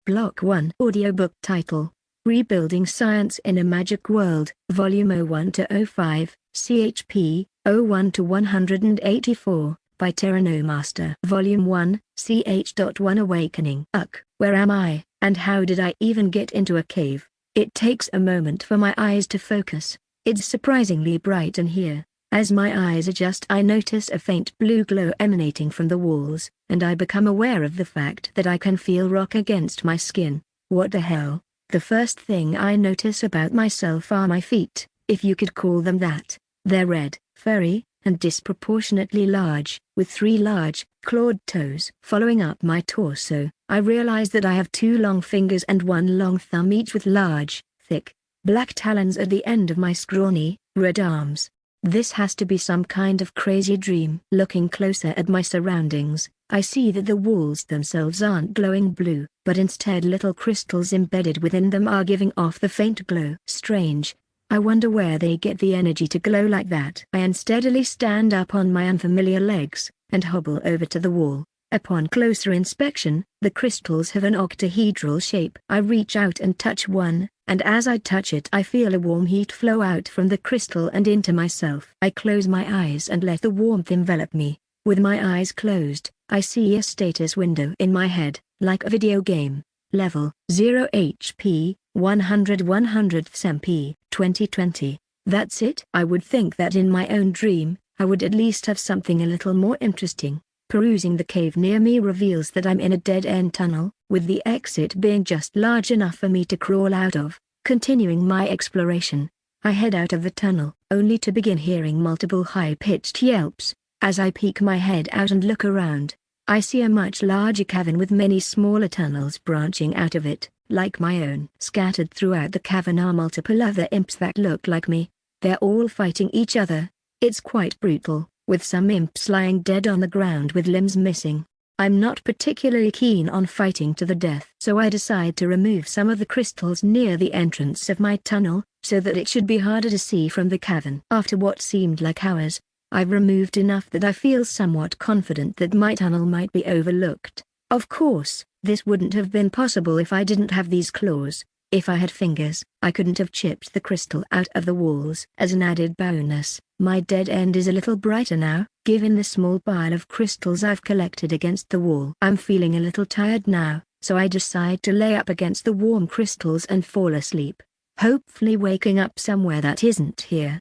Block 1 Audiobook title: Rebuilding Science in a Magic World, Volume 01-05, CHP 01-184, by Master. Volume 1, Ch.1 Awakening. Where am I, and how did I even get into a cave? It takes a moment for my eyes to focus. It's surprisingly bright in here. As my eyes adjust, I notice a faint blue glow emanating from the walls, and I become aware of the fact that I can feel rock against my skin. What the hell? The first thing I notice about myself are my feet, if you could call them that. They're red, furry, and disproportionately large, with 3 large, clawed toes. Following up my torso, I realize that I have 2 long fingers and 1 long thumb, each with large, thick, black talons at the end of my scrawny, red arms. This has to be some kind of crazy dream. Looking closer at my surroundings, I see that the walls themselves aren't glowing blue, but instead little crystals embedded within them are giving off the faint glow. Strange. I wonder where they get the energy to glow like that. I unsteadily stand up on my unfamiliar legs, and hobble over to the wall. Upon closer inspection, the crystals have an octahedral shape. I reach out and touch one, and as I touch it I feel a warm heat flow out from the crystal and into myself. I close my eyes and let the warmth envelop me. With my eyes closed, I see a status window in my head, like a video game. Level 0 HP, 100 100th MP, 2020. That's it? I would think that in my own dream, I would at least have something a little more interesting. Perusing the cave near me reveals that I'm in a dead-end tunnel, with the exit being just large enough for me to crawl out of. Continuing my exploration, I head out of the tunnel, only to begin hearing multiple high-pitched yelps. As I peek my head out and look around, I see a much larger cavern with many smaller tunnels branching out of it, like my own. Scattered throughout the cavern are multiple other imps that look like me. They're all fighting each other. It's quite brutal, with some imps lying dead on the ground with limbs missing. I'm not particularly keen on fighting to the death, so I decide to remove some of the crystals near the entrance of my tunnel, so that it should be harder to see from the cavern. After what seemed like hours, I've removed enough that I feel somewhat confident that my tunnel might be overlooked. Of course, this wouldn't have been possible if I didn't have these claws. If I had fingers, I couldn't have chipped the crystal out of the walls. As an added bonus, my dead end is a little brighter now, given the small pile of crystals I've collected against the wall. I'm feeling a little tired now, so I decide to lay up against the warm crystals and fall asleep, hopefully waking up somewhere that isn't here.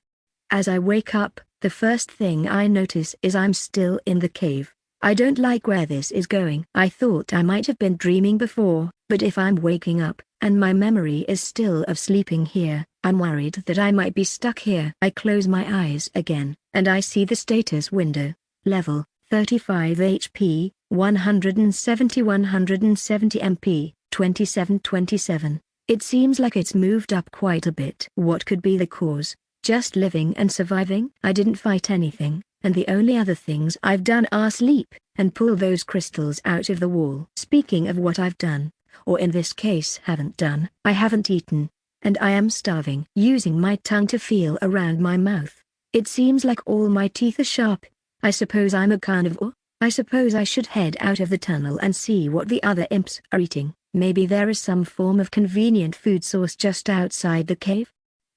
As I wake up, the first thing I notice is I'm still in the cave. I don't like where this is going. I thought I might have been dreaming before, but if I'm waking up, and my memory is still of sleeping here, I'm worried that I might be stuck here. I close my eyes again, and I see the status window. Level 35 HP, 170 170 MP, 2727. It seems like it's moved up quite a bit. What could be the cause? Just living and surviving? I didn't fight anything, and the only other things I've done are sleep, and pull those crystals out of the wall. Speaking of what I've done, or in this case haven't done, I haven't eaten, and I am starving. Using my tongue to feel around my mouth, it seems like all my teeth are sharp. I suppose I'm a carnivore? I suppose I should head out of the tunnel and see what the other imps are eating. Maybe there is some form of convenient food source just outside the cave?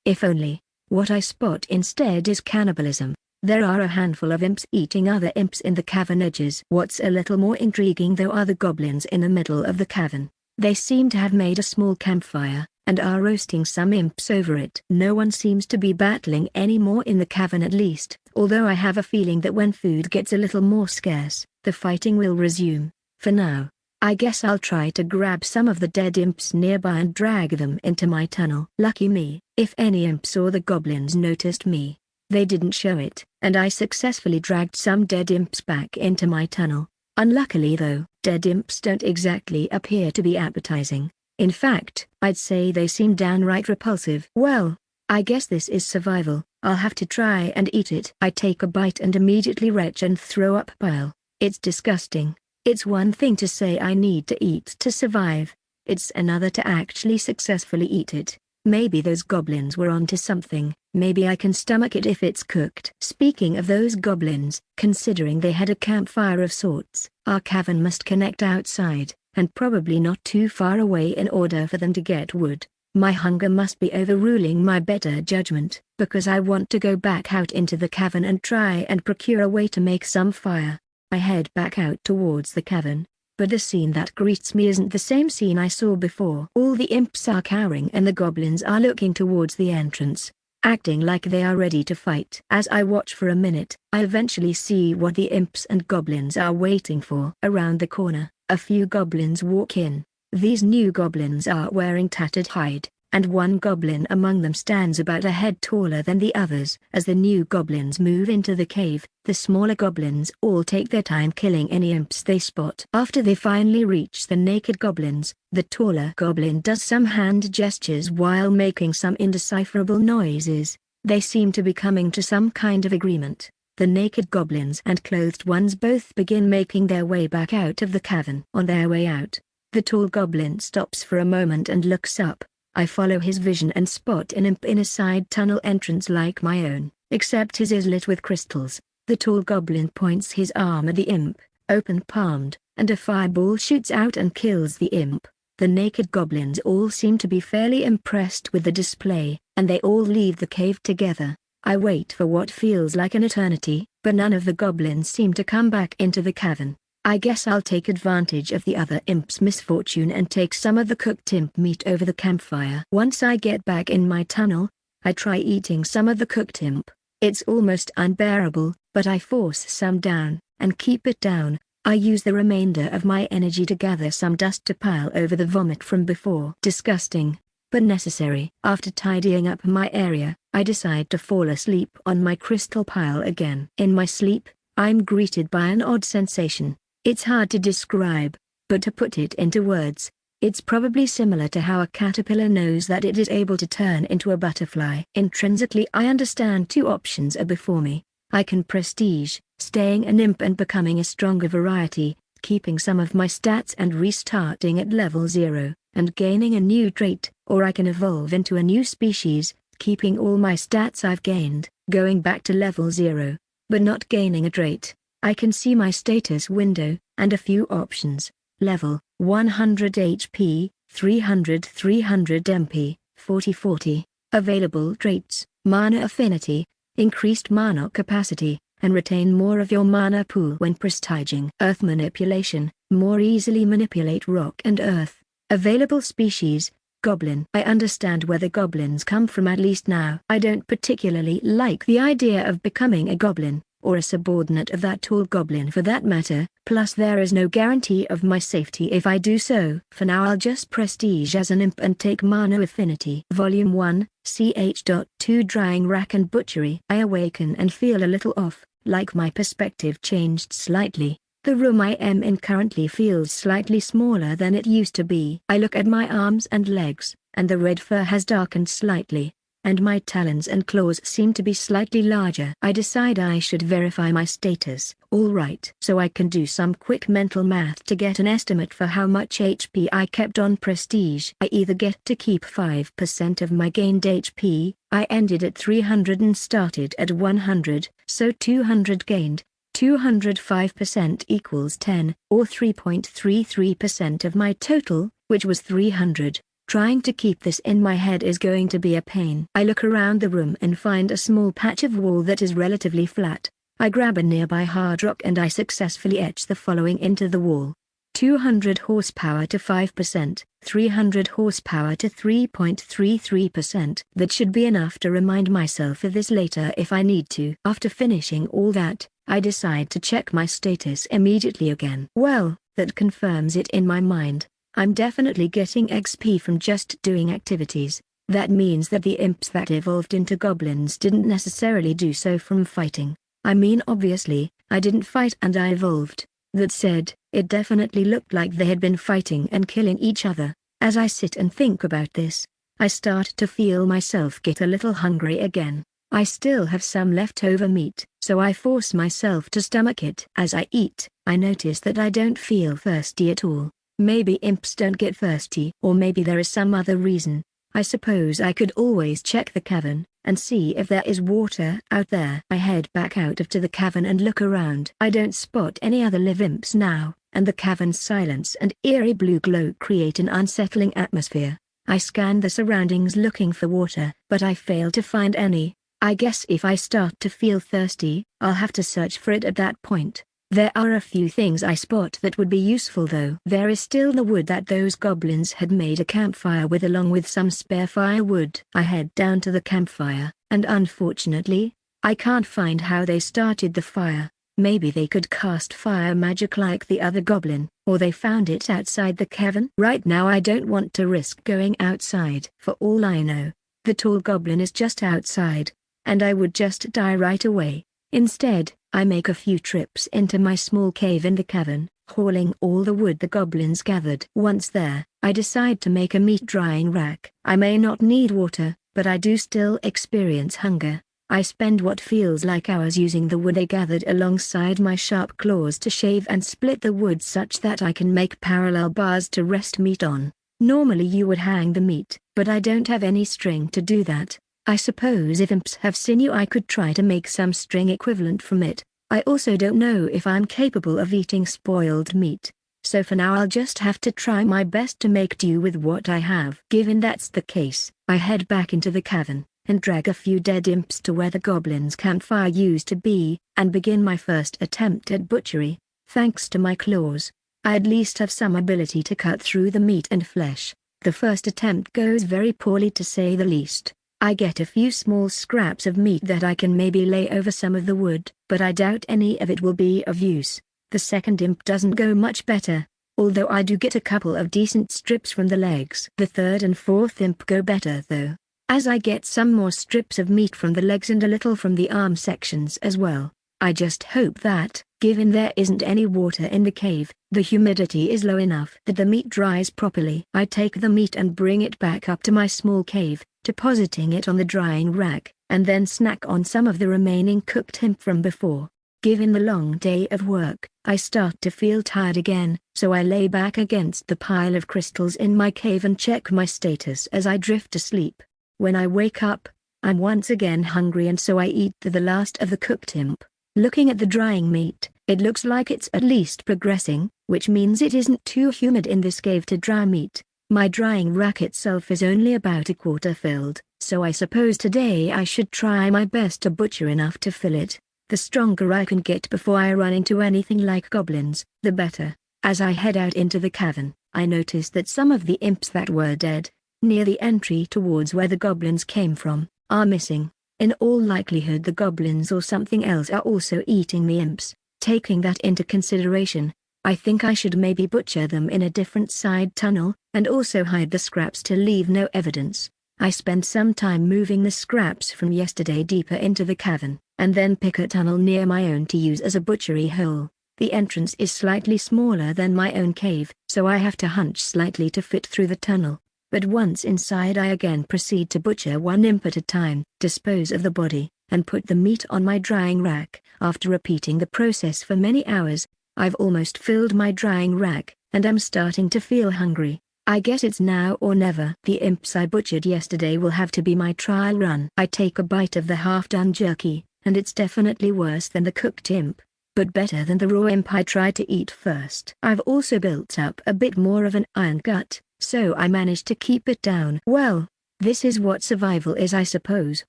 If only. What I spot instead is cannibalism. There are a handful of imps eating other imps in the cavern edges. What's a little more intriguing though are the goblins in the middle of the cavern. They seem to have made a small campfire, and are roasting some imps over it. No one seems to be battling anymore in the cavern, at least, although I have a feeling that when food gets a little more scarce, the fighting will resume. For now, I guess I'll try to grab some of the dead imps nearby and drag them into my tunnel. Lucky me, if any imps or the goblins noticed me, they didn't show it, and I successfully dragged some dead imps back into my tunnel. Unluckily though, dead imps don't exactly appear to be appetizing. In fact, I'd say they seem downright repulsive. Well, I guess this is survival. I'll have to try and eat it. I take a bite and immediately retch and throw up bile. It's disgusting. It's one thing to say I need to eat to survive. It's another to actually successfully eat it. Maybe those goblins were onto something. Maybe I can stomach it if it's cooked. Speaking of those goblins, considering they had a campfire of sorts, our cavern must connect outside. and probably not too far away in order for them to get wood. My hunger must be overruling my better judgment, because I want to go back out into the cavern and try and procure a way to make some fire. I head back out towards the cavern, but the scene that greets me isn't the same scene I saw before. All the imps are cowering and the goblins are looking towards the entrance, acting like they are ready to fight. As I watch for a minute, I eventually see what the imps and goblins are waiting for. Around the corner, a few goblins walk in. These new goblins are wearing tattered hide, and one goblin among them stands about a head taller than the others. As the new goblins move into the cave, the smaller goblins all take their time killing any imps they spot. After they finally reach the naked goblins, the taller goblin does some hand gestures while making some indecipherable noises. They seem to be coming to some kind of agreement. The naked goblins and clothed ones both begin making their way back out of the cavern. On their way out, the tall goblin stops for a moment and looks up. I follow his vision and spot an imp in a side tunnel entrance like my own, except his is lit with crystals. The tall goblin points his arm at the imp, open-palmed, and a fireball shoots out and kills the imp. The naked goblins all seem to be fairly impressed with the display, and they all leave the cave together. I wait for what feels like an eternity, but none of the goblins seem to come back into the cavern. I guess I'll take advantage of the other imp's misfortune and take some of the cooked imp meat over the campfire. Once I get back in my tunnel, I try eating some of the cooked imp. It's almost unbearable, but I force some down, and keep it down. I use the remainder of my energy to gather some dust to pile over the vomit from before. Disgusting, but necessary. After tidying up my area, I decide to fall asleep on my crystal pile again. In my sleep, I'm greeted by an odd sensation. It's hard to describe, but to put it into words, it's probably similar to how a caterpillar knows that it is able to turn into a butterfly. Intrinsically, I understand two options are before me. I can prestige, staying an imp and becoming a stronger variety, keeping some of my stats and restarting at level 0, and gaining a new trait, or I can evolve into a new species, keeping all my stats I've gained, going back to level 0, but not gaining a trait. I can see my status window, and a few options: level, 100 HP, 300 MP, 40. Available traits: mana affinity, increased mana capacity, and retain more of your mana pool when prestiging. Earth manipulation, more easily manipulate rock and earth. Available species: goblin. I understand where the goblins come from at least now. I don't particularly like the idea of becoming a goblin, or a subordinate of that tall goblin for that matter, plus there is no guarantee of my safety if I do so. For now I'll just prestige as an imp and take mana affinity. Volume 1, ch.2 Drying Rack and Butchery. I awaken and feel a little off, like my perspective changed slightly. The room I am in currently feels slightly smaller than it used to be. I look at my arms and legs, and the red fur has darkened slightly, and my talons and claws seem to be slightly larger. I decide I should verify my status. Alright. So I can do some quick mental math to get an estimate for how much HP I kept on prestige. I either get to keep 5% of my gained HP, I ended at 300 and started at 100, so 200 gained, 205% equals 10, or 3.33% of my total, which was 300. Trying to keep this in my head is going to be a pain. I look around the room and find a small patch of wall that is relatively flat. I grab a nearby hard rock and I successfully etch the following into the wall: 200 horsepower to 5%, 300 horsepower to 3.33%. That should be enough to remind myself of this later if I need to. After finishing all that, I decide to check my status immediately again. Well, that confirms it in my mind. I'm definitely getting XP from just doing activities. That means that the imps that evolved into goblins didn't necessarily do so from fighting. I mean, obviously, I didn't fight and I evolved. That said, it definitely looked like they had been fighting and killing each other. As I sit and think about this, I start to feel myself get a little hungry again. I still have some leftover meat, so I force myself to stomach it. As I eat, I notice that I don't feel thirsty at all. Maybe imps don't get thirsty, or maybe there is some other reason. I suppose I could always check the cavern, and see if there is water out there. I head back out to the cavern and look around. I don't spot any other live imps now, and the cavern's silence and eerie blue glow create an unsettling atmosphere. I scan the surroundings looking for water, but I fail to find any. I guess if I start to feel thirsty, I'll have to search for it at that point. There are a few things I spot that would be useful though. There is still the wood that those goblins had made a campfire with along with some spare firewood. I head down to the campfire, and unfortunately, I can't find how they started the fire. Maybe they could cast fire magic like the other goblin, or they found it outside the cavern. Right now I don't want to risk going outside. For all I know, the tall goblin is just outside, and I would just die right away. Instead, I make a few trips into my small cave in the cavern, hauling all the wood the goblins gathered. Once there, I decide to make a meat drying rack. I may not need water, but I do still experience hunger. I spend what feels like hours using the wood I gathered alongside my sharp claws to shave and split the wood such that I can make parallel bars to rest meat on. Normally you would hang the meat, but I don't have any string to do that. I suppose if imps have sinew I could try to make some string equivalent from it. I also don't know if I'm capable of eating spoiled meat, so for now I'll just have to try my best to make do with what I have. Given that's the case, I head back into the cavern, and drag a few dead imps to where the goblins' campfire used to be, and begin my first attempt at butchery. Thanks to my claws, I at least have some ability to cut through the meat and flesh. The first attempt goes very poorly to say the least. I get a few small scraps of meat that I can maybe lay over some of the wood, but I doubt any of it will be of use. The second imp doesn't go much better, although I do get a couple of decent strips from the legs. The third and fourth imp go better though, as I get some more strips of meat from the legs and a little from the arm sections as well. I just hope that, given there isn't any water in the cave, the humidity is low enough that the meat dries properly. I take the meat and bring it back up to my small cave, depositing it on the drying rack, and then snack on some of the remaining cooked hemp from before. Given the long day of work, I start to feel tired again, so I lay back against the pile of crystals in my cave and check my status as I drift to sleep. When I wake up, I'm once again hungry and so I eat the last of the cooked hemp. Looking at the drying meat, it looks like it's at least progressing, which means it isn't too humid in this cave to dry meat. My drying rack itself is only about a quarter filled, so I suppose today I should try my best to butcher enough to fill it. The stronger I can get before I run into anything like goblins, the better. As I head out into the cavern, I notice that some of the imps that were dead, near the entry towards where the goblins came from, are missing. In all likelihood the goblins or something else are also eating the imps. Taking that into consideration, I think I should maybe butcher them in a different side tunnel, and also hide the scraps to leave no evidence. I spend some time moving the scraps from yesterday deeper into the cavern, and then pick a tunnel near my own to use as a butchery hole. The entrance is slightly smaller than my own cave, so I have to hunch slightly to fit through the tunnel. But once inside I again proceed to butcher one imp at a time, dispose of the body, and put the meat on my drying rack. After repeating the process for many hours, I've almost filled my drying rack, and I'm starting to feel hungry. I guess it's now or never. The imps I butchered yesterday will have to be my trial run. I take a bite of the half-done jerky, and it's definitely worse than the cooked imp, but better than the raw imp I tried to eat first. I've also built up a bit more of an iron gut, so I managed to keep it down. Well, this is what survival is, I suppose.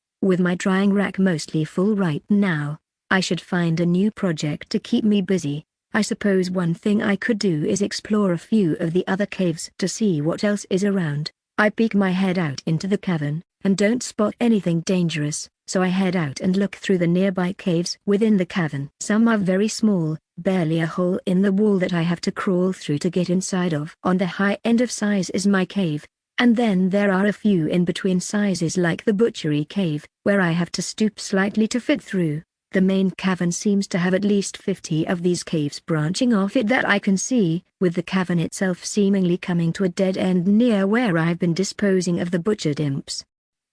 With my drying rack mostly full right now, I should find a new project to keep me busy. I suppose one thing I could do is explore a few of the other caves to see what else is around. I peek my head out into the cavern, and don't spot anything dangerous, so I head out and look through the nearby caves within the cavern. Some are very small, barely a hole in the wall that I have to crawl through to get inside of. On the high end of size is my cave, and then there are a few in between sizes like the butchery cave, where I have to stoop slightly to fit through. The main cavern seems to have at least 50 of these caves branching off it that I can see, with the cavern itself seemingly coming to a dead end near where I've been disposing of the butchered imps.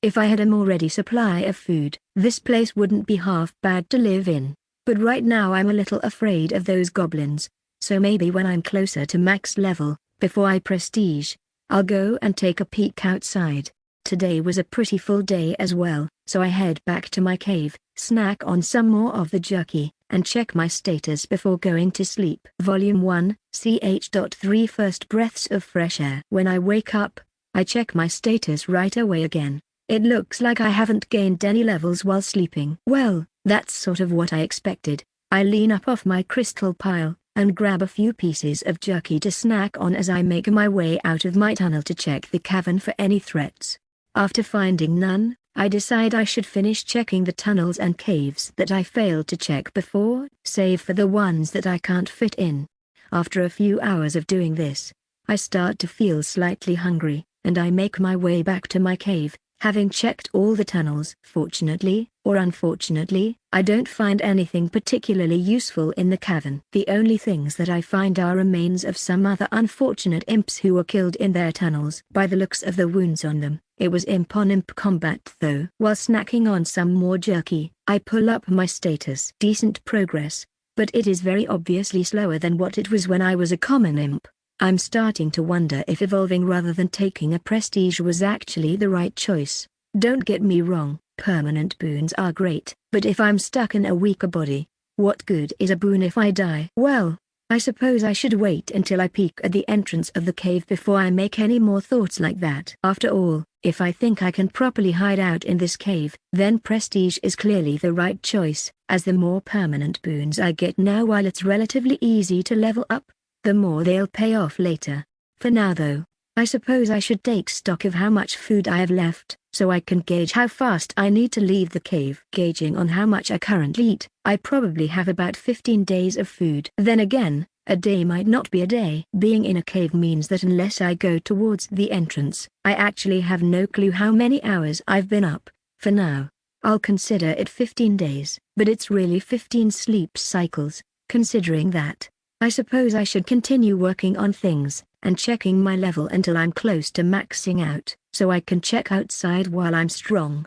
If I had a more ready supply of food, this place wouldn't be half bad to live in, but right now I'm a little afraid of those goblins, so maybe when I'm closer to max level, before I prestige, I'll go and take a peek outside. Today was a pretty full day as well, so I head back to my cave, snack on some more of the jerky, and check my status before going to sleep. Volume 1, ch.3 First breaths of fresh air. When I wake up, I check my status right away again. It looks like I haven't gained any levels while sleeping. Well, that's sort of what I expected. I lean up off my crystal pile, and grab a few pieces of jerky to snack on as I make my way out of my tunnel to check the cavern for any threats. After finding none, I decide I should finish checking the tunnels and caves that I failed to check before, save for the ones that I can't fit in. After a few hours of doing this, I start to feel slightly hungry, and I make my way back to my cave, having checked all the tunnels. Fortunately, or unfortunately, I don't find anything particularly useful in the cavern. The only things that I find are remains of some other unfortunate imps who were killed in their tunnels. By the looks of the wounds on them, it was imp on imp combat though. While snacking on some more jerky, I pull up my status. Decent progress, but it is very obviously slower than what it was when I was a common imp. I'm starting to wonder if evolving rather than taking a prestige was actually the right choice. Don't get me wrong, permanent boons are great, but if I'm stuck in a weaker body, what good is a boon if I die? Well, I suppose I should wait until I peek at the entrance of the cave before I make any more thoughts like that. After all, if I think I can properly hide out in this cave, then prestige is clearly the right choice, as the more permanent boons I get now while it's relatively easy to level up, the more they'll pay off later. For now though, I suppose I should take stock of how much food I have left, so I can gauge how fast I need to leave the cave. Gauging on how much I currently eat, I probably have about 15 days of food. Then again, a day might not be a day. Being in a cave means that unless I go towards the entrance, I actually have no clue how many hours I've been up. For now, I'll consider it 15 days, but it's really 15 sleep cycles, considering that. I suppose I should continue working on things, and checking my level until I'm close to maxing out, so I can check outside while I'm strong.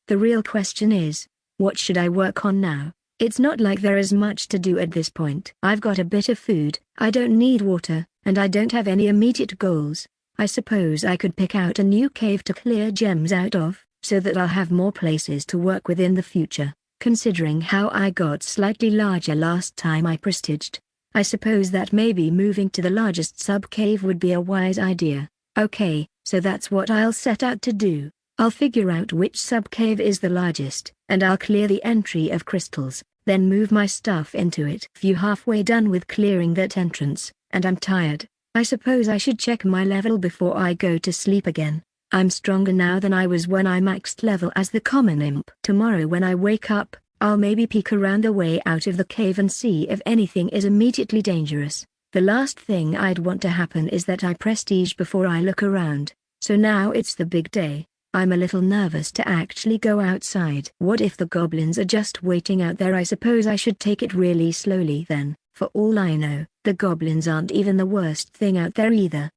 The real question is, what should I work on now? It's not like there is much to do at this point. I've got a bit of food, I don't need water, and I don't have any immediate goals. I suppose I could pick out a new cave to clear gems out of, so that I'll have more places to work with in the future. Considering how I got slightly larger last time I prestiged, I suppose that maybe moving to the largest sub-cave would be a wise idea. Okay, so that's what I'll set out to do. I'll figure out which sub-cave is the largest, and I'll clear the entry of crystals, then move my stuff into it. Few halfway done with clearing that entrance, and I'm tired. I suppose I should check my level before I go to sleep again. I'm stronger now than I was when I maxed level as the common imp. Tomorrow when I wake up, I'll maybe peek around the way out of the cave and see if anything is immediately dangerous. The last thing I'd want to happen is that I prestige before I look around. So now it's the big day. I'm a little nervous to actually go outside. What if the goblins are just waiting out there? I suppose I should take it really slowly then. For all I know, the goblins aren't even the worst thing out there either.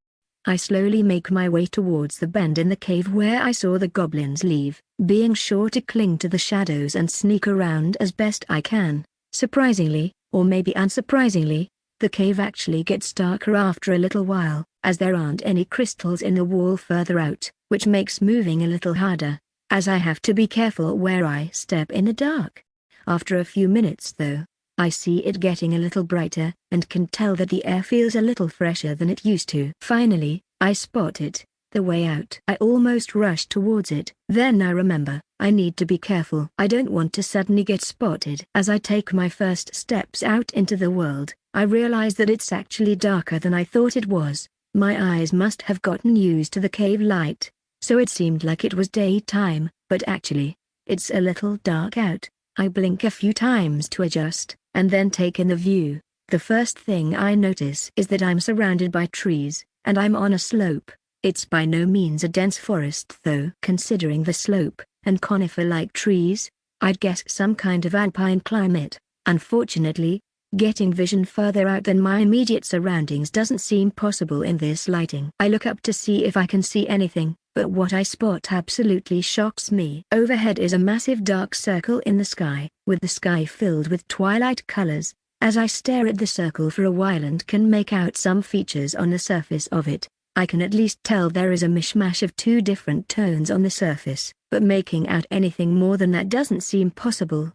I slowly make my way towards the bend in the cave where I saw the goblins leave, being sure to cling to the shadows and sneak around as best I can. Surprisingly, or maybe unsurprisingly, the cave actually gets darker after a little while, as there aren't any crystals in the wall further out, which makes moving a little harder, as I have to be careful where I step in the dark. After a few minutes though, I see it getting a little brighter, and can tell that the air feels a little fresher than it used to. Finally, I spot it, the way out. I almost rush towards it, then I remember, I need to be careful. I don't want to suddenly get spotted. As I take my first steps out into the world, I realize that it's actually darker than I thought it was. My eyes must have gotten used to the cave light, so it seemed like it was daytime, but actually, it's a little dark out. I blink a few times to adjust, and then take in the view. The first thing I notice is that I'm surrounded by trees, and I'm on a slope. It's by no means a dense forest though. Considering the slope, and conifer-like trees, I'd guess some kind of alpine climate. Unfortunately, getting vision further out than my immediate surroundings doesn't seem possible in this lighting. I look up to see if I can see anything, but what I spot absolutely shocks me. Overhead is a massive dark circle in the sky, with the sky filled with twilight colors. As I stare at the circle for a while and can make out some features on the surface of it, I can at least tell there is a mishmash of two different tones on the surface, but making out anything more than that doesn't seem possible.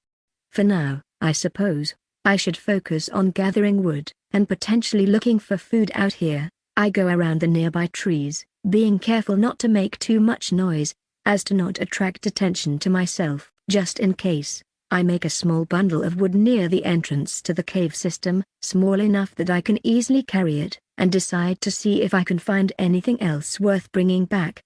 For now, I suppose, I should focus on gathering wood, and potentially looking for food out here. I go around the nearby trees, being careful not to make too much noise, as to not attract attention to myself. Just in case, I make a small bundle of wood near the entrance to the cave system, small enough that I can easily carry it, and decide to see if I can find anything else worth bringing back.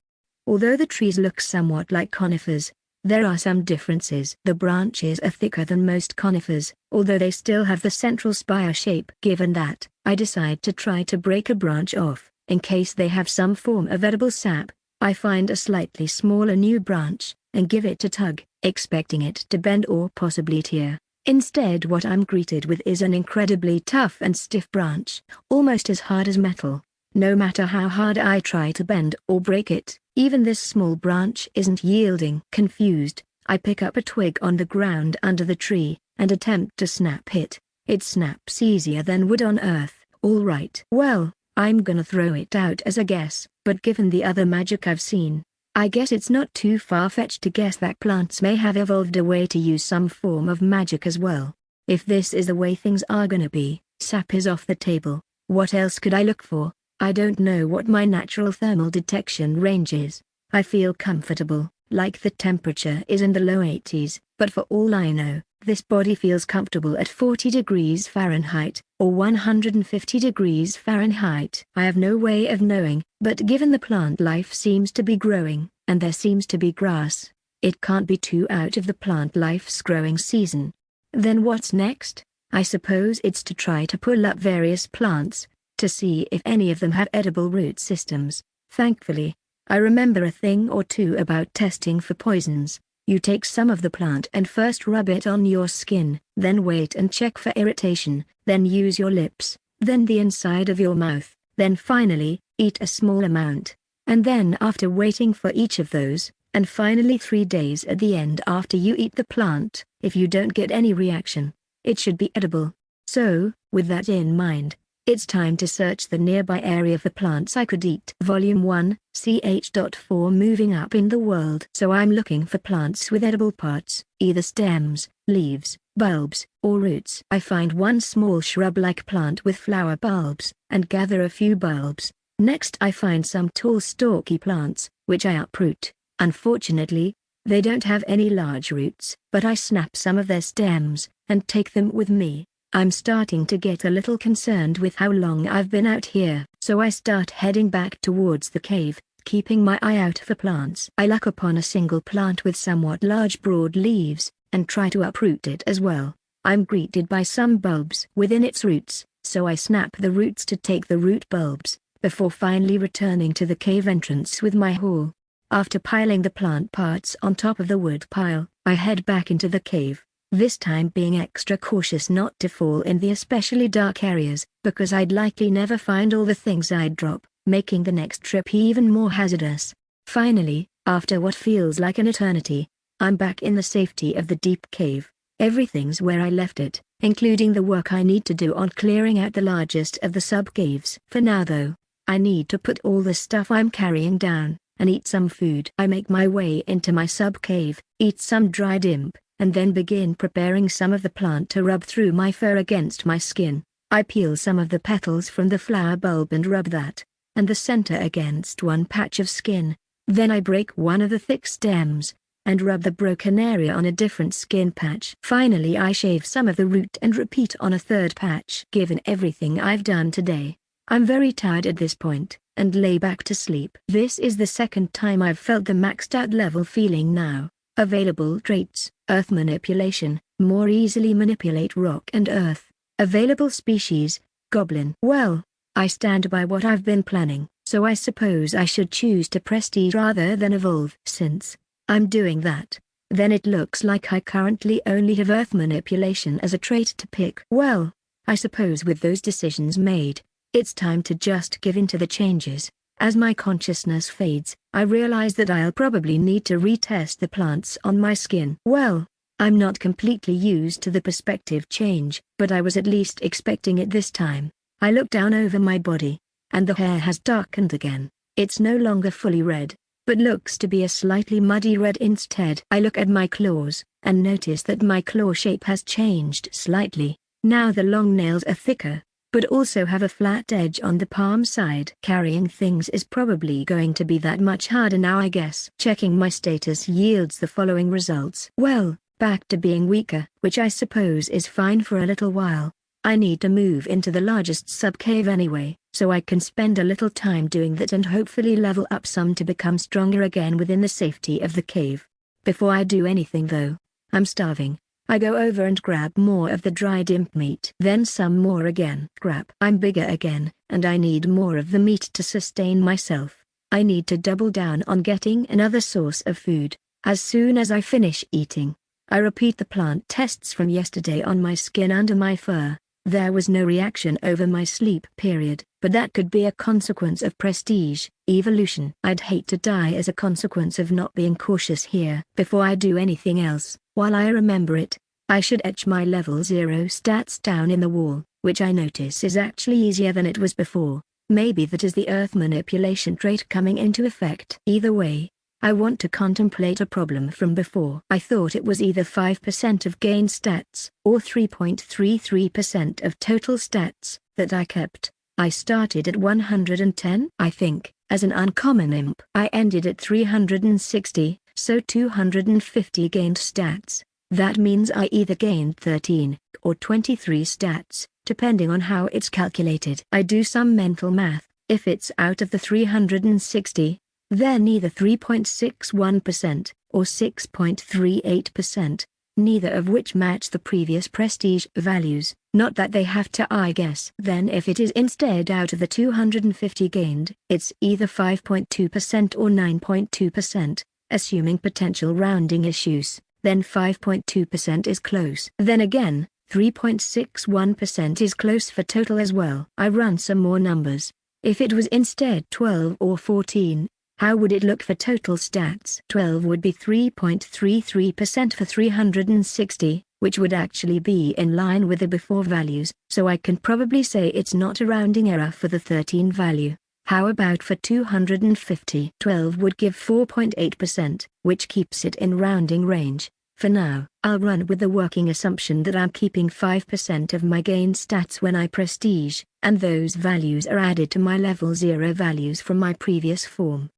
Although the trees look somewhat like conifers, there are some differences. The branches are thicker than most conifers, although they still have the central spire shape. Given that, I decide to try to break a branch off, in case they have some form of edible sap. I find a slightly smaller new branch, and give it a tug, expecting it to bend or possibly tear. Instead, what I'm greeted with is an incredibly tough and stiff branch, almost as hard as metal. No matter how hard I try to bend or break it, even this small branch isn't yielding. Confused, I pick up a twig on the ground under the tree, and attempt to snap it. It snaps easier than wood on Earth. Alright. Well, I'm gonna throw it out as a guess, but given the other magic I've seen, I guess it's not too far-fetched to guess that plants may have evolved a way to use some form of magic as well. If this is the way things are gonna be, sap is off the table. What else could I look for? I don't know what my natural thermal detection range is. I feel comfortable, like the temperature is in the low 80s, but for all I know, this body feels comfortable at 40 degrees Fahrenheit, or 150 degrees Fahrenheit. I have no way of knowing, but given the plant life seems to be growing, and there seems to be grass, it can't be too out of the plant life's growing season. Then what's next? I suppose it's to try to pull up various plants, to see if any of them have edible root systems. Thankfully, I remember a thing or two about testing for poisons. You take some of the plant and first rub it on your skin, then wait and check for irritation, then use your lips, then the inside of your mouth, then finally, eat a small amount. And then after waiting for each of those, and finally 3 days at the end after you eat the plant, if you don't get any reaction, it should be edible. So, with that in mind, it's time to search the nearby area for plants I could eat. Volume 1, ch.4. Moving up in the world. So I'm looking for plants with edible parts, either stems, leaves, bulbs, or roots. I find one small shrub-like plant with flower bulbs, and gather a few bulbs. Next I find some tall stalky plants, which I uproot. Unfortunately, they don't have any large roots, but I snap some of their stems, and take them with me. I'm starting to get a little concerned with how long I've been out here, so I start heading back towards the cave, keeping my eye out for plants. I luck upon a single plant with somewhat large broad leaves, and try to uproot it as well. I'm greeted by some bulbs within its roots, so I snap the roots to take the root bulbs, before finally returning to the cave entrance with my haul. After piling the plant parts on top of the wood pile, I head back into the cave. This time being extra cautious not to fall in the especially dark areas, because I'd likely never find all the things I'd drop, making the next trip even more hazardous. Finally, after what feels like an eternity, I'm back in the safety of the deep cave. Everything's where I left it, including the work I need to do on clearing out the largest of the sub-caves. For now though, I need to put all the stuff I'm carrying down, and eat some food. I make my way into my sub-cave, eat some dried imp, and then begin preparing some of the plant to rub through my fur against my skin. I peel some of the petals from the flower bulb and rub that, and the center against one patch of skin. Then I break one of the thick stems, and rub the broken area on a different skin patch. Finally I shave some of the root and repeat on a third patch. Given everything I've done today, I'm very tired at this point, and lay back to sleep. This is the second time I've felt the maxed out level feeling now. Available traits: Earth manipulation, more easily manipulate rock and earth. Available species: Goblin. Well, I stand by what I've been planning, so I suppose I should choose to prestige rather than evolve. Since I'm doing that, then it looks like I currently only have Earth manipulation as a trait to pick. Well, I suppose with those decisions made, it's time to just give in to the changes. As my consciousness fades, I realize that I'll probably need to retest the plants on my skin. Well, I'm not completely used to the perspective change, but I was at least expecting it this time. I look down over my body, and the hair has darkened again. It's no longer fully red, but looks to be a slightly muddy red instead. I look at my claws, and notice that my claw shape has changed slightly. Now the long nails are thicker, but also have a flat edge on the palm side. Carrying things is probably going to be that much harder now, I guess. Checking my status yields the following results. Well, back to being weaker, which I suppose is fine for a little while. I need to move into the largest sub-cave anyway, so I can spend a little time doing that and hopefully level up some to become stronger again within the safety of the cave. Before I do anything though, I'm starving. I go over and grab more of the dried imp meat. Then some more again. Crap. I'm bigger again, and I need more of the meat to sustain myself. I need to double down on getting another source of food. As soon as I finish eating, I repeat the plant tests from yesterday on my skin under my fur. There was no reaction over my sleep period, but that could be a consequence of prestige, evolution. I'd hate to die as a consequence of not being cautious here. Before I do anything else, while I remember it, I should etch my level 0 stats down in the wall, which I notice is actually easier than it was before. Maybe that is the earth manipulation trait coming into effect. Either way, I want to contemplate a problem from before. I thought it was either 5% of gain stats, or 3.33% of total stats, that I kept. I started at 110, I think, as an uncommon imp. I ended at 360, so 250 gained stats. That means I either gained 13, or 23 stats, depending on how it's calculated. I do some mental math. If it's out of the 360, then either 3.61% or 6.38%, neither of which match the previous prestige values. Not that they have to, I guess. Then if it is instead out of the 250 gained, it's either 5.2% or 9.2%, assuming potential rounding issues, then 5.2% is close. Then again, 3.61% is close for total as well. I run some more numbers. If it was instead 12 or 14, how would it look for total stats? 12 would be 3.33% for 360, which would actually be in line with the before values, so I can probably say it's not a rounding error for the 13 value. How about for 250? 12 would give 4.8%, which keeps it in rounding range. For now, I'll run with the working assumption that I'm keeping 5% of my gained stats when I prestige, and those values are added to my level 0 values from my previous form.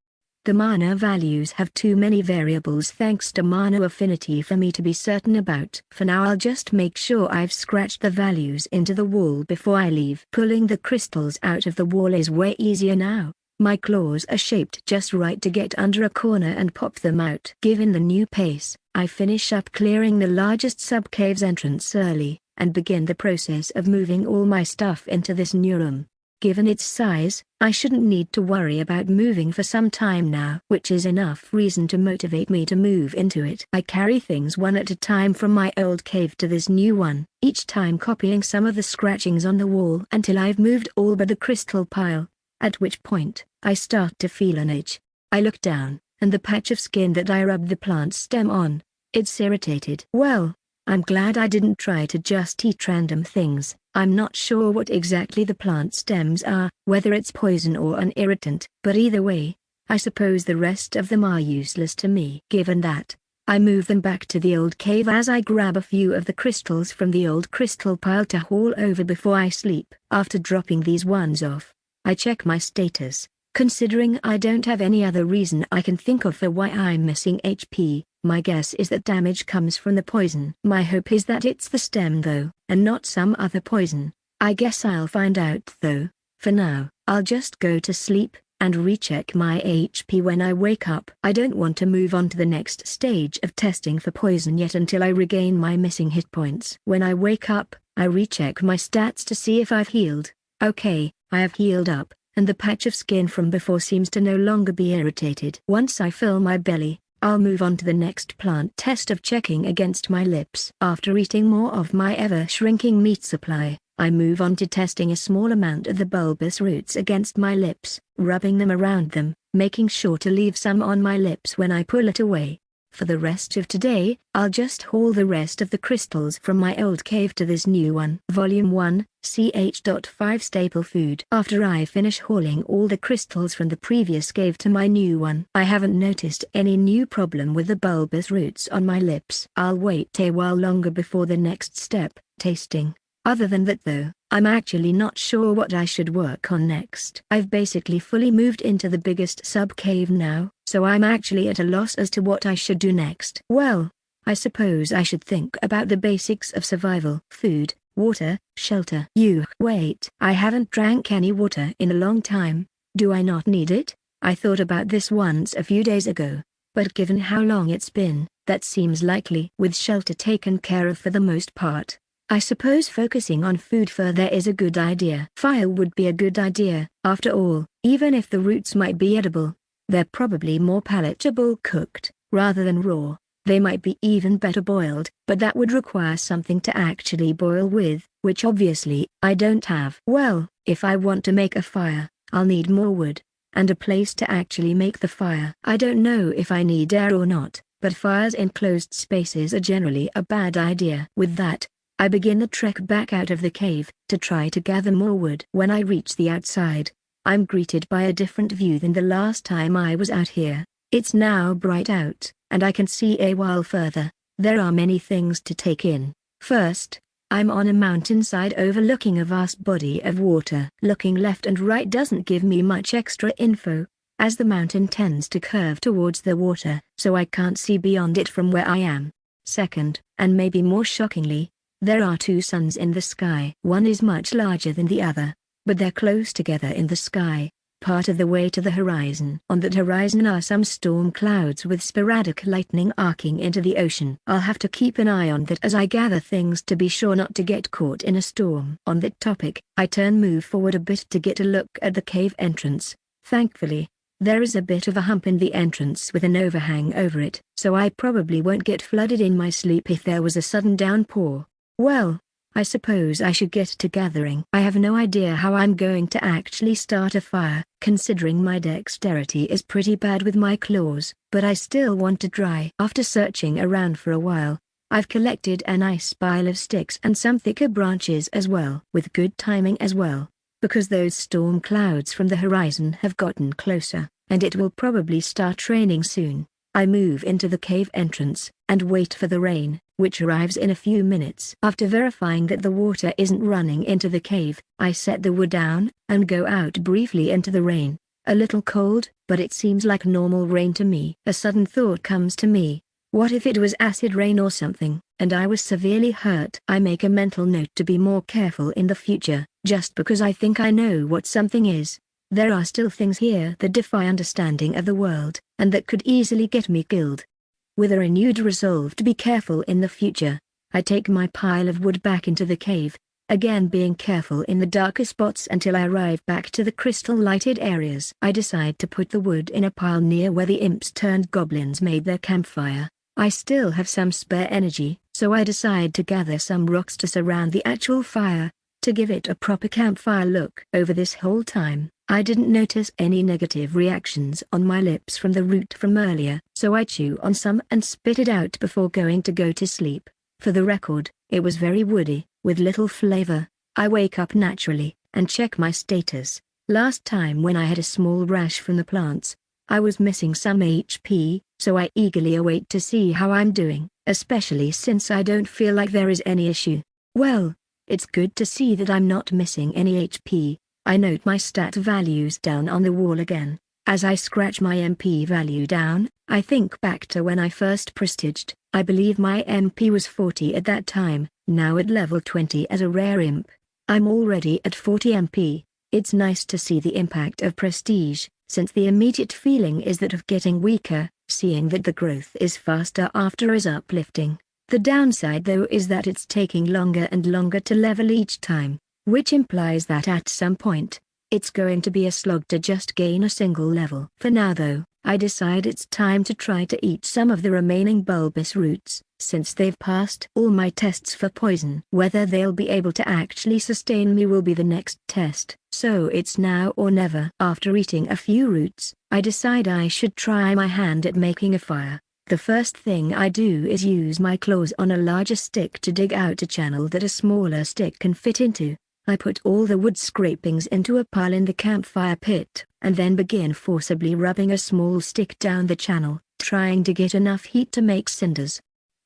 The mana values have too many variables thanks to mana affinity for me to be certain about. For now I'll just make sure I've scratched the values into the wall before I leave. Pulling the crystals out of the wall is way easier now. My claws are shaped just right to get under a corner and pop them out. Given the new pace, I finish up clearing the largest sub-cave's entrance early, and begin the process of moving all my stuff into this new room. Given its size, I shouldn't need to worry about moving for some time now, which is enough reason to motivate me to move into it. I carry things one at a time from my old cave to this new one, each time copying some of the scratchings on the wall until I've moved all but the crystal pile, at which point, I start to feel an itch. I look down, and the patch of skin that I rubbed the plant stem on, it's irritated. Well, I'm glad I didn't try to just eat random things. I'm not sure what exactly the plant stems are, whether it's poison or an irritant, but either way, I suppose the rest of them are useless to me. Given that, I move them back to the old cave as I grab a few of the crystals from the old crystal pile to haul over before I sleep. After dropping these ones off, I check my status. Considering I don't have any other reason I can think of for why I'm missing HP, my guess is that damage comes from the poison. My hope is that it's the stem though, and not some other poison. I guess I'll find out though. For now, I'll just go to sleep, and recheck my HP when I wake up. I don't want to move on to the next stage of testing for poison yet until I regain my missing hit points. When I wake up, I recheck my stats to see if I've healed. Okay, I have healed up, and the patch of skin from before seems to no longer be irritated. Once I fill my belly, I'll move on to the next plant test of checking against my lips. After eating more of my ever-shrinking meat supply, I move on to testing a small amount of the bulbous roots against my lips, rubbing them around them, making sure to leave some on my lips when I pull it away. For the rest of today, I'll just haul the rest of the crystals from my old cave to this new one. Volume 1, ch.5 Staple Food. After I finish hauling all the crystals from the previous cave to my new one, I haven't noticed any new problem with the bulbous roots on my lips. I'll wait a while longer before the next step, tasting. Other than that though, I'm actually not sure what I should work on next. I've basically fully moved into the biggest sub-cave now, so I'm actually at a loss as to what I should do next. Well, I suppose I should think about the basics of survival. Food, water, shelter. Wait, I haven't drank any water in a long time. Do I not need it? I thought about this once a few days ago, but given how long it's been, that seems likely. With shelter taken care of for the most part, I suppose focusing on food further is a good idea. Fire would be a good idea. After all, even if the roots might be edible, they're probably more palatable cooked, rather than raw. They might be even better boiled, but that would require something to actually boil with, which obviously I don't have. Well, if I want to make a fire, I'll need more wood, and a place to actually make the fire. I don't know if I need air or not, but fires in closed spaces are generally a bad idea. With that, I begin the trek back out of the cave, to try to gather more wood. When I reach the outside, I'm greeted by a different view than the last time I was out here. It's now bright out, and I can see a while further. There are many things to take in. First, I'm on a mountainside overlooking a vast body of water. Looking left and right doesn't give me much extra info, as the mountain tends to curve towards the water, so I can't see beyond it from where I am. Second, and maybe more shockingly, there are two suns in the sky. One is much larger than the other, but they're close together in the sky, part of the way to the horizon. On that horizon are some storm clouds with sporadic lightning arcing into the ocean. I'll have to keep an eye on that as I gather things to be sure not to get caught in a storm. On that topic, I move forward a bit to get a look at the cave entrance. Thankfully, there is a bit of a hump in the entrance with an overhang over it, so I probably won't get flooded in my sleep if there was a sudden downpour. Well, I suppose I should get to gathering. I have no idea how I'm going to actually start a fire, considering my dexterity is pretty bad with my claws, but I still want to try. After searching around for a while, I've collected a nice pile of sticks and some thicker branches as well. With good timing as well, because those storm clouds from the horizon have gotten closer, and it will probably start raining soon. I move into the cave entrance, and wait for the rain, which arrives in a few minutes. After verifying that the water isn't running into the cave, I set the wood down, and go out briefly into the rain. A little cold, but it seems like normal rain to me. A sudden thought comes to me. What if it was acid rain or something, and I was severely hurt? I make a mental note to be more careful in the future, just because I think I know what something is. There are still things here that defy understanding of the world, and that could easily get me killed. With a renewed resolve to be careful in the future, I take my pile of wood back into the cave, again being careful in the darker spots until I arrive back to the crystal-lighted areas. I decide to put the wood in a pile near where the imps turned goblins made their campfire. I still have some spare energy, so I decide to gather some rocks to surround the actual fire, to give it a proper campfire look. Over this whole time, I didn't notice any negative reactions on my lips from the root from earlier, so I chew on some and spit it out before going to sleep. For the record, it was very woody, with little flavor. I wake up naturally, and check my status. Last time when I had a small rash from the plants, I was missing some HP, so I eagerly await to see how I'm doing, especially since I don't feel like there is any issue. Well, it's good to see that I'm not missing any HP. I note my stat values down on the wall again. As I scratch my MP value down, I think back to when I first prestiged. I believe my MP was 40 at that time. Now at level 20 as a rare imp, I'm already at 40 MP. It's nice to see the impact of prestige, since the immediate feeling is that of getting weaker. Seeing that the growth is faster after is uplifting. The downside though is that it's taking longer and longer to level each time, which implies that at some point, it's going to be a slog to just gain a single level. For now though, I decide it's time to try to eat some of the remaining bulbous roots, since they've passed all my tests for poison. Whether they'll be able to actually sustain me will be the next test, so it's now or never. After eating a few roots, I decide I should try my hand at making a fire. The first thing I do is use my claws on a larger stick to dig out a channel that a smaller stick can fit into. I put all the wood scrapings into a pile in the campfire pit, and then begin forcibly rubbing a small stick down the channel, trying to get enough heat to make cinders.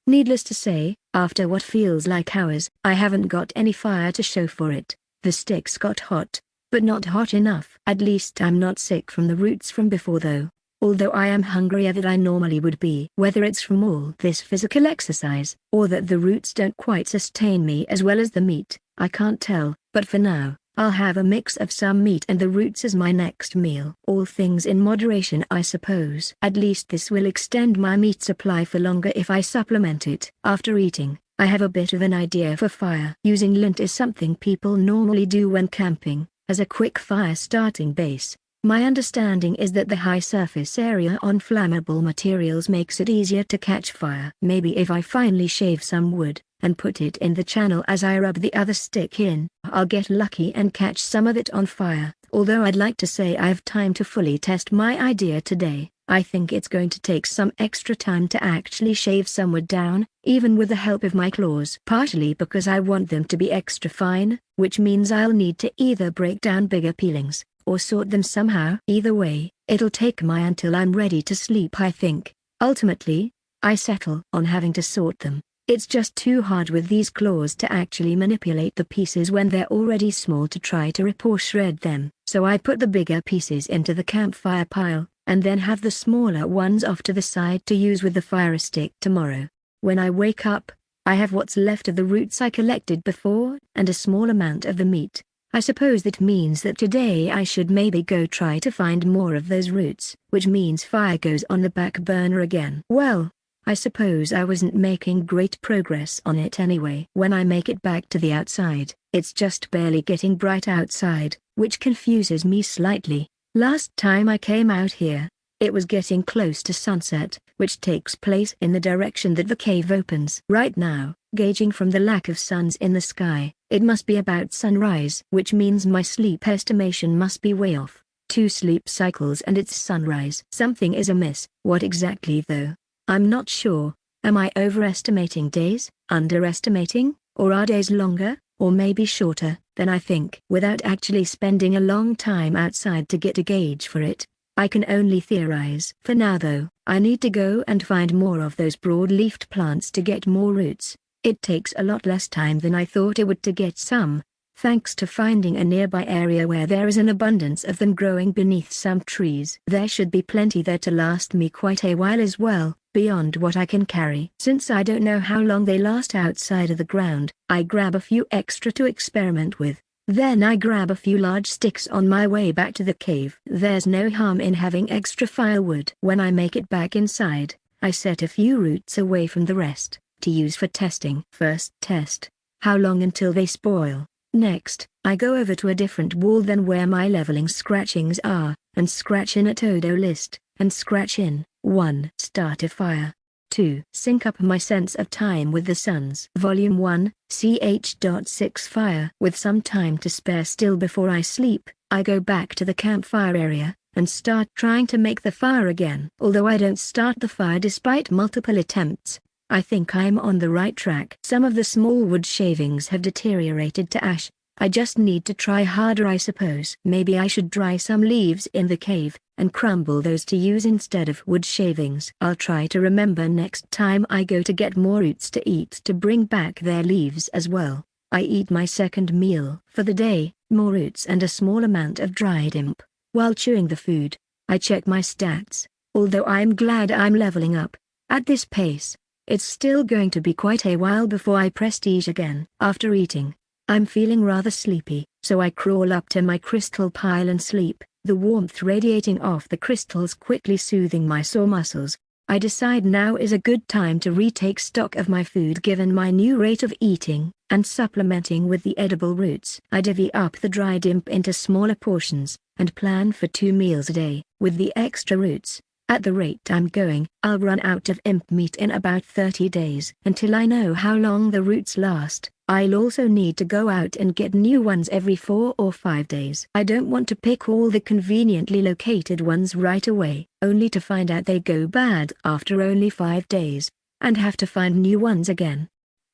Needless to say, after what feels like hours, I haven't got any fire to show for it. The sticks got hot, but not hot enough. At least I'm not sick from the roots from before though. Although I am hungrier than I normally would be. Whether it's from all this physical exercise, or that the roots don't quite sustain me as well as the meat, I can't tell, but for now, I'll have a mix of some meat and the roots as my next meal. All things in moderation, I suppose. At least this will extend my meat supply for longer if I supplement it. After eating, I have a bit of an idea for fire. Using lint is something people normally do when camping, as a quick fire starting base. My understanding is that the high surface area on flammable materials makes it easier to catch fire. Maybe if I finally shave some wood, and put it in the channel as I rub the other stick in, I'll get lucky and catch some of it on fire. Although I'd like to say I've time to fully test my idea today, I think it's going to take some extra time to actually shave some wood down, even with the help of my claws. Partially because I want them to be extra fine, which means I'll need to either break down bigger peelings, or sort them somehow. Either way, it'll take my until I'm ready to sleep I think. Ultimately, I settle on having to sort them. It's just too hard with these claws to actually manipulate the pieces when they're already small to try to rip or shred them. So I put the bigger pieces into the campfire pile, and then have the smaller ones off to the side to use with the fire stick tomorrow. When I wake up, I have what's left of the roots I collected before, and a small amount of the meat. I suppose that means that today I should maybe go try to find more of those roots, which means fire goes on the back burner again. Well, I suppose I wasn't making great progress on it anyway. When I make it back to the outside, it's just barely getting bright outside, which confuses me slightly. Last time I came out here, it was getting close to sunset, which takes place in the direction that the cave opens. Right now, gauging from the lack of suns in the sky, it must be about sunrise, which means my sleep estimation must be way off. 2 sleep cycles and it's sunrise. Something is amiss. What exactly though? I'm not sure. Am I overestimating days, underestimating, or are days longer, or maybe shorter, than I think? Without actually spending a long time outside to get a gauge for it, I can only theorize. For now though, I need to go and find more of those broad-leafed plants to get more roots. It takes a lot less time than I thought it would to get some, thanks to finding a nearby area where there is an abundance of them growing beneath some trees. There should be plenty there to last me quite a while as well, beyond what I can carry. Since I don't know how long they last outside of the ground, I grab a few extra to experiment with. Then I grab a few large sticks on my way back to the cave. There's no harm in having extra firewood. When I make it back inside, I set a few roots away from the rest, to use for testing. First test, how long until they spoil. Next, I go over to a different wall than where my leveling scratchings are, and scratch in a todo list, and scratch in 1. Start a fire. 2. Sync up my sense of time with the suns. Volume 1, ch.6 Fire. With some time to spare still before I sleep, I go back to the campfire area, and start trying to make the fire again. Although I don't start the fire despite multiple attempts, I think I'm on the right track. Some of the small wood shavings have deteriorated to ash. I just need to try harder I suppose. Maybe I should dry some leaves in the cave, and crumble those to use instead of wood shavings. I'll try to remember next time I go to get more roots to eat to bring back their leaves as well. I eat my second meal for the day, more roots and a small amount of dried imp. While chewing the food, I check my stats. Although I'm glad I'm leveling up. At this pace, it's still going to be quite a while before I prestige again. After eating, I'm feeling rather sleepy, so I crawl up to my crystal pile and sleep, the warmth radiating off the crystals quickly soothing my sore muscles. I decide now is a good time to retake stock of my food given my new rate of eating, and supplementing with the edible roots. I divvy up the dried imp into smaller portions, and plan for 2 meals a day, with the extra roots. At the rate I'm going, I'll run out of imp meat in about 30 days. Until I know how long the roots last, I'll also need to go out and get new ones every 4 or 5 days. I don't want to pick all the conveniently located ones right away, only to find out they go bad after only 5 days, and have to find new ones again.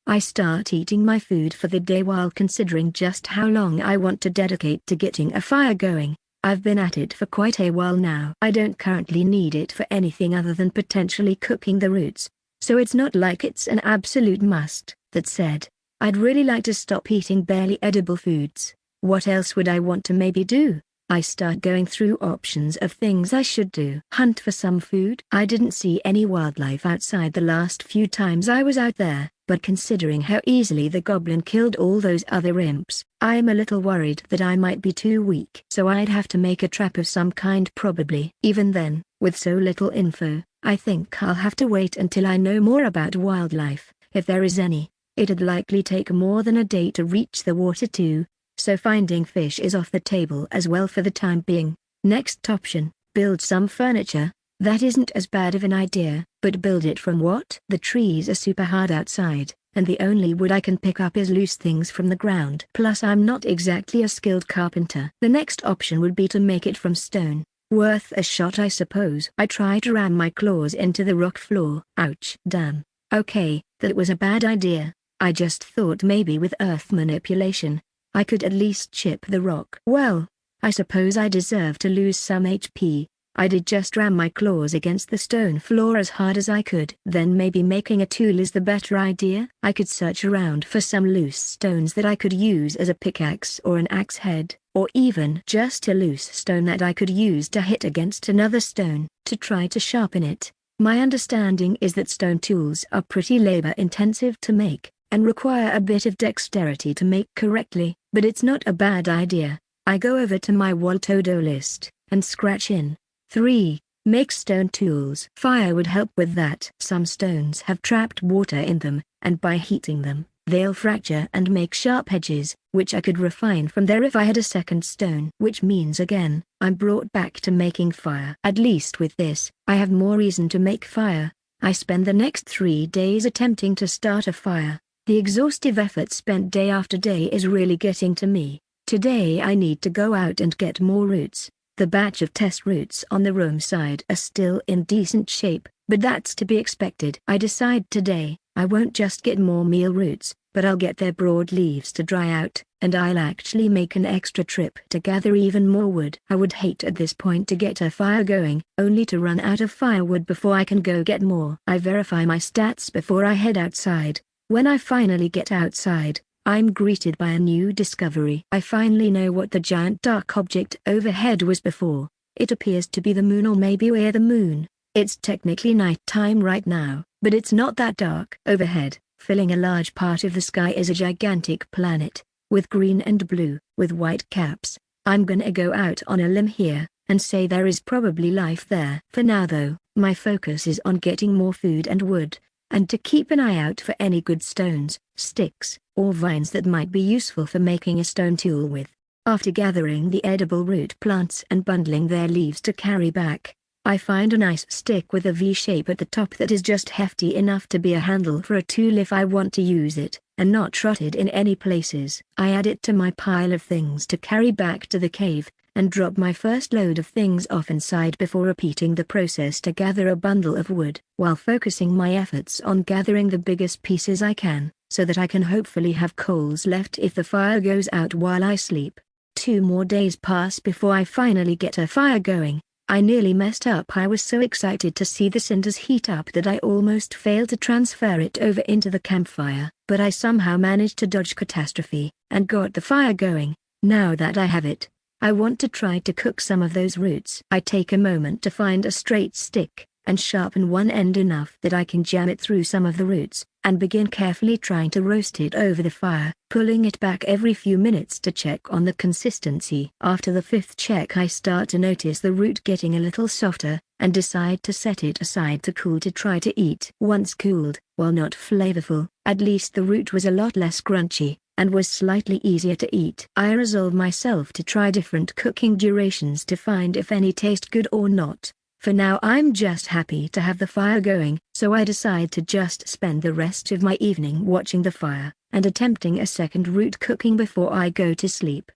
I start eating my food for the day while considering just how long I want to dedicate to getting a fire going. I've been at it for quite a while now. I don't currently need it for anything other than potentially cooking the roots, so it's not like it's an absolute must. That said, I'd really like to stop eating barely edible foods. What else would I want to maybe do? I start going through options of things I should do. Hunt for some food. I didn't see any wildlife outside the last few times I was out there, but considering how easily the goblin killed all those other imps, I'm a little worried that I might be too weak. So I'd have to make a trap of some kind probably. Even then, with so little info, I think I'll have to wait until I know more about wildlife, if there is any. It'd likely take more than a day to reach the water too, so finding fish is off the table as well for the time being. Next option, build some furniture. That isn't as bad of an idea, but build it from what? The trees are super hard outside, and the only wood I can pick up is loose things from the ground. Plus I'm not exactly a skilled carpenter. The next option would be to make it from stone. Worth a shot I suppose. I try to ram my claws into the rock floor. Ouch. Damn. Okay, that was a bad idea. I just thought maybe with earth manipulation, I could at least chip the rock. Well, I suppose I deserve to lose some HP. I did just ram my claws against the stone floor as hard as I could. Then maybe making a tool is the better idea. I could search around for some loose stones that I could use as a pickaxe or an axe head, or even just a loose stone that I could use to hit against another stone, to try to sharpen it. My understanding is that stone tools are pretty labor-intensive to make, and require a bit of dexterity to make correctly, but it's not a bad idea. I go over to my to-do list, and scratch in 3. Make stone tools. Fire would help with that. Some stones have trapped water in them, and by heating them, they'll fracture and make sharp edges, which I could refine from there if I had a second stone. Which means again, I'm brought back to making fire. At least with this, I have more reason to make fire. I spend the next 3 days attempting to start a fire. The exhaustive effort spent day after day is really getting to me. Today I need to go out and get more roots. The batch of test roots on the room side are still in decent shape, but that's to be expected. I decide today, I won't just get more meal roots, but I'll get their broad leaves to dry out, and I'll actually make an extra trip to gather even more wood. I would hate at this point to get a fire going, only to run out of firewood before I can go get more. I verify my stats before I head outside. When I finally get outside, I'm greeted by a new discovery. I finally know what the giant dark object overhead was before. It appears to be the moon, or maybe we're the moon. It's technically night time right now, but it's not that dark. Overhead, filling a large part of the sky, is a gigantic planet, with green and blue, with white caps. I'm gonna go out on a limb here, and say there is probably life there. For now though, my focus is on getting more food and wood, and to keep an eye out for any good stones, sticks, or vines that might be useful for making a stone tool with. After gathering the edible root plants and bundling their leaves to carry back, I find a nice stick with a V shape at the top that is just hefty enough to be a handle for a tool if I want to use it, and not rotted in any places. I add it to my pile of things to carry back to the cave, and drop my first load of things off inside before repeating the process to gather a bundle of wood, while focusing my efforts on gathering the biggest pieces I can, so that I can hopefully have coals left if the fire goes out while I sleep. 2 more days pass before I finally get a fire going. I nearly messed up. I was so excited to see the cinders heat up that I almost failed to transfer it over into the campfire, but I somehow managed to dodge catastrophe, and got the fire going. Now that I have it, I want to try to cook some of those roots. I take a moment to find a straight stick, and sharpen one end enough that I can jam it through some of the roots, and begin carefully trying to roast it over the fire, pulling it back every few minutes to check on the consistency. After the 5th check I start to notice the root getting a little softer, and decide to set it aside to cool to try to eat. Once cooled, while not flavorful, at least the root was a lot less crunchy, and was slightly easier to eat. I resolve myself to try different cooking durations to find if any taste good or not. For now I'm just happy to have the fire going, so I decide to just spend the rest of my evening watching the fire, and attempting a second root cooking before I go to sleep.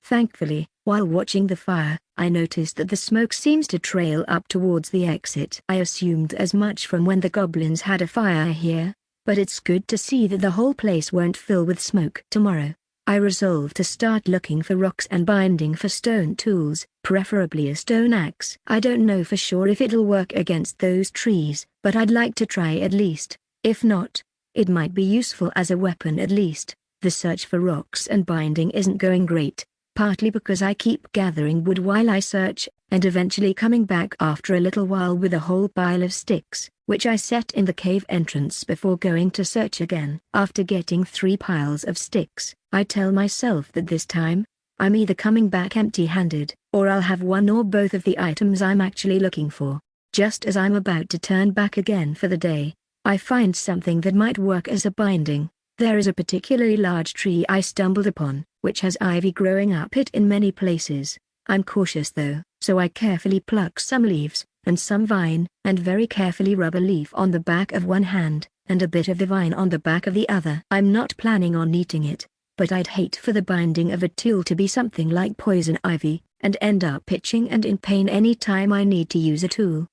Thankfully, while watching the fire, I noticed that the smoke seems to trail up towards the exit. I assumed as much from when the goblins had a fire here, but it's good to see that the whole place won't fill with smoke. Tomorrow, I resolved to start looking for rocks and binding for stone tools, preferably a stone axe. I don't know for sure if it'll work against those trees, but I'd like to try at least. If not, it might be useful as a weapon at least. The search for rocks and binding isn't going great, partly because I keep gathering wood while I search, and eventually coming back after a little while with a whole pile of sticks, which I set in the cave entrance before going to search again. After getting 3 piles of sticks, I tell myself that this time, I'm either coming back empty-handed, or I'll have one or both of the items I'm actually looking for. Just as I'm about to turn back again for the day, I find something that might work as a binding. There is a particularly large tree I stumbled upon, which has ivy growing up it in many places. I'm cautious though, so I carefully pluck some leaves, and some vine, and very carefully rub a leaf on the back of one hand, and a bit of the vine on the back of the other. I'm not planning on eating it, but I'd hate for the binding of a tool to be something like poison ivy, and end up itching and in pain any time I need to use a tool.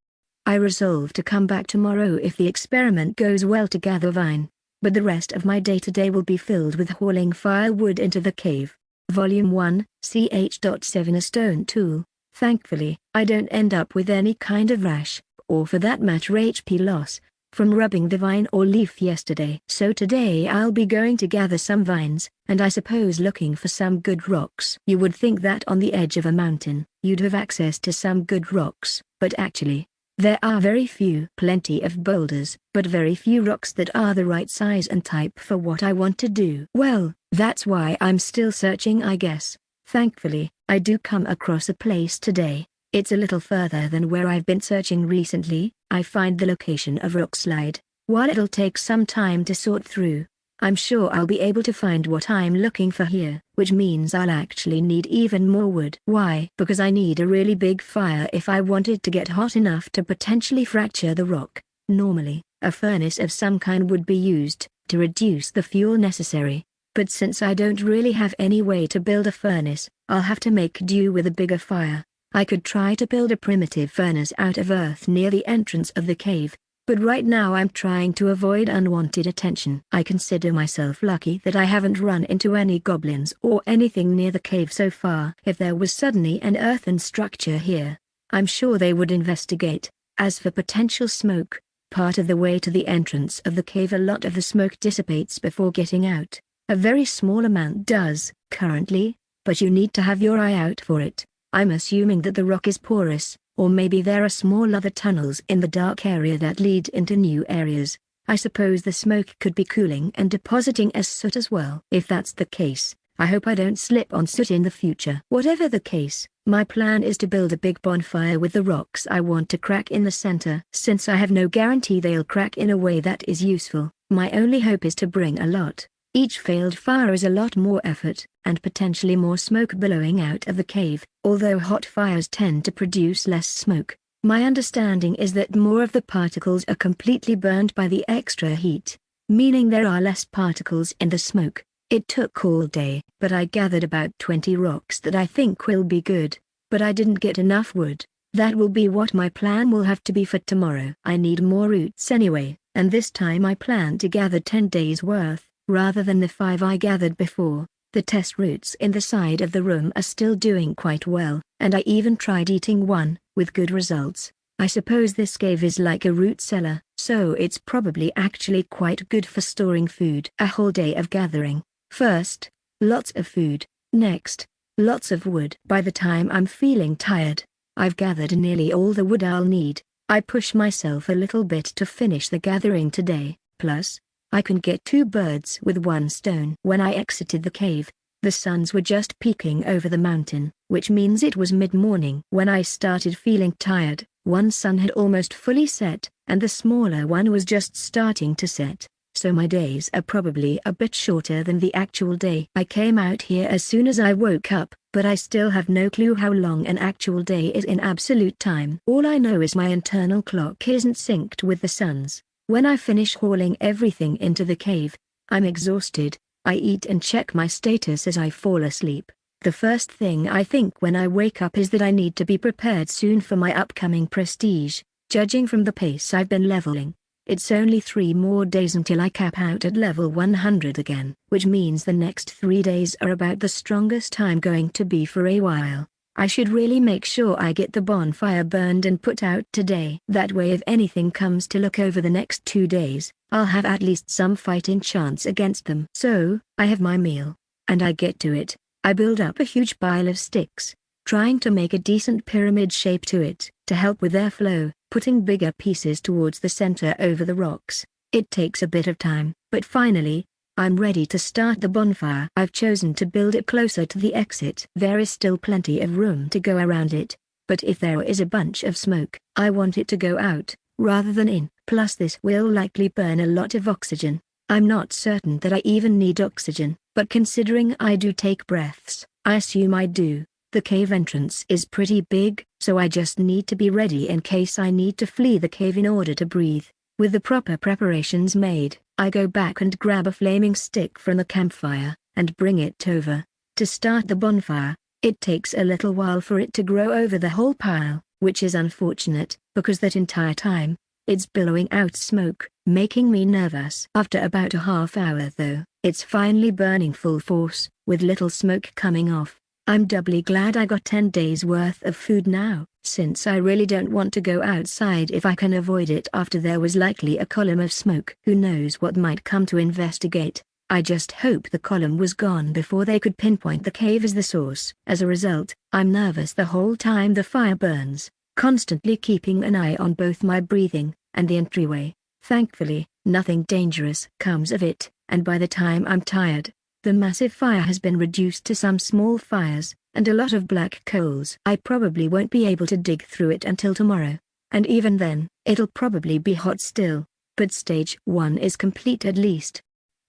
I resolve to come back tomorrow if the experiment goes well to gather vine, but the rest of my day today will be filled with hauling firewood into the cave. Volume 1, ch.7 A stone tool. Thankfully, I don't end up with any kind of rash, or for that matter HP loss, from rubbing the vine or leaf yesterday. So today I'll be going to gather some vines, and I suppose looking for some good rocks. You would think that on the edge of a mountain, you'd have access to some good rocks, but actually, there are very few. Plenty of boulders, but very few rocks that are the right size and type for what I want to do. Well, that's why I'm still searching, I guess. Thankfully, I do come across a place today. It's a little further than where I've been searching recently. I find the location of Rockslide. While it'll take some time to sort through, I'm sure I'll be able to find what I'm looking for here, which means I'll actually need even more wood. Why? Because I need a really big fire if I want it to get hot enough to potentially fracture the rock. Normally, a furnace of some kind would be used to reduce the fuel necessary, but since I don't really have any way to build a furnace, I'll have to make do with a bigger fire. I could try to build a primitive furnace out of earth near the entrance of the cave, but right now I'm trying to avoid unwanted attention. I consider myself lucky that I haven't run into any goblins or anything near the cave so far. If there was suddenly an earthen structure here, I'm sure they would investigate. As for potential smoke, part of the way to the entrance of the cave a lot of the smoke dissipates before getting out. A very small amount does, currently, but you need to have your eye out for it. I'm assuming that the rock is porous, or maybe there are small other tunnels in the dark area that lead into new areas. I suppose the smoke could be cooling and depositing as soot as well. If that's the case, I hope I don't slip on soot in the future. Whatever the case, my plan is to build a big bonfire with the rocks I want to crack in the center. Since I have no guarantee they'll crack in a way that is useful, my only hope is to bring a lot. Each failed fire is a lot more effort, and potentially more smoke billowing out of the cave. Although hot fires tend to produce less smoke, my understanding is that more of the particles are completely burned by the extra heat, meaning there are less particles in the smoke. It took all day, but I gathered about 20 rocks that I think will be good, but I didn't get enough wood. That will be what my plan will have to be for tomorrow. I need more roots anyway, and this time I plan to gather 10 days worth, rather than the 5 I gathered before. The test roots in the side of the room are still doing quite well, and I even tried eating one, with good results. I suppose this cave is like a root cellar, so it's probably actually quite good for storing food. A whole day of gathering. First, lots of food. Next, lots of wood. By the time I'm feeling tired, I've gathered nearly all the wood I'll need. I push myself a little bit to finish the gathering today. Plus, I can get 2 birds with 1 stone. When I exited the cave, the suns were just peeking over the mountain, which means it was mid-morning. When I started feeling tired, one sun had almost fully set, and the smaller one was just starting to set, so my days are probably a bit shorter than the actual day. I came out here as soon as I woke up, but I still have no clue how long an actual day is in absolute time. All I know is my internal clock isn't synced with the sun's. When I finish hauling everything into the cave, I'm exhausted. I eat and check my status as I fall asleep. The first thing I think when I wake up is that I need to be prepared soon for my upcoming prestige. Judging from the pace I've been leveling, It's only 3 more days until I cap out at level 100 again, which means the next 3 days are about the strongest I'm going to be for a while. I should really make sure I get the bonfire burned and put out today. That way if anything comes to look over the next 2 days, I'll have at least some fighting chance against them. So, I have my meal, and I get to it. I build up a huge pile of sticks, trying to make a decent pyramid shape to it, to help with airflow, putting bigger pieces towards the center over the rocks. It takes a bit of time, but finally, I'm ready to start the bonfire. I've chosen to build it closer to the exit. There is still plenty of room to go around it, but if there is a bunch of smoke, I want it to go out, rather than in. Plus this will likely burn a lot of oxygen. I'm not certain that I even need oxygen, but considering I do take breaths, I assume I do. The cave entrance is pretty big, so I just need to be ready in case I need to flee the cave in order to breathe. With the proper preparations made, I go back and grab a flaming stick from the campfire, and bring it over. To start the bonfire, it takes a little while for it to grow over the whole pile, which is unfortunate, because that entire time, it's billowing out smoke, making me nervous. After about a half hour though, it's finally burning full force, with little smoke coming off. I'm doubly glad I got 10 days worth of food now, since I really don't want to go outside if I can avoid it after there was likely a column of smoke. Who knows what might come to investigate. I just hope the column was gone before they could pinpoint the cave as the source. As a result, I'm nervous the whole time the fire burns, constantly keeping an eye on both my breathing and the entryway. Thankfully, nothing dangerous comes of it, and by the time I'm tired, the massive fire has been reduced to some small fires, and a lot of black coals. I probably won't be able to dig through it until tomorrow, and even then, it'll probably be hot still, but stage 1 is complete at least.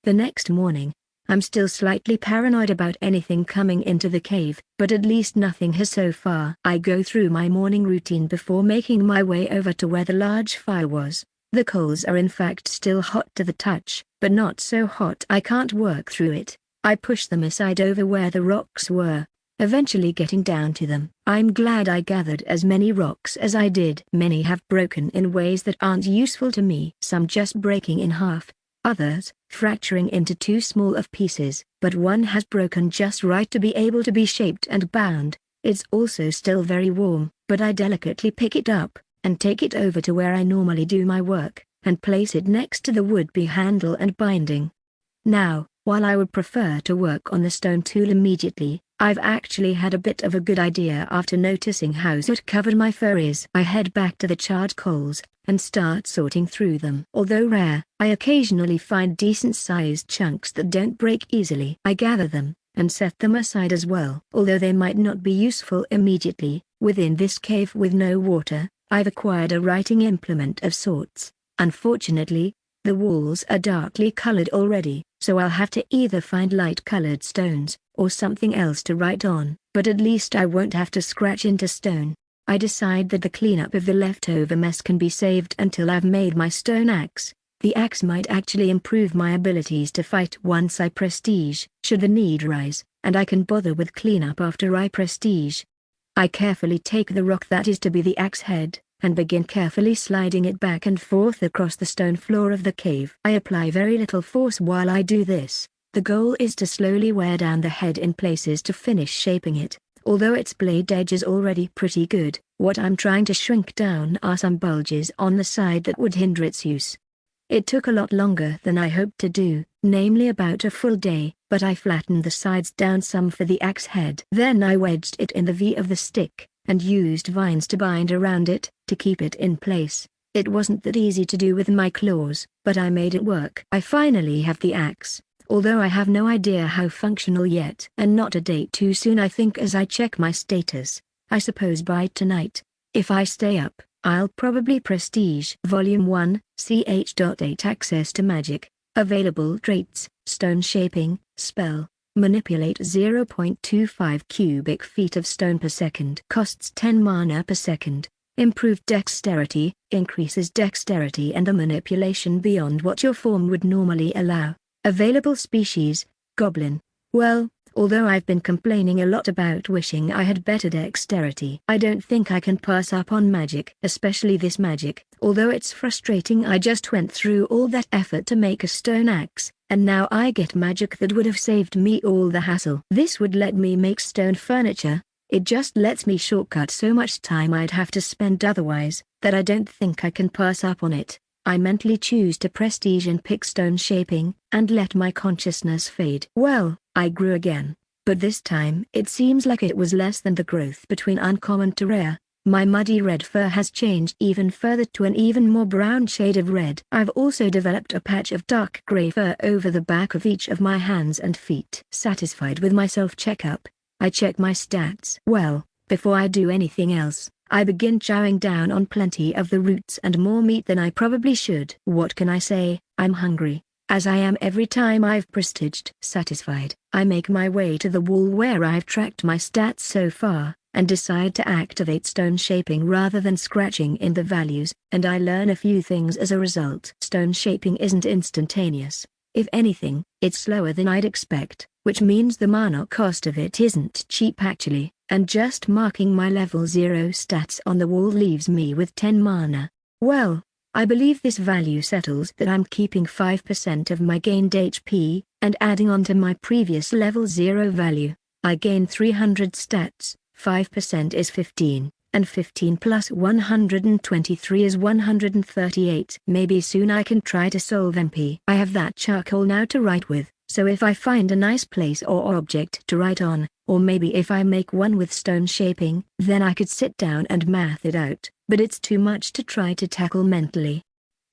The next morning, I'm still slightly paranoid about anything coming into the cave, but at least nothing has so far. I go through my morning routine before making my way over to where the large fire was. The coals are in fact still hot to the touch, but not so hot I can't work through it. I push them aside over where the rocks were, eventually getting down to them. I'm glad I gathered as many rocks as I did. Many have broken in ways that aren't useful to me, some just breaking in half, others fracturing into too small of pieces, but one has broken just right to be able to be shaped and bound. It's also still very warm, but I delicately pick it up, and take it over to where I normally do my work, and place it next to the would-be handle and binding. Now, while I would prefer to work on the stone tool immediately, I've actually had a bit of a good idea after noticing how soot-covered my fur is. I head back to the charred coals, and start sorting through them. Although rare, I occasionally find decent-sized chunks that don't break easily. I gather them, and set them aside as well. Although they might not be useful immediately, within this cave with no water, I've acquired a writing implement of sorts. Unfortunately, the walls are darkly colored already, so I'll have to either find light-colored stones, or something else to write on, but at least I won't have to scratch into stone. I decide that the cleanup of the leftover mess can be saved until I've made my stone axe. The axe might actually improve my abilities to fight once I prestige, should the need rise, and I can bother with cleanup after I prestige. I carefully take the rock that is to be the axe head, and begin carefully sliding it back and forth across the stone floor of the cave. I apply very little force while I do this. The goal is to slowly wear down the head in places to finish shaping it. Although its blade edge is already pretty good, what I'm trying to shrink down are some bulges on the side that would hinder its use. It took a lot longer than I hoped to do, namely about a full day, but I flattened the sides down some for the axe head. Then I wedged it in the V of the stick, and used vines to bind around it, to keep it in place. It wasn't that easy to do with my claws, but I made it work. I finally have the axe, although I have no idea how functional yet. And not a day too soon, I think, as I check my status. I suppose by tonight, if I stay up, I'll probably prestige. Volume 1, ch.8 Access to magic. Available traits: stone shaping, spell, manipulate 0.25 cubic feet of stone per second. Costs 10 mana per second. Improved dexterity, increases dexterity and the manipulation beyond what your form would normally allow. Available species: goblin, Well, although I've been complaining a lot about wishing I had better dexterity, I don't think I can pass up on magic, especially this magic. Although it's frustrating, I just went through all that effort to make a stone axe, and now I get magic that would have saved me all the hassle. This would let me make stone furniture. It just lets me shortcut so much time I'd have to spend otherwise, that I don't think I can pass up on it. I mentally choose to prestige and pick stone shaping, and let my consciousness fade. Well, I grew again. But this time it seems like it was less than the growth between uncommon to rare. My muddy red fur has changed even further to an even more brown shade of red. I've also developed a patch of dark gray fur over the back of each of my hands and feet. Satisfied with my self-checkup, I check my stats. Well, before I do anything else, I begin chowing down on plenty of the roots and more meat than I probably should. What can I say? I'm hungry, as I am every time I've prestiged. Satisfied, I make my way to the wall where I've tracked my stats so far, and decide to activate stone shaping rather than scratching in the values, and I learn a few things as a result. Stone shaping isn't instantaneous. If anything, it's slower than I'd expect, which means the mana cost of it isn't cheap actually, and just marking my level 0 stats on the wall leaves me with 10 mana. Well, I believe this value settles that I'm keeping 5% of my gained HP, and adding on to my previous level 0 value, I gain 300 stats. 5% is 15, and 15 plus 123 is 138. Maybe soon I can try to solve MP. I have that charcoal now to write with, so if I find a nice place or object to write on, or maybe if I make one with stone shaping, then I could sit down and math it out, but it's too much to try to tackle mentally.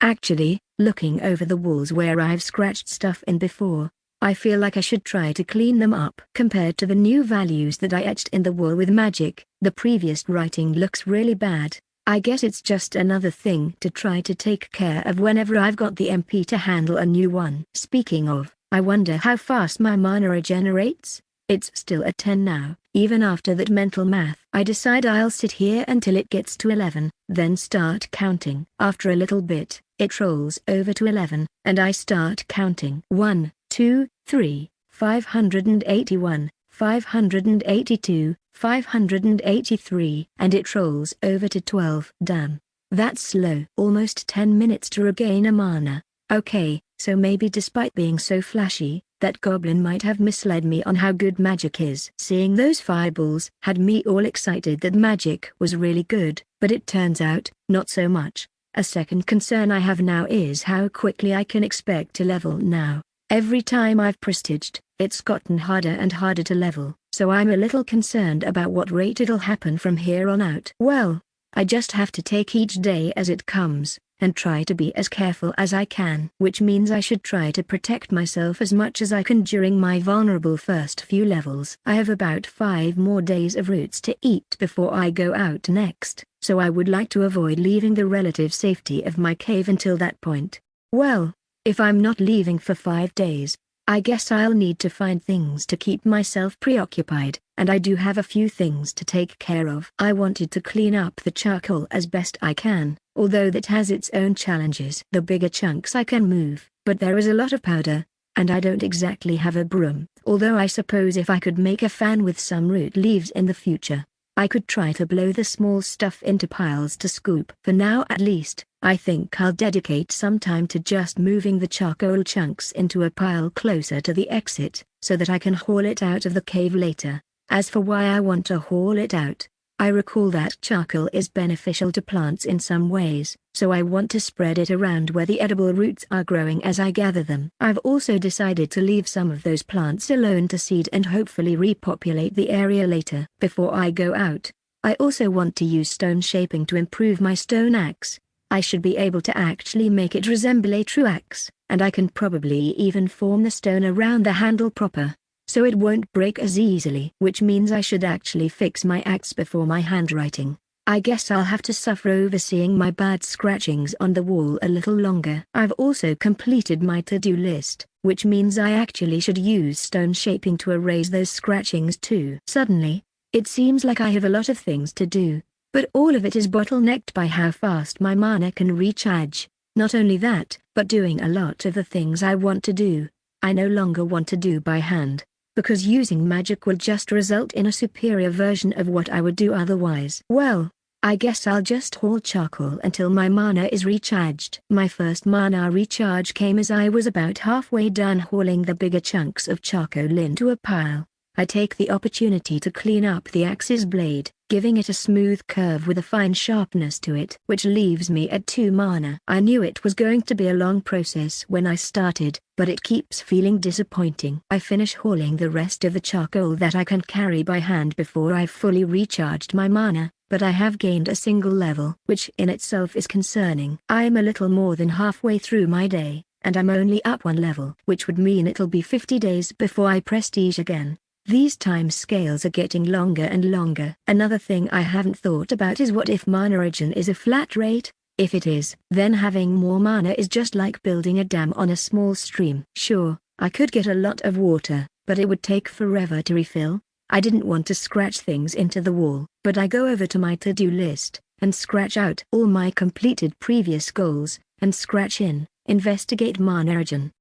Actually, looking over the walls where I've scratched stuff in before, I feel like I should try to clean them up. Compared to the new values that I etched in the wall with magic, the previous writing looks really bad. I guess it's just another thing to try to take care of whenever I've got the MP to handle a new one. Speaking of, I wonder how fast my mana regenerates. It's still at 10 now. Even after that mental math, I decide I'll sit here until it gets to 11, then start counting. After a little bit, it rolls over to 11, and I start counting. 1, 2, 3, 581, 582, 583, and it rolls over to 12. Damn. That's slow. Almost 10 minutes to regain a mana. Okay, so maybe despite being so flashy, that goblin might have misled me on how good magic is. Seeing those fireballs had me all excited that magic was really good, but it turns out, not so much. A second concern I have now is how quickly I can expect to level now. Every time I've prestiged, it's gotten harder and harder to level, so I'm a little concerned about what rate it'll happen from here on out. Well, I just have to take each day as it comes, and try to be as careful as I can. Which means I should try to protect myself as much as I can during my vulnerable first few levels. I have about 5 more days of roots to eat before I go out next, so I would like to avoid leaving the relative safety of my cave until that point. Well, if I'm not leaving for 5 days, I guess I'll need to find things to keep myself preoccupied, and I do have a few things to take care of. I wanted to clean up the charcoal as best I can, although that has its own challenges. The bigger chunks I can move, but there is a lot of powder, and I don't exactly have a broom. Although I suppose if I could make a fan with some root leaves in the future, I could try to blow the small stuff into piles to scoop. For now at least, I think I'll dedicate some time to just moving the charcoal chunks into a pile closer to the exit, so that I can haul it out of the cave later. As for why I want to haul it out, I recall that charcoal is beneficial to plants in some ways, so I want to spread it around where the edible roots are growing as I gather them. I've also decided to leave some of those plants alone to seed and hopefully repopulate the area later. Before I go out, I also want to use stone shaping to improve my stone axe. I should be able to actually make it resemble a true axe, and I can probably even form the stone around the handle proper, so it won't break as easily. Which means I should actually fix my axe before my handwriting. I guess I'll have to suffer overseeing my bad scratchings on the wall a little longer. I've also completed my to-do list, which means I actually should use stone shaping to erase those scratchings too. Suddenly, it seems like I have a lot of things to do, but all of it is bottlenecked by how fast my mana can recharge. Not only that, but doing a lot of the things I want to do, I no longer want to do by hand. because using magic will just result in a superior version of what I would do otherwise. Well, I guess I'll just haul charcoal until my mana is recharged. My first mana recharge came as I was about halfway done hauling the bigger chunks of charcoal into a pile. I take the opportunity to clean up the axe's blade, giving it a smooth curve with a fine sharpness to it, which leaves me at 2 mana. I knew it was going to be a long process when I started, but it keeps feeling disappointing. I finish hauling the rest of the charcoal that I can carry by hand before I've fully recharged my mana, but I have gained a single level, which in itself is concerning. I'm a little more than halfway through my day, and I'm only up 1 level, which would mean it'll be 50 days before I prestige again. These time scales are getting longer and longer. Another thing I haven't thought about is what if mana regen is a flat rate? If it is, then having more mana is just like building a dam on a small stream. Sure, I could get a lot of water, but it would take forever to refill. I didn't want to scratch things into the wall, but I go over to my to-do list, and scratch out all my completed previous goals, and scratch in, investigate mana regen.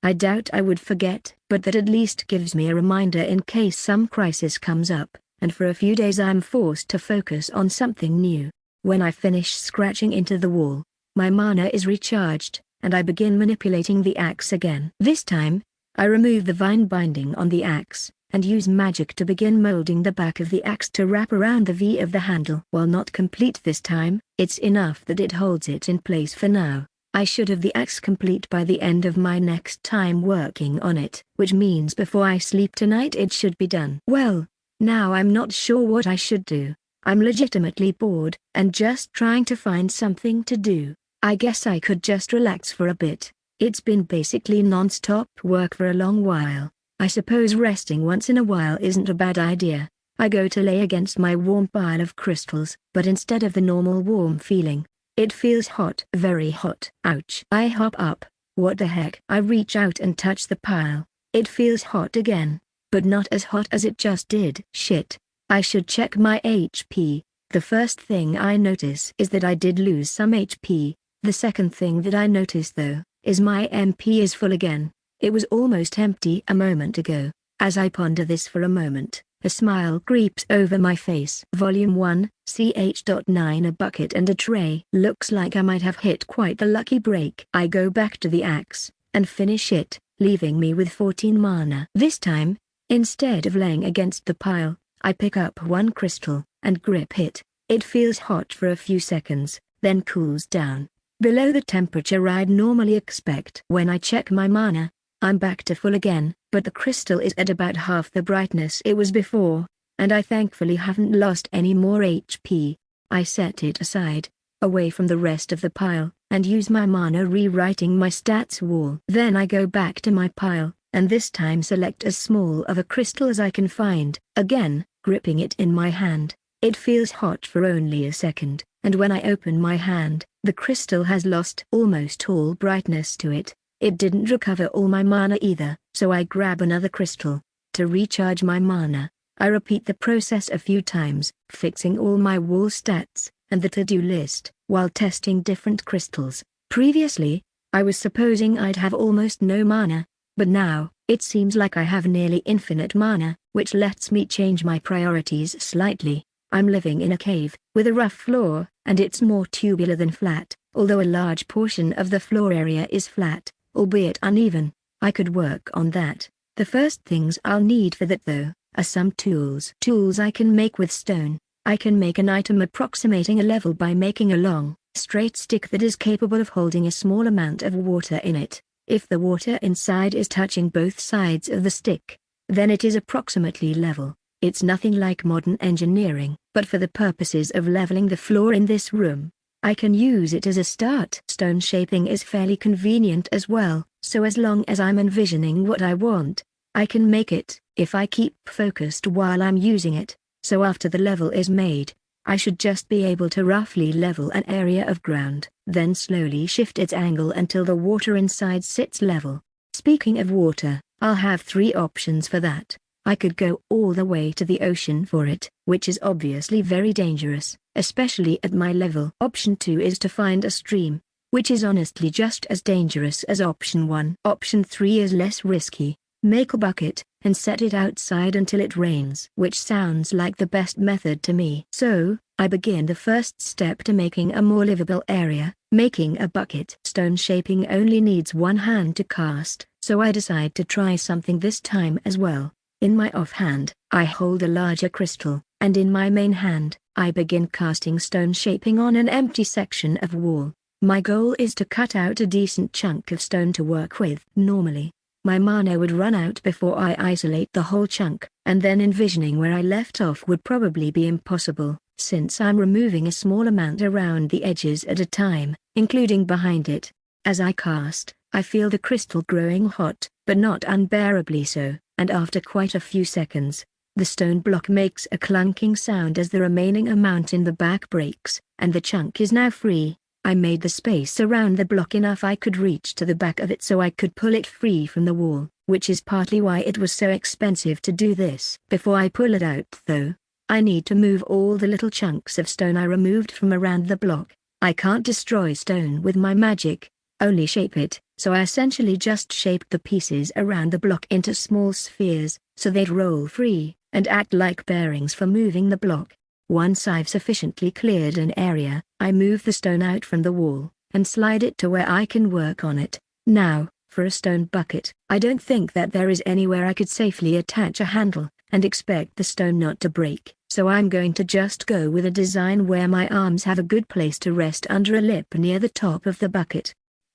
I doubt I would forget, but that at least gives me a reminder in case some crisis comes up, and for a few days I'm forced to focus on something new. When I finish scratching into the wall, my mana is recharged, and I begin manipulating the axe again. This time, I remove the vine binding on the axe, and use magic to begin molding the back of the axe to wrap around the V of the handle. While not complete this time, it's enough that it holds it in place for now. I should have the axe complete by the end of my next time working on it, which means before I sleep tonight it should be done. Well, now I'm not sure what I should do. I'm legitimately bored, and just trying to find something to do. I guess I could just relax for a bit. It's been basically non-stop work for a long while. I suppose resting once in a while isn't a bad idea. I go to lay against my warm pile of crystals, but instead of the normal warm feeling, it feels hot, very hot. Ouch. I hop up. What the heck? I reach out and touch the pile. It feels hot again, but not as hot as it just did. Shit. I should check my HP. The first thing I notice is that I did lose some HP. The second thing that I notice though, is my MP is full again. It was almost empty a moment ago. As I ponder this for a moment, a smile creeps over my face. Volume 1, ch.9. A bucket and a tray. Looks like I might have hit quite the lucky break. I go back to the axe, and finish it, leaving me with 14 mana. This time, instead of laying against the pile, I pick up one crystal, and grip it. It feels hot for a few seconds, then cools down, below the temperature I'd normally expect. When I check my mana, I'm back to full again, but the crystal is at about half the brightness it was before, and I thankfully haven't lost any more HP. I set it aside, away from the rest of the pile, and use my mana rewriting my stats wall. Then I go back to my pile, and this time select as small of a crystal as I can find. Again, gripping it in my hand, it feels hot for only a second, and when I open my hand, the crystal has lost almost all brightness to it. It didn't recover all my mana either, so I grab another crystal. To recharge my mana, I repeat the process a few times, fixing all my wall stats, and the to-do list, while testing different crystals. Previously, I was supposing I'd have almost no mana, but now, it seems like I have nearly infinite mana, which lets me change my priorities slightly. I'm living in a cave, with a rough floor, and it's more tubular than flat, although a large portion of the floor area is flat, albeit uneven. I could work on that. The first things I'll need for that though, are some tools. Tools I can make with stone. I can make an item approximating a level by making a long, straight stick that is capable of holding a small amount of water in it. If the water inside is touching both sides of the stick, then it is approximately level. It's nothing like modern engineering, but for the purposes of leveling the floor in this room, I can use it as a start. Stone shaping is fairly convenient as well, so as long as I'm envisioning what I want, I can make it, if I keep focused while I'm using it. So after the level is made, I should just be able to roughly level an area of ground, then slowly shift its angle until the water inside sits level. Speaking of water, I'll have 3 options for that. I could go all the way to the ocean for it, which is obviously very dangerous, especially at my level. Option 2 is to find a stream, which is honestly just as dangerous as option 1. Option 3 is less risky, Make a bucket, and set it outside until it rains, which sounds like the best method to me. So, I begin the first step to making a more livable area, making a bucket. Stone shaping only needs one hand to cast, so I decide to try something this time as well. In my offhand, I hold a larger crystal, and in my main hand, I begin casting stone shaping on an empty section of wall. My goal is to cut out a decent chunk of stone to work with. Normally, my mana would run out before I isolate the whole chunk, and then envisioning where I left off would probably be impossible, since I'm removing a small amount around the edges at a time, including behind it. As I cast, I feel the crystal growing hot, but not unbearably so, and after quite a few seconds, the stone block makes a clunking sound as the remaining amount in the back breaks, and the chunk is now free. I made the space around the block enough I could reach to the back of it so I could pull it free from the wall, which is partly why it was so expensive to do this. Before I pull it out though, I need to move all the little chunks of stone I removed from around the block. I can't destroy stone with my magic, only shape it, so I essentially just shaped the pieces around the block into small spheres, so they'd roll free, and act like bearings for moving the block. Once I've sufficiently cleared an area, I move the stone out from the wall, and slide it to where I can work on it. Now, for a stone bucket, I don't think that there is anywhere I could safely attach a handle, and expect the stone not to break, so I'm going to just go with a design where my arms have a good place to rest under a lip near the top of the bucket.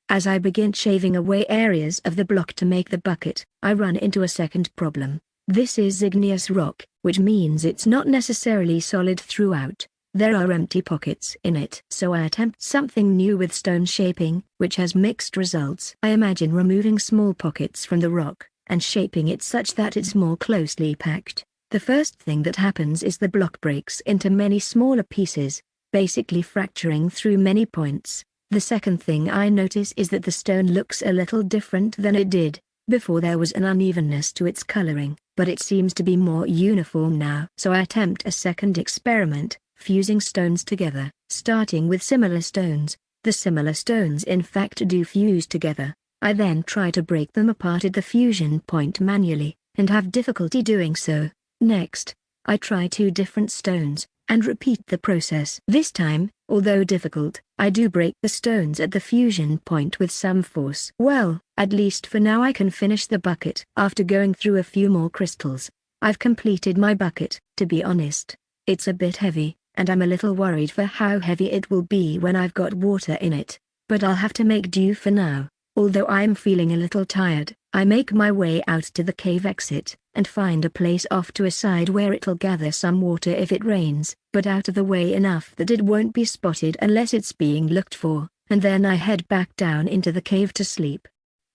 As I begin shaving away areas of the block to make the bucket, I run into a second problem. This is igneous rock, which means it's not necessarily solid throughout. There are empty pockets in it. So I attempt something new with stone shaping, which has mixed results. I imagine removing small pockets from the rock, and shaping it such that it's more closely packed. The first thing that happens is the block breaks into many smaller pieces, basically fracturing through many points. The second thing I notice is that the stone looks a little different than it did. Before there was an unevenness to its coloring, but it seems to be more uniform now. So I attempt a second experiment, fusing stones together, starting with similar stones. The similar stones in fact do fuse together. I then try to break them apart at the fusion point manually, and have difficulty doing so. Next, I try two different stones, and repeat the process. This time, although difficult, I do break the stones at the fusion point with some force. Well, at least for now I can finish the bucket. After going through a few more crystals, I've completed my bucket. To be honest, it's a bit heavy, and I'm a little worried for how heavy it will be when I've got water in it. But I'll have to make do for now. Although I'm feeling a little tired, I make my way out to the cave exit, and find a place off to a side where it'll gather some water if it rains, but out of the way enough that it won't be spotted unless it's being looked for, and then I head back down into the cave to sleep.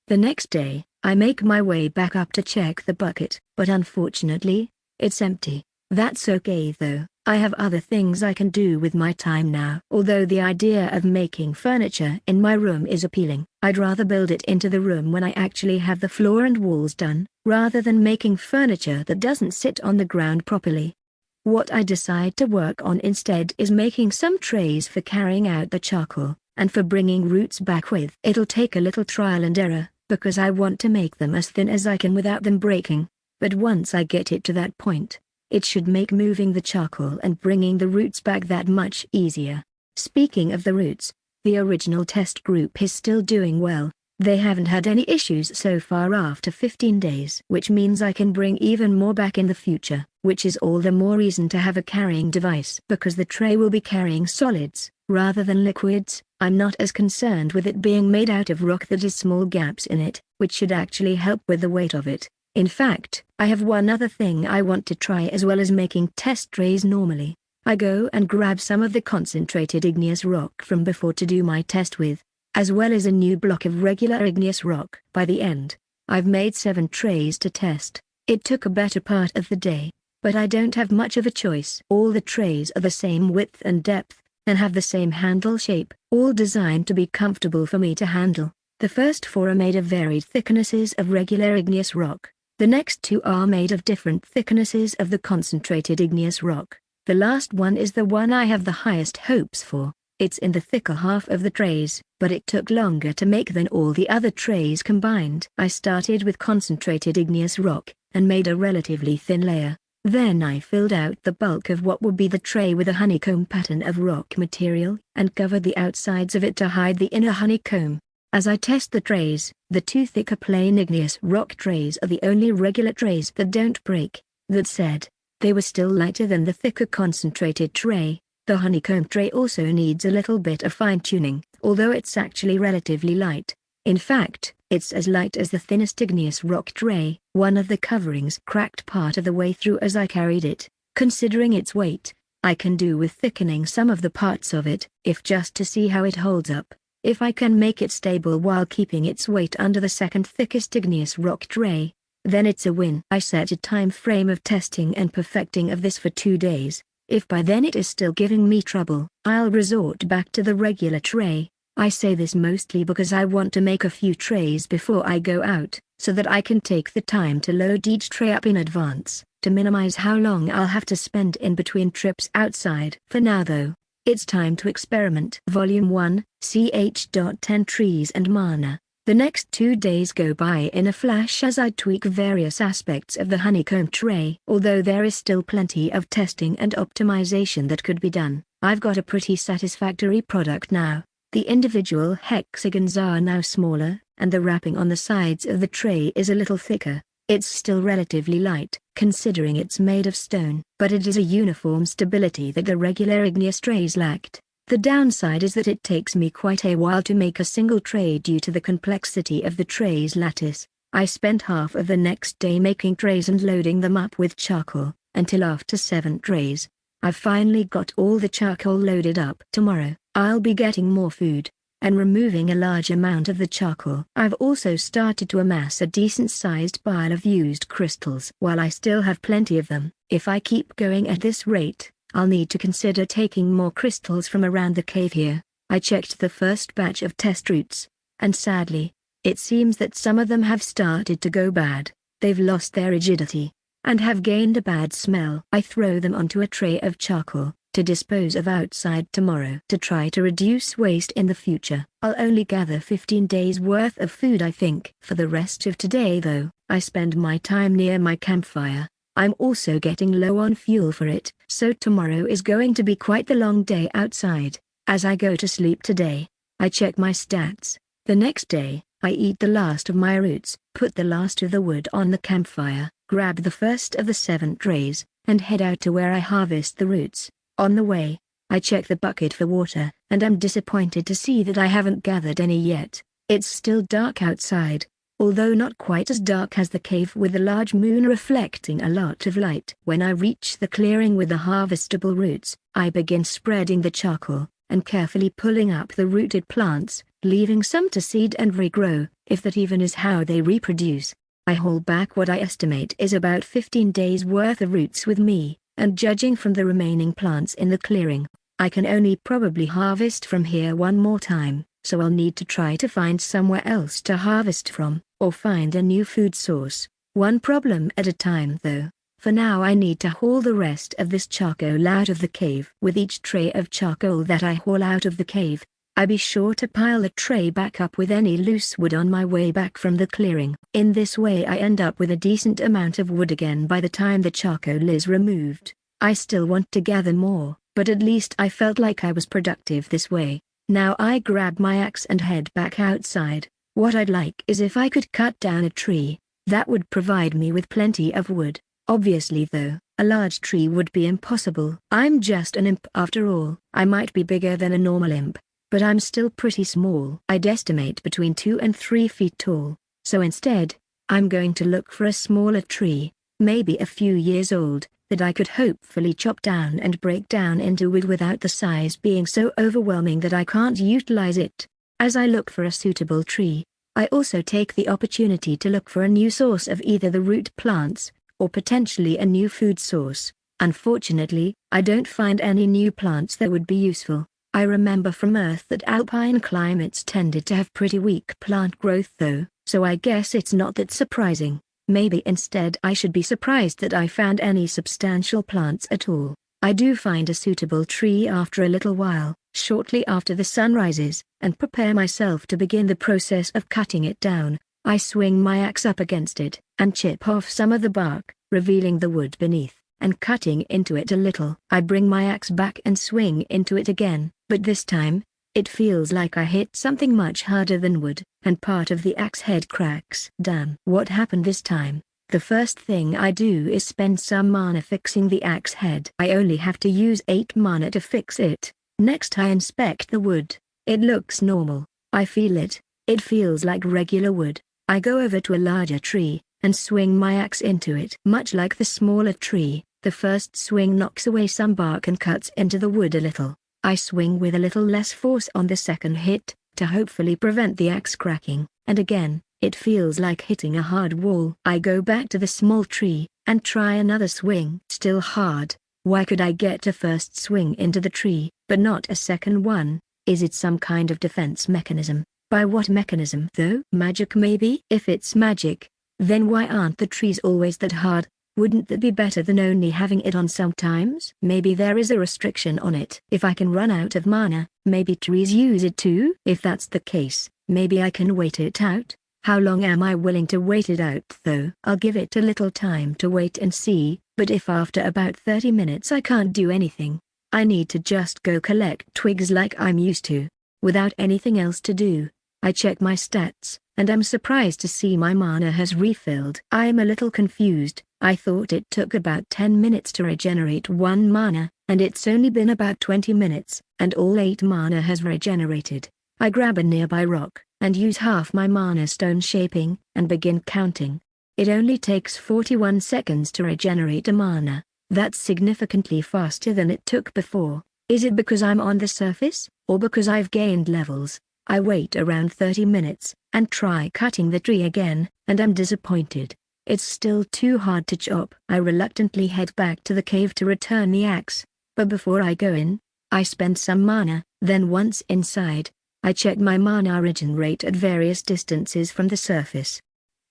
The next day, I make my way back up to check the bucket, but unfortunately, it's empty. That's okay though, I have other things I can do with my time now. Although the idea of making furniture in my room is appealing, I'd rather build it into the room when I actually have the floor and walls done, rather than making furniture that doesn't sit on the ground properly. What I decide to work on instead is making some trays for carrying out the charcoal, and for bringing roots back with. It'll take a little trial and error, because I want to make them as thin as I can without them breaking, but once I get it to that point, it should make moving the charcoal and bringing the roots back that much easier. Speaking of the roots, the original test group is still doing well. They haven't had any issues so far after 15 days, which means I can bring even more back in the future, which is all the more reason to have a carrying device. Because the tray will be carrying solids, rather than liquids, I'm not as concerned with it being made out of rock that has small gaps in it, which should actually help with the weight of it. In fact, I have one other thing I want to try as well as making test trays normally. I go and grab some of the concentrated igneous rock from before to do my test with, as well as a new block of regular igneous rock. By the end, I've made 7 trays to test. It took a better part of the day, but I don't have much of a choice. All the trays are the same width and depth, and have the same handle shape, all designed to be comfortable for me to handle. The first 4 are made of varied thicknesses of regular igneous rock. The next 2 are made of different thicknesses of the concentrated igneous rock. The last one is the one I have the highest hopes for. It's in the thicker half of the trays, but it took longer to make than all the other trays combined. I started with concentrated igneous rock, and made a relatively thin layer. Then I filled out the bulk of what would be the tray with a honeycomb pattern of rock material, and covered the outsides of it to hide the inner honeycomb. As I test the trays, the two thicker plain igneous rock trays are the only regular trays that don't break. That said, they were still lighter than the thicker concentrated tray. The honeycomb tray also needs a little bit of fine-tuning, although it's actually relatively light. In fact, it's as light as the thinnest igneous rock tray. One of the coverings cracked part of the way through as I carried it. Considering its weight, I can do with thickening some of the parts of it, if just to see how it holds up. If I can make it stable while keeping its weight under the second thickest igneous rock tray, then it's a win. I set a time frame of testing and perfecting of this for 2 days. If by then it is still giving me trouble, I'll resort back to the regular tray. I say this mostly because I want to make a few trays before I go out, so that I can take the time to load each tray up in advance, to minimize how long I'll have to spend in between trips outside. For now though, it's time to experiment. Volume 1, ch.10 Trees and Mana. The next 2 days go by in a flash as I tweak various aspects of the honeycomb tray. Although there is still plenty of testing and optimization that could be done, I've got a pretty satisfactory product now. The individual hexagons are now smaller, and the wrapping on the sides of the tray is a little thicker. It's still relatively light, considering it's made of stone, but it is a uniform stability that the regular igneous trays lacked. The downside is that it takes me quite a while to make a single tray due to the complexity of the tray's lattice. I spent half of the next day making trays and loading them up with charcoal, until after 7 trays. I've finally got all the charcoal loaded up. Tomorrow, I'll be getting more food, and removing a large amount of the charcoal. I've also started to amass a decent-sized pile of used crystals. While I still have plenty of them, if I keep going at this rate, I'll need to consider taking more crystals from around the cave here. I checked the first batch of test roots, and sadly, it seems that some of them have started to go bad. They've lost their rigidity, and have gained a bad smell. I throw them onto a tray of charcoal, to dispose of outside tomorrow. To try to reduce waste in the future, I'll only gather 15 days worth of food I think. For the rest of today though, I spend my time near my campfire. I'm also getting low on fuel for it, so tomorrow is going to be quite the long day outside. As I go to sleep today, I check my stats. The next day, I eat the last of my roots, put the last of the wood on the campfire, grab the first of the 7 trays, and head out to where I harvest the roots. On the way, I check the bucket for water, and am disappointed to see that I haven't gathered any yet. It's still dark outside, although not quite as dark as the cave, with the large moon reflecting a lot of light. When I reach the clearing with the harvestable roots, I begin spreading the charcoal, and carefully pulling up the rooted plants, leaving some to seed and regrow, if that even is how they reproduce. I haul back what I estimate is about 15 days worth of roots with me, and judging from the remaining plants in the clearing, I can only probably harvest from here one more time, so I'll need to try to find somewhere else to harvest from, or find a new food source. One problem at a time though. For now I need to haul the rest of this charcoal out of the cave. With each tray of charcoal that I haul out of the cave, I be sure to pile the tray back up with any loose wood on my way back from the clearing. In this way I end up with a decent amount of wood again by the time the charcoal is removed. I still want to gather more, but at least I felt like I was productive this way. Now I grab my axe and head back outside. What I'd like is if I could cut down a tree. That would provide me with plenty of wood. Obviously though, a large tree would be impossible. I'm just an imp after all. I might be bigger than a normal imp, but I'm still pretty small. I'd estimate between 2 and 3 feet tall. So instead, I'm going to look for a smaller tree, maybe a few years old, that I could hopefully chop down and break down into wood without the size being so overwhelming that I can't utilize it. As I look for a suitable tree, I also take the opportunity to look for a new source of either the root plants, or potentially a new food source. Unfortunately, I don't find any new plants that would be useful. I remember from Earth that alpine climates tended to have pretty weak plant growth though, so I guess it's not that surprising. Maybe instead I should be surprised that I found any substantial plants at all. I do find a suitable tree after a little while, shortly after the sun rises, and prepare myself to begin the process of cutting it down. I swing my axe up against it, and chip off some of the bark, revealing the wood beneath, and cutting into it a little. I bring my axe back and swing into it again, but this time, it feels like I hit something much harder than wood, and part of the axe head cracks. Damn. What happened this time? The first thing I do is spend some mana fixing the axe head. I only have to use 8 mana to fix it. Next I inspect the wood. It looks normal. I feel it. It feels like regular wood. I go over to a larger tree, and swing my axe into it. Much like the smaller tree, the first swing knocks away some bark and cuts into the wood a little. I swing with a little less force on the second hit, to hopefully prevent the axe cracking, and again, it feels like hitting a hard wall. I go back to the small tree, and try another swing. Still hard. Why could I get a first swing into the tree, but not a second one? Is it some kind of defense mechanism? By what mechanism though? Magic maybe? If it's magic, then why aren't the trees always that hard? Wouldn't that be better than only having it on sometimes? Maybe there is a restriction on it. If I can run out of mana, maybe trees use it too? If that's the case, maybe I can wait it out. How long am I willing to wait it out though? I'll give it a little time to wait and see, but if after about 30 minutes I can't do anything, I need to just go collect twigs like I'm used to. Without anything else to do, I check my stats, and I'm surprised to see my mana has refilled. I'm a little confused. I thought it took about 10 minutes to regenerate 1 mana, and it's only been about 20 minutes, and all 8 mana has regenerated. I grab a nearby rock, and use half my mana stone shaping, and begin counting. It only takes 41 seconds to regenerate a mana. That's significantly faster than it took before. Is it because I'm on the surface, or because I've gained levels? I wait around 30 minutes, and try cutting the tree again, and I'm disappointed. It's still too hard to chop. I reluctantly head back to the cave to return the axe, but before I go in, I spend some mana. Then once inside, I check my mana regen rate at various distances from the surface.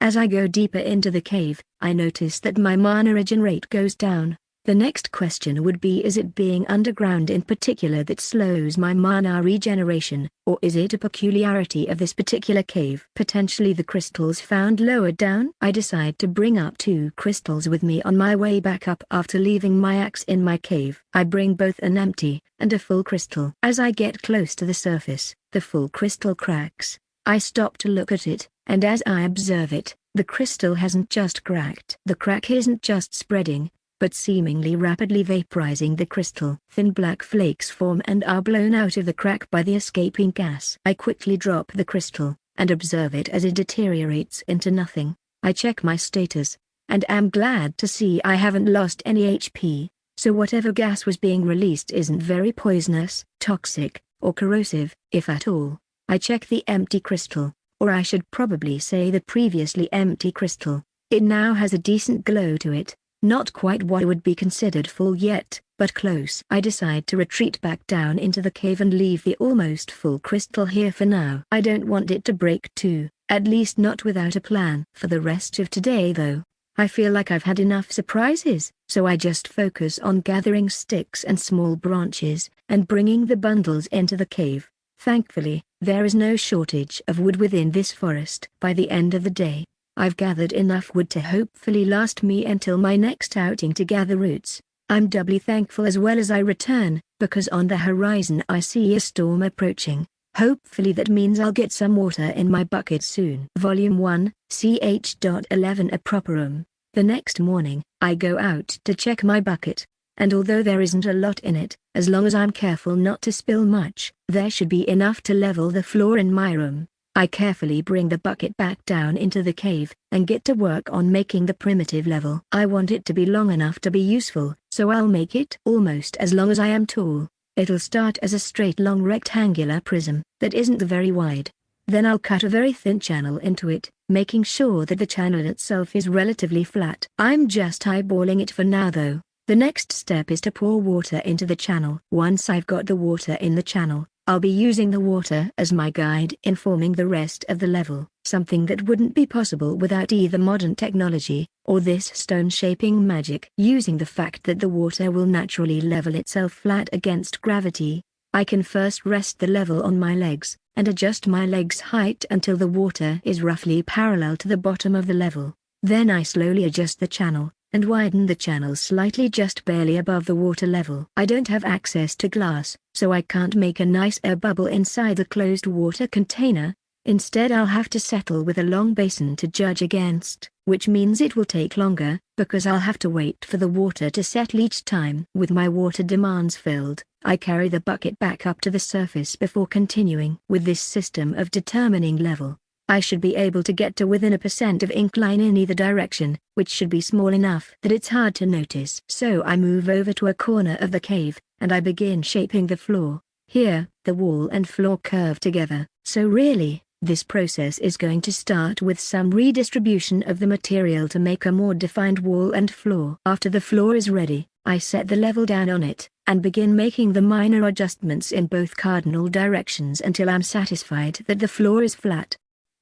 As I go deeper into the cave, I notice that my mana regen rate goes down. The next question would be, is it being underground in particular that slows my mana regeneration, or is it a peculiarity of this particular cave? Potentially the crystals found lower down. I decide to bring up 2 crystals with me on my way back up after leaving my axe in my cave. I bring both an empty and a full crystal. As I get close to the surface, the full crystal cracks. I stop to look at it, and as I observe it, the crystal hasn't just cracked. The crack isn't just spreading, but seemingly rapidly vaporizing the crystal. Thin black flakes form and are blown out of the crack by the escaping gas. I quickly drop the crystal, and observe it as it deteriorates into nothing. I check my status, and am glad to see I haven't lost any HP, so whatever gas was being released isn't very poisonous, toxic, or corrosive, if at all. I check the empty crystal, or I should probably say the previously empty crystal. It now has a decent glow to it. Not quite what would be considered full yet, but close. I decide to retreat back down into the cave and leave the almost full crystal here for now. I don't want it to break too, at least not without a plan. For the rest of today though, I feel like I've had enough surprises, so I just focus on gathering sticks and small branches, and bringing the bundles into the cave. Thankfully, there is no shortage of wood within this forest. By the end of the day, I've gathered enough wood to hopefully last me until my next outing to gather roots. I'm doubly thankful as well as I return, because on the horizon I see a storm approaching. Hopefully that means I'll get some water in my bucket soon. Volume 1, ch.11 A proper room. The next morning, I go out to check my bucket, and although there isn't a lot in it, as long as I'm careful not to spill much, there should be enough to level the floor in my room. I carefully bring the bucket back down into the cave, and get to work on making the primitive level. I want it to be long enough to be useful, so I'll make it almost as long as I am tall. It'll start as a straight long rectangular prism, that isn't very wide. Then I'll cut a very thin channel into it, making sure that the channel itself is relatively flat. I'm just eyeballing it for now though. The next step is to pour water into the channel. Once I've got the water in the channel, I'll be using the water as my guide in forming the rest of the level, something that wouldn't be possible without either modern technology, or this stone shaping magic. Using the fact that the water will naturally level itself flat against gravity, I can first rest the level on my legs, and adjust my legs' height until the water is roughly parallel to the bottom of the level. Then I slowly adjust the channel, and widen the channel slightly just barely above the water level. I don't have access to glass, so I can't make a nice air bubble inside the closed water container. Instead I'll have to settle with a long basin to judge against, which means it will take longer, because I'll have to wait for the water to settle each time. With my water demands filled, I carry the bucket back up to the surface before continuing. With this system of determining level, I should be able to get to within 1% of incline in either direction, which should be small enough that it's hard to notice. So I move over to a corner of the cave, and I begin shaping the floor. Here, the wall and floor curve together, so really, this process is going to start with some redistribution of the material to make a more defined wall and floor. After the floor is ready, I set the level down on it, and begin making the minor adjustments in both cardinal directions until I'm satisfied that the floor is flat.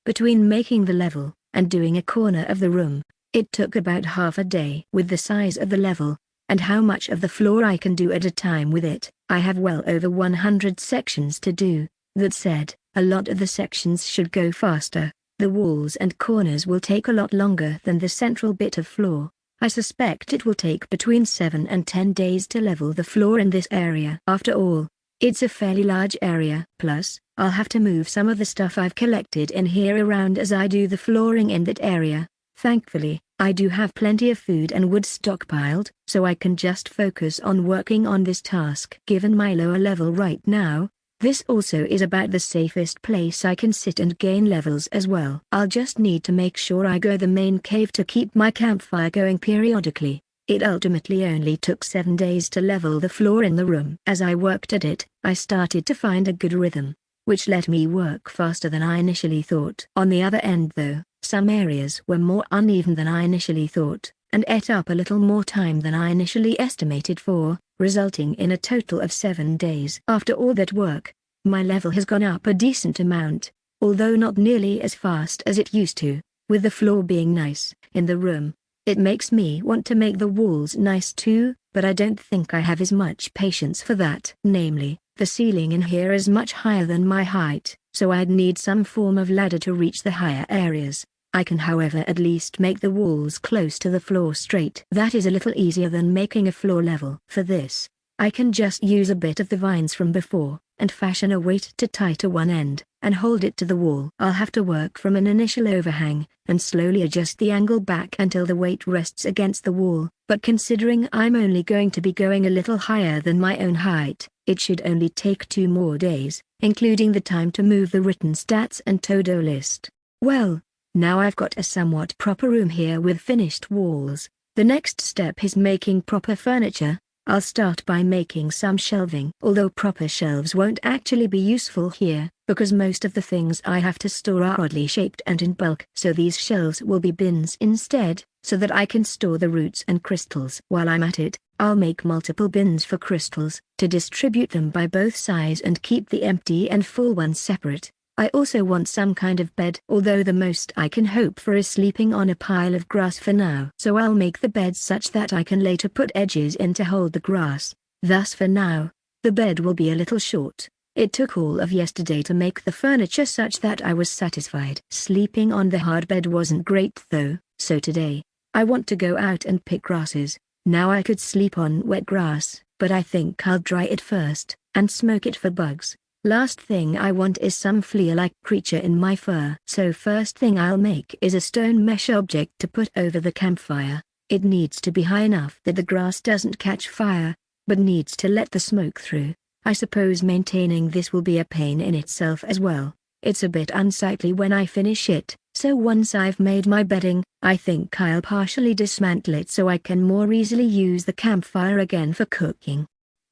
Between making the level, and doing a corner of the room, it took about half a day. With the size of the level, and how much of the floor I can do at a time with it, I have well over 100 sections to do. That said, a lot of the sections should go faster. The walls and corners will take a lot longer than the central bit of floor. I suspect it will take between 7 and 10 days to level the floor in this area. After all, it's a fairly large area. Plus, I'll have to move some of the stuff I've collected in here around as I do the flooring in that area. Thankfully, I do have plenty of food and wood stockpiled, so I can just focus on working on this task. Given my lower level right now, this also is about the safest place I can sit and gain levels as well. I'll just need to make sure I go the main cave to keep my campfire going periodically. It ultimately only took 7 days to level the floor in the room. As I worked at it, I started to find a good rhythm, which let me work faster than I initially thought. On the other end though, some areas were more uneven than I initially thought, and ate up a little more time than I initially estimated for, resulting in a total of 7 days. After all that work, my level has gone up a decent amount, although not nearly as fast as it used to. With the floor being nice in the room, it makes me want to make the walls nice too, but I don't think I have as much patience for that. Namely, the ceiling in here is much higher than my height, so I'd need some form of ladder to reach the higher areas. I can however at least make the walls close to the floor straight. That is a little easier than making a floor level. For this, I can just use a bit of the vines from before, and fashion a weight to tie to one end, and hold it to the wall. I'll have to work from an initial overhang, and slowly adjust the angle back until the weight rests against the wall, but considering I'm only going to be going a little higher than my own height, it should only take 2 more days, including the time to move the written stats and to-do list. Well, now I've got a somewhat proper room here with finished walls. The next step is making proper furniture. I'll start by making some shelving. Although proper shelves won't actually be useful here, because most of the things I have to store are oddly shaped and in bulk. So these shelves will be bins instead, so that I can store the roots and crystals. While I'm at it, I'll make multiple bins for crystals, to distribute them by both sides and keep the empty and full ones separate. I also want some kind of bed, although the most I can hope for is sleeping on a pile of grass for now. So I'll make the bed such that I can later put edges in to hold the grass. Thus for now, the bed will be a little short. It took all of yesterday to make the furniture such that I was satisfied. Sleeping on the hard bed wasn't great though, so today, I want to go out and pick grasses. Now I could sleep on wet grass, but I think I'll dry it first, and smoke it for bugs. Last thing I want is some flea-like creature in my fur. So first thing I'll make is a stone mesh object to put over the campfire. It needs to be high enough that the grass doesn't catch fire, but needs to let the smoke through. I suppose maintaining this will be a pain in itself as well. It's a bit unsightly when I finish it, so once I've made my bedding, I think I'll partially dismantle it so I can more easily use the campfire again for cooking.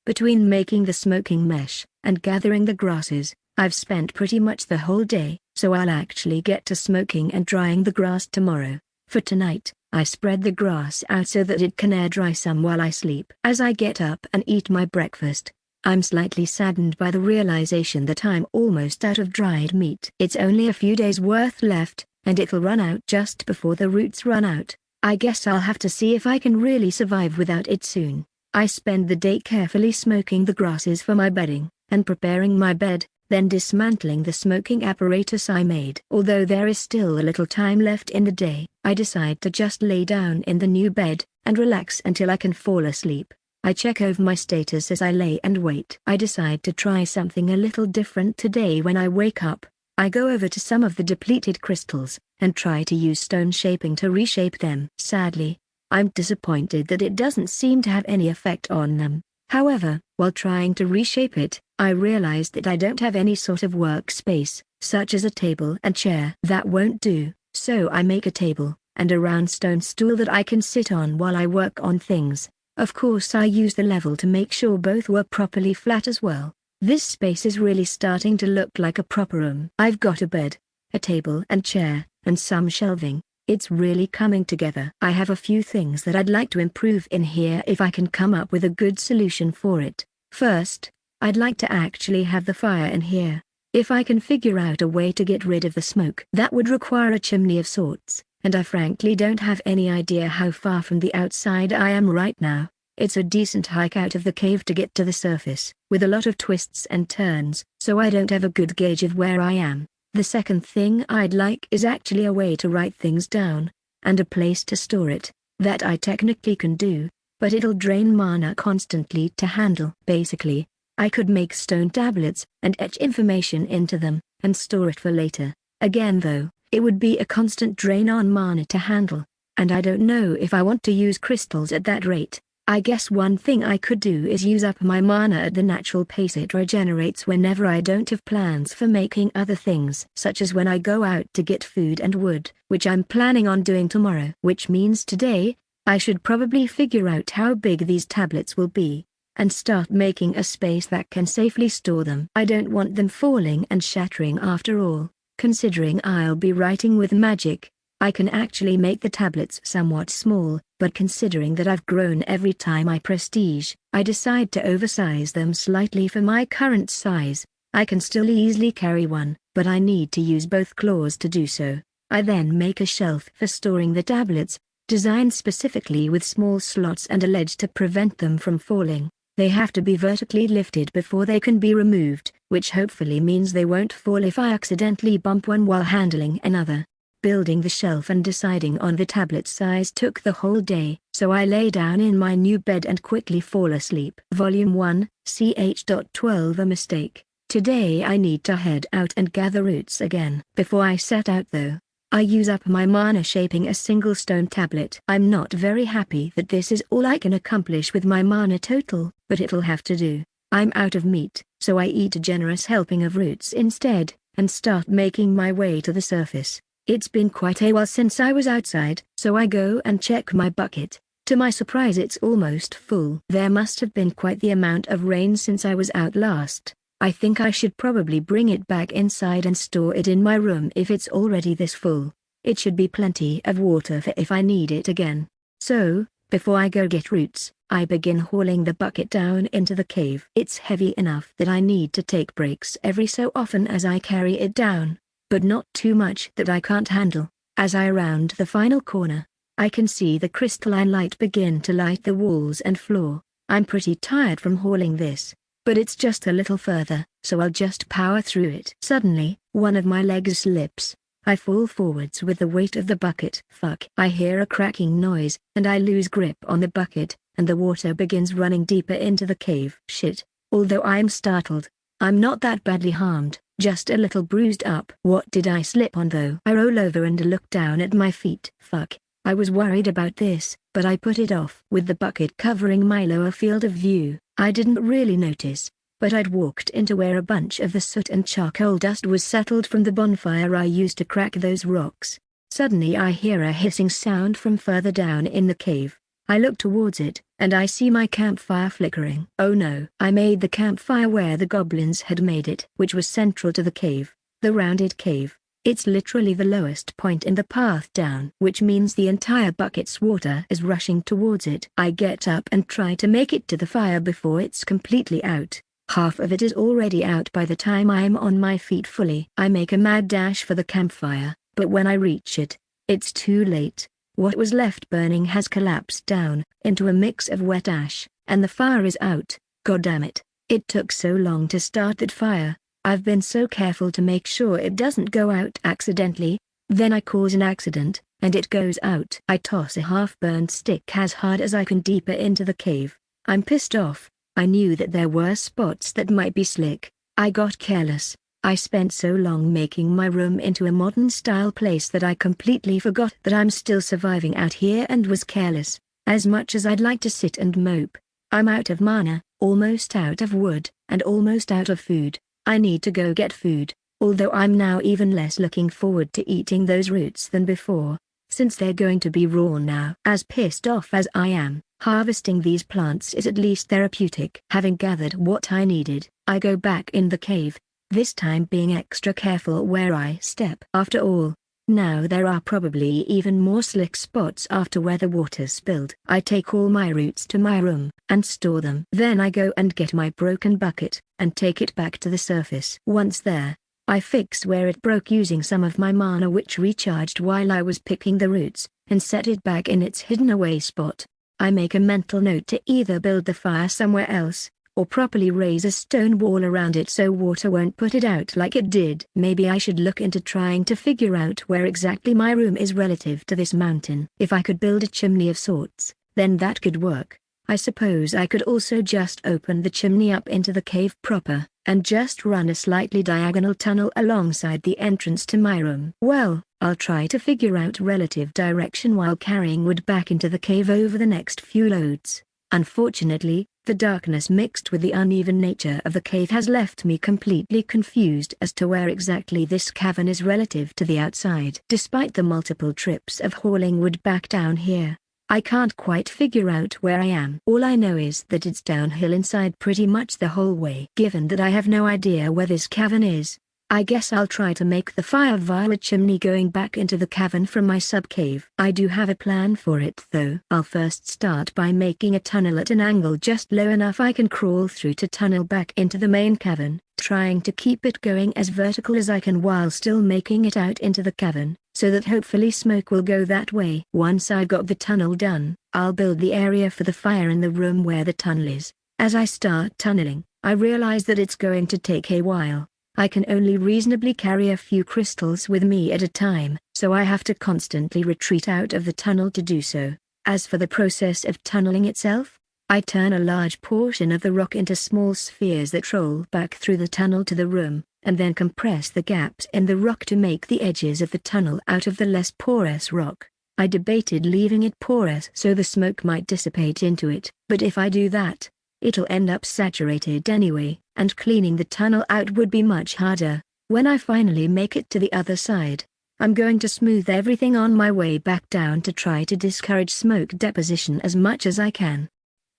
Between making the smoking mesh and gathering the grasses, I've spent pretty much the whole day, so I'll actually get to smoking and drying the grass tomorrow. For tonight, I spread the grass out so that it can air dry some while I sleep. As I get up and eat my breakfast, I'm slightly saddened by the realization that I'm almost out of dried meat. It's only a few days worth left, and it'll run out just before the roots run out. I guess I'll have to see if I can really survive without it soon. I spend the day carefully smoking the grasses for my bedding, and preparing my bed, then dismantling the smoking apparatus I made. Although there is still a little time left in the day, I decide to just lay down in the new bed, and relax until I can fall asleep. I check over my status as I lay and wait. I decide to try something a little different today. When I wake up, I go over to some of the depleted crystals, and try to use stone shaping to reshape them. Sadly, I'm disappointed that it doesn't seem to have any effect on them. However, while trying to reshape it, I realize that I don't have any sort of workspace, such as a table and chair. That won't do, so I make a table, and a round stone stool that I can sit on while I work on things. Of course I use the level to make sure both were properly flat as well. This space is really starting to look like a proper room. I've got a bed, a table and chair, and some shelving. It's really coming together. I have a few things that I'd like to improve in here if I can come up with a good solution for it. First, I'd like to actually have the fire in here. If I can figure out a way to get rid of the smoke, that would require a chimney of sorts, and I frankly don't have any idea how far from the outside I am right now. It's a decent hike out of the cave to get to the surface, with a lot of twists and turns, so I don't have a good gauge of where I am. The second thing I'd like is actually a way to write things down, and a place to store it. That I technically can do, but it'll drain mana constantly to handle. Basically, I could make stone tablets, and etch information into them, and store it for later. Again though, it would be a constant drain on mana to handle, and I don't know if I want to use crystals at that rate. I guess one thing I could do is use up my mana at the natural pace it regenerates whenever I don't have plans for making other things, such as when I go out to get food and wood, which I'm planning on doing tomorrow. Which means today, I should probably figure out how big these tablets will be, and start making a space that can safely store them. I don't want them falling and shattering after all. Considering I'll be writing with magic, I can actually make the tablets somewhat small, but considering that I've grown every time I prestige, I decide to oversize them slightly for my current size. I can still easily carry one, but I need to use both claws to do so. I then make a shelf for storing the tablets, designed specifically with small slots and a ledge to prevent them from falling. They have to be vertically lifted before they can be removed, which hopefully means they won't fall if I accidentally bump one while handling another. Building the shelf and deciding on the tablet size took the whole day, so I lay down in my new bed and quickly fall asleep. Volume 1, ch.12 A mistake. Today I need to head out and gather roots again. Before I set out though, I use up my mana shaping a single stone tablet. I'm not very happy that this is all I can accomplish with my mana total, but it'll have to do. I'm out of meat, so I eat a generous helping of roots instead, and start making my way to the surface. It's been quite a while since I was outside, so I go and check my bucket. To my surprise it's almost full. There must have been quite the amount of rain since I was out last. I think I should probably bring it back inside and store it in my room if it's already this full. It should be plenty of water for if I need it again. So, before I go get roots, I begin hauling the bucket down into the cave. It's heavy enough that I need to take breaks every so often as I carry it down, but not too much that I can't handle. As I round the final corner, I can see the crystalline light begin to light the walls and floor. I'm pretty tired from hauling this, but it's just a little further, so I'll just power through it. Suddenly, one of my legs slips. I fall forwards with the weight of the bucket. Fuck. I hear a cracking noise, and I lose grip on the bucket, and the water begins running deeper into the cave. Shit. Although I'm startled, I'm not that badly harmed, just a little bruised up. What did I slip on though? I roll over and look down at my feet. Fuck. I was worried about this, but I put it off. With the bucket covering my lower field of view, I didn't really notice, but I'd walked into where a bunch of the soot and charcoal dust was settled from the bonfire I used to crack those rocks. Suddenly I hear a hissing sound from further down in the cave. I look towards it, and I see my campfire flickering. Oh no. I made the campfire where the goblins had made it, which was central to the cave, the rounded cave. It's literally the lowest point in the path down, which means the entire bucket's water is rushing towards it. I get up and try to make it to the fire before it's completely out. Half of it is already out by the time I'm on my feet fully. I make a mad dash for the campfire, but when I reach it, it's too late. What was left burning has collapsed down into a mix of wet ash, and the fire is out. God damn it. It took so long to start that fire. I've been so careful to make sure it doesn't go out accidentally. Then I cause an accident, and it goes out. I toss a half-burned stick as hard as I can deeper into the cave. I'm pissed off. I knew that there were spots that might be slick. I got careless. I spent so long making my room into a modern-style place that I completely forgot that I'm still surviving out here and was careless. As much as I'd like to sit and mope, I'm out of mana, almost out of wood, and almost out of food. I need to go get food, although I'm now even less looking forward to eating those roots than before, since they're going to be raw now. As pissed off as I am, harvesting these plants is at least therapeutic. Having gathered what I needed, I go back in the cave, this time being extra careful where I step. After all, now there are probably even more slick spots after where the water spilled. I take all my roots to my room and store them. Then I go and get my broken bucket and take it back to the surface. Once there, I fix where it broke using some of my mana which recharged while I was picking the roots, and set it back in its hidden away spot. I make a mental note to either build the fire somewhere else, or properly raise a stone wall around it so water won't put it out like it did. Maybe I should look into trying to figure out where exactly my room is relative to this mountain. If I could build a chimney of sorts, then that could work. I suppose I could also just open the chimney up into the cave proper, and just run a slightly diagonal tunnel alongside the entrance to my room. Well, I'll try to figure out relative direction while carrying wood back into the cave over the next few loads. Unfortunately, the darkness mixed with the uneven nature of the cave has left me completely confused as to where exactly this cavern is relative to the outside. Despite the multiple trips of hauling wood back down here, I can't quite figure out where I am. All I know is that it's downhill inside pretty much the whole way. Given that I have no idea where this cavern is, I guess I'll try to make the fire via a chimney going back into the cavern from my sub-cave. I do have a plan for it though. I'll first start by making a tunnel at an angle just low enough I can crawl through to tunnel back into the main cavern, trying to keep it going as vertical as I can while still making it out into the cavern, so that hopefully smoke will go that way. Once I got the tunnel done, I'll build the area for the fire in the room where the tunnel is. As I start tunneling, I realize that it's going to take a while. I can only reasonably carry a few crystals with me at a time, so I have to constantly retreat out of the tunnel to do so. As for the process of tunneling itself, I turn a large portion of the rock into small spheres that roll back through the tunnel to the room, and then compress the gaps in the rock to make the edges of the tunnel out of the less porous rock. I debated leaving it porous so the smoke might dissipate into it, but if I do that, it'll end up saturated anyway, and cleaning the tunnel out would be much harder. When I finally make it to the other side, I'm going to smooth everything on my way back down to try to discourage smoke deposition as much as I can.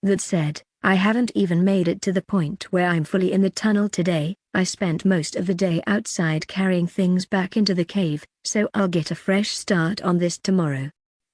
That said, I haven't even made it to the point where I'm fully in the tunnel today. I spent most of the day outside carrying things back into the cave, so I'll get a fresh start on this tomorrow.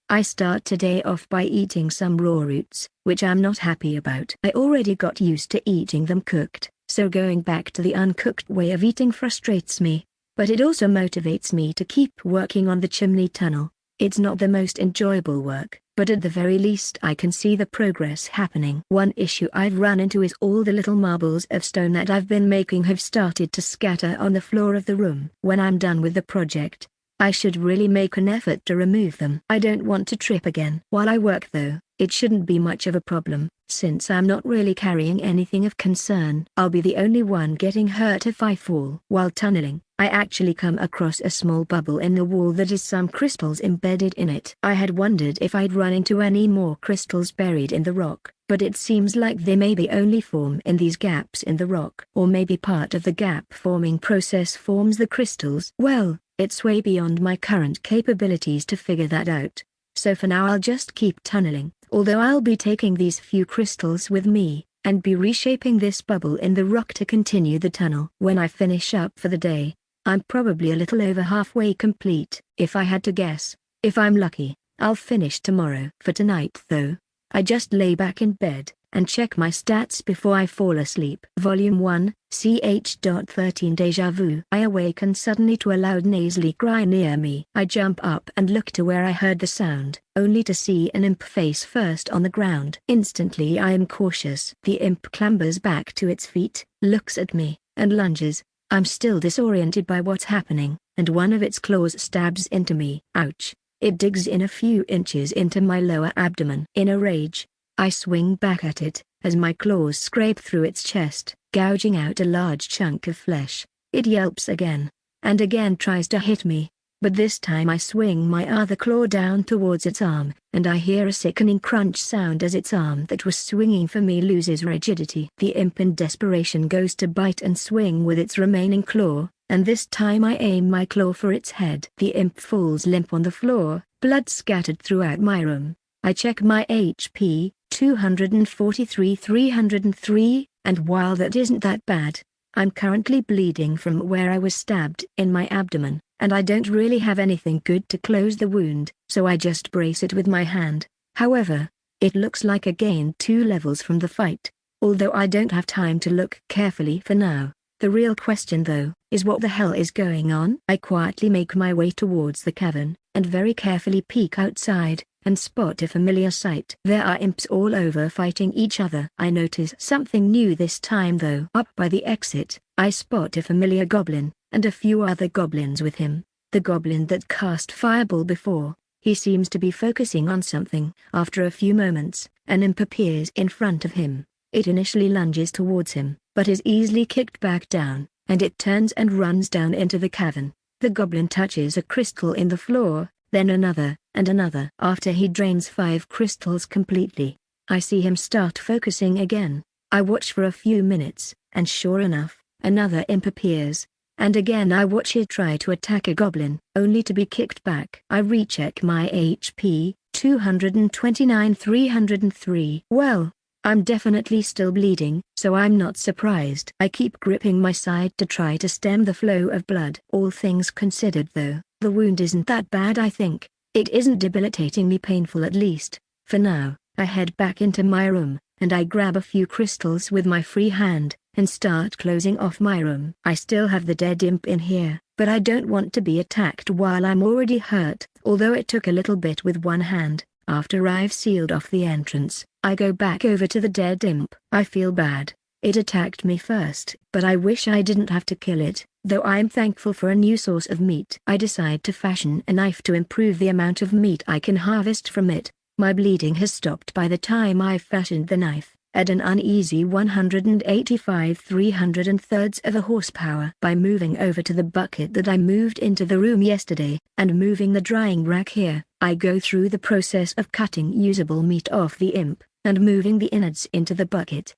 I start today off by eating some raw roots, which I'm not happy about. I already got used to eating them cooked, so going back to the uncooked way of eating frustrates me, but it also motivates me to keep working on the chimney tunnel. It's not the most enjoyable work, but at the very least I can see the progress happening. One issue I've run into is all the little marbles of stone that I've been making have started to scatter on the floor of the room. When I'm done with the project, I should really make an effort to remove them. I don't want to trip again. While I work though, it shouldn't be much of a problem, since I'm not really carrying anything of concern. I'll be the only one getting hurt if I fall. While tunneling, I actually come across a small bubble in the wall that has some crystals embedded in it. I had wondered if I'd run into any more crystals buried in the rock, but it seems like they maybe only form in these gaps in the rock. Or maybe part of the gap forming process forms the crystals. Well, it's way beyond my current capabilities to figure that out, so for now I'll just keep tunneling, although I'll be taking these few crystals with me, and be reshaping this bubble in the rock to continue the tunnel. When I finish up for the day, I'm probably a little over halfway complete. If I had to guess, if I'm lucky, I'll finish tomorrow. For tonight though, I just lay back in bed, and check my stats before I fall asleep. Volume 1, ch.13 Deja Vu. I awaken suddenly to a loud nasally cry near me. I jump up and look to where I heard the sound, only to see an imp face first on the ground. Instantly I am cautious. The imp clambers back to its feet, looks at me, and lunges. I'm still disoriented by what's happening, and one of its claws stabs into me. Ouch! It digs in a few inches into my lower abdomen. In a rage, I swing back at it, as my claws scrape through its chest, gouging out a large chunk of flesh. It yelps again, and again tries to hit me, but this time I swing my other claw down towards its arm, and I hear a sickening crunch sound as its arm that was swinging for me loses rigidity. The imp in desperation goes to bite and swing with its remaining claw, and this time I aim my claw for its head. The imp falls limp on the floor, blood scattered throughout my room. I check my HP, 243-303, and while that isn't that bad, I'm currently bleeding from where I was stabbed in my abdomen, and I don't really have anything good to close the wound, so I just brace it with my hand. However, it looks like I gained 2 levels from the fight, although I don't have time to look carefully for now. The real question though, is what the hell is going on? I quietly make my way towards the cavern, and very carefully peek outside, and spot a familiar sight. There are imps all over fighting each other. I notice something new this time though. Up by the exit, I spot a familiar goblin, and a few other goblins with him. The goblin that cast fireball before, he seems to be focusing on something. After a few moments, an imp appears in front of him. It initially lunges towards him, but is easily kicked back down, and it turns and runs down into the cavern. The goblin touches a crystal in the floor, then another, and another. After he drains 5 crystals completely, I see him start focusing again. I watch for a few minutes, and sure enough, another imp appears, and again I watch it try to attack a goblin, only to be kicked back. I recheck my HP, 229-303. Well, I'm definitely still bleeding, so I'm not surprised. I keep gripping my side to try to stem the flow of blood. All things considered though, the wound isn't that bad. I think it isn't debilitatingly painful, at least for now. I head back into my room, and I grab a few crystals with my free hand, and start closing off my room. I still have the dead imp in here, but I don't want to be attacked while I'm already hurt. Although it took a little bit with one hand, after I've sealed off the entrance, I go back over to the dead imp. I feel bad. It attacked me first, but I wish I didn't have to kill it, though I'm thankful for a new source of meat. I decide to fashion a knife to improve the amount of meat I can harvest from it. My bleeding has stopped by the time I've fashioned the knife, at an uneasy 185/303 of a horsepower. By moving over to the bucket that I moved into the room yesterday, and moving the drying rack here, I go through the process of cutting usable meat off the imp, and moving the innards into the bucket.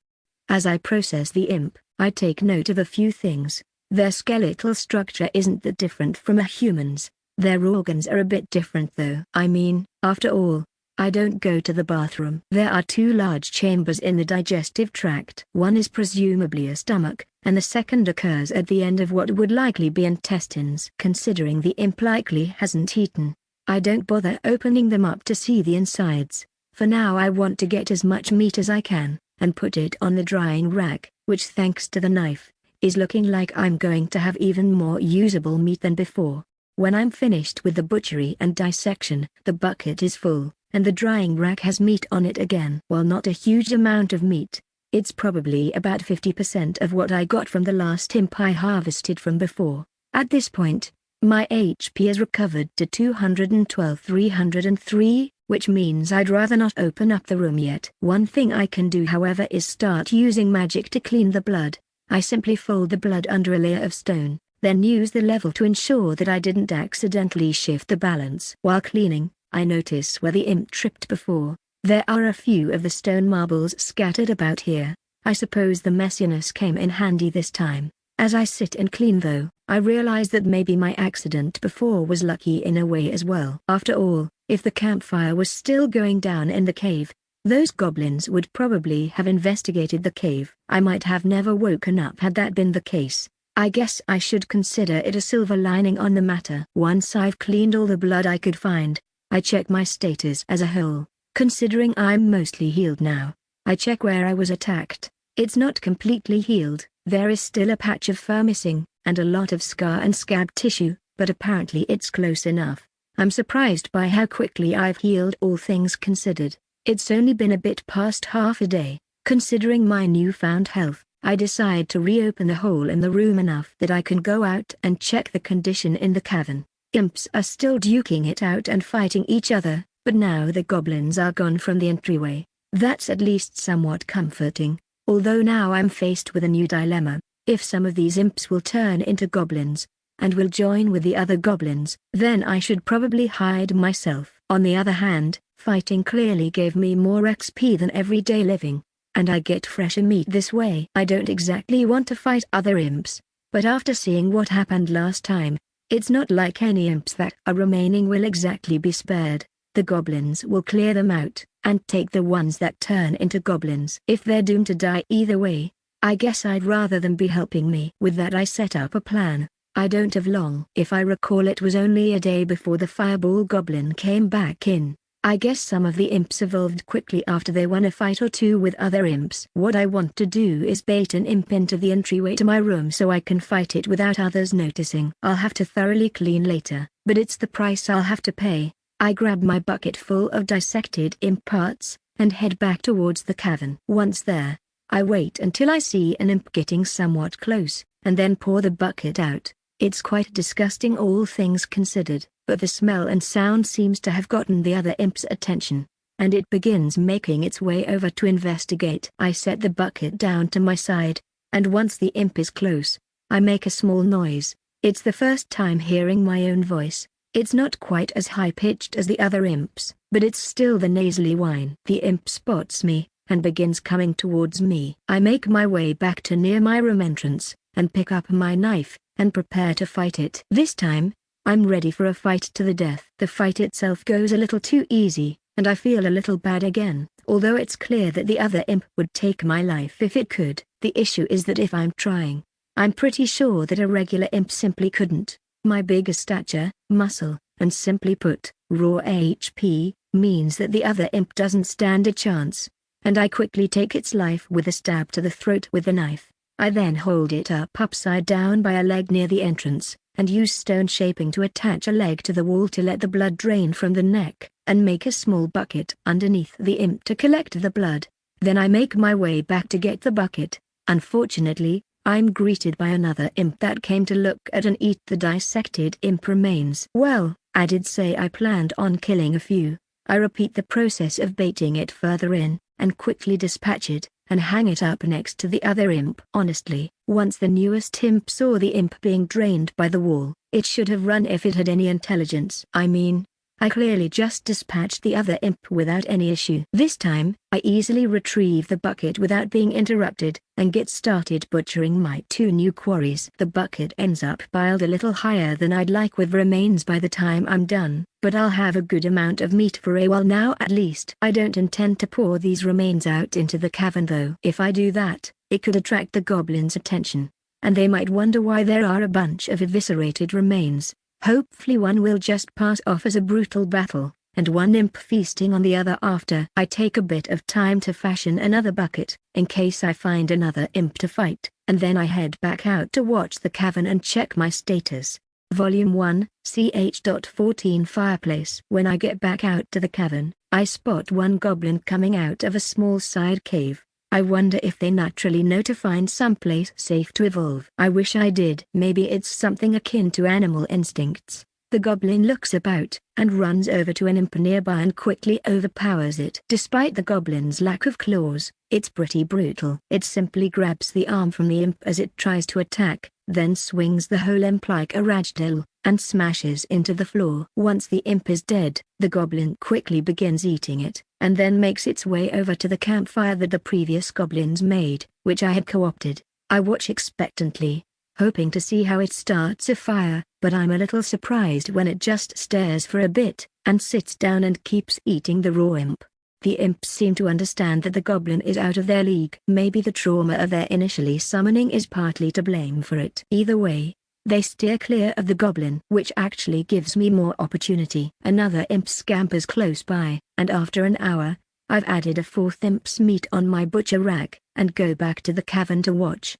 As I process the imp, I take note of a few things. Their skeletal structure isn't that different from a human's. Their organs are a bit different though. I mean, after all, I don't go to the bathroom. There are 2 large chambers in the digestive tract. One is presumably a stomach, and the second occurs at the end of what would likely be intestines. Considering the imp likely hasn't eaten, I don't bother opening them up to see the insides. For now I want to get as much meat as I can, and put it on the drying rack, which thanks to the knife, is looking like I'm going to have even more usable meat than before. When I'm finished with the butchery and dissection, the bucket is full, and the drying rack has meat on it again. While not a huge amount of meat, it's probably about 50% of what I got from the last imp I harvested from before. At this point, my HP has recovered to 212/303, which means I'd rather not open up the room yet. One thing I can do however is start using magic to clean the blood. I simply fold the blood under a layer of stone, then use the level to ensure that I didn't accidentally shift the balance. While cleaning, I notice where the imp tripped before. There are a few of the stone marbles scattered about here. I suppose the messiness came in handy this time. As I sit and clean though, I realize that maybe my accident before was lucky in a way as well. After all, if the campfire was still going down in the cave, those goblins would probably have investigated the cave. I might have never woken up had that been the case. I guess I should consider it a silver lining on the matter. Once I've cleaned all the blood I could find, I check my status as a whole. Considering I'm mostly healed now, I check where I was attacked. It's not completely healed, there is still a patch of fur missing, and a lot of scar and scab tissue, but apparently it's close enough. I'm surprised by how quickly I've healed, all things considered. It's only been a bit past half a day. Considering my newfound health, I decide to reopen the hole in the room enough that I can go out and check the condition in the cavern. Imps are still duking it out and fighting each other, but now the goblins are gone from the entryway. That's at least somewhat comforting, although now I'm faced with a new dilemma. If some of these imps will turn into goblins, and will join with the other goblins, then I should probably hide myself. On the other hand, fighting clearly gave me more XP than everyday living, and I get fresher meat this way. I don't exactly want to fight other imps, but after seeing what happened last time, it's not like any imps that are remaining will exactly be spared. The goblins will clear them out, and take the ones that turn into goblins. If they're doomed to die either way, I guess I'd rather them be helping me. With that I set up a plan. I don't have long. If I recall, it was only a day before the fireball goblin came back in. I guess some of the imps evolved quickly after they won a fight or two with other imps. What I want to do is bait an imp into the entryway to my room so I can fight it without others noticing. I'll have to thoroughly clean later, but it's the price I'll have to pay. I grab my bucket full of dissected imp parts, and head back towards the cavern. Once there, I wait until I see an imp getting somewhat close, and then pour the bucket out. It's quite disgusting, all things considered, but the smell and sound seems to have gotten the other imp's attention, and it begins making its way over to investigate. I set the bucket down to my side, and once the imp is close, I make a small noise. It's the first time hearing my own voice. It's not quite as high-pitched as the other imps, but it's still the nasally whine. The imp spots me, and begins coming towards me. I make my way back to near my room entrance, and pick up my knife, and prepare to fight it. This time, I'm ready for a fight to the death. The fight itself goes a little too easy, and I feel a little bad again. Although it's clear that the other imp would take my life if it could, the issue is that if I'm trying, I'm pretty sure that a regular imp simply couldn't. My bigger stature, muscle, and simply put, raw HP, means that the other imp doesn't stand a chance, and I quickly take its life with a stab to the throat with the knife. I then hold it up upside down by a leg near the entrance, and use stone shaping to attach a leg to the wall to let the blood drain from the neck, and make a small bucket underneath the imp to collect the blood. Then I make my way back to get the bucket. Unfortunately, I'm greeted by another imp that came to look at and eat the dissected imp remains. Well, I did say I planned on killing a few. I repeat the process of baiting it further in, and quickly dispatch it, and hang it up next to the other imp. Honestly, once the newest imp saw the imp being drained by the wall, it should have run if it had any intelligence. I mean, I clearly just dispatched the other imp without any issue. This time, I easily retrieve the bucket without being interrupted, and get started butchering my two new quarries. The bucket ends up piled a little higher than I'd like with remains by the time I'm done, but I'll have a good amount of meat for a while now at least. I don't intend to pour these remains out into the cavern though. If I do that, it could attract the goblins' attention, and they might wonder why there are a bunch of eviscerated remains. Hopefully one will just pass off as a brutal battle, and one imp feasting on the other after. I take a bit of time to fashion another bucket, in case I find another imp to fight, and then I head back out to watch the cavern and check my status. Volume 1, ch.14 Fireplace. When I get back out to the cavern, I spot one goblin coming out of a small side cave. I wonder if they naturally know to find someplace safe to evolve. I wish I did. Maybe it's something akin to animal instincts. The goblin looks about, and runs over to an imp nearby and quickly overpowers it. Despite the goblin's lack of claws, it's pretty brutal. It simply grabs the arm from the imp as it tries to attack, then swings the whole imp like a ragdoll, and smashes into the floor. Once the imp is dead, the goblin quickly begins eating it, and then makes its way over to the campfire that the previous goblins made, which I had co-opted. I watch expectantly, hoping to see how it starts a fire, but I'm a little surprised when it just stares for a bit, and sits down and keeps eating the raw imp. The imps seem to understand that the goblin is out of their league. Maybe the trauma of their initially summoning is partly to blame for it. Either way, they steer clear of the goblin, which actually gives me more opportunity. Another imp scampers close by, and after an hour, I've added a fourth imp's meat on my butcher rack, and go back to the cavern to watch.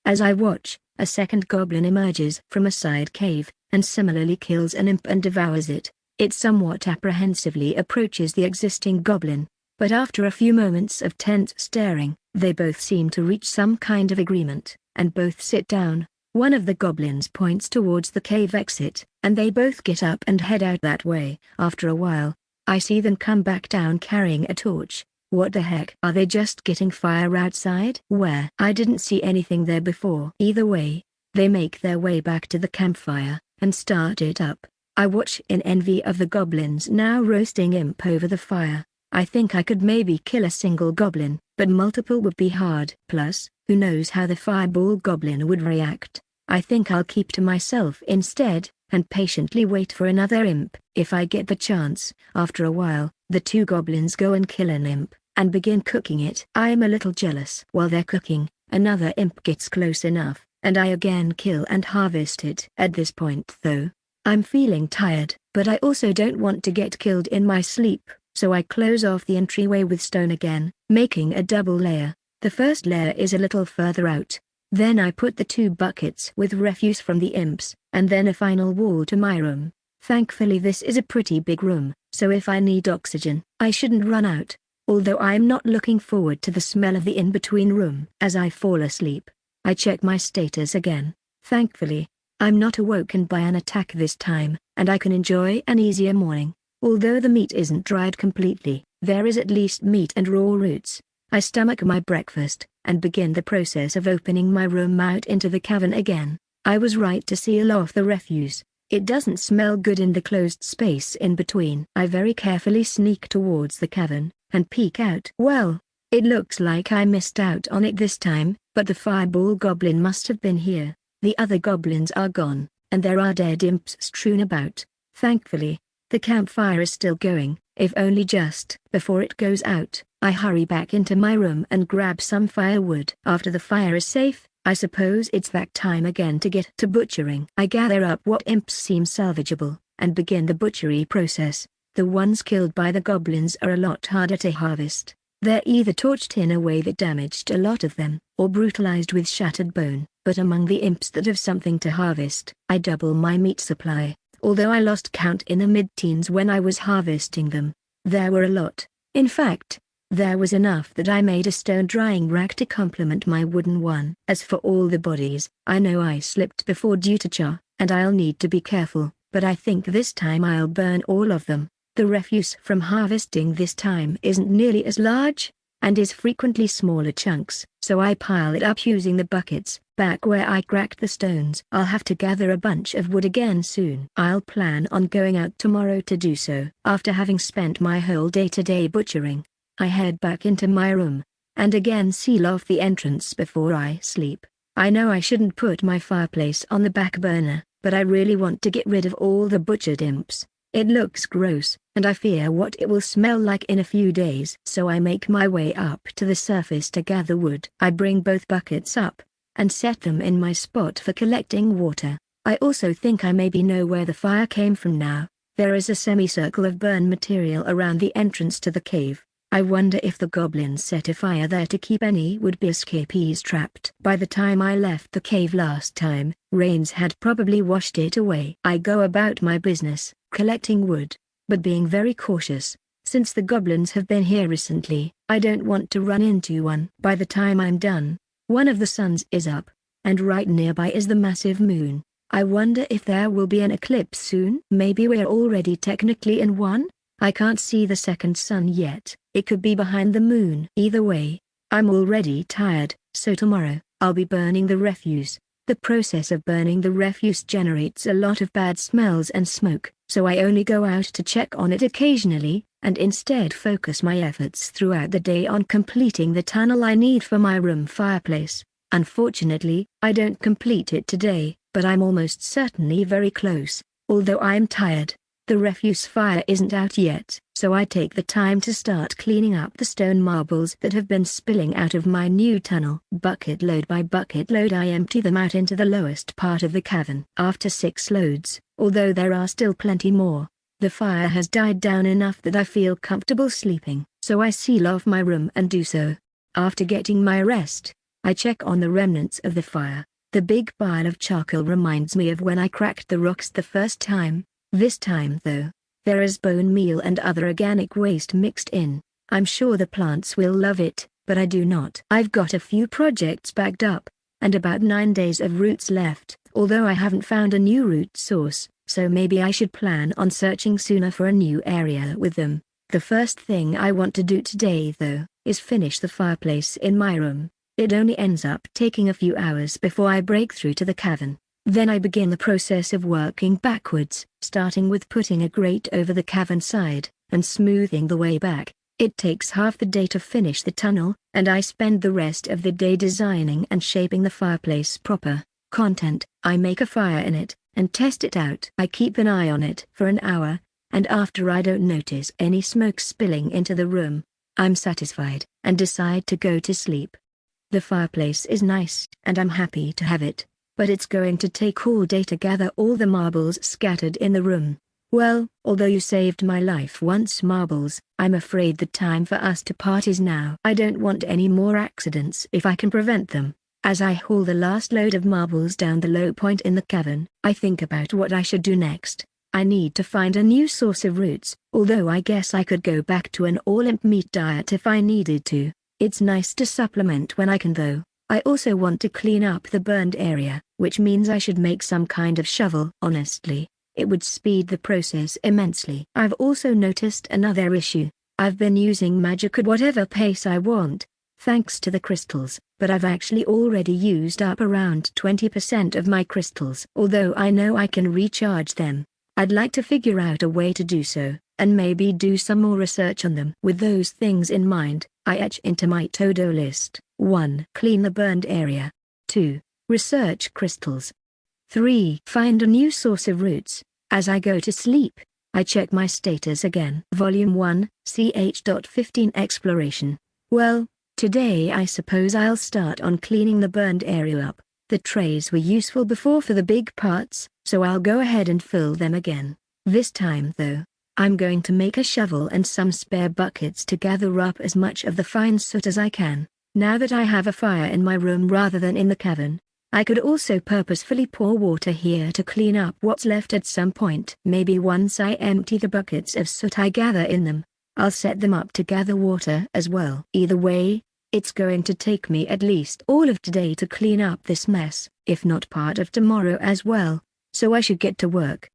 As I watch, a second goblin emerges from a side cave, and similarly kills an imp and devours it. It somewhat apprehensively approaches the existing goblin, but after a few moments of tense staring, they both seem to reach some kind of agreement, and both sit down. One of the goblins points towards the cave exit, and they both get up and head out that way. After a while, I see them come back down carrying a torch. What the heck? Are they just getting fire outside? Where? I didn't see anything there before. Either way, they make their way back to the campfire, and start it up. I watch in envy of the goblins now roasting imp over the fire. I think I could maybe kill a single goblin, but multiple would be hard. Plus, who knows how the fireball goblin would react. I think I'll keep to myself instead, and patiently wait for another imp, if I get the chance. After a while, the two goblins go and kill an imp, and begin cooking it. I'm a little jealous. While they're cooking, another imp gets close enough, and I again kill and harvest it. At this point though, I'm feeling tired, but I also don't want to get killed in my sleep, so I close off the entryway with stone again, making a double layer. The first layer is a little further out. Then I put the 2 buckets with refuse from the imps, and then a final wall to my room. Thankfully this is a pretty big room, so if I need oxygen, I shouldn't run out. Although I'm not looking forward to the smell of the in-between room. As I fall asleep, I check my status again. Thankfully, I'm not awoken by an attack this time, and I can enjoy an easier morning. Although the meat isn't dried completely, there is at least meat and raw roots. I stomach my breakfast, and begin the process of opening my room out into the cavern again. I was right to seal off the refuse. It doesn't smell good in the closed space in between. I very carefully sneak towards the cavern, and peek out. Well, it looks like I missed out on it this time, but the fireball goblin must have been here. The other goblins are gone, and there are dead imps strewn about. Thankfully, the campfire is still going, if only just. Before it goes out, I hurry back into my room and grab some firewood. After the fire is safe, I suppose it's that time again to get to butchering. I gather up what imps seem salvageable, and begin the butchery process. The ones killed by the goblins are a lot harder to harvest. They're either torched in a way that damaged a lot of them, or brutalized with shattered bone. But among the imps that have something to harvest, I double my meat supply. Although I lost count in the mid-teens when I was harvesting them, there were a lot. In fact, there was enough that I made a stone drying rack to complement my wooden one. As for all the bodies, I know I slipped before due to char, and I'll need to be careful, but I think this time I'll burn all of them. The refuse from harvesting this time isn't nearly as large, and is frequently smaller chunks, so I pile it up using the buckets, back where I cracked the stones. I'll have to gather a bunch of wood again soon. I'll plan on going out tomorrow to do so. After having spent my whole day today butchering, I head back into my room, and again seal off the entrance before I sleep. I know I shouldn't put my fireplace on the back burner, but I really want to get rid of all the butchered imps. It looks gross, and I fear what it will smell like in a few days. So I make my way up to the surface to gather wood. I bring both buckets up, and set them in my spot for collecting water. I also think I maybe know where the fire came from now. There is a semicircle of burn material around the entrance to the cave. I wonder if the goblins set a fire there to keep any would-be escapees trapped. By the time I left the cave last time, rains had probably washed it away. I go about my business, collecting wood, but being very cautious. Since the goblins have been here recently, I don't want to run into one. By the time I'm done, one of the suns is up, and right nearby is the massive moon. I wonder if there will be an eclipse soon. Maybe we're already technically in one? I can't see the second sun yet. It could be behind the moon. Either way, I'm already tired, so tomorrow, I'll be burning the refuse. The process of burning the refuse generates a lot of bad smells and smoke, so I only go out to check on it occasionally, and instead focus my efforts throughout the day on completing the tunnel I need for my room fireplace. Unfortunately, I don't complete it today, but I'm almost certainly very close. Although I'm tired, the refuse fire isn't out yet, so I take the time to start cleaning up the stone marbles that have been spilling out of my new tunnel. Bucket load by bucket load I empty them out into the lowest part of the cavern. After 6 loads, although there are still plenty more, the fire has died down enough that I feel comfortable sleeping. so I seal off my room and do so. After getting my rest, I check on the remnants of the fire. The big pile of charcoal reminds me of when I cracked the rocks the first time. This time though, there is bone meal and other organic waste mixed in. I'm sure the plants will love it, but I do not. I've got a few projects backed up, and about 9 days of roots left, although I haven't found a new root source, so maybe I should plan on searching sooner for a new area with them. The first thing I want to do today though, is finish the fireplace in my room. It only ends up taking a few hours before I break through to the cavern. Then I begin the process of working backwards, starting with putting a grate over the cavern side, and smoothing the way back. It takes half the day to finish the tunnel, and I spend the rest of the day designing and shaping the fireplace proper. Content: I make a fire in it, and test it out. I keep an eye on it for an hour, and after I don't notice any smoke spilling into the room, I'm satisfied, and decide to go to sleep. The fireplace is nice, and I'm happy to have it, but it's going to take all day to gather all the marbles scattered in the room. Well, although you saved my life once, marbles, I'm afraid the time for us to part is now. I don't want any more accidents if I can prevent them. As I haul the last load of marbles down the low point in the cavern, I think about what I should do next. I need to find a new source of roots, although I guess I could go back to an all-imp meat diet if I needed to. It's nice to supplement when I can though. I also want to clean up the burned area, which means I should make some kind of shovel. Honestly, it would speed the process immensely. I've also noticed another issue. I've been using magic at whatever pace I want, thanks to the crystals, but I've actually already used up around 20% of my crystals. Although I know I can recharge them, I'd like to figure out a way to do so, and maybe do some more research on them. With those things in mind, I etch into my to-do list: 1. Clean the burned area. 2. Research crystals. 3. Find a new source of roots. As I go to sleep, I check my status again. Volume 1, ch.15 Exploration. Well, today I suppose I'll start on cleaning the burned area up. The trays were useful before for the big parts, so I'll go ahead and fill them again. This time though, I'm going to make a shovel and some spare buckets to gather up as much of the fine soot as I can. Now that I have a fire in my room rather than in the cavern, I could also purposefully pour water here to clean up what's left at some point. Maybe once I empty the buckets of soot I gather in them, I'll set them up to gather water as well. Either way, it's going to take me at least all of today to clean up this mess, if not part of tomorrow as well, so I should get to work.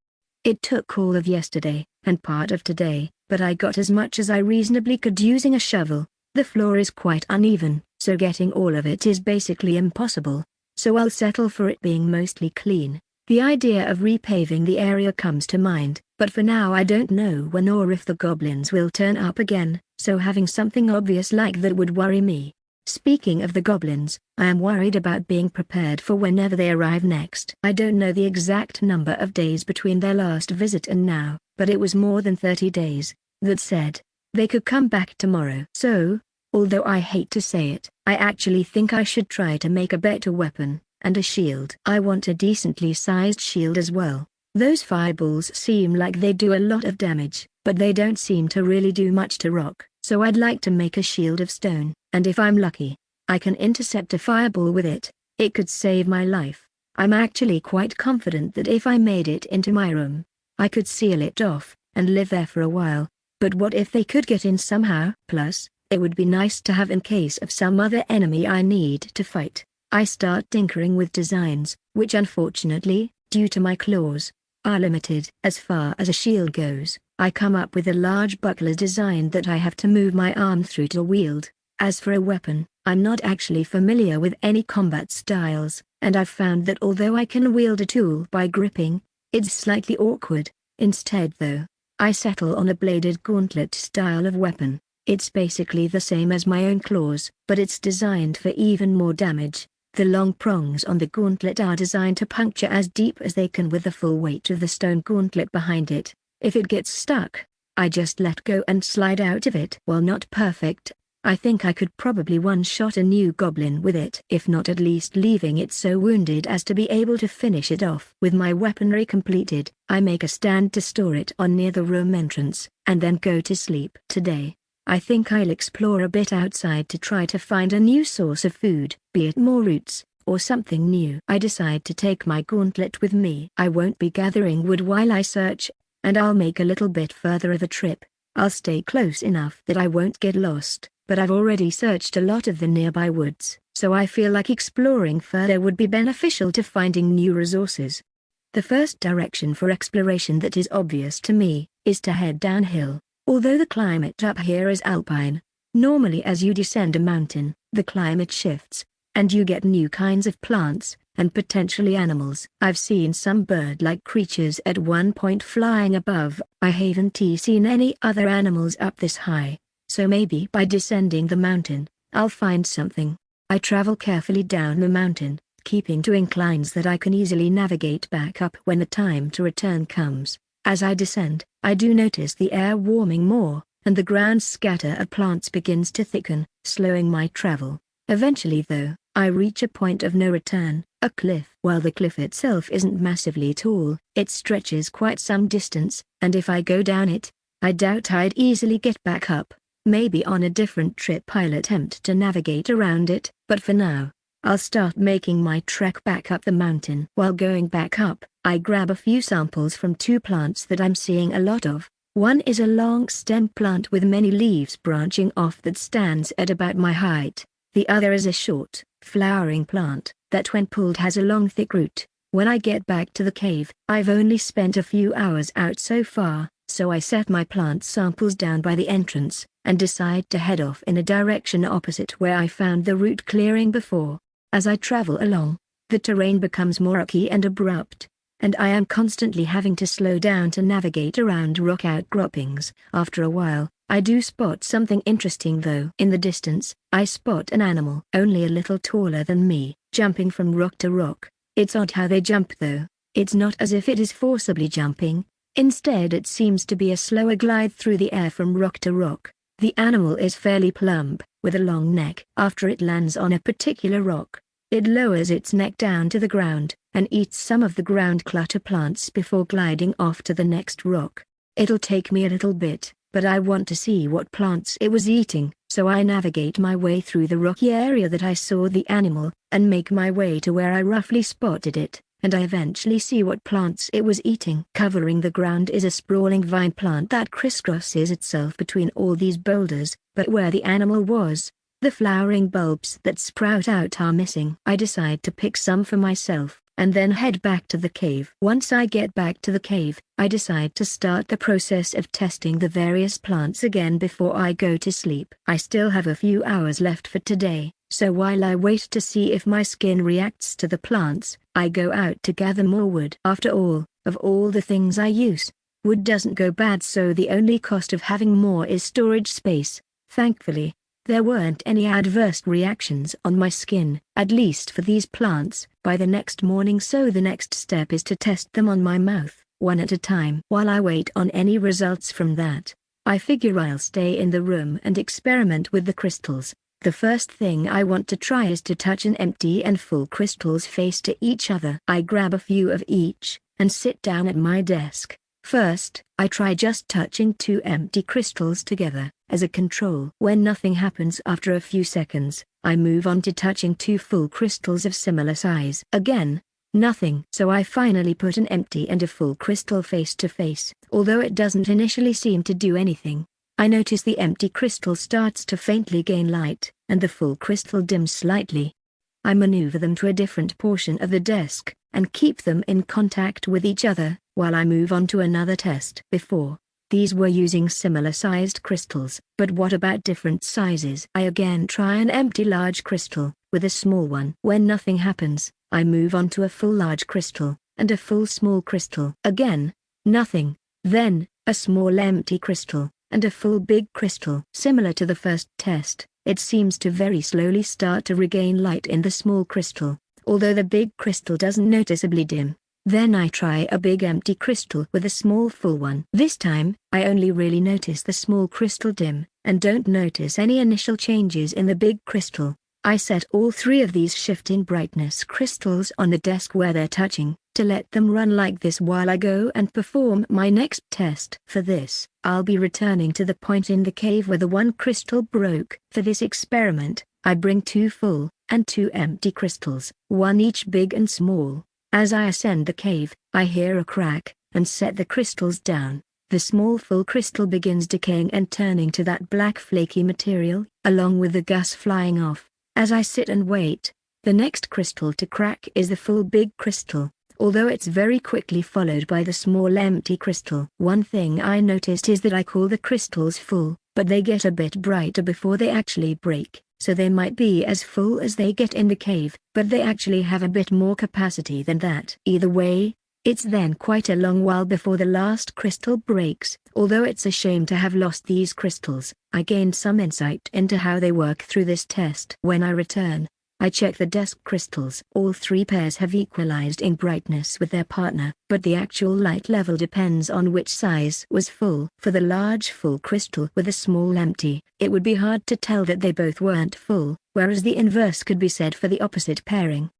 It took all of yesterday, and part of today, but I got as much as I reasonably could using a shovel. The floor is quite uneven, so getting all of it is basically impossible, so I'll settle for it being mostly clean. The idea of repaving the area comes to mind, but for now I don't know when or if the goblins will turn up again, so having something obvious like that would worry me. Speaking of the goblins, I am worried about being prepared for whenever they arrive next. I don't know the exact number of days between their last visit and now, but it was more than 30 days. That said, they could come back tomorrow. So, although I hate to say it, I actually think I should try to make a better weapon, and a shield. I want a decently sized shield as well. Those fireballs seem like they do a lot of damage, but they don't seem to really do much to rock. So I'd like to make a shield of stone, and if I'm lucky, I can intercept a fireball with it. It could save my life. I'm actually quite confident that if I made it into my room, I could seal it off, and live there for a while. But what if they could get in somehow? Plus, it would be nice to have in case of some other enemy I need to fight. I start tinkering with designs, which unfortunately, due to my claws, are limited. As far as a shield goes, I come up with a large buckler design that I have to move my arm through to wield. As for a weapon, I'm not actually familiar with any combat styles, and I've found that although I can wield a tool by gripping, it's slightly awkward. Instead though, I settle on a bladed gauntlet style of weapon. It's basically the same as my own claws, but it's designed for even more damage. The long prongs on the gauntlet are designed to puncture as deep as they can with the full weight of the stone gauntlet behind it. If it gets stuck, I just let go and slide out of it. While not perfect, I think I could probably one-shot a new goblin with it, if not at least leaving it so wounded as to be able to finish it off. With my weaponry completed, I make a stand to store it on near the room entrance, and then go to sleep. Today, I think I'll explore a bit outside to try to find a new source of food, be it more roots, or something new. I decide to take my gauntlet with me. I won't be gathering wood while I search, and I'll make a little bit further of a trip. I'll stay close enough that I won't get lost, but I've already searched a lot of the nearby woods, so I feel like exploring further would be beneficial to finding new resources. The first direction for exploration that is obvious to me is to head downhill. Although the climate up here is alpine, normally as you descend a mountain, the climate shifts, and you get new kinds of plants, and potentially animals. I've seen some bird-like creatures at one point flying above. I haven't seen any other animals up this high, so maybe by descending the mountain, I'll find something. I travel carefully down the mountain, keeping to inclines that I can easily navigate back up when the time to return comes. As I descend, I do notice the air warming more, and the ground's scatter of plants begins to thicken, slowing my travel. Eventually though, I reach a point of no return, a cliff. While the cliff itself isn't massively tall, it stretches quite some distance, and if I go down it, I doubt I'd easily get back up. Maybe on a different trip I'll attempt to navigate around it, but for now, I'll start making my trek back up the mountain. While going back up, I grab a few samples from two plants that I'm seeing a lot of. One is a long stem plant with many leaves branching off that stands at about my height. The other is a short, flowering plant that when pulled has a long thick root. When I get back to the cave, I've only spent a few hours out so far, so I set my plant samples down by the entrance, and decide to head off in a direction opposite where I found the root clearing before. As I travel along, the terrain becomes more rocky and abrupt, and I am constantly having to slow down to navigate around rock outcroppings. After a while, I do spot something interesting though. In the distance, I spot an animal only a little taller than me, jumping from rock to rock. It's odd how they jump though. It's not as if it is forcibly jumping, instead it seems to be a slower glide through the air from rock to rock. The animal is fairly plump, with a long neck. After it lands on a particular rock, it lowers its neck down to the ground, and eats some of the ground clutter plants before gliding off to the next rock. It'll take me a little bit, but I want to see what plants it was eating, so I navigate my way through the rocky area that I saw the animal, and make my way to where I roughly spotted it, and I eventually see what plants it was eating. Covering the ground is a sprawling vine plant that crisscrosses itself between all these boulders, but where the animal was, the flowering bulbs that sprout out are missing. I decide to pick some for myself, and then head back to the cave. Once I get back to the cave, I decide to start the process of testing the various plants again before I go to sleep. I still have a few hours left for today, so while I wait to see if my skin reacts to the plants, I go out to gather more wood. After all, of all the things I use, wood doesn't go bad, so the only cost of having more is storage space. Thankfully, there weren't any adverse reactions on my skin, at least for these plants, by the next morning, so the next step is to test them on my mouth, one at a time. While I wait on any results from that, I figure I'll stay in the room and experiment with the crystals. The first thing I want to try is to touch an empty and full crystals face to each other. I grab a few of each, and sit down at my desk. First, I try just touching two empty crystals together, as a control. When nothing happens after a few seconds, I move on to touching two full crystals of similar size. Again, nothing. So I finally put an empty and a full crystal face to face. Although it doesn't initially seem to do anything, I notice the empty crystal starts to faintly gain light, and the full crystal dims slightly. I maneuver them to a different portion of the desk, and keep them in contact with each other, while I move on to another test. Before, these were using similar-sized crystals, but what about different sizes? I again try an empty large crystal, with a small one. When nothing happens, I move on to a full large crystal, and a full small crystal. Again, nothing. Then, a small empty crystal, and a full big crystal. Similar to the first test, it seems to very slowly start to regain light in the small crystal, although the big crystal doesn't noticeably dim. Then I try a big empty crystal with a small full one. This time, I only really notice the small crystal dim, and don't notice any initial changes in the big crystal. I set all 3 of these shifting brightness crystals on the desk where they're touching, to let them run like this while I go and perform my next test. For this, I'll be returning to the point in the cave where the one crystal broke. For this experiment, I bring 2 full and 2 empty crystals, one each big and small. As I ascend the cave, I hear a crack, and set the crystals down. The small full crystal begins decaying and turning to that black flaky material, along with the gas flying off. As I sit and wait, the next crystal to crack is the full big crystal, although it's very quickly followed by the small empty crystal. One thing I noticed is that I call the crystals full, but they get a bit brighter before they actually break, so they might be as full as they get in the cave, but they actually have a bit more capacity than that. Either way, it's then quite a long while before the last crystal breaks. Although it's a shame to have lost these crystals, I gained some insight into how they work through this test. When I return, I check the desk crystals. All 3 pairs have equalized in brightness with their partner, but the actual light level depends on which size was full. For the large full crystal with a small empty, it would be hard to tell that they both weren't full, whereas the inverse could be said for the opposite pairing.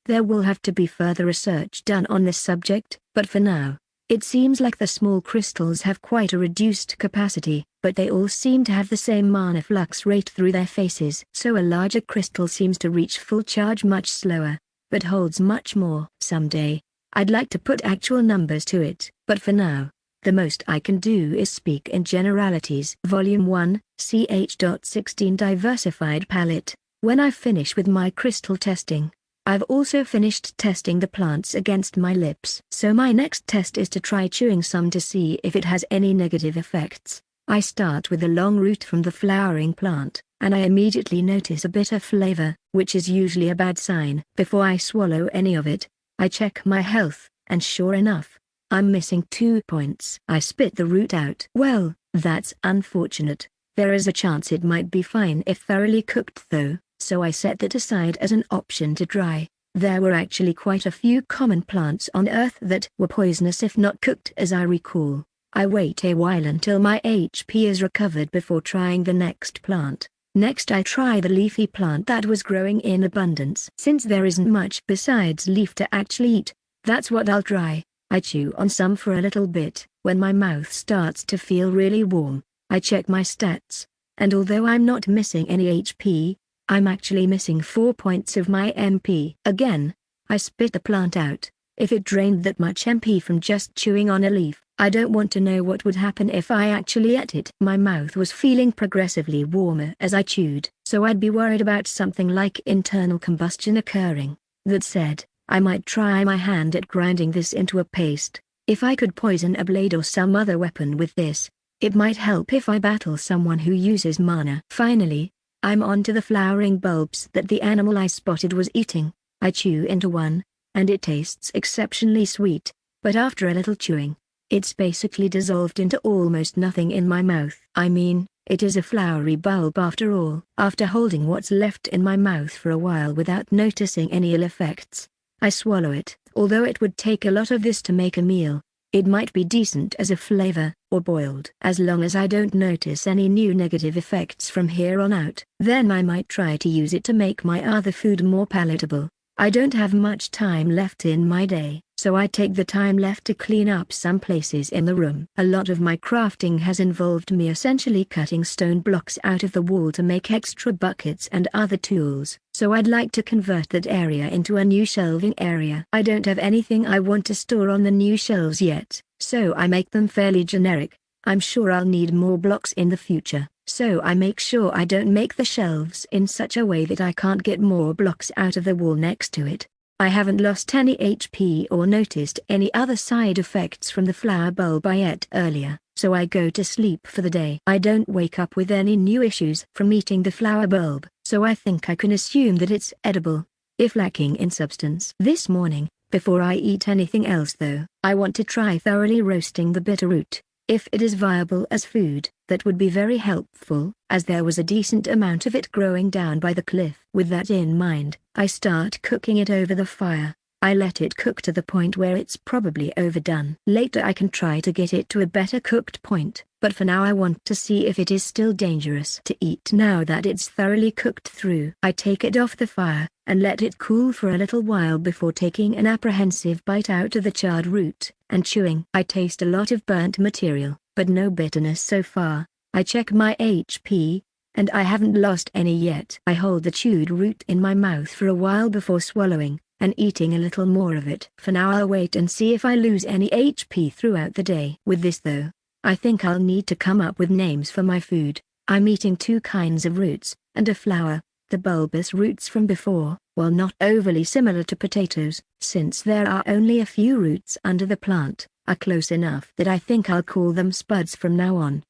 There will have to be further research done on this subject, but for now, it seems like the small crystals have quite a reduced capacity, but they all seem to have the same mana flux rate through their faces. So a larger crystal seems to reach full charge much slower, but holds much more. Someday, I'd like to put actual numbers to it, but for now, the most I can do is speak in generalities. Volume 1, ch.16 Diversified Palette. When I finish with my crystal testing, I've also finished testing the plants against my lips. So my next test is to try chewing some to see if it has any negative effects. I start with the long root from the flowering plant, and I immediately notice a bitter flavor, which is usually a bad sign. Before I swallow any of it, I check my health, and sure enough, I'm missing 2 points. I spit the root out. Well, that's unfortunate. There is a chance it might be fine if thoroughly cooked though. So I set that aside as an option to try. There were actually quite a few common plants on Earth that were poisonous if not cooked, as I recall. I wait a while until my HP is recovered before trying the next plant. Next I try the leafy plant that was growing in abundance. Since there isn't much besides leaf to actually eat, that's what I'll try. I chew on some for a little bit. When my mouth starts to feel really warm, I check my stats, and although I'm not missing any HP, I'm actually missing 4 points of my MP. Again, I spit the plant out. If it drained that much MP from just chewing on a leaf, I don't want to know what would happen if I actually ate it. My mouth was feeling progressively warmer as I chewed, so I'd be worried about something like internal combustion occurring. That said, I might try my hand at grinding this into a paste. If I could poison a blade or some other weapon with this, it might help if I battle someone who uses mana. Finally, I'm on to the flowering bulbs that the animal I spotted was eating. I chew into one, and it tastes exceptionally sweet, but after a little chewing, it's basically dissolved into almost nothing in my mouth. I mean, it is a flowery bulb after all. After holding what's left in my mouth for a while without noticing any ill effects, I swallow it. Although it would take a lot of this to make a meal, it might be decent as a flavor, or boiled. As long as I don't notice any new negative effects from here on out, then I might try to use it to make my other food more palatable. I don't have much time left in my day, so I take the time left to clean up some places in the room. A lot of my crafting has involved me essentially cutting stone blocks out of the wall to make extra buckets and other tools, so I'd like to convert that area into a new shelving area. I don't have anything I want to store on the new shelves yet, so I make them fairly generic. I'm sure I'll need more blocks in the future, so I make sure I don't make the shelves in such a way that I can't get more blocks out of the wall next to it. I haven't lost any HP or noticed any other side effects from the flower bulb I ate earlier, so I go to sleep for the day. I don't wake up with any new issues from eating the flower bulb, so I think I can assume that it's edible, if lacking in substance. This morning, before I eat anything else though, I want to try thoroughly roasting the bitter root. If it is viable as food, that would be very helpful, as there was a decent amount of it growing down by the cliff. With that in mind, I start cooking it over the fire. I let it cook to the point where it's probably overdone. Later I can try to get it to a better cooked point, but for now I want to see if it is still dangerous to eat now that it's thoroughly cooked through. I take it off the fire, and let it cool for a little while before taking an apprehensive bite out of the charred root, and chewing. I taste a lot of burnt material, but no bitterness so far. I check my HP, and I haven't lost any yet. I hold the chewed root in my mouth for a while before swallowing, and eating a little more of it. For now I'll wait and see if I lose any HP throughout the day. With this though, I think I'll need to come up with names for my food. I'm eating two kinds of roots, and a flower, the bulbous roots from before, while not overly similar to potatoes, since there are only a few roots under the plant, are close enough that I think I'll call them spuds from now on.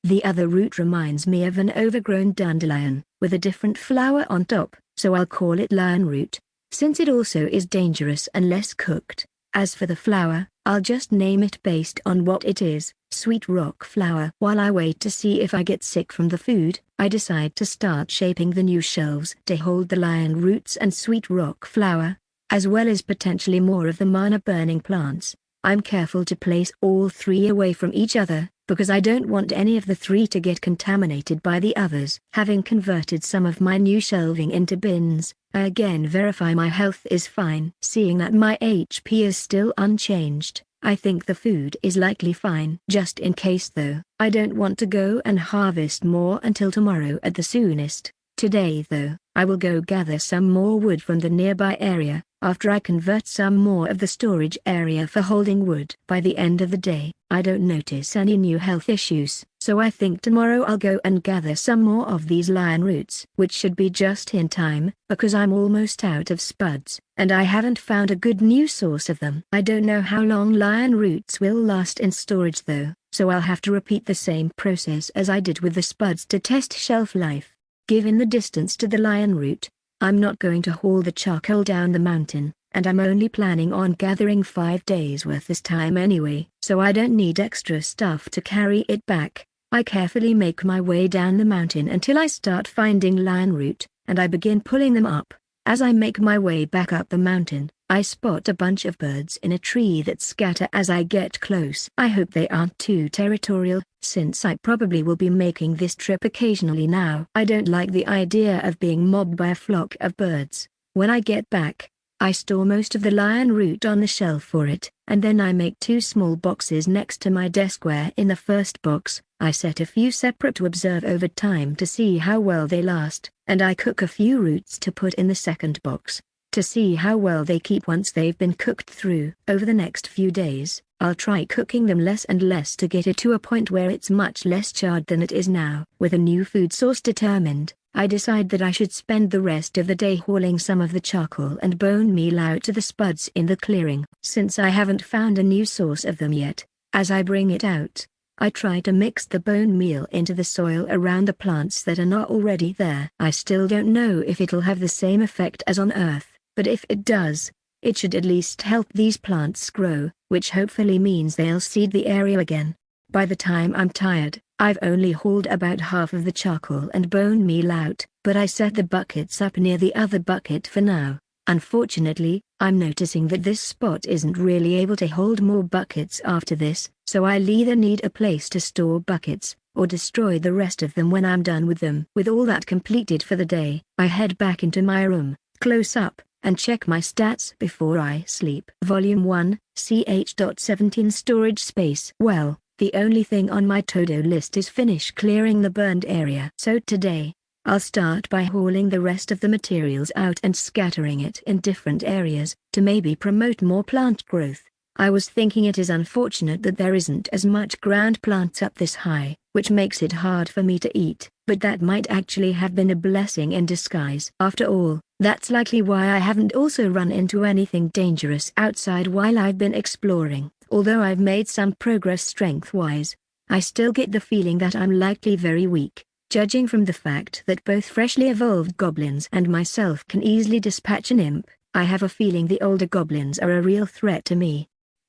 The other root reminds me of an overgrown dandelion, with a different flower on top, so I'll call it lion root, since it also is dangerous unless cooked. As for the flower, I'll just name it based on what it is, sweet rock flower. While I wait to see if I get sick from the food, I decide to start shaping the new shelves to hold the lion roots and sweet rock flower, as well as potentially more of the mana burning plants. I'm careful to place all three away from each other, because I don't want any of the three to get contaminated by the others. Having converted some of my new shelving into bins, I again verify my health is fine. Seeing that my HP is still unchanged, I think the food is likely fine. Just in case though, I don't want to go and harvest more until tomorrow at the soonest. Today though, I will go gather some more wood from the nearby area, after I convert some more of the storage area for holding wood. By the end of the day, I don't notice any new health issues, so I think tomorrow I'll go and gather some more of these lion roots, which should be just in time, because I'm almost out of spuds, and I haven't found a good new source of them. I don't know how long lion roots will last in storage though, so I'll have to repeat the same process as I did with the spuds to test shelf life. Given the distance to the lion root, I'm not going to haul the charcoal down the mountain, and I'm only planning on gathering 5 days worth this time anyway, so I don't need extra stuff to carry it back. I carefully make my way down the mountain until I start finding lion root, and I begin pulling them up. As I make my way back up the mountain, I spot a bunch of birds in a tree that scatter as I get close. I hope they aren't too territorial, since I probably will be making this trip occasionally now. I don't like the idea of being mobbed by a flock of birds. When I get back, I store most of the lion root on the shelf for it, and then I make 2 small boxes next to my desk where in the first box, I set a few separate to observe over time to see how well they last, and I cook a few roots to put in the second box, to see how well they keep once they've been cooked through. Over the next few days, I'll try cooking them less and less to get it to a point where it's much less charred than it is now. With a new food source determined, I decide that I should spend the rest of the day hauling some of the charcoal and bone meal out to the spuds in the clearing. Since I haven't found a new source of them yet, as I bring it out, I try to mix the bone meal into the soil around the plants that are not already there. I still don't know if it'll have the same effect as on Earth, but if it does, it should at least help these plants grow, which hopefully means they'll seed the area again. By the time I'm tired, I've only hauled about half of the charcoal and bone meal out, but I set the buckets up near the other bucket for now. Unfortunately, I'm noticing that this spot isn't really able to hold more buckets after this, so I'll either need a place to store buckets, or destroy the rest of them when I'm done with them. With all that completed for the day, I head back into my room, close up, and check my stats before I sleep. Volume 1, ch.17 Storage space. Well, the only thing on my to-do list is finish clearing the burned area. So today, I'll start by hauling the rest of the materials out and scattering it in different areas, to maybe promote more plant growth. I was thinking it is unfortunate that there isn't as much ground plants up this high, which makes it hard for me to eat, but that might actually have been a blessing in disguise. After all, that's likely why I haven't also run into anything dangerous outside while I've been exploring. Although I've made some progress strength-wise, I still get the feeling that I'm likely very weak, judging from the fact that both freshly evolved goblins and myself can easily dispatch an imp. I have a feeling the older goblins are a real threat to me.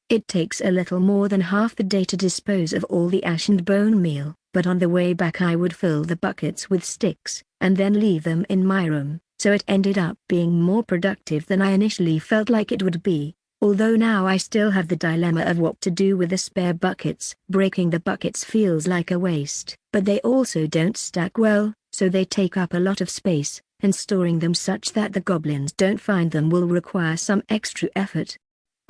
It takes a little more than half the day to dispose of all the ash and bone meal, but on the way back I would fill the buckets with sticks, and then leave them in my room, so it ended up being more productive than I initially felt like it would be. Although now I still have the dilemma of what to do with the spare buckets. Breaking the buckets feels like a waste, but they also don't stack well, so they take up a lot of space, and storing them such that the goblins don't find them will require some extra effort.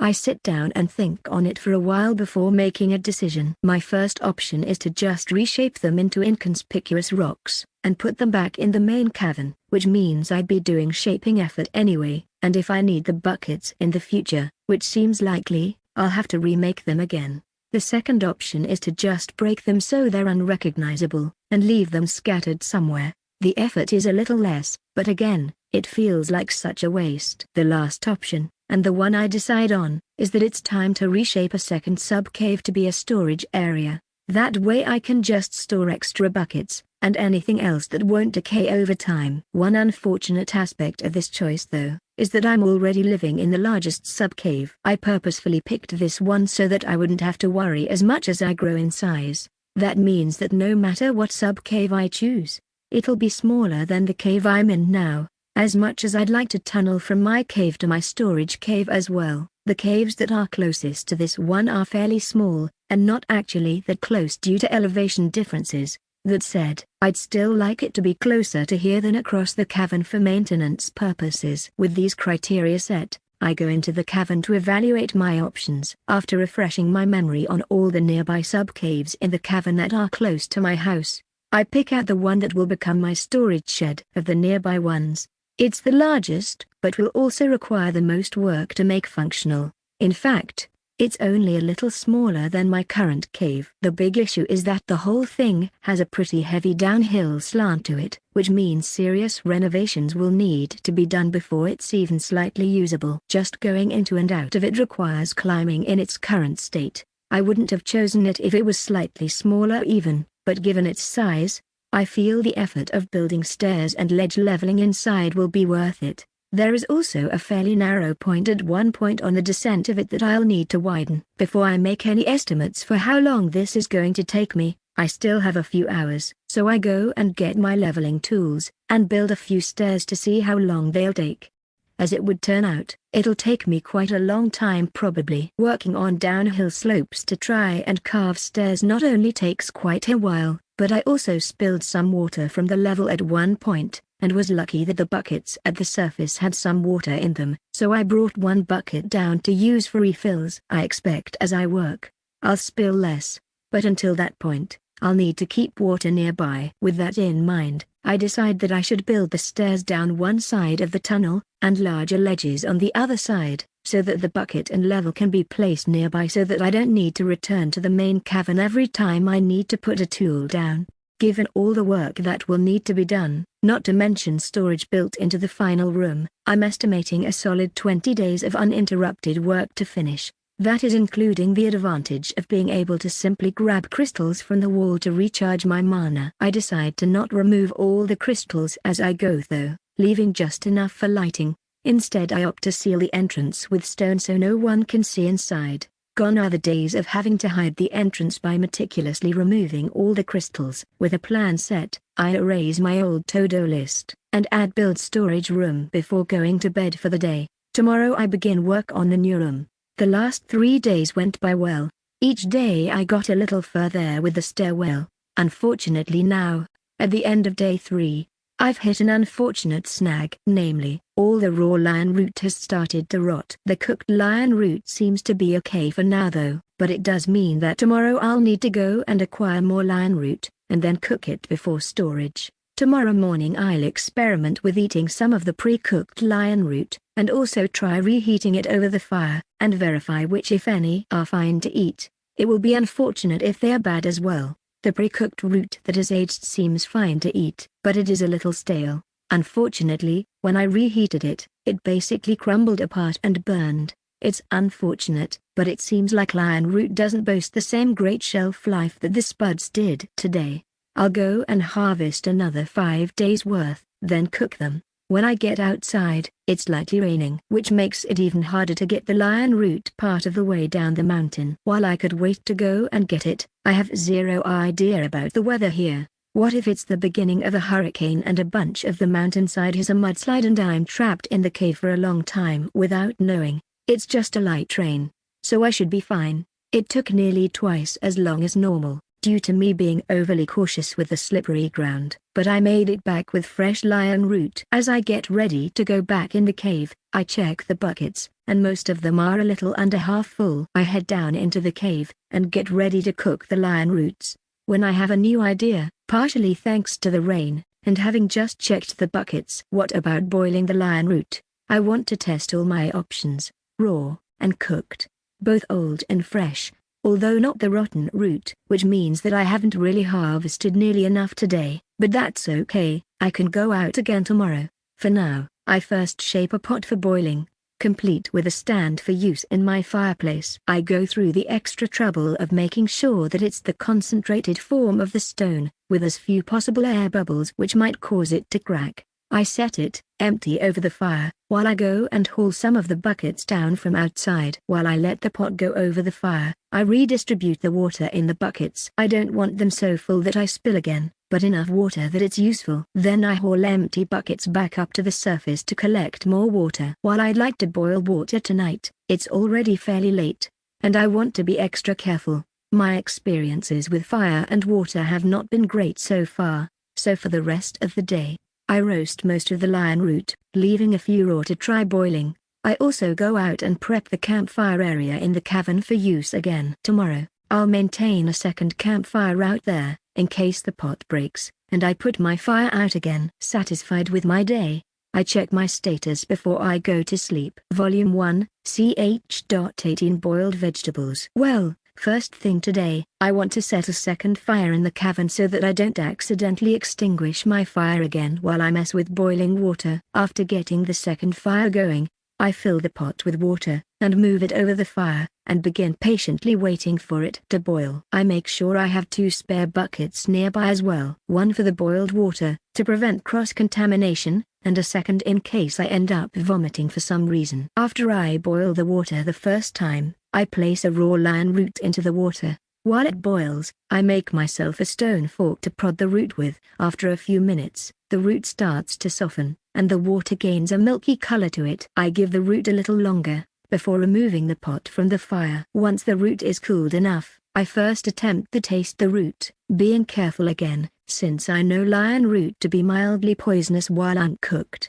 I sit down and think on it for a while before making a decision. My first option is to just reshape them into inconspicuous rocks, and put them back in the main cavern, which means I'd be doing shaping effort anyway, and if I need the buckets in the future, which seems likely, I'll have to remake them again. The second option is to just break them so they're unrecognizable, and leave them scattered somewhere. The effort is a little less, but again, it feels like such a waste. The last option, and the one I decide on, is that it's time to reshape a second sub-cave to be a storage area. That way I can just store extra buckets, and anything else that won't decay over time. One unfortunate aspect of this choice though, is that I'm already living in the largest sub-cave. I purposefully picked this one so that I wouldn't have to worry as much as I grow in size. That means that no matter what sub-cave I choose, it'll be smaller than the cave I'm in now. As much as I'd like to tunnel from my cave to my storage cave as well, the caves that are closest to this one are fairly small, and not actually that close due to elevation differences. That said, I'd still like it to be closer to here than across the cavern for maintenance purposes. With these criteria set, I go into the cavern to evaluate my options. After refreshing my memory on all the nearby sub-caves in the cavern that are close to my house, I pick out the one that will become my storage shed. Of the nearby ones, it's the largest, but will also require the most work to make functional. In fact, it's only a little smaller than my current cave. The big issue is that the whole thing has a pretty heavy downhill slant to it, which means serious renovations will need to be done before it's even slightly usable. Just going into and out of it requires climbing in its current state. I wouldn't have chosen it if it was slightly smaller even, but given its size, I feel the effort of building stairs and ledge leveling inside will be worth it. There is also a fairly narrow point at one point on the descent of it that I'll need to widen. Before I make any estimates for how long this is going to take me, I still have a few hours, so I go and get my leveling tools, and build a few stairs to see how long they'll take. As it would turn out, it'll take me quite a long time probably. Working on downhill slopes to try and carve stairs not only takes quite a while, but I also spilled some water from the level at one point, and was lucky that the buckets at the surface had some water in them, so I brought one bucket down to use for refills. I expect as I work, I'll spill less, but until that point, I'll need to keep water nearby. With that in mind, I decide that I should build the stairs down one side of the tunnel, and larger ledges on the other side, so that the bucket and level can be placed nearby so that I don't need to return to the main cavern every time I need to put a tool down. Given all the work that will need to be done, not to mention storage built into the final room, I'm estimating a solid 20 days of uninterrupted work to finish. That is including the advantage of being able to simply grab crystals from the wall to recharge my mana. I decide to not remove all the crystals as I go though, leaving just enough for lighting. Instead I opt to seal the entrance with stone so no one can see inside. Gone are the days of having to hide the entrance by meticulously removing all the crystals. With a plan set, I erase my old to-do list, and add build storage room before going to bed for the day. Tomorrow I begin work on the new room. The last 3 days went by well. Each day I got a little further with the stairwell. Unfortunately now, at the end of day 3, I've hit an unfortunate snag. Namely, all the raw lion root has started to rot. The cooked lion root seems to be okay for now though, but it does mean that tomorrow I'll need to go and acquire more lion root, and then cook it before storage. Tomorrow morning I'll experiment with eating some of the pre-cooked lion root, and also try reheating it over the fire, and verify which if any are fine to eat. It will be unfortunate if they are bad as well. The pre-cooked root that is aged seems fine to eat, but it is a little stale. Unfortunately, when I reheated it, it basically crumbled apart and burned. It's unfortunate, but it seems like lion root doesn't boast the same great shelf life that the spuds did today. I'll go and harvest another 5 days worth, then cook them. When I get outside, it's lightly raining, which makes it even harder to get the lion root part of the way down the mountain. While I could wait to go and get it, I have zero idea about the weather here. What if it's the beginning of a hurricane and a bunch of the mountainside has a mudslide and I'm trapped in the cave for a long time without knowing? It's just a light rain, so I should be fine. It took nearly twice as long as normal, due to me being overly cautious with the slippery ground. But I made it back with fresh lion root. As I get ready to go back in the cave, I check the buckets, and most of them are a little under half full. I head down into the cave, and get ready to cook the lion roots. When I have a new idea, partially thanks to the rain, and having just checked the buckets. What about boiling the lion root? I want to test all my options, raw, and cooked. Both old and fresh, although not the rotten root, which means that I haven't really harvested nearly enough today, but that's okay, I can go out again tomorrow. For now, I first shape a pot for boiling, complete with a stand for use in my fireplace. I go through the extra trouble of making sure that it's the concentrated form of the stone, with as few possible air bubbles which might cause it to crack. I set it empty over the fire, while I go and haul some of the buckets down from outside. While I let the pot go over the fire, I redistribute the water in the buckets. I don't want them so full that I spill again, but enough water that it's useful. Then I haul empty buckets back up to the surface to collect more water. While I'd like to boil water tonight, it's already fairly late, and I want to be extra careful. My experiences with fire and water have not been great so far, so for the rest of the day, I roast most of the lion root, leaving a few raw to try boiling. I also go out and prep the campfire area in the cavern for use again. Tomorrow, I'll maintain a second campfire out there, in case the pot breaks, and I put my fire out again. Satisfied with my day, I check my status before I go to sleep. Volume 1, ch.18 Boiled vegetables. Well, first thing today, I want to set a second fire in the cavern so that I don't accidentally extinguish my fire again while I mess with boiling water. After getting the second fire going, I fill the pot with water, and move it over the fire, and begin patiently waiting for it to boil. I make sure I have 2 spare buckets nearby as well. One for the boiled water, to prevent cross-contamination, and a second in case I end up vomiting for some reason. After I boil the water the first time, I place a raw lion root into the water. While it boils, I make myself a stone fork to prod the root with. After a few minutes, the root starts to soften, and the water gains a milky color to it. I give the root a little longer, before removing the pot from the fire. Once the root is cooled enough, I first attempt to taste the root, being careful again, since I know lion root to be mildly poisonous while uncooked.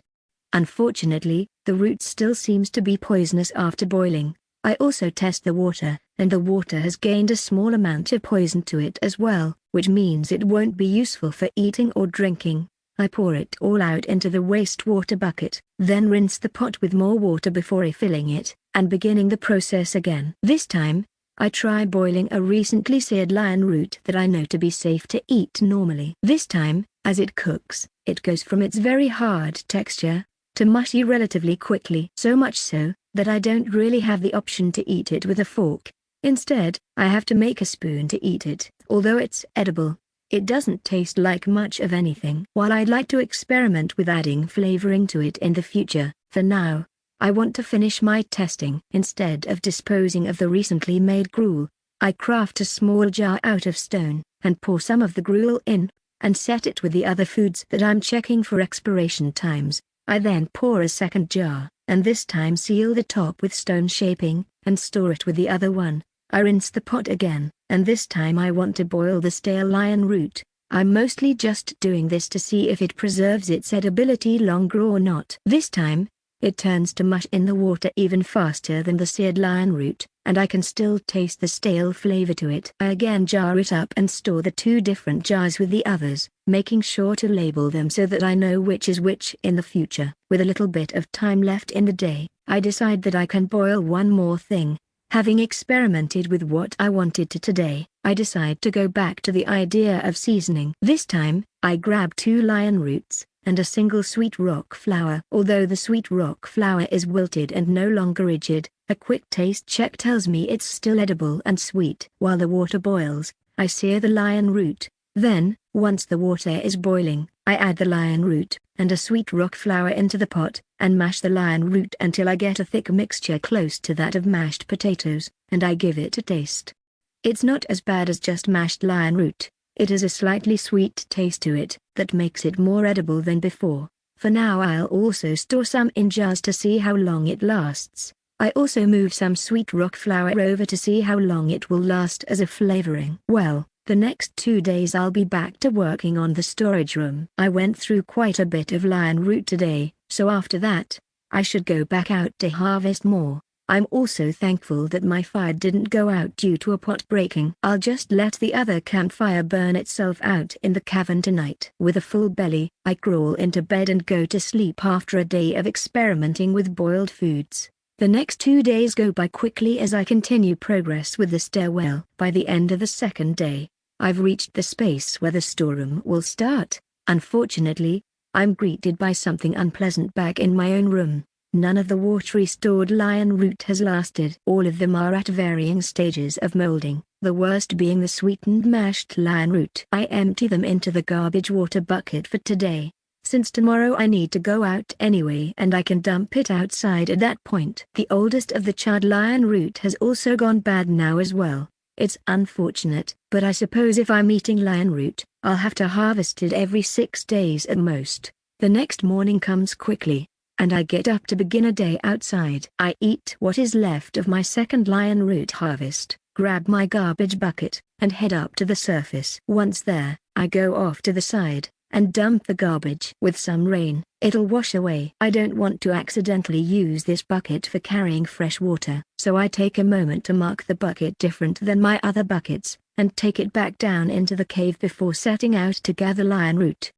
Unfortunately, the root still seems to be poisonous after boiling. I also test the water, and the water has gained a small amount of poison to it as well, which means it won't be useful for eating or drinking. I pour it all out into the wastewater bucket, then rinse the pot with more water before refilling it, and beginning the process again. This time, I try boiling a recently seared lion root that I know to be safe to eat normally. This time, as it cooks, it goes from its very hard texture to mushy relatively quickly. So much so, that I don't really have the option to eat it with a fork. Instead, I have to make a spoon to eat it. Although it's edible, it doesn't taste like much of anything. While I'd like to experiment with adding flavoring to it in the future, for now, I want to finish my testing. Instead of disposing of the recently made gruel, I craft a small jar out of stone, and pour some of the gruel in, and set it with the other foods that I'm checking for expiration times. I then pour a second jar, and this time seal the top with stone shaping, and store it with the other one. I rinse the pot again, and this time I want to boil the stale lion root. I'm mostly just doing this to see if it preserves its edibility longer or not. This time, it turns to mush in the water even faster than the seared lion root, and I can still taste the stale flavor to it. I again jar it up and store the 2 different jars with the others, making sure to label them so that I know which is which in the future. With a little bit of time left in the day, I decide that I can boil one more thing. Having experimented with what I wanted to today, I decide to go back to the idea of seasoning. This time, I grab 2 lion roots, and a single sweet rock flower. Although the sweet rock flower is wilted and no longer rigid, a quick taste check tells me it's still edible and sweet. While the water boils, I sear the lion root. Then, once the water is boiling, I add the lion root and a sweet rock flower into the pot, and mash the lion root until I get a thick mixture close to that of mashed potatoes, and I give it a taste. It's not as bad as just mashed lion root. It has a slightly sweet taste to it that makes it more edible than before. For now I'll also store some in jars to see how long it lasts. I also move some sweet rock flour over to see how long it will last as a flavoring. Well, the next 2 days I'll be back to working on the storage room. I went through quite a bit of lion root today, so after that, I should go back out to harvest more. I'm also thankful that my fire didn't go out due to a pot breaking. I'll just let the other campfire burn itself out in the cavern tonight. With a full belly, I crawl into bed and go to sleep after a day of experimenting with boiled foods. The next 2 days go by quickly as I continue progress with the stairwell. By the end of the second day, I've reached the space where the storeroom will start. Unfortunately, I'm greeted by something unpleasant back in my own room. None of the watery stored lion root has lasted. All of them are at varying stages of molding, the worst being the sweetened mashed lion root. I empty them into the garbage water bucket for today. Since tomorrow I need to go out anyway and I can dump it outside at that point. The oldest of the charred lion root has also gone bad now as well. It's unfortunate, but I suppose if I'm eating lion root, I'll have to harvest it every 6 days at most. The next morning comes quickly, and I get up to begin a day outside. I eat what is left of my second lion root harvest, grab my garbage bucket, and head up to the surface. Once there, I go off to the side and dump the garbage. With some rain, it'll wash away. I don't want to accidentally use this bucket for carrying fresh water, so I take a moment to mark the bucket different than my other buckets, and take it back down into the cave before setting out to gather lion root.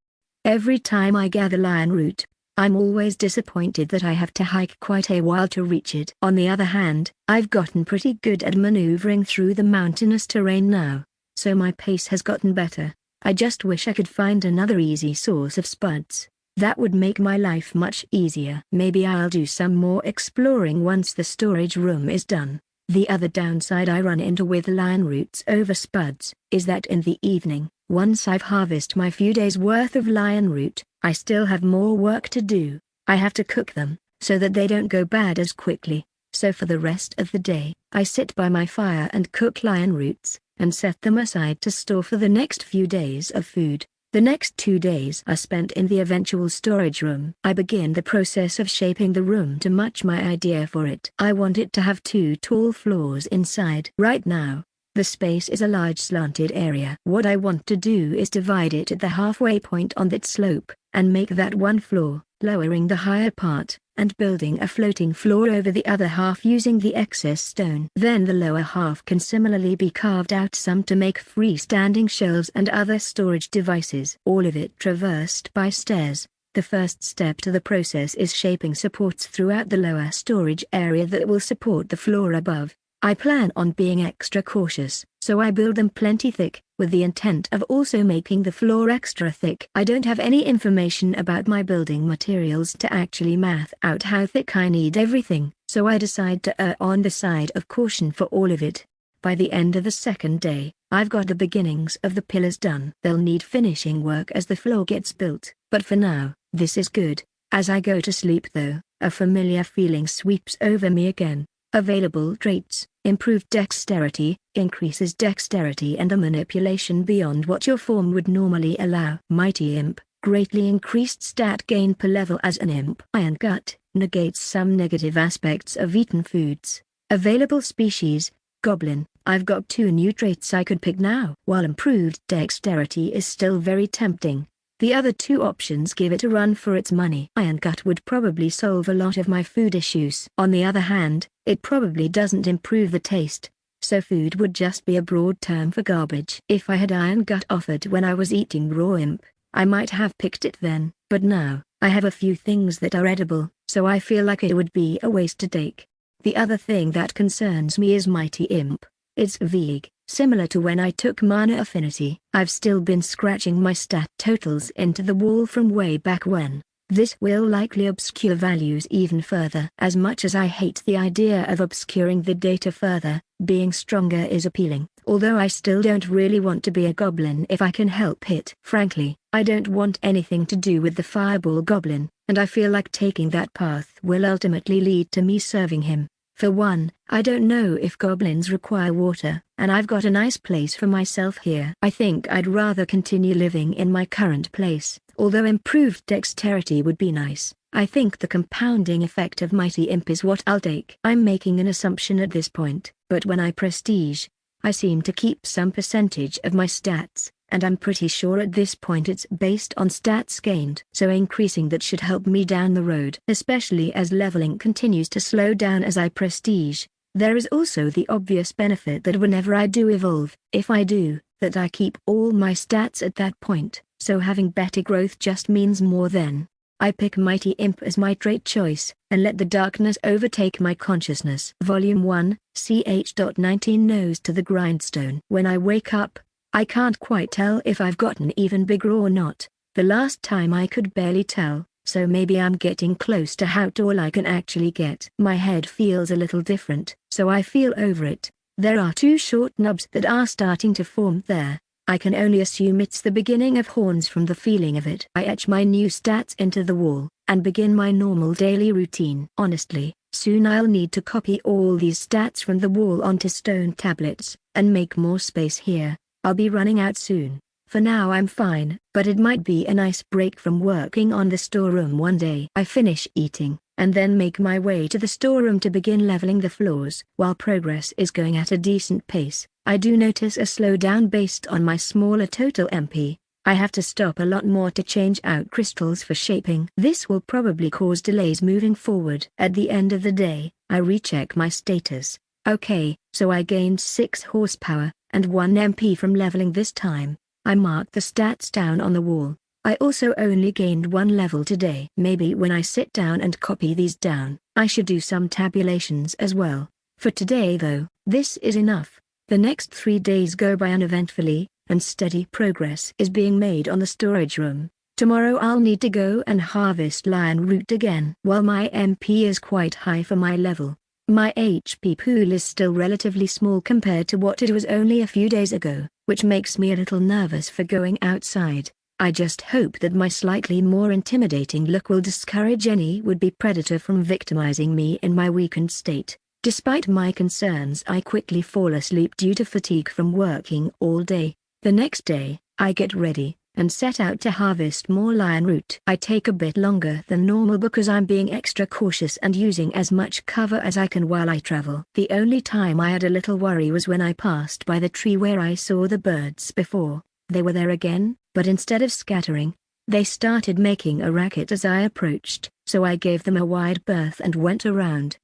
Every time I gather lion root, I'm always disappointed that I have to hike quite a while to reach it. On the other hand, I've gotten pretty good at maneuvering through the mountainous terrain now, so my pace has gotten better. I just wish I could find another easy source of spuds. That would make my life much easier. Maybe I'll do some more exploring once the storage room is done. The other downside I run into with lion roots over spuds is that in the evening, once I've harvested my few days worth of lion root, I still have more work to do. I have to cook them, so that they don't go bad as quickly. So for the rest of the day, I sit by my fire and cook lion roots, and set them aside to store for the next few days of food. The next 2 days are spent in the eventual storage room. I begin the process of shaping the room to match my idea for it. I want it to have 2 tall floors inside. Right now, the space is a large slanted area. What I want to do is divide it at the halfway point on that slope, and make that one floor, lowering the higher part, and building a floating floor over the other half using the excess stone. Then the lower half can similarly be carved out some to make freestanding shelves and other storage devices. All of it traversed by stairs. The first step to the process is shaping supports throughout the lower storage area that will support the floor above. I plan on being extra cautious, so I build them plenty thick, with the intent of also making the floor extra thick. I don't have any information about my building materials to actually math out how thick I need everything, so I decide to err on the side of caution for all of it. By the end of the second day, I've got the beginnings of the pillars done. They'll need finishing work as the floor gets built, but for now, this is good. As I go to sleep though, a familiar feeling sweeps over me again. Available traits: improved dexterity, increases dexterity and the manipulation beyond what your form would normally allow. Mighty Imp, greatly increased stat gain per level as an imp. Iron Gut, negates some negative aspects of eaten foods. Available species: Goblin. I've got 2 new traits I could pick now. While improved dexterity is still very tempting, the other 2 options give it a run for its money. Iron Gut would probably solve a lot of my food issues. On the other hand, it probably doesn't improve the taste, so food would just be a broad term for garbage. If I had Iron Gut offered when I was eating raw imp, I might have picked it then, but now, I have a few things that are edible, so I feel like it would be a waste to take. The other thing that concerns me is Mighty Imp. It's vague, similar to when I took Mana Affinity. I've still been scratching my stat totals into the wall from way back when. This will likely obscure values even further. As much as I hate the idea of obscuring the data further, being stronger is appealing. Although I still don't really want to be a goblin if I can help it. Frankly, I don't want anything to do with the Fireball Goblin, and I feel like taking that path will ultimately lead to me serving him. For one, I don't know if goblins require water, and I've got a nice place for myself here. I think I'd rather continue living in my current place, although improved dexterity would be nice. I think the compounding effect of Mighty Imp is what I'll take. I'm making an assumption at this point, but when I prestige, I seem to keep some percentage of my stats, and I'm pretty sure at this point it's based on stats gained. So increasing that should help me down the road, especially as leveling continues to slow down as I prestige. There is also the obvious benefit that whenever I do evolve, if I do, that I keep all my stats at that point, so having better growth just means more then. I pick Mighty Imp as my trait choice, and let the darkness overtake my consciousness. Volume 1, ch.19 Nose to the grindstone. When I wake up, I can't quite tell if I've gotten even bigger or not. The last time I could barely tell, so maybe I'm getting close to how tall I can actually get. My head feels a little different, so I feel over it. There are two short knobs that are starting to form there. I can only assume it's the beginning of horns from the feeling of it. I etch my new stats into the wall, and begin my normal daily routine. Honestly, soon I'll need to copy all these stats from the wall onto stone tablets, and make more space here. I'll be running out soon. For now I'm fine, but it might be a nice break from working on the storeroom one day. I finish eating, and then make my way to the storeroom to begin leveling the floors. While progress is going at a decent pace, I do notice a slowdown based on my smaller total MP. I have to stop a lot more to change out crystals for shaping. This will probably cause delays moving forward. At the end of the day, I recheck my status. Okay, so I gained 6 horsepower, and 1 MP from leveling this time. I marked the stats down on the wall. I also only gained 1 level today. Maybe when I sit down and copy these down, I should do some tabulations as well. For today though, this is enough. The next 3 days go by uneventfully, and steady progress is being made on the storage room. Tomorrow I'll need to go and harvest lion root again. While my MP is quite high for my level, my HP pool is still relatively small compared to what it was only a few days ago, which makes me a little nervous for going outside. I just hope that my slightly more intimidating look will discourage any would-be predator from victimizing me in my weakened state. Despite my concerns, I quickly fall asleep due to fatigue from working all day. The next day, I get ready, and set out to harvest more lion root. I take a bit longer than normal because I'm being extra cautious and using as much cover as I can while I travel. The only time I had a little worry was when I passed by the tree where I saw the birds before. They were there again, but instead of scattering, they started making a racket as I approached, so I gave them a wide berth and went around.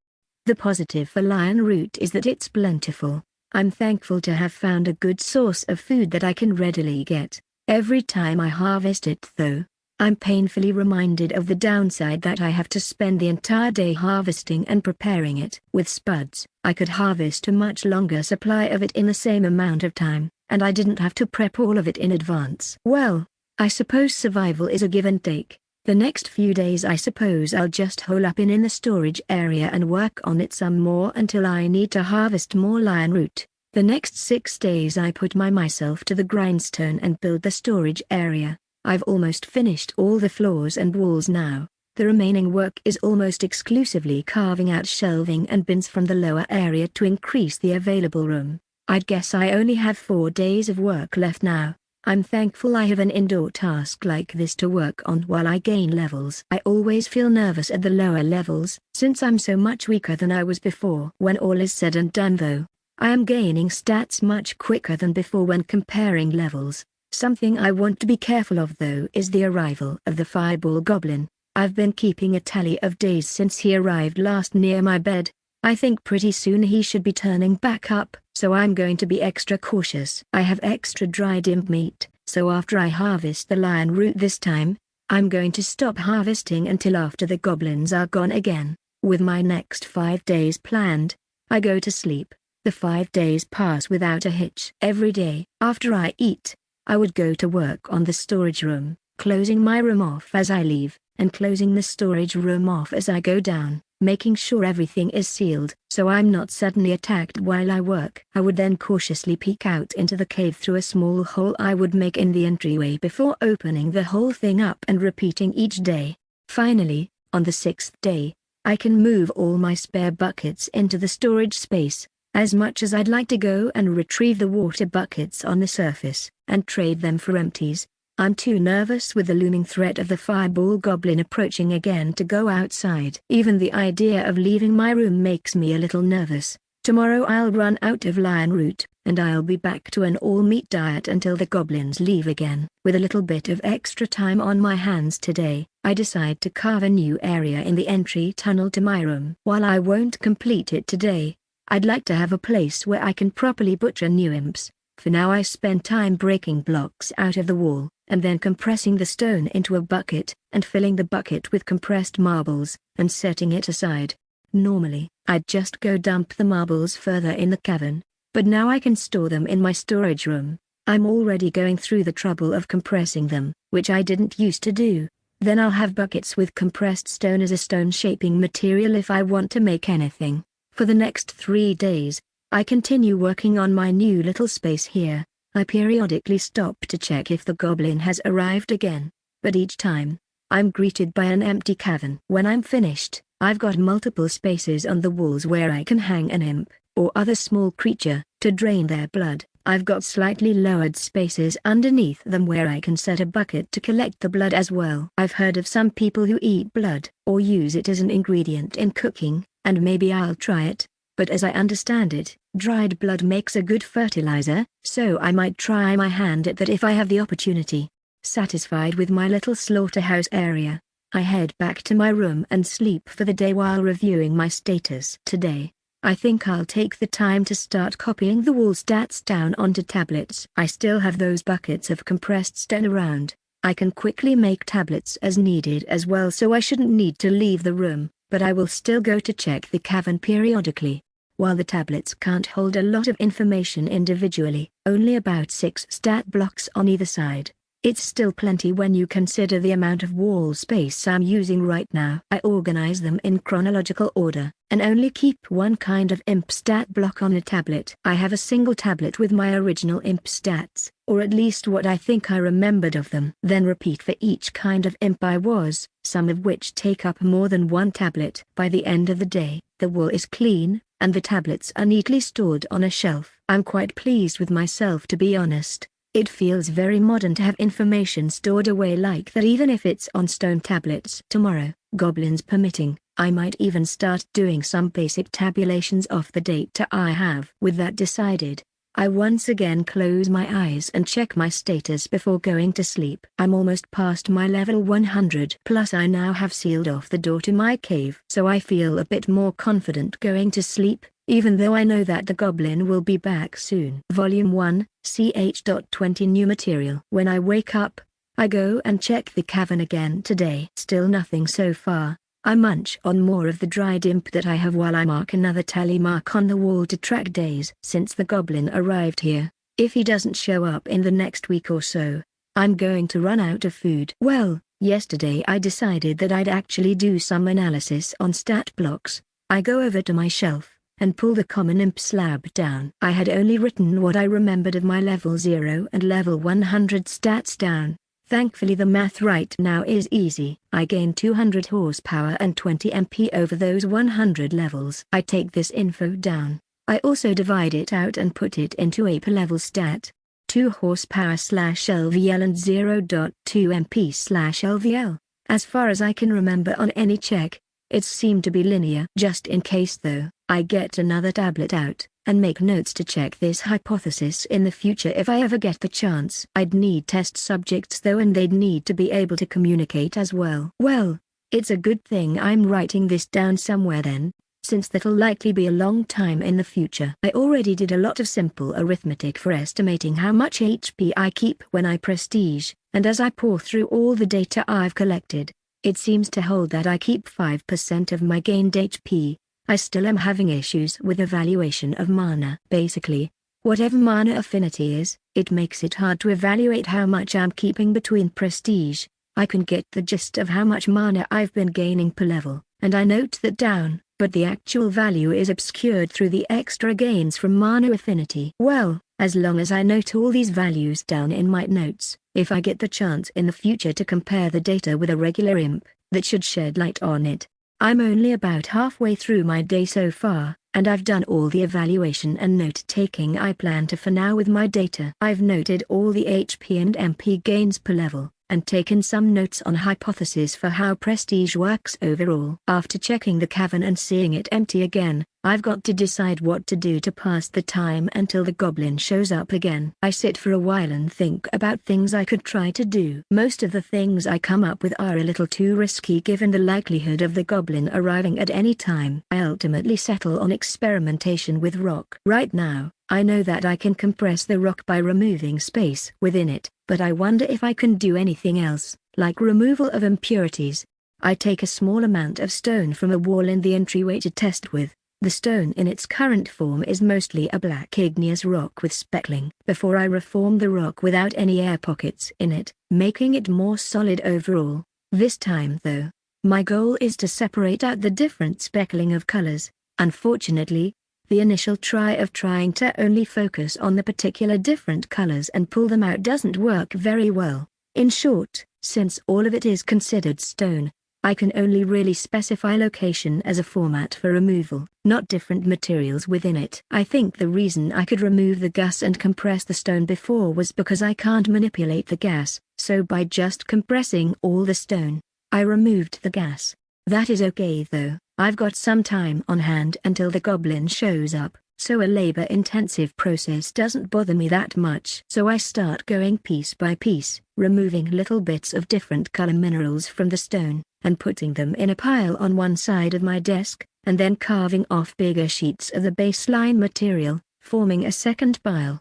The positive for lion root is that it's plentiful. I'm thankful to have found a good source of food that I can readily get. Every time I harvest it though, I'm painfully reminded of the downside that I have to spend the entire day harvesting and preparing it. With spuds, I could harvest a much longer supply of it in the same amount of time, and I didn't have to prep all of it in advance. Well, I suppose survival is a give and take. The next few days I suppose I'll just hole up in the storage area and work on it some more until I need to harvest more lion root. The next 6 days I put myself to the grindstone and build the storage area. I've almost finished all the floors and walls now. The remaining work is almost exclusively carving out shelving and bins from the lower area to increase the available room. I'd guess I only have 4 days of work left now. I'm thankful I have an indoor task like this to work on while I gain levels. I always feel nervous at the lower levels, since I'm so much weaker than I was before. When all is said and done though, I am gaining stats much quicker than before when comparing levels. Something I want to be careful of though is the arrival of the fireball goblin. I've been keeping a tally of days since he arrived last near my bed. I think pretty soon he should be turning back up, so I'm going to be extra cautious. I have extra dried imp meat, so after I harvest the lion root this time, I'm going to stop harvesting until after the goblins are gone again. With my next 5 days planned, I go to sleep. The 5 days pass without a hitch. Every day, after I eat, I would go to work on the storage room, closing my room off as I leave, and closing the storage room off as I go down, making sure everything is sealed so I'm not suddenly attacked while I work. I would then cautiously peek out into the cave through a small hole I would make in the entryway before opening the whole thing up and repeating each day. Finally, on the 6th day, I can move all my spare buckets into the storage space. As much as I'd like to go and retrieve the water buckets on the surface, and trade them for empties, I'm too nervous with the looming threat of the fireball goblin approaching again to go outside. Even the idea of leaving my room makes me a little nervous. Tomorrow I'll run out of lion root, and I'll be back to an all-meat diet until the goblins leave again. With a little bit of extra time on my hands today, I decide to carve a new area in the entry tunnel to my room. While I won't complete it today, I'd like to have a place where I can properly butcher new imps. For now I spend time breaking blocks out of the wall, and then compressing the stone into a bucket, and filling the bucket with compressed marbles, and setting it aside. Normally, I'd just go dump the marbles further in the cavern, but now I can store them in my storage room. I'm already going through the trouble of compressing them, which I didn't used to do. Then I'll have buckets with compressed stone as a stone shaping material if I want to make anything. For the next 3 days, I continue working on my new little space here. I periodically stop to check if the goblin has arrived again, but each time, I'm greeted by an empty cavern. When I'm finished, I've got multiple spaces on the walls where I can hang an imp, or other small creature, to drain their blood. I've got slightly lowered spaces underneath them where I can set a bucket to collect the blood as well. I've heard of some people who eat blood, or use it as an ingredient in cooking, and maybe I'll try it, but as I understand it, dried blood makes a good fertilizer, so I might try my hand at that if I have the opportunity. Satisfied with my little slaughterhouse area, I head back to my room and sleep for the day while reviewing my status. Today, I think I'll take the time to start copying the wall stats down onto tablets. I still have those buckets of compressed stone around. I can quickly make tablets as needed as well, so I shouldn't need to leave the room, but I will still go to check the cavern periodically. While the tablets can't hold a lot of information individually, only about 6 stat blocks on either side, it's still plenty when you consider the amount of wall space I'm using right now. I organize them in chronological order, and only keep one kind of imp stat block on a tablet. I have a single tablet with my original imp stats, or at least what I think I remembered of them. Then repeat for each kind of imp I was, some of which take up more than one tablet. By the end of the day, the wall is clean, and the tablets are neatly stored on a shelf. I'm quite pleased with myself, to be honest. It feels very modern to have information stored away like that, even if it's on stone tablets. Tomorrow, goblins permitting, I might even start doing some basic tabulations of the data I have. With that decided, I once again close my eyes and check my status before going to sleep. I'm almost past my level 100. Plus I now have sealed off the door to my cave, so I feel a bit more confident going to sleep, even though I know that the goblin will be back soon. Volume 1, ch.20 New material. When I wake up, I go and check the cavern again today. Still nothing so far. I munch on more of the dried imp that I have while I mark another tally mark on the wall to track days since the goblin arrived here. If he doesn't show up in the next week or so, I'm going to run out of food. Well, yesterday I decided that I'd actually do some analysis on stat blocks. I go over to my shelf and pull the common imp slab down. I had only written what I remembered of my level 0 and level 100 stats down. Thankfully the math right now is easy. I gain 200 horsepower and 20 MP over those 100 levels. I take this info down. I also divide it out and put it into a per level stat. 2 horsepower/LVL and 0.2 MP/LVL. As far as I can remember on any check, it seemed to be linear. Just in case though, I get another tablet out, and make notes to check this hypothesis in the future if I ever get the chance. I'd need test subjects though, and they'd need to be able to communicate as well. Well, it's a good thing I'm writing this down somewhere then, since that'll likely be a long time in the future. I already did a lot of simple arithmetic for estimating how much HP I keep when I prestige, and as I pour through all the data I've collected, it seems to hold that I keep 5% of my gained HP. I still am having issues with evaluation of mana. Basically, whatever mana affinity is, it makes it hard to evaluate how much I'm keeping between prestige. I can get the gist of how much mana I've been gaining per level, and I note that down, but the actual value is obscured through the extra gains from mana affinity. Well, as long as I note all these values down in my notes, if I get the chance in the future to compare the data with a regular imp, that should shed light on it. I'm only about halfway through my day so far, and I've done all the evaluation and note-taking I plan to for now with my data. I've noted all the HP and MP gains per level, and taken some notes on hypotheses for how prestige works overall. After checking the cavern and seeing it empty again, I've got to decide what to do to pass the time until the goblin shows up again. I sit for a while and think about things I could try to do. Most of the things I come up with are a little too risky given the likelihood of the goblin arriving at any time. I ultimately settle on experimentation with rock. Right now, I know that I can compress the rock by removing space within it, but I wonder if I can do anything else, like removal of impurities. I take a small amount of stone from a wall in the entryway to test with. The stone in its current form is mostly a black igneous rock with speckling. Before I reform the rock without any air pockets in it, making it more solid overall. This time though, my goal is to separate out the different speckling of colors. Unfortunately, the initial try of trying to only focus on the particular different colors and pull them out doesn't work very well. In short, since all of it is considered stone, I can only really specify location as a format for removal, not different materials within it. I think the reason I could remove the gas and compress the stone before was because I can't manipulate the gas, so by just compressing all the stone, I removed the gas. That is okay though. I've got some time on hand until the goblin shows up, so a labor-intensive process doesn't bother me that much. So I start going piece by piece, removing little bits of different color minerals from the stone, and putting them in a pile on one side of my desk, and then carving off bigger sheets of the baseline material, forming a second pile.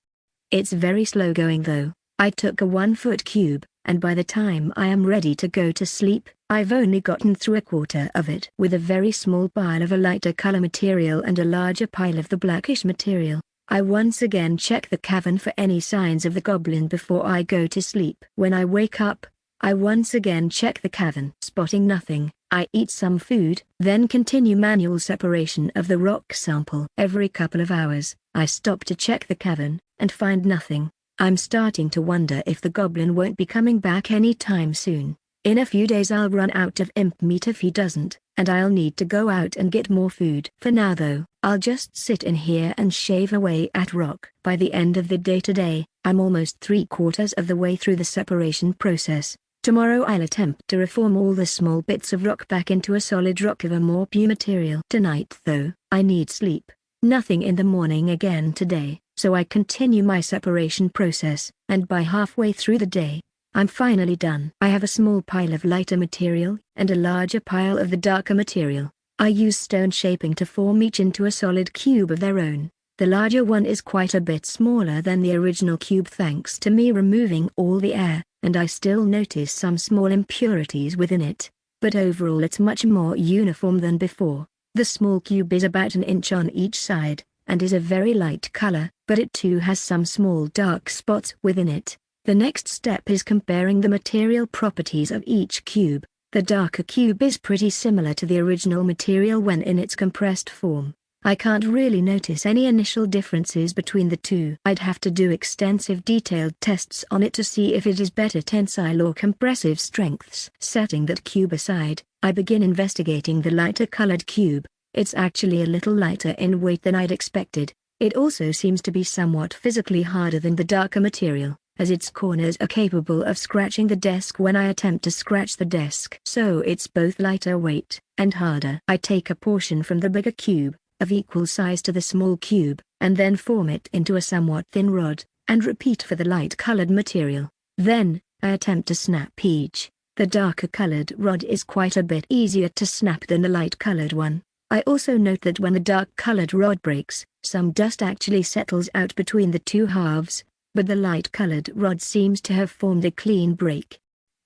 It's very slow going though. I took a 1-foot cube, and by the time I am ready to go to sleep, I've only gotten through a quarter of it. With a very small pile of a lighter color material and a larger pile of the blackish material, I once again check the cavern for any signs of the goblin before I go to sleep. When I wake up, I once again check the cavern. Spotting nothing, I eat some food, then continue manual separation of the rock sample. Every couple of hours, I stop to check the cavern, and find nothing. I'm starting to wonder if the goblin won't be coming back anytime soon. In a few days I'll run out of imp meat if he doesn't, and I'll need to go out and get more food. For now though, I'll just sit in here and shave away at rock. By the end of the day today, I'm almost 3/4 of the way through the separation process. Tomorrow I'll attempt to reform all the small bits of rock back into a solid rock of a more pure material. Tonight though, I need sleep. Nothing in the morning again today, so I continue my separation process, and by halfway through the day, I'm finally done. I have a small pile of lighter material, and a larger pile of the darker material. I use stone shaping to form each into a solid cube of their own. The larger one is quite a bit smaller than the original cube thanks to me removing all the air, and I still notice some small impurities within it, but overall it's much more uniform than before. The small cube is about 1 inch on each side, and is a very light color, but it too has some small dark spots within it. The next step is comparing the material properties of each cube. The darker cube is pretty similar to the original material when in its compressed form. I can't really notice any initial differences between the two. I'd have to do extensive detailed tests on it to see if it is better tensile or compressive strengths. Setting that cube aside, I begin investigating the lighter colored cube. It's actually a little lighter in weight than I'd expected. It also seems to be somewhat physically harder than the darker material, as its corners are capable of scratching the desk when I attempt to scratch the desk. So it's both lighter weight and harder. I take a portion from the bigger cube, of equal size to the small cube, and then form it into a somewhat thin rod, and repeat for the light-colored material. Then, I attempt to snap each. The darker colored rod is quite a bit easier to snap than the light-colored one. I also note that when the dark-colored rod breaks, some dust actually settles out between the two halves, but the light-colored rod seems to have formed a clean break.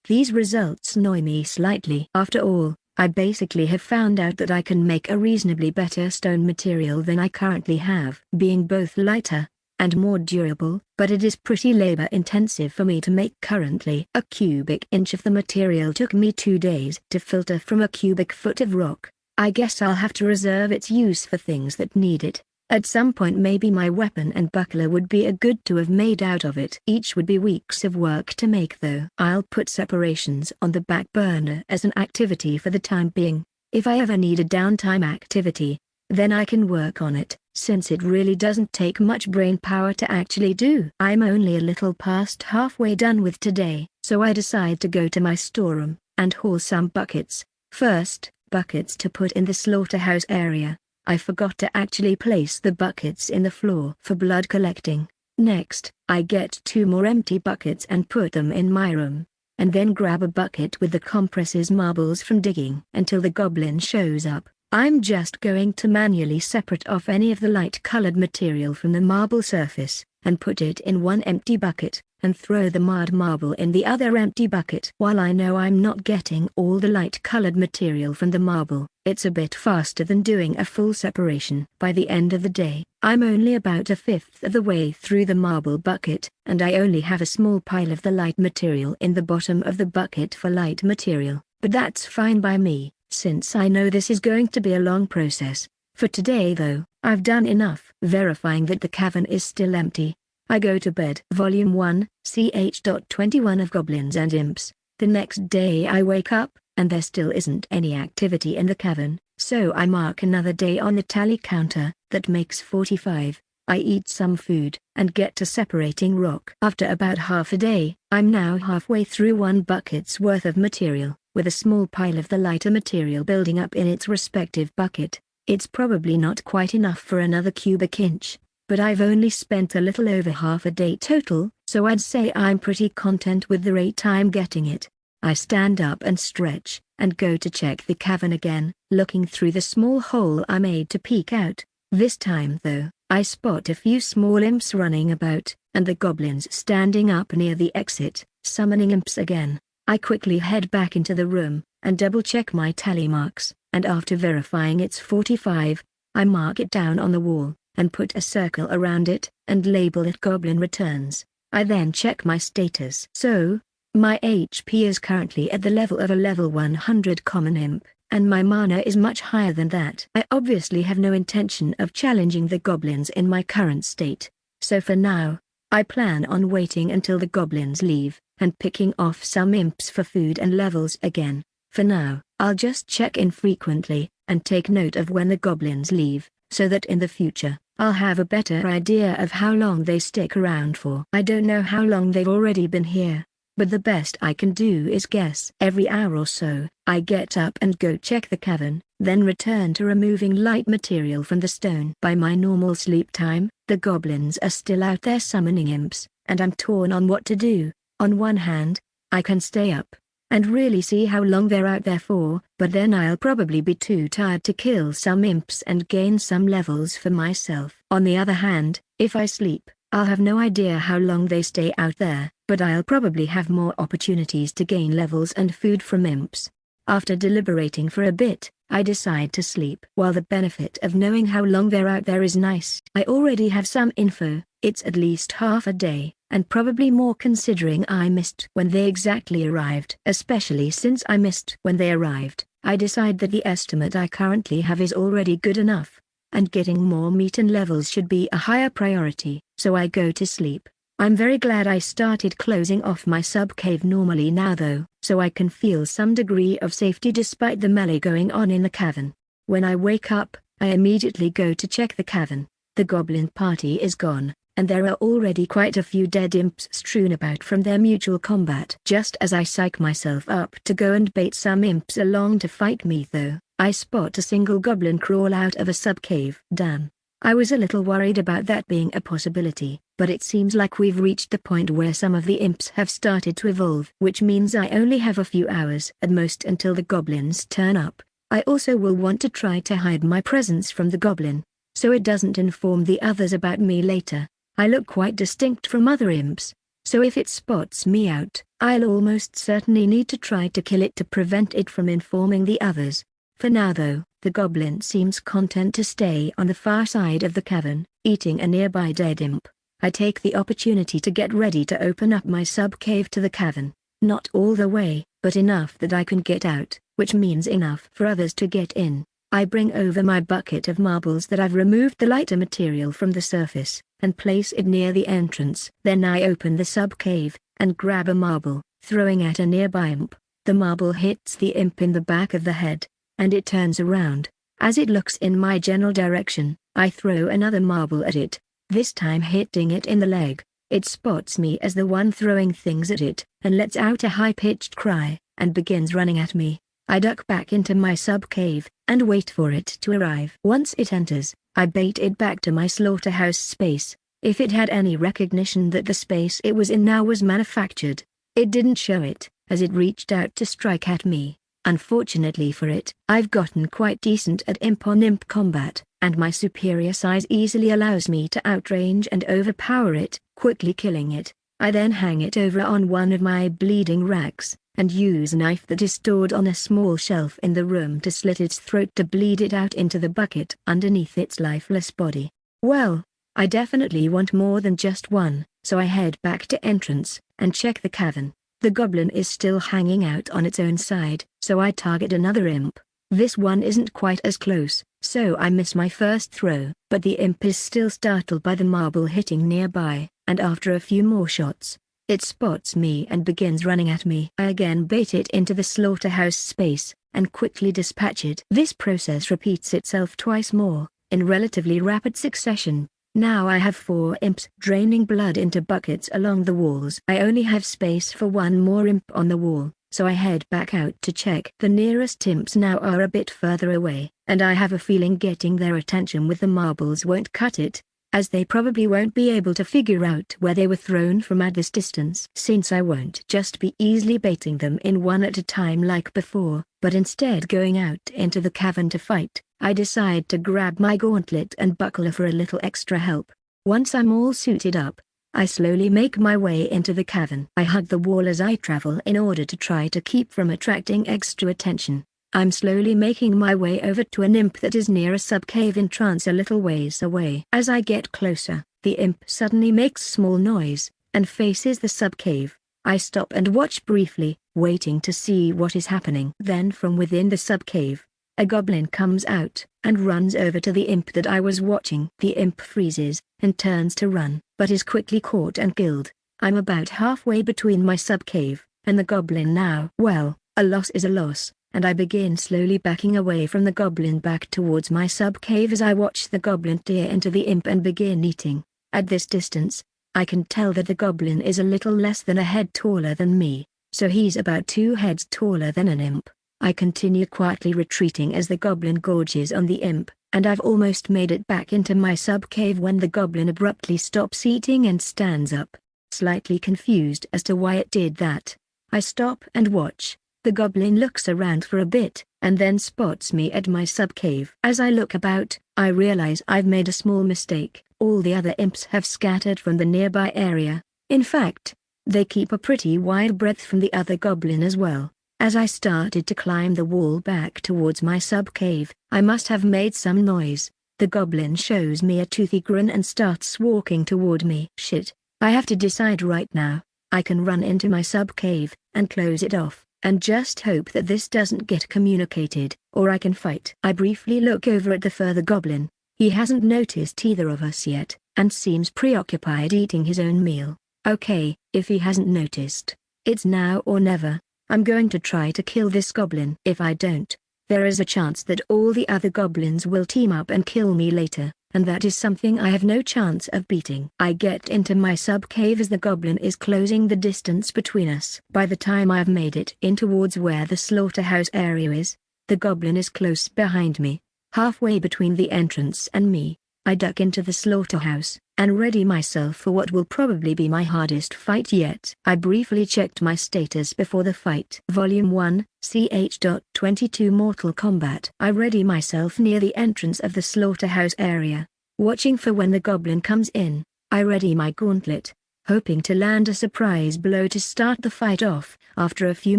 These results annoy me slightly. After all, I basically have found out that I can make a reasonably better stone material than I currently have, being both lighter and more durable, but it is pretty labor-intensive for me to make currently. A cubic inch of the material took me 2 days to filter from a cubic foot of rock. I guess I'll have to reserve its use for things that need it. At some point maybe my weapon and buckler would be a good to have made out of it. Each would be weeks of work to make though. I'll put separations on the back burner as an activity for the time being. If I ever need a downtime activity, then I can work on it, since it really doesn't take much brain power to actually do. I'm only a little past halfway done with today, so I decide to go to my storeroom and haul some buckets. First, buckets to put in the slaughterhouse area. I forgot to actually place the buckets in the floor for blood collecting. Next, I get 2 more empty buckets and put them in my room, and then grab a bucket with the compresses marbles from digging until the goblin shows up. I'm just going to manually separate off any of the light-colored material from the marble surface, and put it in one empty bucket, and throw the marred marble in the other empty bucket. While I know I'm not getting all the light-colored material from the marble, it's a bit faster than doing a full separation. By the end of the day, I'm only about a fifth of the way through the marble bucket, and I only have a small pile of the light material in the bottom of the bucket for light material. But that's fine by me, since I know this is going to be a long process. For today though, I've done enough. Verifying that the cavern is still empty, I go to bed. Volume 1, ch.21 of Goblins and Imps. The next day I wake up, and there still isn't any activity in the cavern, so I mark another day on the tally counter. That makes 45. I eat some food, and get to separating rock. After about half a day, I'm now halfway through 1 bucket's worth of material, with a small pile of the lighter material building up in its respective bucket. It's probably not quite enough for another cubic inch, but I've only spent a little over half a day total, so I'd say I'm pretty content with the rate I'm getting it. I stand up and stretch, and go to check the cavern again, looking through the small hole I made to peek out. This time though, I spot a few small imps running about, and the goblins standing up near the exit, summoning imps again. I quickly head back into the room, and double-check my tally marks, and after verifying it's 45, I mark it down on the wall, and put a circle around it, and label it Goblin Returns. I then check my status. So, my HP is currently at the level of a level 100 common imp, and my mana is much higher than that. I obviously have no intention of challenging the goblins in my current state, so for now, I plan on waiting until the goblins leave, and picking off some imps for food and levels again. For now, I'll just check in frequently, and take note of when the goblins leave, so that in the future, I'll have a better idea of how long they stick around for. I don't know how long they've already been here, but the best I can do is guess. Every hour or so, I get up and go check the cavern, then return to removing light material from the stone. By my normal sleep time, the goblins are still out there summoning imps, and I'm torn on what to do. On one hand, I can stay up and really see how long they're out there for, but then I'll probably be too tired to kill some imps and gain some levels for myself. On the other hand, if I sleep, I'll have no idea how long they stay out there, but I'll probably have more opportunities to gain levels and food from imps. After deliberating for a bit, I decide to sleep. While the benefit of knowing how long they're out there is nice, I already have some info. It's at least half a day, and probably more considering I missed when they exactly arrived. Especially since I missed when they arrived, I decide that the estimate I currently have is already good enough, and getting more meat and levels should be a higher priority, so I go to sleep. I'm very glad I started closing off my sub-cave normally now though, so I can feel some degree of safety despite the melee going on in the cavern. When I wake up, I immediately go to check the cavern. The goblin party is gone, and there are already quite a few dead imps strewn about from their mutual combat. Just as I psych myself up to go and bait some imps along to fight me though, I spot a single goblin crawl out of a sub-cave. Damn. I was a little worried about that being a possibility, but it seems like we've reached the point where some of the imps have started to evolve, which means I only have a few hours at most until the goblins turn up. I also will want to try to hide my presence from the goblin, so it doesn't inform the others about me later. I look quite distinct from other imps, so if it spots me out, I'll almost certainly need to try to kill it to prevent it from informing the others. For now though, the goblin seems content to stay on the far side of the cavern, eating a nearby dead imp. I take the opportunity to get ready to open up my sub-cave to the cavern. Not all the way, but enough that I can get out, which means enough for others to get in. I bring over my bucket of marbles that I've removed the lighter material from the surface, and place it near the entrance. Then I open the sub-cave, and grab a marble, throwing at a nearby imp. The marble hits the imp in the back of the head, and it turns around. As it looks in my general direction, I throw another marble at it, this time hitting it in the leg. It spots me as the one throwing things at it, and lets out a high-pitched cry, and begins running at me. I duck back into my sub-cave, and wait for it to arrive. Once it enters, I bait it back to my slaughterhouse space. If it had any recognition that the space it was in now was manufactured, it didn't show it, as it reached out to strike at me. Unfortunately for it, I've gotten quite decent at imp-on-imp combat, and my superior size easily allows me to outrange and overpower it, quickly killing it. I then hang it over on one of my bleeding racks, and use a knife that is stored on a small shelf in the room to slit its throat to bleed it out into the bucket underneath its lifeless body. Well, I definitely want more than just one, so I head back to entrance, and check the cavern. The goblin is still hanging out on its own side, so I target another imp. This one isn't quite as close, so I miss my first throw, but the imp is still startled by the marble hitting nearby, and after a few more shots, it spots me and begins running at me. I again bait it into the slaughterhouse space, and quickly dispatch it. This process repeats itself twice more, in relatively rapid succession. Now I have 4 imps draining blood into buckets along the walls. I only have space for one more imp on the wall, so I head back out to check. The nearest imps now are a bit further away, and I have a feeling getting their attention with the marbles won't cut it, as they probably won't be able to figure out where they were thrown from at this distance. Since I won't just be easily baiting them in one at a time like before, but instead going out into the cavern to fight, I decide to grab my gauntlet and buckler for a little extra help. Once I'm all suited up, I slowly make my way into the cavern. I hug the wall as I travel in order to try to keep from attracting extra attention. I'm slowly making my way over to an imp that is near a sub-cave entrance a little ways away. As I get closer, the imp suddenly makes small noise, and faces the sub-cave. I stop and watch briefly, waiting to see what is happening. Then from within the sub-cave, a goblin comes out, and runs over to the imp that I was watching. The imp freezes, and turns to run, but is quickly caught and killed. I'm about halfway between my sub-cave, and the goblin now. Well, a loss is a loss, and I begin slowly backing away from the goblin back towards my sub-cave as I watch the goblin tear into the imp and begin eating. At this distance, I can tell that the goblin is a little less than a head taller than me, so he's about 2 heads taller than an imp. I continue quietly retreating as the goblin gorges on the imp, and I've almost made it back into my sub-cave when the goblin abruptly stops eating and stands up. Slightly confused as to why it did that, I stop and watch. The goblin looks around for a bit, and then spots me at my sub-cave. As I look about, I realize I've made a small mistake. All the other imps have scattered from the nearby area. In fact, they keep a pretty wide breadth from the other goblin as well. As I started to climb the wall back towards my sub-cave, I must have made some noise. The goblin shows me a toothy grin and starts walking toward me. Shit, I have to decide right now. I can run into my sub-cave, and close it off, and just hope that this doesn't get communicated, or I can fight. I briefly look over at the further goblin. He hasn't noticed either of us yet, and seems preoccupied eating his own meal. Okay, if he hasn't noticed, it's now or never. I'm going to try to kill this goblin. If I don't, there is a chance that all the other goblins will team up and kill me later, and that is something I have no chance of beating. I get into my sub-cave as the goblin is closing the distance between us. By the time I have made it in towards where the slaughterhouse area is, the goblin is close behind me, halfway between the entrance and me. I duck into the slaughterhouse, and ready myself for what will probably be my hardest fight yet. I briefly checked my status before the fight. Volume 1, ch.22 Mortal Kombat. I ready myself near the entrance of the slaughterhouse area, watching for when the goblin comes in. I ready my gauntlet, hoping to land a surprise blow to start the fight off. After a few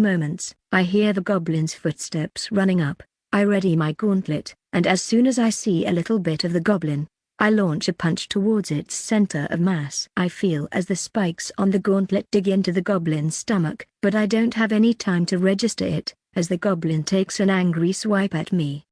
moments, I hear the goblin's footsteps running up. I ready my gauntlet, and as soon as I see a little bit of the goblin, I launch a punch towards its center of mass. I feel as the spikes on the gauntlet dig into the goblin's stomach, but I don't have any time to register it, as the goblin takes an angry swipe at me.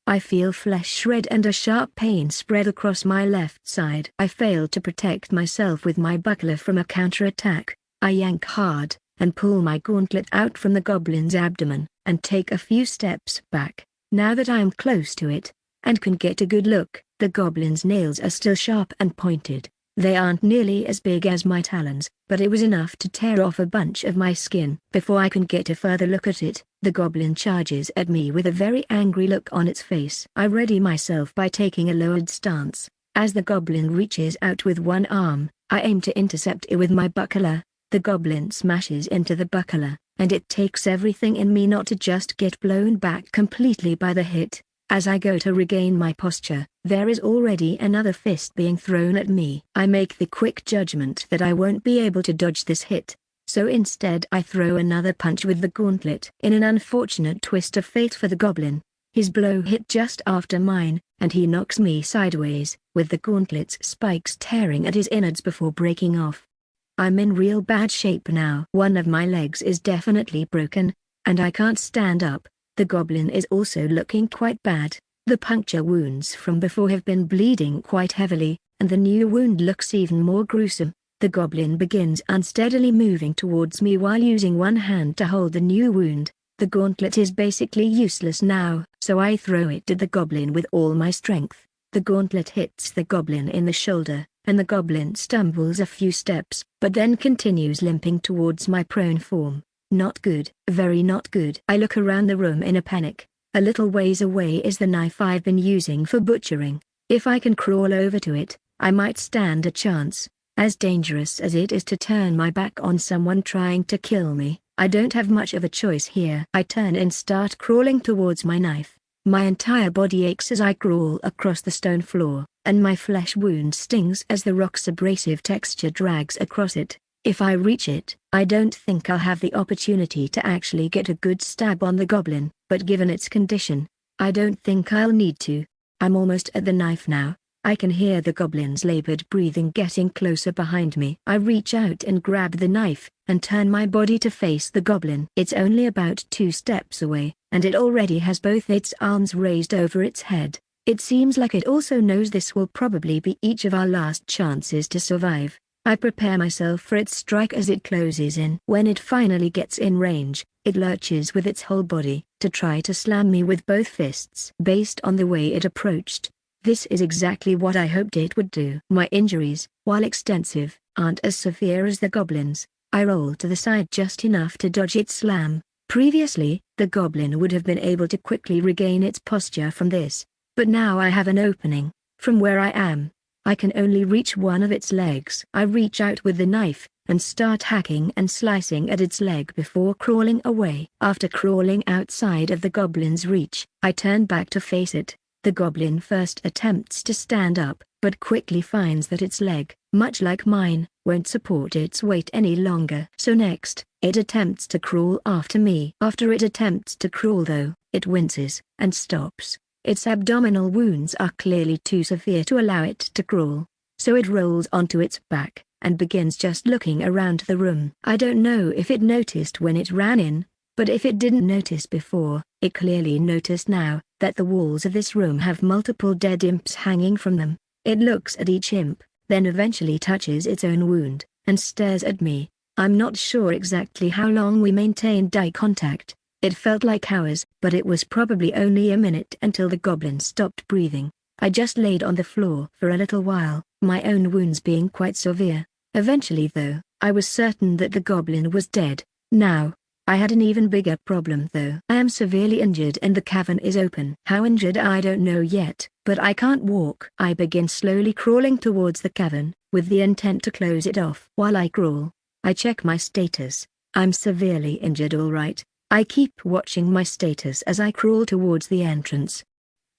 I feel flesh shred and a sharp pain spread across my left side. I fail to protect myself with my buckler from a counterattack. I yank hard, and pull my gauntlet out from the goblin's abdomen, and take a few steps back. Now that I am close to it, and can get a good look, the goblin's nails are still sharp and pointed. They aren't nearly as big as my talons, but it was enough to tear off a bunch of my skin. Before I can get a further look at it, the goblin charges at me with a very angry look on its face. I ready myself by taking a lowered stance. As the goblin reaches out with one arm, I aim to intercept it with my buckler. The goblin smashes into the buckler, and it takes everything in me not to just get blown back completely by the hit. As I go to regain my posture, there is already another fist being thrown at me. I make the quick judgment that I won't be able to dodge this hit, so instead I throw another punch with the gauntlet. In an unfortunate twist of fate for the goblin, his blow hit just after mine, and he knocks me sideways, with the gauntlet's spikes tearing at his innards before breaking off. I'm in real bad shape now. One of my legs is definitely broken, and I can't stand up. The goblin is also looking quite bad. The puncture wounds from before have been bleeding quite heavily, and the new wound looks even more gruesome. The goblin begins unsteadily moving towards me while using one hand to hold the new wound. The gauntlet is basically useless now, so I throw it at the goblin with all my strength. The gauntlet hits the goblin in the shoulder, and the goblin stumbles a few steps, but then continues limping towards my prone form. Not good, very not good. I look around the room in a panic. A little ways away is the knife I've been using for butchering. If I can crawl over to it, I might stand a chance. As dangerous as it is to turn my back on someone trying to kill me, I don't have much of a choice here. I turn and start crawling towards my knife. My entire body aches as I crawl across the stone floor, and my flesh wound stings as the rock's abrasive texture drags across it. If I reach it, I don't think I'll have the opportunity to actually get a good stab on the goblin, but given its condition, I don't think I'll need to. I'm almost at the knife now. I can hear the goblin's labored breathing getting closer behind me. I reach out and grab the knife, and turn my body to face the goblin. It's only about 2 steps away, and it already has both its arms raised over its head. It seems like it also knows this will probably be each of our last chances to survive. I prepare myself for its strike as it closes in. When it finally gets in range, it lurches with its whole body, to try to slam me with both fists. Based on the way it approached, this is exactly what I hoped it would do. My injuries, while extensive, aren't as severe as the goblin's. I roll to the side just enough to dodge its slam. Previously, the goblin would have been able to quickly regain its posture from this, but now I have an opening. From where I am, I can only reach one of its legs. I reach out with the knife, and start hacking and slicing at its leg before crawling away. After crawling outside of the goblin's reach, I turn back to face it. The goblin first attempts to stand up, but quickly finds that its leg, much like mine, won't support its weight any longer. So next, it attempts to crawl after me. After it attempts to crawl though, it winces, and stops. Its abdominal wounds are clearly too severe to allow it to crawl, so it rolls onto its back, and begins just looking around the room. I don't know if it noticed when it ran in, but if it didn't notice before, it clearly noticed now, that the walls of this room have multiple dead imps hanging from them. It looks at each imp, then eventually touches its own wound, and stares at me. I'm not sure exactly how long we maintained eye contact. It felt like hours, but it was probably only a minute until the goblin stopped breathing. I just laid on the floor for a little while, my own wounds being quite severe. Eventually though, I was certain that the goblin was dead. Now, I had an even bigger problem though. I am severely injured and the cavern is open. How injured I don't know yet, but I can't walk. I begin slowly crawling towards the cavern, with the intent to close it off. While I crawl, I check my status. I'm severely injured all right. I keep watching my status as I crawl towards the entrance.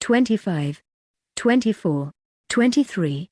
25. 24. 23.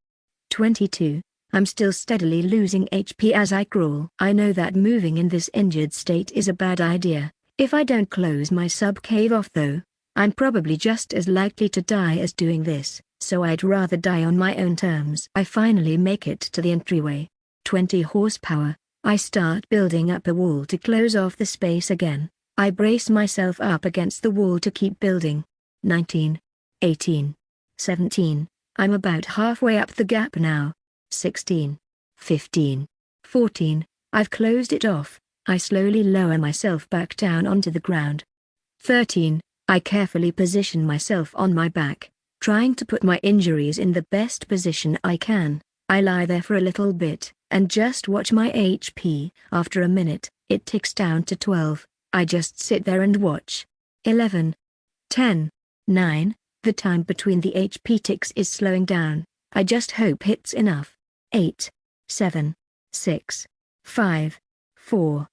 22. I'm still steadily losing HP as I crawl. I know that moving in this injured state is a bad idea. If I don't close my sub-cave off though, I'm probably just as likely to die as doing this, so I'd rather die on my own terms. I finally make it to the entryway. 20 horsepower. I start building up a wall to close off the space again. I brace myself up against the wall to keep building. 19. 18. 17. I'm about halfway up the gap now. 16. 15. 14. I've closed it off. I slowly lower myself back down onto the ground. 13. I carefully position myself on my back, trying to put my injuries in the best position I can. I lie there for a little bit, and just watch my HP. After a minute, it ticks down to 12. I just sit there and watch. 11. 10. 9. The time between the HP ticks is slowing down. I just hope it's enough. 8. 7. 6. 5. 4.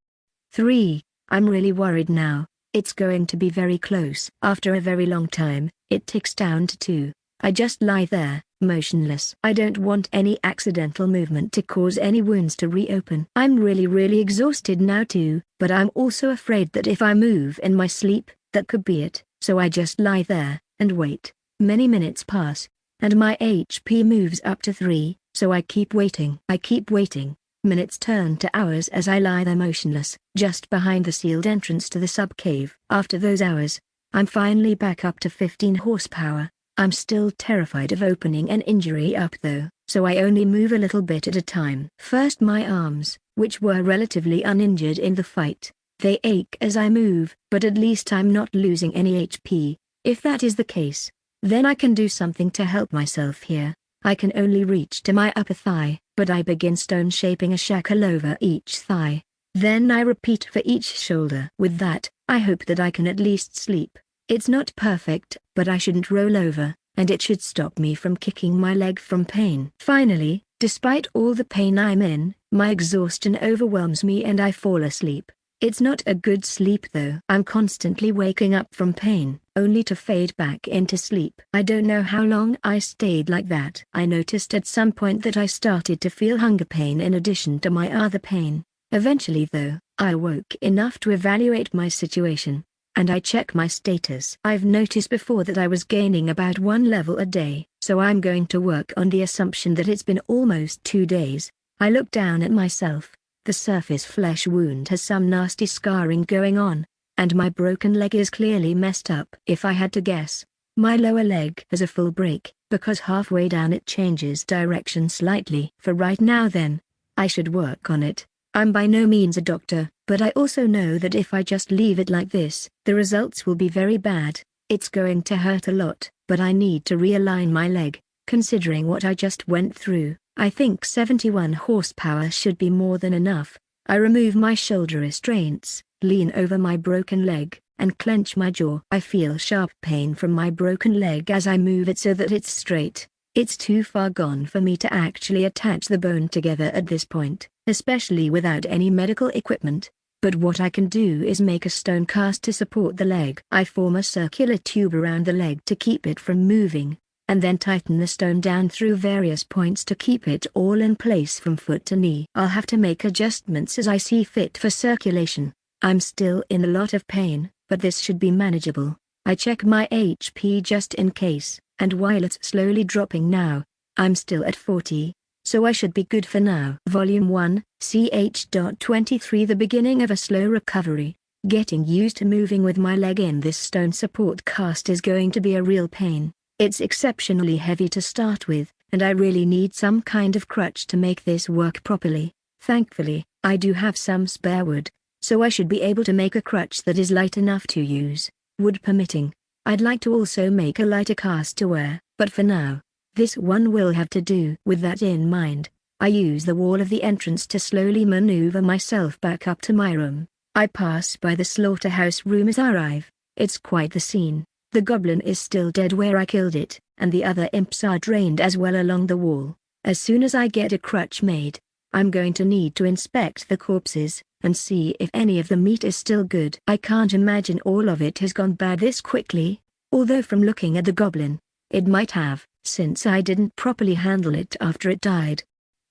3. I'm really worried now. It's going to be very close. After a very long time, it ticks down to 2. I just lie there, motionless. I don't want any accidental movement to cause any wounds to reopen. I'm really exhausted now too, but I'm also afraid that if I move in my sleep, that could be it. So I just lie there, and wait. Many minutes pass, and my HP moves up to 3, so I keep waiting. I keep waiting. Minutes turn to hours as I lie there motionless, just behind the sealed entrance to the sub-cave. After those hours, I'm finally back up to 15 horsepower. I'm still terrified of opening an injury up though, so I only move a little bit at a time. First my arms, which were relatively uninjured in the fight. They ache as I move, but at least I'm not losing any HP. If that is the case, then I can do something to help myself here. I can only reach to my upper thigh, but I begin stone shaping a shackle over each thigh. Then I repeat for each shoulder. With that, I hope that I can at least sleep. It's not perfect, but I shouldn't roll over, and it should stop me from kicking my leg from pain. Finally, despite all the pain I'm in, my exhaustion overwhelms me and I fall asleep. It's not a good sleep though. I'm constantly waking up from pain, only to fade back into sleep. I don't know how long I stayed like that. I noticed at some point that I started to feel hunger pain in addition to my other pain. Eventually though, I awoke enough to evaluate my situation, and I check my status. I've noticed before that I was gaining about 1 level a day, so I'm going to work on the assumption that it's been almost 2 days. I look down at myself. The surface flesh wound has some nasty scarring going on, and my broken leg is clearly messed up. If I had to guess, my lower leg has a full break, because halfway down it changes direction slightly. For right now then, I should work on it. I'm by no means a doctor, but I also know that if I just leave it like this, the results will be very bad. It's going to hurt a lot, but I need to realign my leg. Considering what I just went through, I think 71 horsepower should be more than enough. I remove my shoulder restraints, lean over my broken leg, and clench my jaw. I feel sharp pain from my broken leg as I move it so that it's straight. It's too far gone for me to actually attach the bone together at this point, especially without any medical equipment. But what I can do is make a stone cast to support the leg. I form a circular tube around the leg to keep it from moving, and then tighten the stone down through various points to keep it all in place from foot to knee. I'll have to make adjustments as I see fit for circulation. I'm still in a lot of pain, but this should be manageable. I check my HP just in case, and while it's slowly dropping now, I'm still at 40, so I should be good for now. Volume 1, ch.23 The beginning of a slow recovery. Getting used to moving with my leg in this stone support cast is going to be a real pain. It's exceptionally heavy to start with, and I really need some kind of crutch to make this work properly. Thankfully, I do have some spare wood, so I should be able to make a crutch that is light enough to use, wood permitting. I'd like to also make a lighter cast to wear, but for now, this one will have to do. With that in mind, I use the wall of the entrance to slowly maneuver myself back up to my room. I pass by the slaughterhouse room as I arrive. It's quite the scene. The goblin is still dead where I killed it, and the other imps are drained as well along the wall. As soon as I get a crutch made, I'm going to need to inspect the corpses, and see if any of the meat is still good. I can't imagine all of it has gone bad this quickly, although from looking at the goblin, it might have, since I didn't properly handle it after it died.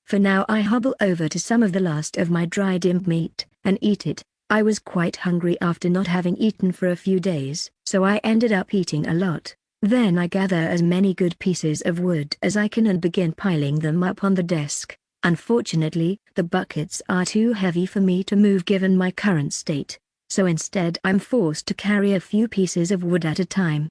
For now I hobble over to some of the last of my dried imp meat, and eat it. I was quite hungry after not having eaten for a few days, so I ended up eating a lot. Then I gather as many good pieces of wood as I can and begin piling them up on the desk. Unfortunately, the buckets are too heavy for me to move given my current state, so instead I'm forced to carry a few pieces of wood at a time.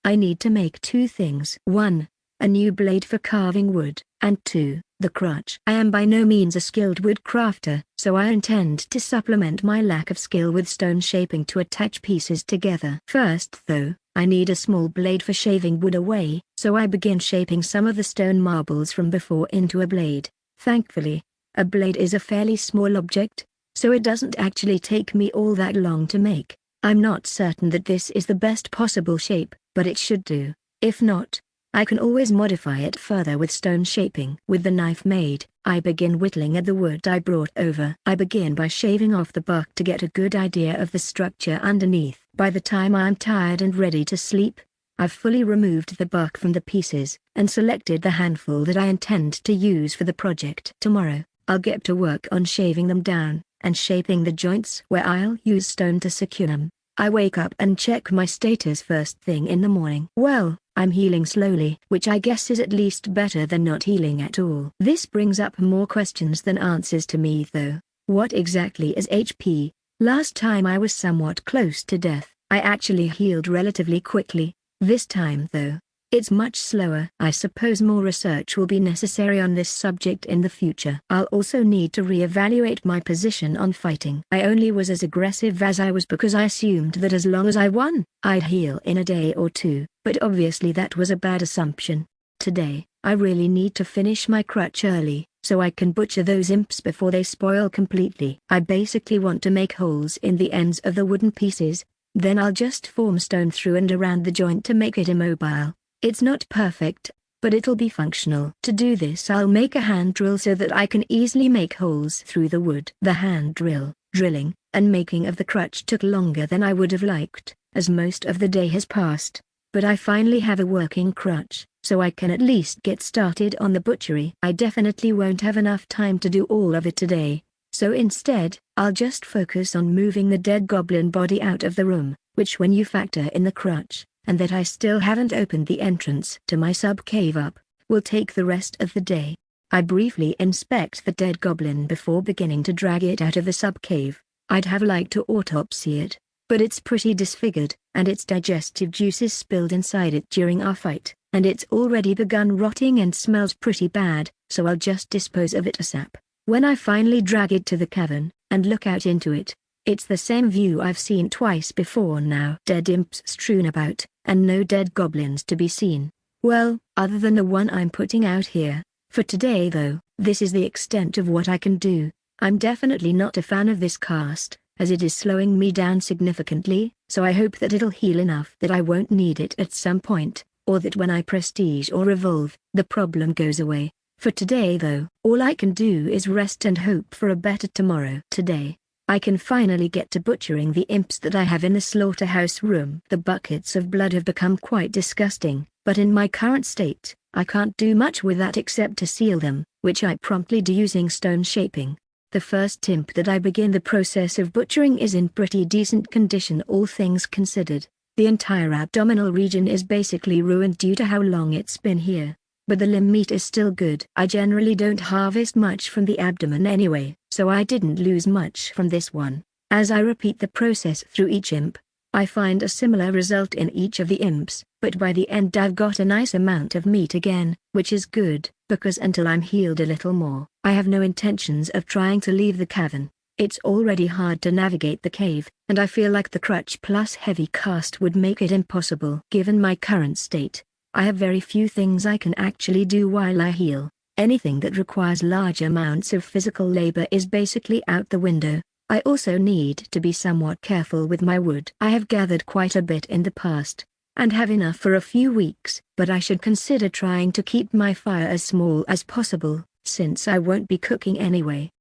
I need to make 2 things. 1, a new blade for carving wood, and 2, the crutch. I am by no means a skilled wood crafter, so I intend to supplement my lack of skill with stone shaping to attach pieces together. First though, I need a small blade for shaving wood away, so I begin shaping some of the stone marbles from before into a blade. Thankfully, a blade is a fairly small object, so it doesn't actually take me all that long to make. I'm not certain that this is the best possible shape, but it should do. If not, I can always modify it further with stone shaping. With the knife made, I begin whittling at the wood I brought over. I begin by shaving off the bark to get a good idea of the structure underneath. By the time I'm tired and ready to sleep, I've fully removed the bark from the pieces, and selected the handful that I intend to use for the project. Tomorrow, I'll get to work on shaving them down, and shaping the joints where I'll use stone to secure them. I wake up and check my status first thing in the morning. Well, I'm healing slowly, which I guess is at least better than not healing at all. This brings up more questions than answers to me though. What exactly is HP? Last time I was somewhat close to death. I actually healed relatively quickly. This time though, it's much slower. I suppose more research will be necessary on this subject in the future. I'll also need to re-evaluate my position on fighting. I only was as aggressive as I was because I assumed that as long as I won, I'd heal in a day or two, but obviously that was a bad assumption. Today, I really need to finish my crutch early, so I can butcher those imps before they spoil completely. I basically want to make holes in the ends of the wooden pieces, then I'll just form stone through and around the joint to make it immobile. It's not perfect, but it'll be functional. To do this I'll make a hand drill so that I can easily make holes through the wood. The hand drilling, and making of the crutch took longer than I would have liked, as most of the day has passed, but I finally have a working crutch, so I can at least get started on the butchery. I definitely won't have enough time to do all of it today, so instead, I'll just focus on moving the dead goblin body out of the room, which when you factor in the crutch, and that I still haven't opened the entrance to my sub-cave up, will take the rest of the day. I briefly inspect the dead goblin before beginning to drag it out of the sub-cave. I'd have liked to autopsy it, but it's pretty disfigured, and its digestive juices spilled inside it during our fight, and it's already begun rotting and smells pretty bad, so I'll just dispose of it ASAP. When I finally drag it to the cavern, and look out into it, it's the same view I've seen twice before now. Dead imps strewn about, and no dead goblins to be seen. Well, other than the one I'm putting out here. For today though, this is the extent of what I can do. I'm definitely not a fan of this cast, as it is slowing me down significantly, so I hope that it'll heal enough that I won't need it at some point, or that when I prestige or evolve, the problem goes away. For today though, all I can do is rest and hope for a better tomorrow. Today, I can finally get to butchering the imps that I have in the slaughterhouse room. The buckets of blood have become quite disgusting, but in my current state, I can't do much with that except to seal them, which I promptly do using stone shaping. The first imp that I begin the process of butchering is in pretty decent condition all things considered. The entire abdominal region is basically ruined due to how long it's been here, but the limb meat is still good. I generally don't harvest much from the abdomen anyway, so I didn't lose much from this one. As I repeat the process through each imp, I find a similar result in each of the imps, but by the end I've got a nice amount of meat again, which is good, because until I'm healed a little more, I have no intentions of trying to leave the cavern. It's already hard to navigate the cave, and I feel like the crutch plus heavy cast would make it impossible. Given my current state, I have very few things I can actually do while I heal. Anything that requires large amounts of physical labor is basically out the window. I also need to be somewhat careful with my wood. I have gathered quite a bit in the past, and have enough for a few weeks, but I should consider trying to keep my fire as small as possible, since I won't be cooking anyway.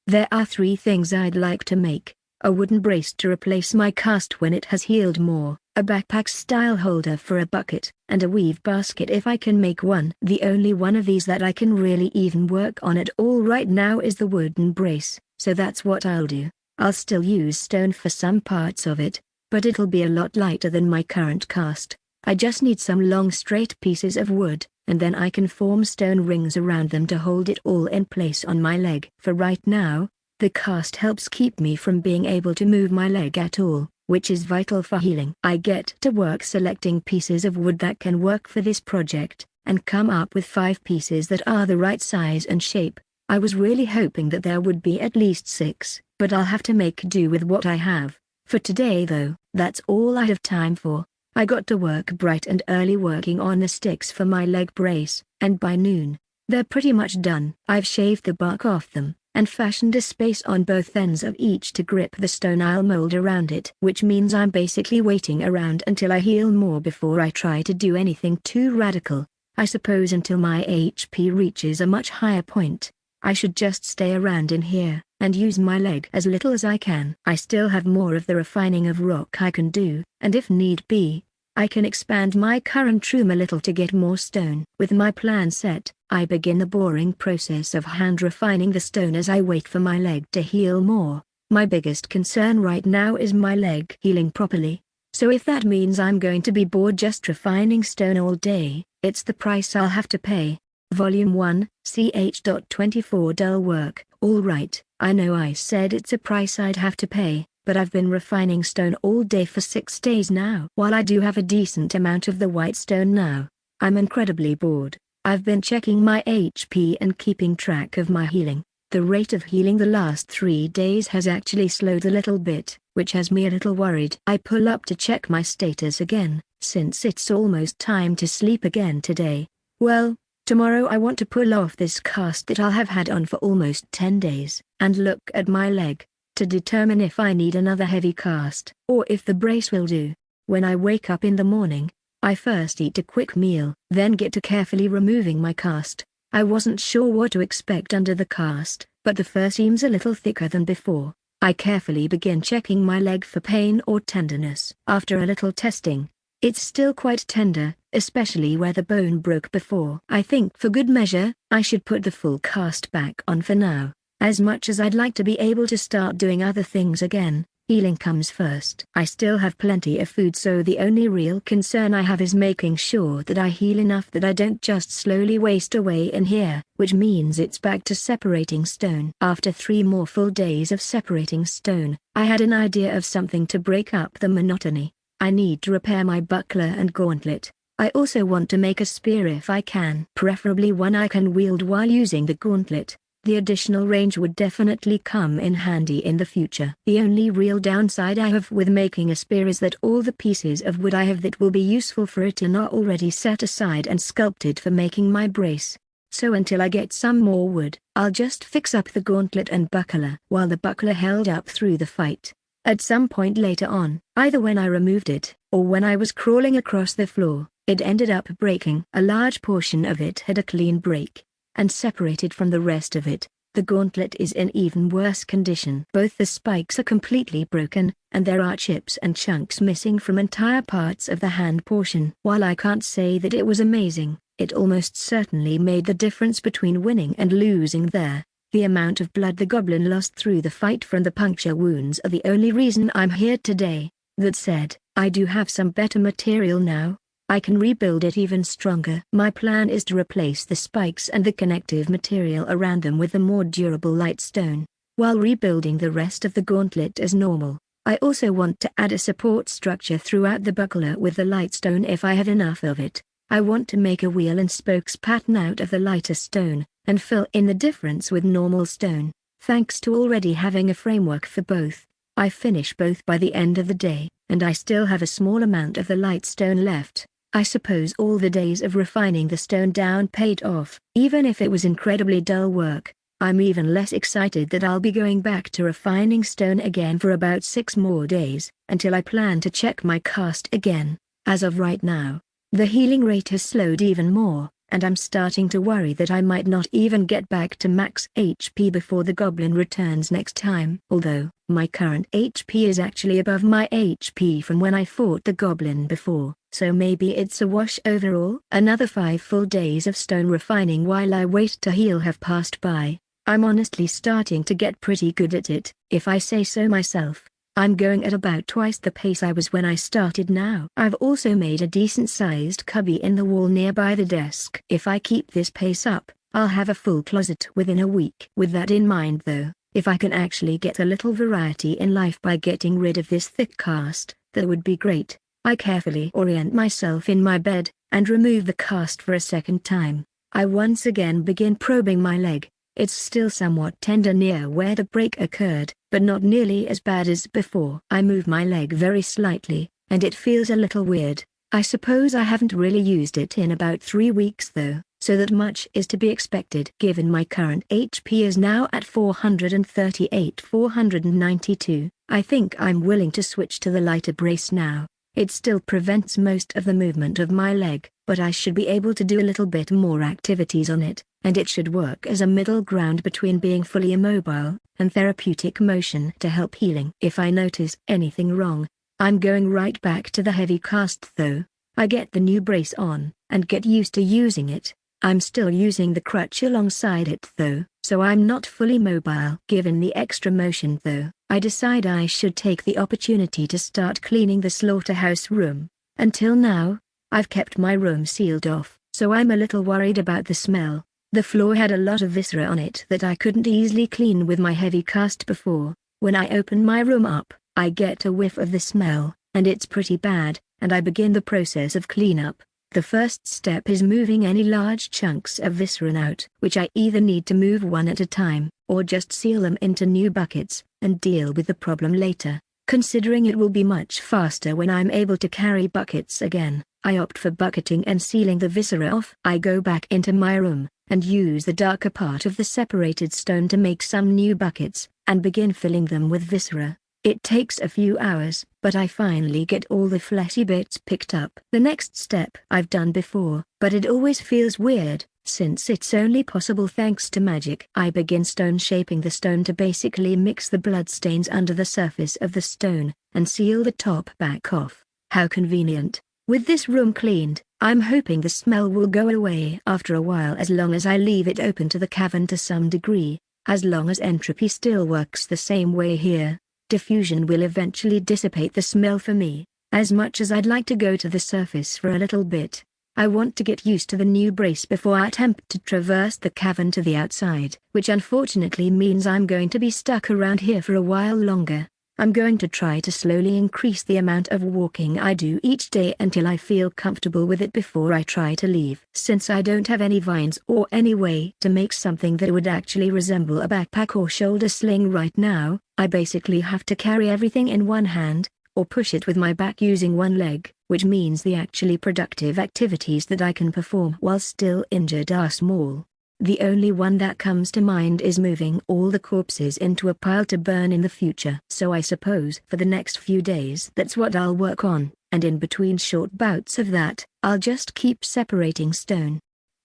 There are 3 things I'd like to make: a wooden brace to replace my cast when it has healed more, a backpack-style holder for a bucket, and a weave basket if I can make one. The only one of these that I can really even work on at all right now is the wooden brace, so that's what I'll do. I'll still use stone for some parts of it, but it'll be a lot lighter than my current cast. I just need some long straight pieces of wood, and then I can form stone rings around them to hold it all in place on my leg. For right now, the cast helps keep me from being able to move my leg at all, which is vital for healing. I get to work selecting pieces of wood that can work for this project, and come up with 5 pieces that are the right size and shape. I was really hoping that there would be at least 6, but I'll have to make do with what I have. For today though, that's all I have time for. I got to work bright and early working on the sticks for my leg brace, and by noon, they're pretty much done. I've shaved the bark off them, and fashioned a space on both ends of each to grip the stone I'll mold around it. Which means I'm basically waiting around until I heal more before I try to do anything too radical. I suppose until my HP reaches a much higher point, I should just stay around in here, and use my leg as little as I can. I still have more of the refining of rock I can do, and if need be, I can expand my current room a little to get more stone. With my plan set, I begin the boring process of hand refining the stone as I wait for my leg to heal more. My biggest concern right now is my leg healing properly. So if that means I'm going to be bored just refining stone all day, it's the price I'll have to pay. Volume 1, ch.24 Dull work. Alright, I know I said it's a price I'd have to pay, but I've been refining stone all day for 6 days now. While I do have a decent amount of the white stone now, I'm incredibly bored. I've been checking my HP and keeping track of my healing. The rate of healing the last 3 days has actually slowed a little bit, which has me a little worried. I pull up to check my status again, since it's almost time to sleep again today. Well, tomorrow I want to pull off this cast that I'll have had on for almost 10 days, and look at my leg, to determine if I need another heavy cast, or if the brace will do. When I wake up in the morning, I first eat a quick meal, then get to carefully removing my cast. I wasn't sure what to expect under the cast, but the fur seems a little thicker than before. I carefully begin checking my leg for pain or tenderness. After a little testing, it's still quite tender, especially where the bone broke before. I think for good measure, I should put the full cast back on for now. As much as I'd like to be able to start doing other things again, healing comes first. I still have plenty of food, so the only real concern I have is making sure that I heal enough that I don't just slowly waste away in here, which means it's back to separating stone. After 3 more full days of separating stone, I had an idea of something to break up the monotony. I need to repair my buckler and gauntlet. I also want to make a spear if I can, preferably one I can wield while using the gauntlet. The additional range would definitely come in handy in the future. The only real downside I have with making a spear is that all the pieces of wood I have that will be useful for it are not already set aside and sculpted for making my brace. So until I get some more wood, I'll just fix up the gauntlet and buckler. While the buckler held up through the fight, at some point later on, either when I removed it, or when I was crawling across the floor, it ended up breaking. A large portion of it had a clean break, and separated from the rest of it. The gauntlet is in even worse condition. Both the spikes are completely broken, and there are chips and chunks missing from entire parts of the hand portion. While I can't say that it was amazing, it almost certainly made the difference between winning and losing there. The amount of blood the goblin lost through the fight from the puncture wounds are the only reason I'm here today. That said, I do have some better material now. I can rebuild it even stronger. My plan is to replace the spikes and the connective material around them with a more durable light stone, while rebuilding the rest of the gauntlet as normal. I also want to add a support structure throughout the buckler with the light stone if I have enough of it. I want to make a wheel and spokes pattern out of the lighter stone, and fill in the difference with normal stone. Thanks to already having a framework for both, I finish both by the end of the day, and I still have a small amount of the light stone left. I suppose all the days of refining the stone down paid off. Even if it was incredibly dull work, I'm even less excited that I'll be going back to refining stone again for about 6 more days, until I plan to check my cast again. As of right now, the healing rate has slowed even more, and I'm starting to worry that I might not even get back to max HP before the goblin returns next time. Although, my current HP is actually above my HP from when I fought the goblin before, so maybe it's a wash overall. Another 5 full days of stone refining while I wait to heal have passed by. I'm honestly starting to get pretty good at it, if I say so myself. I'm going at about twice the pace I was when I started now. I've also made a decent-sized cubby in the wall nearby the desk. If I keep this pace up, I'll have a full closet within a week. With that in mind though, if I can actually get a little variety in life by getting rid of this thick cast, that would be great. I carefully orient myself in my bed, and remove the cast for a second time. I once again begin probing my leg. It's still somewhat tender near where the break occurred, but not nearly as bad as before. I move my leg very slightly, and it feels a little weird. I suppose I haven't really used it in about 3 weeks though, so that much is to be expected given my current HP is now at 492. I think I'm willing to switch to the lighter brace now. It still prevents most of the movement of my leg, but I should be able to do a little bit more activities on it, and it should work as a middle ground between being fully immobile and therapeutic motion to help healing. If I notice anything wrong, I'm going right back to the heavy cast though. I get the new brace on and get used to using it. I'm still using the crutch alongside it though, so I'm not fully mobile. Given the extra motion though, I decide I should take the opportunity to start cleaning the slaughterhouse room. Until now, I've kept my room sealed off, so I'm a little worried about the smell. The floor had a lot of viscera on it that I couldn't easily clean with my heavy cast before. When I open my room up, I get a whiff of the smell, and it's pretty bad, and I begin the process of cleanup. The first step is moving any large chunks of viscera out, which I either need to move one at a time, or just seal them into new buckets, and deal with the problem later. Considering it will be much faster when I'm able to carry buckets again, I opt for bucketing and sealing the viscera off. I go back into my room, and use the darker part of the separated stone to make some new buckets, and begin filling them with viscera. It takes a few hours, but I finally get all the fleshy bits picked up. The next step I've done before, but it always feels weird, since it's only possible thanks to magic. I begin stone shaping the stone to basically mix the bloodstains under the surface of the stone, and seal the top back off. How convenient. With this room cleaned, I'm hoping the smell will go away after a while as long as I leave it open to the cavern to some degree. As long as entropy still works the same way here, diffusion will eventually dissipate the smell for me. As much as I'd like to go to the surface for a little bit, I want to get used to the new brace before I attempt to traverse the cavern to the outside, which unfortunately means I'm going to be stuck around here for a while longer. I'm going to try to slowly increase the amount of walking I do each day until I feel comfortable with it before I try to leave. Since I don't have any vines or any way to make something that would actually resemble a backpack or shoulder sling right now, I basically have to carry everything in one hand, or push it with my back using one leg, which means the actually productive activities that I can perform while still injured are small. The only one that comes to mind is moving all the corpses into a pile to burn in the future. So I suppose for the next few days that's what I'll work on, and in between short bouts of that, I'll just keep separating stone.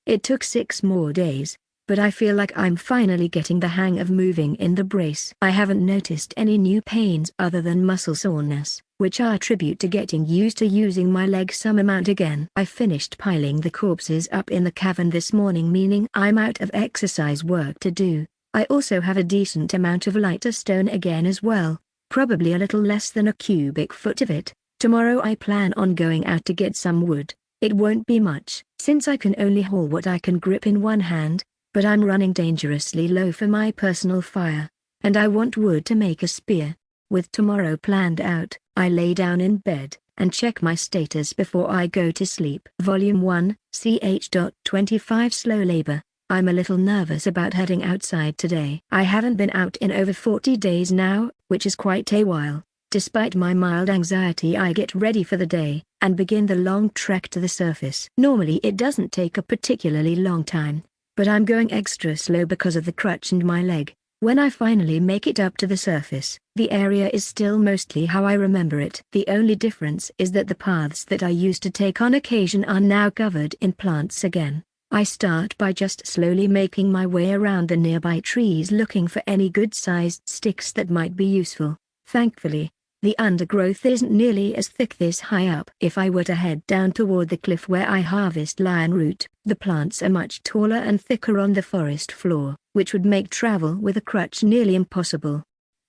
It took 6 more days, but I feel like I'm finally getting the hang of moving in the brace. I haven't noticed any new pains other than muscle soreness, which I attribute to getting used to using my legs some amount again. I finished piling the corpses up in the cavern this morning, meaning I'm out of exercise work to do. I also have a decent amount of lighter stone again as well, probably a little less than a cubic foot of it. Tomorrow I plan on going out to get some wood. It won't be much, since I can only haul what I can grip in one hand, but I'm running dangerously low for my personal fire, and I want wood to make a spear. With tomorrow planned out, I lay down in bed and check my status before I go to sleep. Volume 1, ch.25 Slow Labor. I'm a little nervous about heading outside today. I haven't been out in over 40 days now, which is quite a while. Despite my mild anxiety, I get ready for the day and begin the long trek to the surface. Normally it doesn't take a particularly long time, but I'm going extra slow because of the crutch and my leg. When I finally make it up to the surface, the area is still mostly how I remember it. The only difference is that the paths that I used to take on occasion are now covered in plants again. I start by just slowly making my way around the nearby trees looking for any good-sized sticks that might be useful. Thankfully, the undergrowth isn't nearly as thick this high up. If I were to head down toward the cliff where I harvest lion root, the plants are much taller and thicker on the forest floor, which would make travel with a crutch nearly impossible.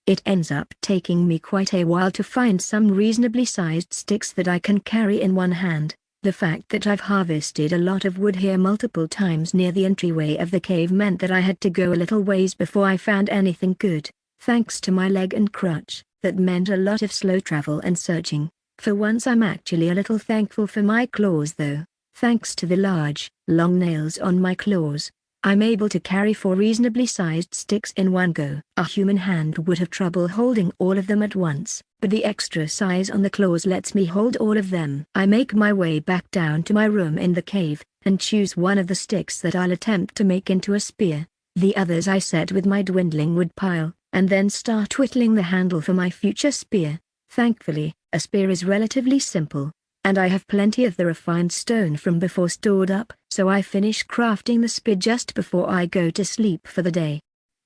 It ends up taking me quite a while to find some reasonably sized sticks that I can carry in one hand. The fact that I've harvested a lot of wood here multiple times near the entryway of the cave meant that I had to go a little ways before I found anything good. Thanks to my leg and crutch, that meant a lot of slow travel and searching. For once I'm actually a little thankful for my claws though. Thanks to the large, long nails on my claws, I'm able to carry 4 reasonably sized sticks in one go. A human hand would have trouble holding all of them at once, but the extra size on the claws lets me hold all of them. I make my way back down to my room in the cave, and choose one of the sticks that I'll attempt to make into a spear. The others I set with my dwindling wood pile, and then start whittling the handle for my future spear. Thankfully, a spear is relatively simple, and I have plenty of the refined stone from before stored up, so I finish crafting the spear just before I go to sleep for the day.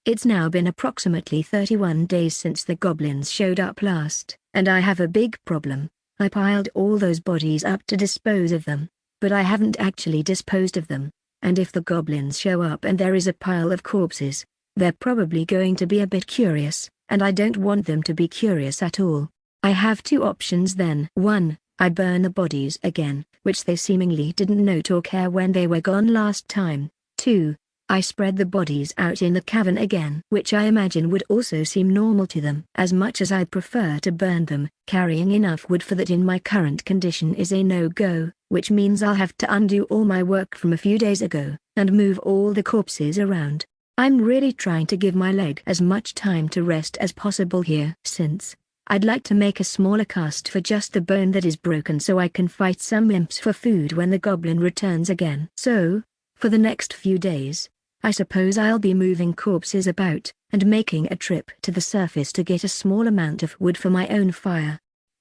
It's now been approximately 31 days since the goblins showed up last, and I have a big problem. I piled all those bodies up to dispose of them, but I haven't actually disposed of them, and if the goblins show up and there is a pile of corpses, they're probably going to be a bit curious, and I don't want them to be curious at all. I have 2 options then. 1. I burn the bodies again, which they seemingly didn't note or care when they were gone last time. 2. I spread the bodies out in the cavern again, which I imagine would also seem normal to them. As much as I'd prefer to burn them, carrying enough wood for that in my current condition is a no-go, which means I'll have to undo all my work from a few days ago, and move all the corpses around. I'm really trying to give my leg as much time to rest as possible here, since I'd like to make a smaller cast for just the bone that is broken so I can fight some imps for food when the goblin returns again. So, for the next few days, I suppose I'll be moving corpses about, and making a trip to the surface to get a small amount of wood for my own fire.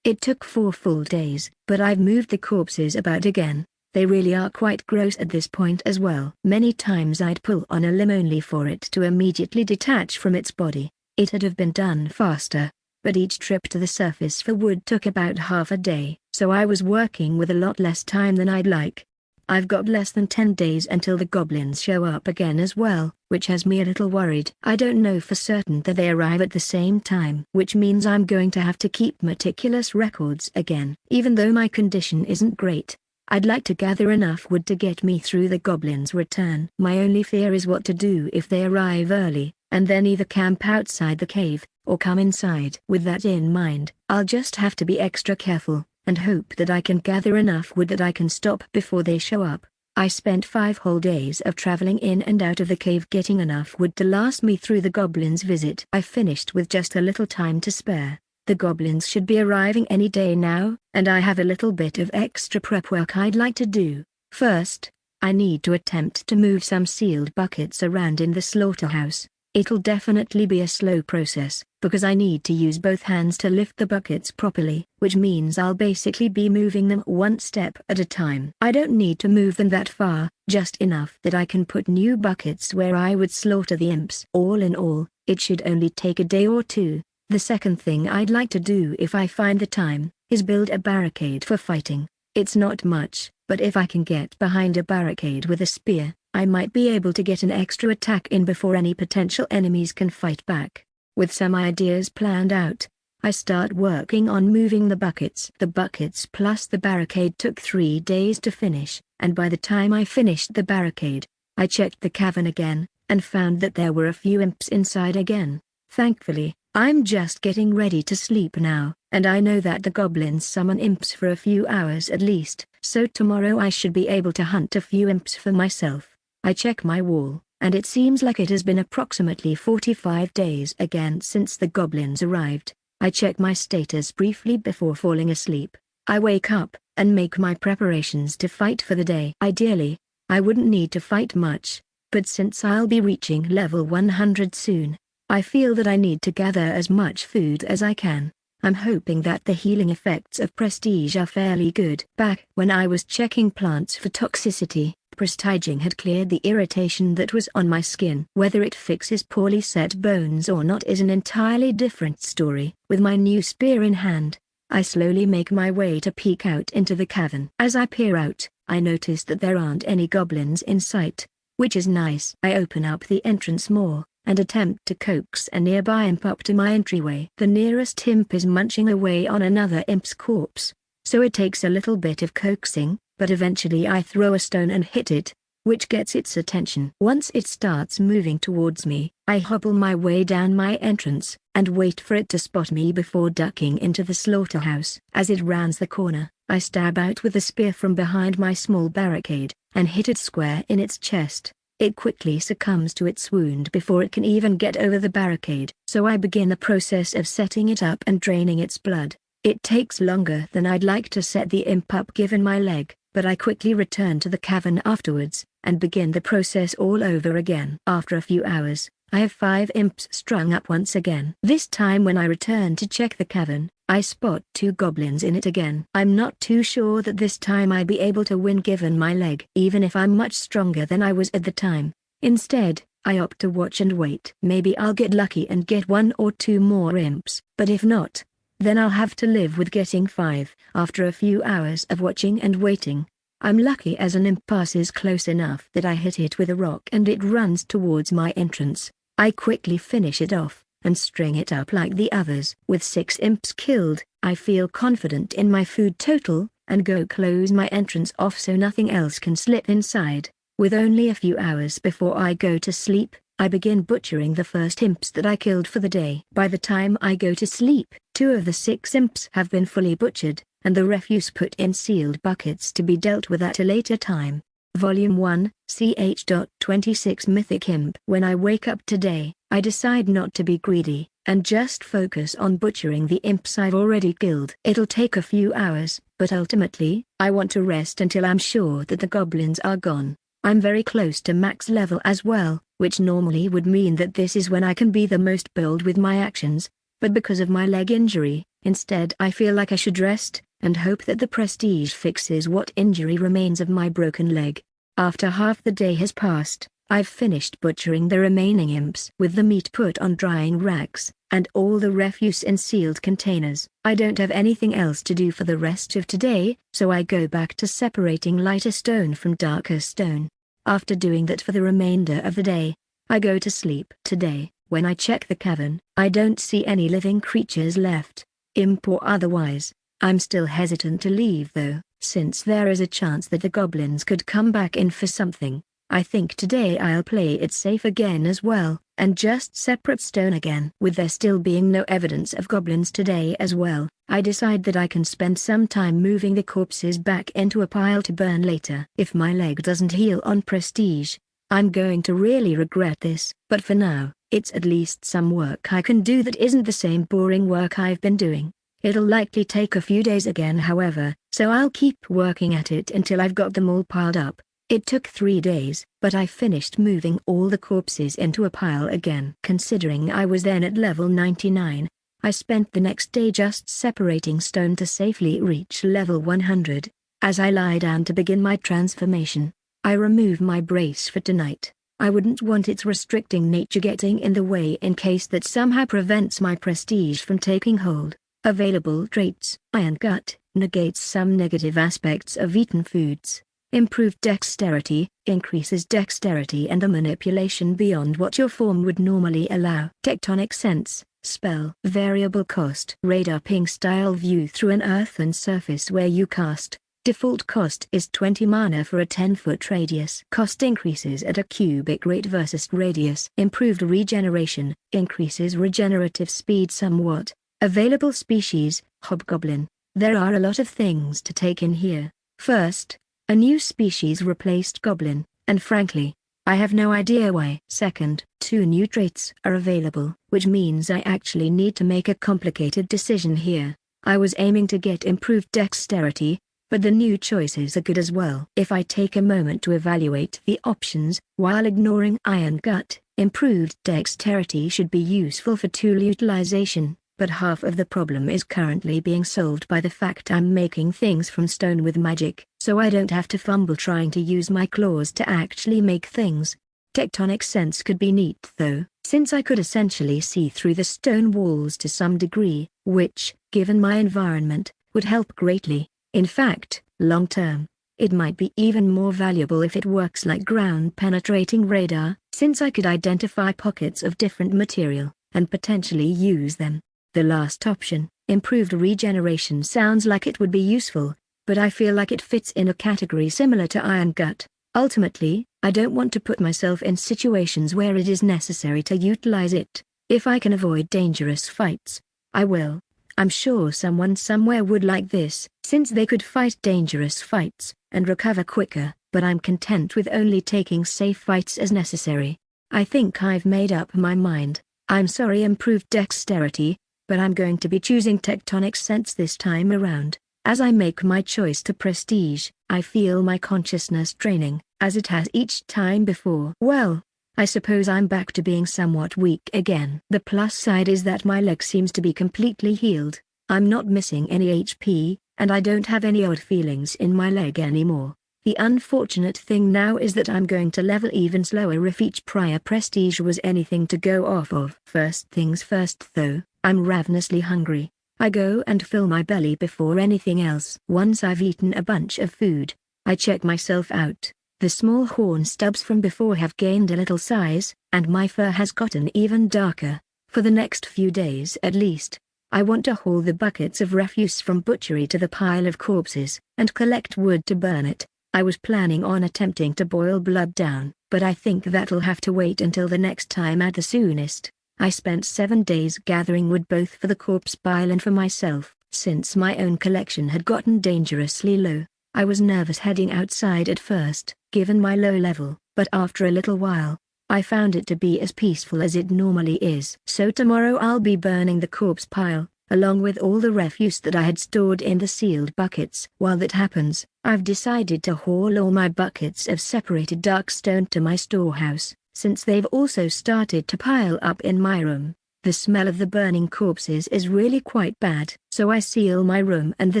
It took 4 full days, but I've moved the corpses about again. They really are quite gross at this point as well. Many times I'd pull on a limb only for it to immediately detach from its body. It'd have been done faster, but each trip to the surface for wood took about half a day, so I was working with a lot less time than I'd like. I've got less than 10 days until the goblins show up again as well, which has me a little worried. I don't know for certain that they arrive at the same time, which means I'm going to have to keep meticulous records again. Even though my condition isn't great, I'd like to gather enough wood to get me through the goblins' return. My only fear is what to do if they arrive early, and then either camp outside the cave, or come inside. With that in mind, I'll just have to be extra careful, and hope that I can gather enough wood that I can stop before they show up. I spent 5 whole days of traveling in and out of the cave getting enough wood to last me through the goblins' visit. I finished with just a little time to spare. The goblins should be arriving any day now, and I have a little bit of extra prep work I'd like to do. First, I need to attempt to move some sealed buckets around in the slaughterhouse. It'll definitely be a slow process, because I need to use both hands to lift the buckets properly, which means I'll basically be moving them one step at a time. I don't need to move them that far, just enough that I can put new buckets where I would slaughter the imps. All in all, it should only take a day or 2. The second thing I'd like to do if I find the time, is build a barricade for fighting. It's not much, but if I can get behind a barricade with a spear, I might be able to get an extra attack in before any potential enemies can fight back. With some ideas planned out, I start working on moving the buckets. The buckets plus the barricade took 3 days to finish, and by the time I finished the barricade, I checked the cavern again, and found that there were a few imps inside again. Thankfully, I'm just getting ready to sleep now, and I know that the goblins summon imps for a few hours at least, so tomorrow I should be able to hunt a few imps for myself. I check my wall, and it seems like it has been approximately 45 days again since the goblins arrived. I check my status briefly before falling asleep. I wake up, and make my preparations to fight for the day. Ideally, I wouldn't need to fight much, but since I'll be reaching level 100 soon, I feel that I need to gather as much food as I can. I'm hoping that the healing effects of Prestige are fairly good. Back when I was checking plants for toxicity, Prestiging had cleared the irritation that was on my skin. Whether it fixes poorly set bones or not is an entirely different story. With my new spear in hand, I slowly make my way to peek out into the cavern. As I peer out, I notice that there aren't any goblins in sight, which is nice. I open up the entrance more, and attempt to coax a nearby imp up to my entryway. The nearest imp is munching away on another imp's corpse, so it takes a little bit of coaxing, but eventually I throw a stone and hit it, which gets its attention. Once it starts moving towards me, I hobble my way down my entrance, and wait for it to spot me before ducking into the slaughterhouse. As it rounds the corner, I stab out with a spear from behind my small barricade, and hit it square in its chest. it quickly succumbs to its wound before it can even get over the barricade. So I begin the process of setting it up and draining its blood. It takes longer than I'd like to set the imp up given my leg, but I quickly return to the cavern afterwards, and begin the process all over again. After a few hours, I have 5 imps strung up once again. This time when I return to check the cavern, I spot 2 goblins in it again. I'm not too sure that this time I'd be able to win given my leg, even if I'm much stronger than I was at the time. Instead, I opt to watch and wait. Maybe I'll get lucky and get 1 or 2 more imps, but if not, then I'll have to live with getting 5. After a few hours of watching and waiting, I'm lucky as an imp passes close enough that I hit it with a rock and it runs towards my entrance. I quickly finish it off, and string it up like the others. With 6 imps killed, I feel confident in my food total, and go close my entrance off so nothing else can slip inside. With only a few hours before I go to sleep, I begin butchering the first imps that I killed for the day. By the time I go to sleep, 2 of the 6 imps have been fully butchered, and the refuse put in sealed buckets to be dealt with at a later time. Volume 1, ch.26 Mythic Imp. When I wake up today, I decide not to be greedy, and just focus on butchering the imps I've already killed. It'll take a few hours, but ultimately, I want to rest until I'm sure that the goblins are gone. I'm very close to max level as well, which normally would mean that this is when I can be the most bold with my actions, but because of my leg injury, instead I feel like I should rest, and hope that the prestige fixes what injury remains of my broken leg. After half the day has passed, I've finished butchering the remaining imps with the meat put on drying racks, and all the refuse in sealed containers. I don't have anything else to do for the rest of today, so I go back to separating lighter stone from darker stone. After doing that for the remainder of the day, I go to sleep. Today, when I check the cavern, I don't see any living creatures left, imp or otherwise. I'm still hesitant to leave though, since there is a chance that the goblins could come back in for something. I think today I'll play it safe again as well, and just separate stone again. With there still being no evidence of goblins today as well, I decide that I can spend some time moving the corpses back into a pile to burn later. If my leg doesn't heal on prestige, I'm going to really regret this, but for now, it's at least some work I can do that isn't the same boring work I've been doing. It'll likely take a few days again however, so I'll keep working at it until I've got them all piled up. It took 3 days, but I finished moving all the corpses into a pile again. Considering I was then at level 99, I spent the next day just separating stone to safely reach level 100. As I lie down to begin my transformation, I remove my brace for tonight. I wouldn't want its restricting nature getting in the way in case that somehow prevents my prestige from taking hold. Available traits: Iron Gut, negates some negative aspects of eaten foods. Improved dexterity, increases dexterity and the manipulation beyond what your form would normally allow. Tectonic Sense, spell. Variable cost. Radar ping style view through an earthen surface where you cast. Default cost is 20 mana for a 10-foot radius. Cost increases at a cubic rate versus radius. Improved regeneration, increases regenerative speed somewhat. Available species, Hobgoblin. There are a lot of things to take in here. First, a new species replaced Goblin, and frankly, I have no idea why. Second, 2 new traits are available, which means I actually need to make a complicated decision here. I was aiming to get improved dexterity, but the new choices are good as well. If I take a moment to evaluate the options, while ignoring Iron Gut, improved dexterity should be useful for tool utilization. But half of the problem is currently being solved by the fact I'm making things from stone with magic, so I don't have to fumble trying to use my claws to actually make things. Tectonic Sense could be neat though, since I could essentially see through the stone walls to some degree, which, given my environment, would help greatly. In fact, long term, it might be even more valuable if it works like ground-penetrating radar, since I could identify pockets of different material, and potentially use them. The last option, improved regeneration, sounds like it would be useful, but I feel like it fits in a category similar to Iron Gut. Ultimately, I don't want to put myself in situations where it is necessary to utilize it. If I can avoid dangerous fights, I will. I'm sure someone somewhere would like this, since they could fight dangerous fights, and recover quicker. but I'm content with only taking safe fights as necessary. I think I've made up my mind. I'm sorry, improved dexterity, but I'm going to be choosing tectonic sense this time around. As I make my choice to prestige, I feel my consciousness draining, as it has each time before. Well, I suppose I'm back to being somewhat weak again. The plus side is that my leg seems to be completely healed. I'm not missing any HP, and I don't have any odd feelings in my leg anymore. The unfortunate thing now is that I'm going to level even slower if each prior prestige was anything to go off of. First things first though, I'm ravenously hungry. I go and fill my belly before anything else. Once I've eaten a bunch of food, I check myself out. The small horn stubs from before have gained a little size, and my fur has gotten even darker. For the next few days at least, I want to haul the buckets of refuse from butchery to the pile of corpses, and collect wood to burn it. I was planning on attempting to boil blood down, but I think that'll have to wait until the next time at the soonest. I spent 7 days gathering wood both for the corpse pile and for myself. Since my own collection had gotten dangerously low, I was nervous heading outside at first, given my low level, but after a little while, I found it to be as peaceful as it normally is. So tomorrow I'll be burning the corpse pile, along with all the refuse that I had stored in the sealed buckets. While that happens, I've decided to haul all my buckets of separated dark stone to my storehouse, since they've also started to pile up in my room. The smell of the burning corpses is really quite bad, so I seal my room and the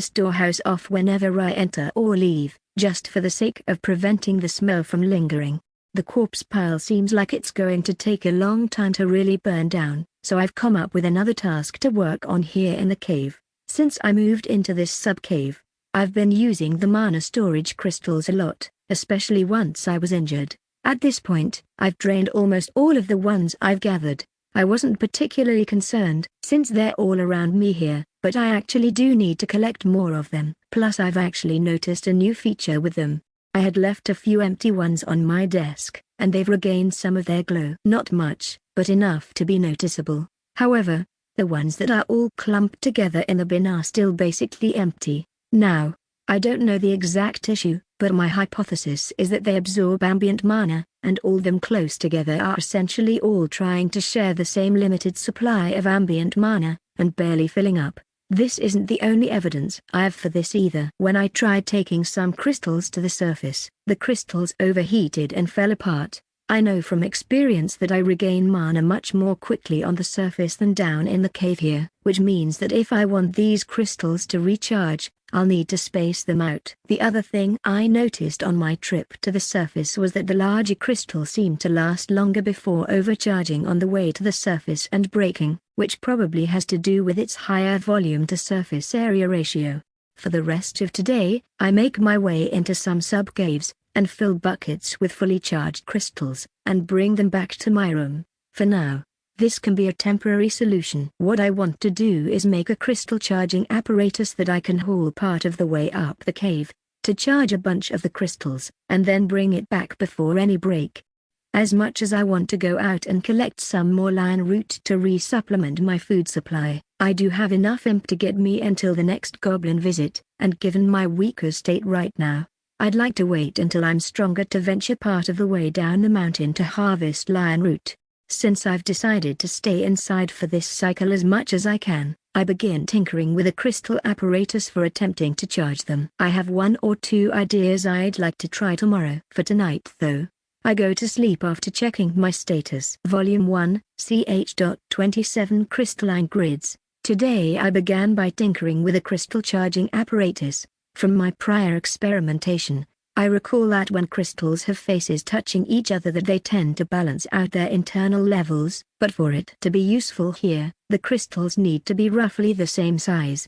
storehouse off whenever I enter or leave, just for the sake of preventing the smell from lingering. The corpse pile seems like it's going to take a long time to really burn down, so I've come up with another task to work on here in the cave. Since I moved into this sub-cave, I've been using the mana storage crystals a lot, especially once I was injured. At this point, I've drained almost all of the ones I've gathered. I wasn't particularly concerned, since they're all around me here, but I actually do need to collect more of them. Plus I've actually noticed a new feature with them. I had left a few empty ones on my desk, and they've regained some of their glow. Not much, but enough to be noticeable. However, the ones that are all clumped together in the bin are still basically empty. Now, I don't know the exact issue, but my hypothesis is that they absorb ambient mana, and all them close together are essentially all trying to share the same limited supply of ambient mana, and barely filling up. This isn't the only evidence I have for this either. When I tried taking some crystals to the surface, the crystals overheated and fell apart. I know from experience that I regain mana much more quickly on the surface than down in the cave here, which means that if I want these crystals to recharge, I'll need to space them out. The other thing I noticed on my trip to the surface was that the larger crystals seemed to last longer before overcharging on the way to the surface and breaking, which probably has to do with its higher volume to surface area ratio. For the rest of today, I make my way into some sub-caves, and fill buckets with fully charged crystals, and bring them back to my room. For now, this can be a temporary solution. What I want to do is make a crystal charging apparatus that I can haul part of the way up the cave, to charge a bunch of the crystals, and then bring it back before any break. As much as I want to go out and collect some more lion root to resupplement my food supply, I do have enough imp to get me until the next goblin visit, and given my weaker state right now, I'd like to wait until I'm stronger to venture part of the way down the mountain to harvest lion root. Since I've decided to stay inside for this cycle as much as I can, I begin tinkering with a crystal apparatus for attempting to charge them. I have 1 or 2 ideas I'd like to try tomorrow. For tonight though, I go to sleep after checking my status. Volume 1, ch.27 Crystalline Grids. Today I began by tinkering with a crystal charging apparatus. From my prior experimentation, I recall that when crystals have faces touching each other that they tend to balance out their internal levels, but for it to be useful here, the crystals need to be roughly the same size.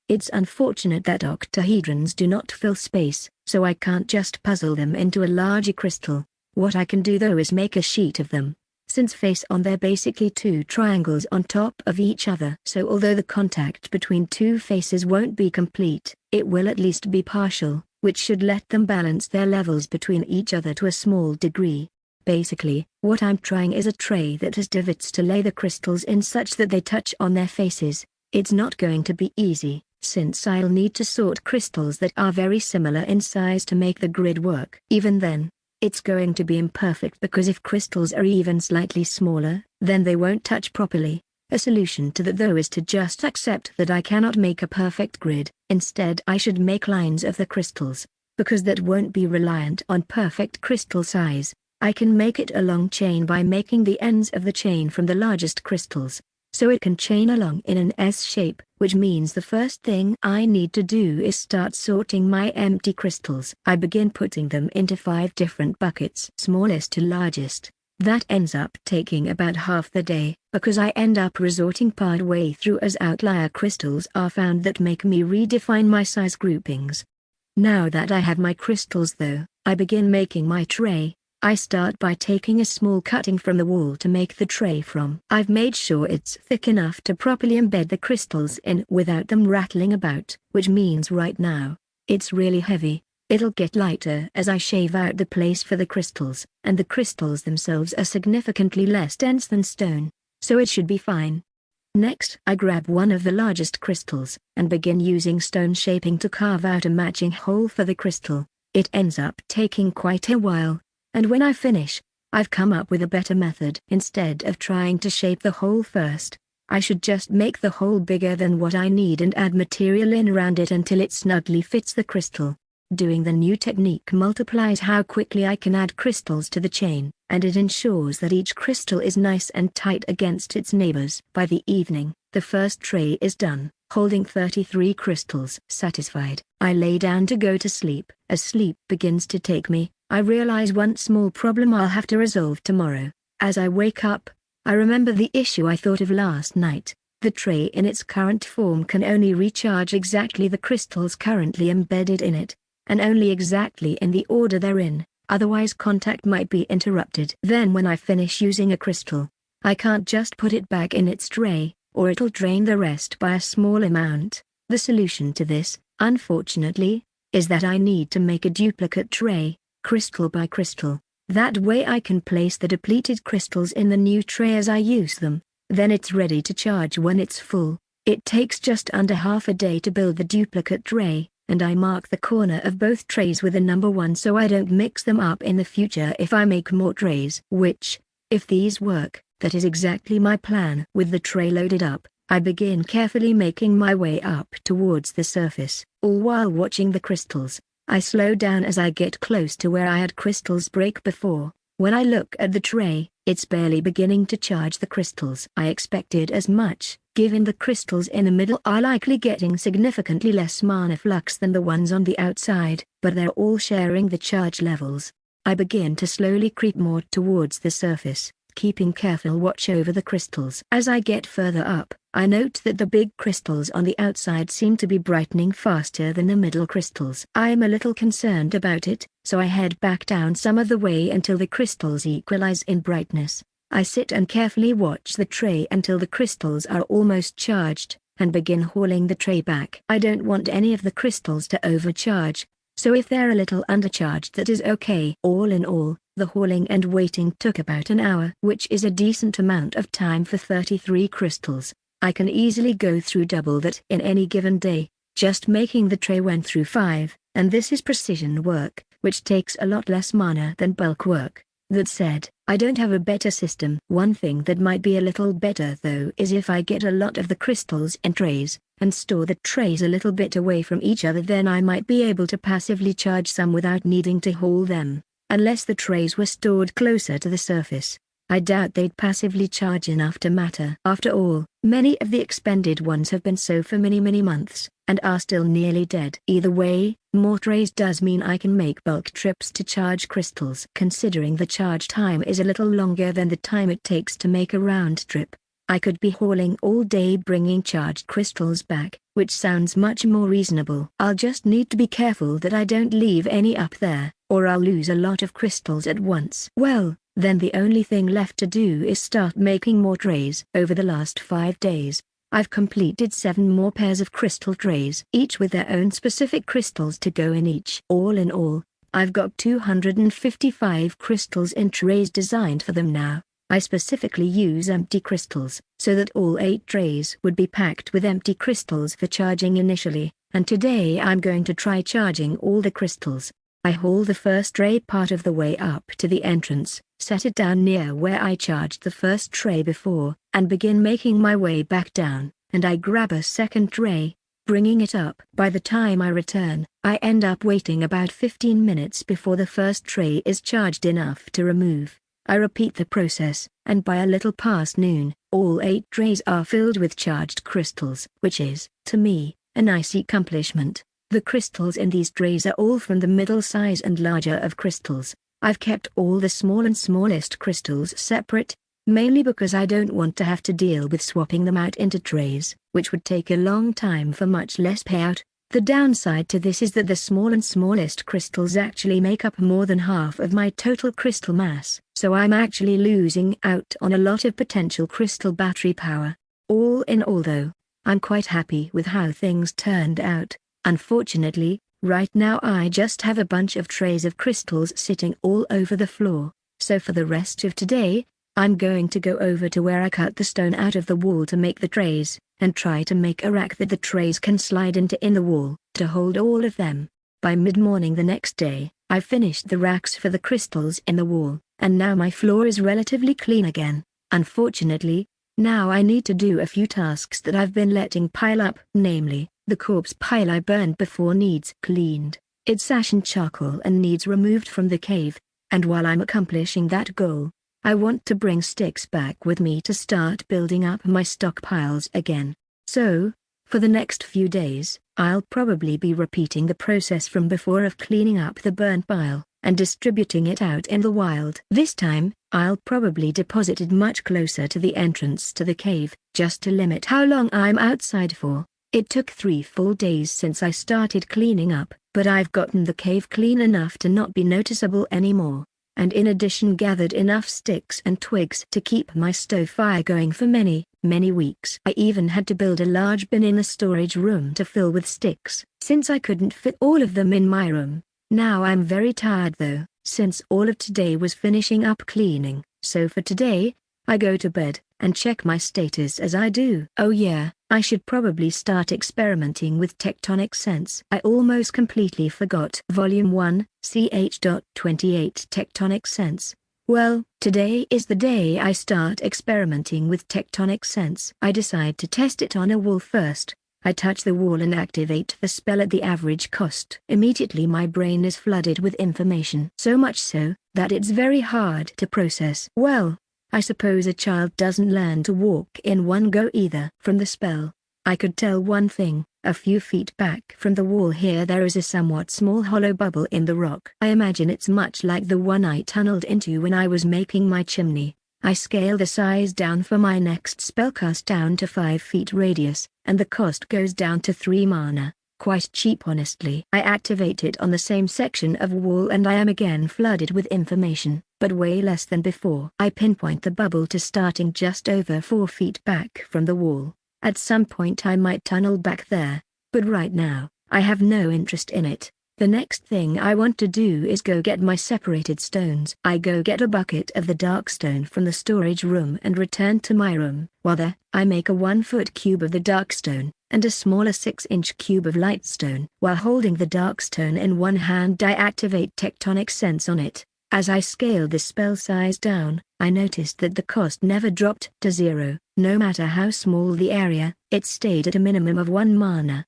It's unfortunate that octahedrons do not fill space, so I can't just puzzle them into a larger crystal. What I can do though is make a sheet of them, since face on they're basically 2 triangles on top of each other. So although the contact between 2 faces won't be complete, it will at least be partial, which should let them balance their levels between each other to a small degree. Basically, what I'm trying is a tray that has divots to lay the crystals in such that they touch on their faces. It's not going to be easy, since I'll need to sort crystals that are very similar in size to make the grid work. Even then, it's going to be imperfect because if crystals are even slightly smaller, then they won't touch properly. A solution to that though is to just accept that I cannot make a perfect grid. Instead I should make lines of the crystals, because that won't be reliant on perfect crystal size. I can make it a long chain by making the ends of the chain from the largest crystals, so it can chain along in an S shape, which means the first thing I need to do is start sorting my empty crystals. I begin putting them into 5 different buckets, smallest to largest. That ends up taking about half the day, because I end up resorting part way through as outlier crystals are found that make me redefine my size groupings. Now that I have my crystals though, I begin making my tray. I start by taking a small cutting from the wall to make the tray from. I've made sure it's thick enough to properly embed the crystals in without them rattling about, which means right now, it's really heavy. It'll get lighter as I shave out the place for the crystals, and the crystals themselves are significantly less dense than stone, so it should be fine. Next, I grab one of the largest crystals, and begin using stone shaping to carve out a matching hole for the crystal. It ends up taking quite a while, and when I finish, I've come up with a better method. Instead of trying to shape the hole first, I should just make the hole bigger than what I need and add material in around it until it snugly fits the crystal. Doing the new technique multiplies how quickly I can add crystals to the chain, and it ensures that each crystal is nice and tight against its neighbors. By the evening, the first tray is done, holding 33 crystals. Satisfied, I lay down to go to sleep. As sleep begins to take me, I realize one small problem I'll have to resolve tomorrow. As I wake up, I remember the issue I thought of last night. The tray in its current form can only recharge exactly the crystals currently embedded in it, and only exactly in the order they're in, otherwise contact might be interrupted. Then when I finish using a crystal, I can't just put it back in its tray, or it'll drain the rest by a small amount. The solution to this, unfortunately, is that I need to make a duplicate tray, crystal by crystal. That way I can place the depleted crystals in the new tray as I use them, then it's ready to charge when it's full. It takes just under half a day to build the duplicate tray, and I mark the corner of both trays with a number 1 so I don't mix them up in the future if I make more trays. Which, if these work, that is exactly my plan. With the tray loaded up, I begin carefully making my way up towards the surface. All while watching the crystals, I slow down as I get close to where I had crystals break before. When I look at the tray, it's barely beginning to charge the crystals. I expected as much, given the crystals in the middle are likely getting significantly less mana flux than the ones on the outside, but they're all sharing the charge levels. I begin to slowly creep more towards the surface, keeping careful watch over the crystals. As I get further up, I note that the big crystals on the outside seem to be brightening faster than the middle crystals. I'm a little concerned about it, so I head back down some of the way until the crystals equalize in brightness. I sit and carefully watch the tray until the crystals are almost charged, and begin hauling the tray back. I don't want any of the crystals to overcharge, so if they're a little undercharged that is okay. All in all, the hauling and waiting took about an hour, which is a decent amount of time for 33 crystals. I can easily go through double that in any given day. Just making the tray went through 5, and this is precision work, which takes a lot less mana than bulk work. That said, I don't have a better system. One thing that might be a little better though is if I get a lot of the crystals in trays, and store the trays a little bit away from each other, then I might be able to passively charge some without needing to haul them. Unless the trays were stored closer to the surface, I doubt they'd passively charge enough to matter. After all, many of the expended ones have been so for many months, and are still nearly dead. Either way, more trays does mean I can make bulk trips to charge crystals. Considering the charge time is a little longer than the time it takes to make a round trip, I could be hauling all day bringing charged crystals back, which sounds much more reasonable. I'll just need to be careful that I don't leave any up there, or I'll lose a lot of crystals at once. Well, then the only thing left to do is start making more trays. Over the last 5 days, I've completed 7 more pairs of crystal trays, each with their own specific crystals to go in each. All in all, I've got 255 crystals in trays designed for them now. I specifically use empty crystals, so that all 8 trays would be packed with empty crystals for charging initially, and today I'm going to try charging all the crystals. I haul the first tray part of the way up to the entrance, set it down near where I charged the first tray before, and begin making my way back down, and I grab a second tray, bringing it up. By the time I return, I end up waiting about 15 minutes before the first tray is charged enough to remove. I repeat the process, and by a little past noon, all 8 trays are filled with charged crystals, which is, to me, a nice accomplishment. The crystals in these trays are all from the middle size and larger of crystals. I've kept all the small and smallest crystals separate, mainly because I don't want to have to deal with swapping them out into trays, which would take a long time for much less payout. The downside to this is that the small and smallest crystals actually make up more than half of my total crystal mass, so I'm actually losing out on a lot of potential crystal battery power. All in all though, I'm quite happy with how things turned out. Unfortunately, right now I just have a bunch of trays of crystals sitting all over the floor, so for the rest of today, I'm going to go over to where I cut the stone out of the wall to make the trays, and try to make a rack that the trays can slide into in the wall, to hold all of them. By mid-morning the next day, I finished the racks for the crystals in the wall, and now my floor is relatively clean again. Unfortunately, now I need to do a few tasks that I've been letting pile up, namely, the corpse pile I burned before needs cleaned, its ash and charcoal and needs removed from the cave, and while I'm accomplishing that goal, I want to bring sticks back with me to start building up my stockpiles again. So, for the next few days, I'll probably be repeating the process from before of cleaning up the burnt pile, and distributing it out in the wild. This time, I'll probably deposit it much closer to the entrance to the cave, just to limit how long I'm outside for. It took 3 full days since I started cleaning up, but I've gotten the cave clean enough to not be noticeable anymore, and in addition gathered enough sticks and twigs to keep my stove fire going for many, many weeks. I even had to build a large bin in the storage room to fill with sticks, since I couldn't fit all of them in my room. Now I'm very tired though, since all of today was finishing up cleaning, so for today, I go to bed, and check my status as I do. Oh yeah, I should probably start experimenting with tectonic sense. I almost completely forgot. Volume 1, ch.28 Tectonic sense. Well, today is the day I start experimenting with tectonic sense. I decide to test it on a wall first. I touch the wall and activate the spell at the average cost. Immediately my brain is flooded with information. So much so, that it's very hard to process. Well, I suppose a child doesn't learn to walk in one go either. From the spell, I could tell one thing: a few feet back from the wall here there is a somewhat small hollow bubble in the rock. I imagine it's much like the one I tunneled into when I was making my chimney. I scale the size down for my next spellcast down to 5 feet radius, and the cost goes down to 3 mana. Quite cheap honestly. I activate it on the same section of wall and I am again flooded with information, but way less than before. I pinpoint the bubble to starting just over 4 feet back from the wall. At some point I might tunnel back there, but right now, I have no interest in it. The next thing I want to do is go get my separated stones. I go get a bucket of the dark stone from the storage room and return to my room. While there, I make a 1-foot cube of the dark stone, and a smaller 6-inch cube of light stone. While holding the dark stone in one hand I activate tectonic sense on it. As I scale the spell size down, I noticed that the cost never dropped to 0. No matter how small the area, it stayed at a minimum of 1 mana.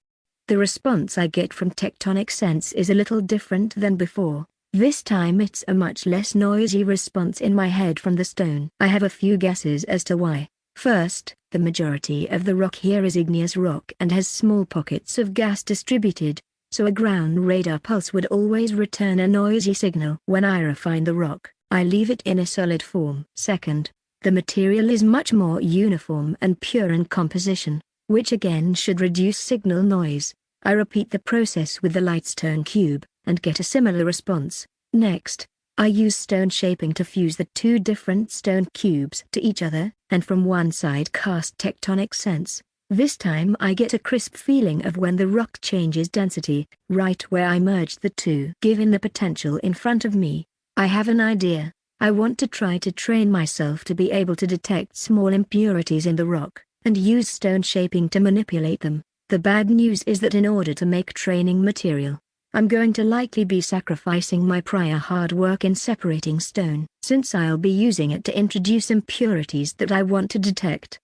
The response I get from tectonic sense is a little different than before. This time it's a much less noisy response in my head from the stone. I have a few guesses as to why. First, the majority of the rock here is igneous rock and has small pockets of gas distributed, so a ground radar pulse would always return a noisy signal. When I refine the rock, I leave it in a solid form. Second, the material is much more uniform and pure in composition, which again should reduce signal noise. I repeat the process with the lightstone cube, and get a similar response. Next, I use stone shaping to fuse the 2 different stone cubes to each other, and from one side cast tectonic sense. This time I get a crisp feeling of when the rock changes density, right where I merged the 2. Given the potential in front of me, I have an idea. I want to try to train myself to be able to detect small impurities in the rock, and use stone shaping to manipulate them. The bad news is that in order to make training material, I'm going to likely be sacrificing my prior hard work in separating stone, since I'll be using it to introduce impurities that I want to detect.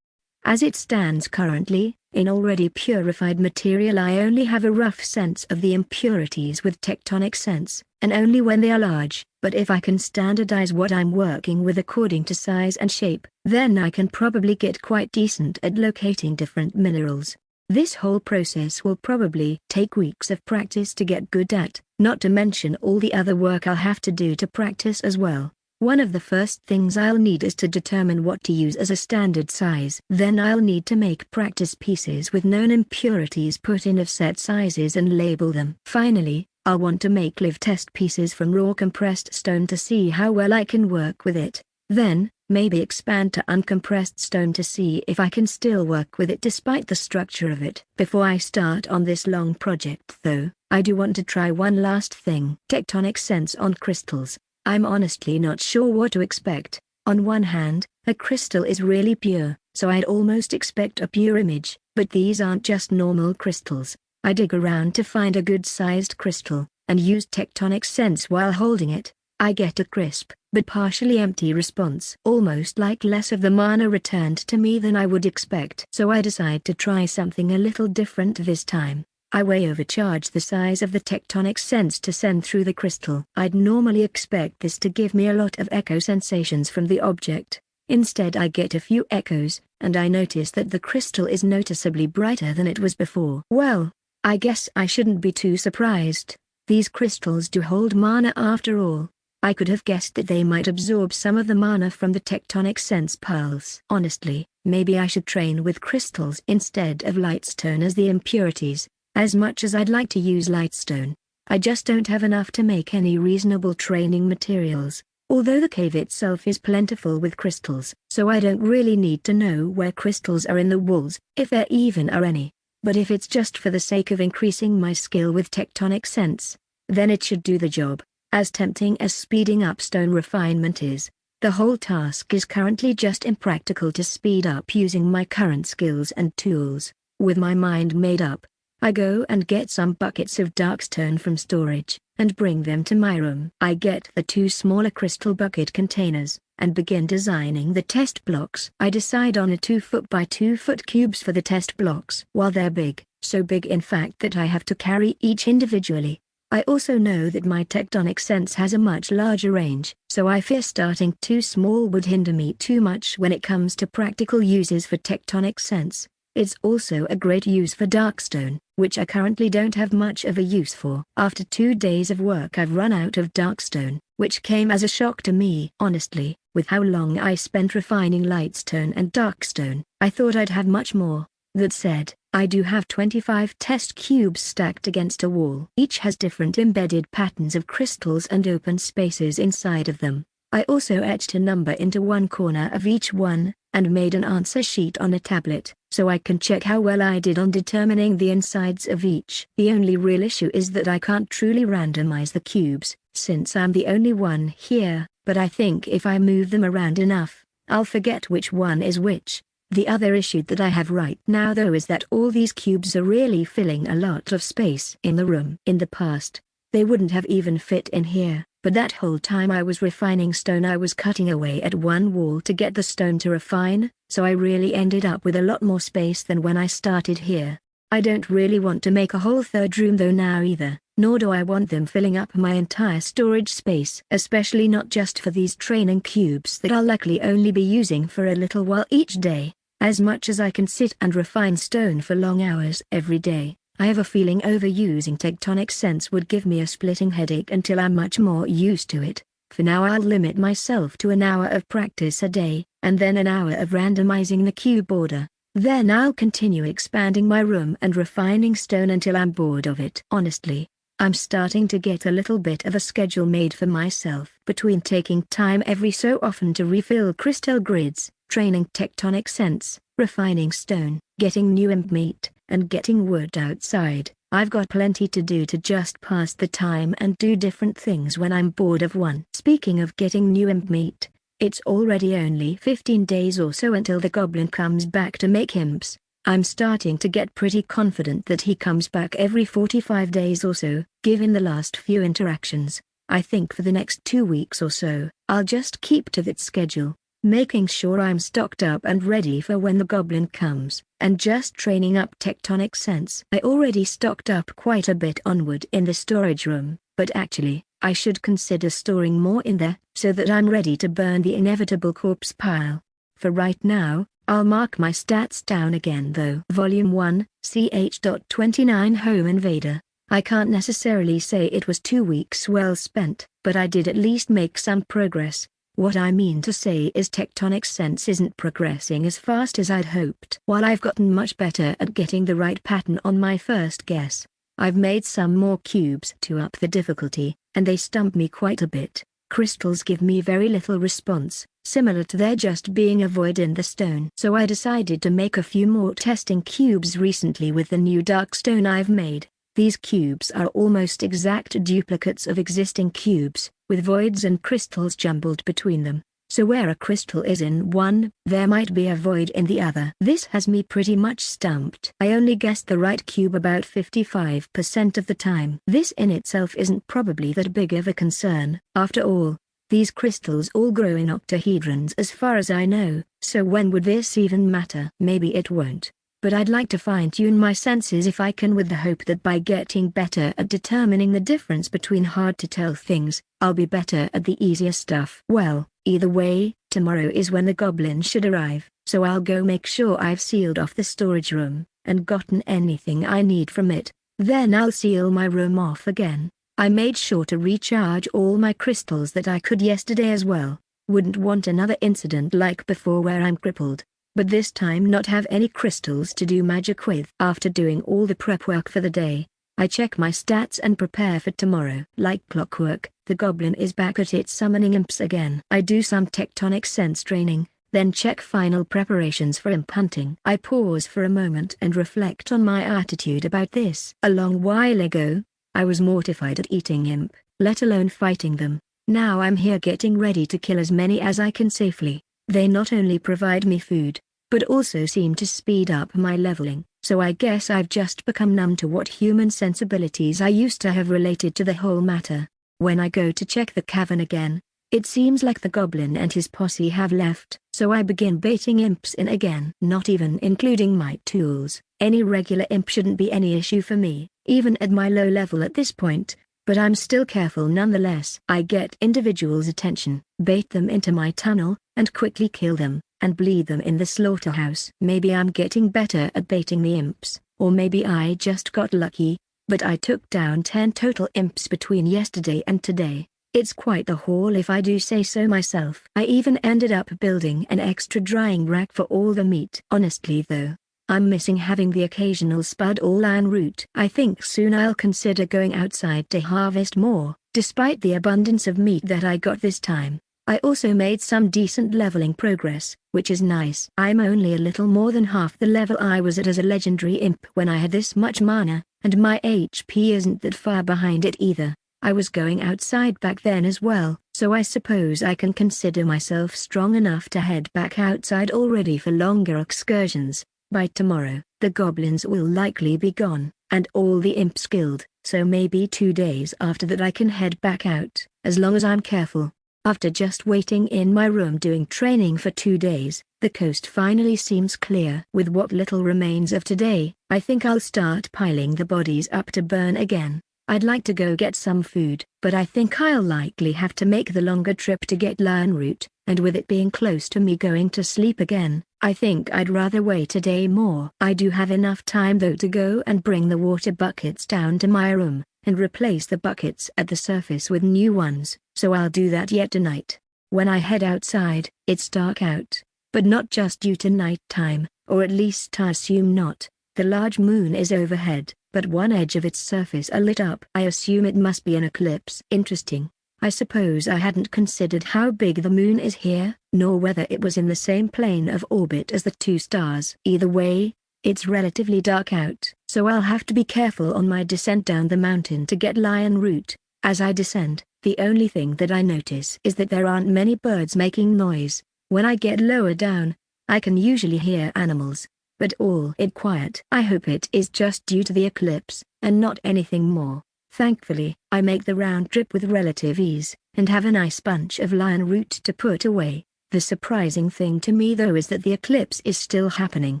As it stands currently, in already purified material I only have a rough sense of the impurities with tectonic sense, and only when they are large. But if I can standardize what I'm working with according to size and shape, then I can probably get quite decent at locating different minerals. This whole process will probably take weeks of practice to get good at, not to mention all the other work I'll have to do to practice as well. One of the first things I'll need is to determine what to use as a standard size. Then I'll need to make practice pieces with known impurities put in of set sizes and label them. Finally, I'll want to make live test pieces from raw compressed stone to see how well I can work with it. Then, maybe expand to uncompressed stone to see if I can still work with it despite the structure of it. Before I start on this long project though, I do want to try one last thing. Tectonic sense on crystals. I'm honestly not sure what to expect. On one hand, a crystal is really pure, so I'd almost expect a pure image, but these aren't just normal crystals. I dig around to find a good-sized crystal, and use tectonic sense while holding it. I get a crisp, but partially empty response. Almost like less of the mana returned to me than I would expect. So I decide to try something a little different this time. I way overcharge the size of the tectonic sense to send through the crystal. I'd normally expect this to give me a lot of echo sensations from the object. Instead I get a few echoes, and I notice that the crystal is noticeably brighter than it was before. Well, I guess I shouldn't be too surprised. These crystals do hold mana after all. I could have guessed that they might absorb some of the mana from the tectonic sense pearls. Honestly, maybe I should train with crystals instead of lightstone as the impurities. As much as I'd like to use lightstone, I just don't have enough to make any reasonable training materials. Although the cave itself is plentiful with crystals, so I don't really need to know where crystals are in the walls, if there even are any. But if it's just for the sake of increasing my skill with tectonic sense, then it should do the job. As tempting as speeding up stone refinement is, the whole task is currently just impractical to speed up using my current skills and tools. With my mind made up, I go and get some buckets of darkstone from storage, and bring them to my room. I get the 2 smaller crystal bucket containers, and begin designing the test blocks. I decide on a 2-foot by 2-foot cubes for the test blocks. While they're big, so big in fact that I have to carry each individually, I also know that my tectonic sense has a much larger range, so I fear starting too small would hinder me too much when it comes to practical uses for tectonic sense. It's also a great use for darkstone, which I currently don't have much of a use for. After 2 days of work I've run out of darkstone, which came as a shock to me. Honestly, with how long I spent refining lightstone and darkstone, I thought I'd have much more. That said, I do have 25 test cubes stacked against a wall. Each has different embedded patterns of crystals and open spaces inside of them. I also etched a number into one corner of each one, and made an answer sheet on a tablet, so I can check how well I did on determining the insides of each. The only real issue is that I can't truly randomize the cubes, since I'm the only one here, but I think if I move them around enough, I'll forget which one is which. The other issue that I have right now though is that all these cubes are really filling a lot of space in the room. In the past, they wouldn't have even fit in here, but that whole time I was refining stone I was cutting away at one wall to get the stone to refine, so I really ended up with a lot more space than when I started here. I don't really want to make a whole third room though now either, nor do I want them filling up my entire storage space. Especially not just for these training cubes that I'll likely only be using for a little while each day. As much as I can sit and refine stone for long hours every day, I have a feeling overusing tectonic sense would give me a splitting headache until I'm much more used to it. For now I'll limit myself to an hour of practice a day, and then an hour of randomizing the cube order. Then I'll continue expanding my room and refining stone until I'm bored of it. Honestly, I'm starting to get a little bit of a schedule made for myself between taking time every so often to refill crystal grids, training tectonic sense, refining stone, getting new imp meat, and getting wood outside. I've got plenty to do to just pass the time and do different things when I'm bored of one. Speaking of getting new imp meat, it's already only 15 days or so until the goblin comes back to make imps. I'm starting to get pretty confident that he comes back every 45 days or so, given the last few interactions. I think for the next 2 weeks or so, I'll just keep to that schedule, making sure I'm stocked up and ready for when the goblin comes, and just training up tectonic sense. I already stocked up quite a bit on wood in the storage room, but actually, I should consider storing more in there, so that I'm ready to burn the inevitable corpse pile. For right now, I'll mark my stats down again though. Volume 1, ch.29 Home Invader. I can't necessarily say it was 2 weeks well spent, but I did at least make some progress. What I mean to say is tectonic sense isn't progressing as fast as I'd hoped. While I've gotten much better at getting the right pattern on my first guess, I've made some more cubes to up the difficulty, and they stump me quite a bit. Crystals give me very little response, similar to there just being a void in the stone. So I decided to make a few more testing cubes recently with the new dark stone I've made. These cubes are almost exact duplicates of existing cubes, with voids and crystals jumbled between them. So where a crystal is in one, there might be a void in the other. This has me pretty much stumped. I only guessed the right cube about 55% of the time. This in itself isn't probably that big of a concern. After all, these crystals all grow in octahedrons as far as I know, so when would this even matter? Maybe it won't. But I'd like to fine-tune my senses if I can, with the hope that by getting better at determining the difference between hard-to-tell things, I'll be better at the easier stuff. Well, either way, tomorrow is when the goblin should arrive, so I'll go make sure I've sealed off the storage room, and gotten anything I need from it. Then I'll seal my room off again. I made sure to recharge all my crystals that I could yesterday as well. Wouldn't want another incident like before where I'm crippled, but this time not have any crystals to do magic with. After doing all the prep work for the day, I check my stats and prepare for tomorrow. Like clockwork, the goblin is back at it summoning imps again. I do some tectonic sense training, then check final preparations for imp hunting. I pause for a moment and reflect on my attitude about this. A long while ago, I was mortified at eating imp, let alone fighting them. Now I'm here getting ready to kill as many as I can safely. They not only provide me food, but also seem to speed up my leveling, so I guess I've just become numb to what human sensibilities I used to have related to the whole matter. When I go to check the cavern again, it seems like the goblin and his posse have left, so I begin baiting imps in again. Not even including my tools, any regular imp shouldn't be any issue for me, even at my low level at this point, but I'm still careful nonetheless. I get individuals' attention, bait them into my tunnel, and quickly kill them, and bleed them in the slaughterhouse. Maybe I'm getting better at baiting the imps, or maybe I just got lucky, but I took down 10 total imps between yesterday and today. It's quite the haul if I do say so myself. I even ended up building an extra drying rack for all the meat. Honestly though, I'm missing having the occasional spud or lion root. I think soon I'll consider going outside to harvest more, despite the abundance of meat that I got this time. I also made some decent leveling progress, which is nice. I'm only a little more than half the level I was at as a legendary imp when I had this much mana, and my HP isn't that far behind it either. I was going outside back then as well, so I suppose I can consider myself strong enough to head back outside already for longer excursions. By tomorrow, the goblins will likely be gone, and all the imps killed, so maybe 2 days after that I can head back out, as long as I'm careful. After just waiting in my room doing training for 2 days, the coast finally seems clear. With what little remains of today, I think I'll start piling the bodies up to burn again. I'd like to go get some food, but I think I'll likely have to make the longer trip to get lion root, and with it being close to me going to sleep again, I think I'd rather wait a day more. I do have enough time though to go and bring the water buckets down to my room, and replace the buckets at the surface with new ones, so I'll do that yet tonight. When I head outside, it's dark out, but not just due to night time, or at least I assume not. The large moon is overhead, but one edge of its surface are lit up. I assume it must be an eclipse. Interesting. I suppose I hadn't considered how big the moon is here, nor whether it was in the same plane of orbit as the 2 stars. Either way, it's relatively dark out, so I'll have to be careful on my descent down the mountain to get lion root. As I descend, The only thing that I notice is that there aren't many birds making noise. When I get lower down, I can usually hear animals, but all is quiet. I hope it is just due to the eclipse, and not anything more. Thankfully, I make the round trip with relative ease, and have a nice bunch of lion root to put away. The surprising thing to me though is that the eclipse is still happening.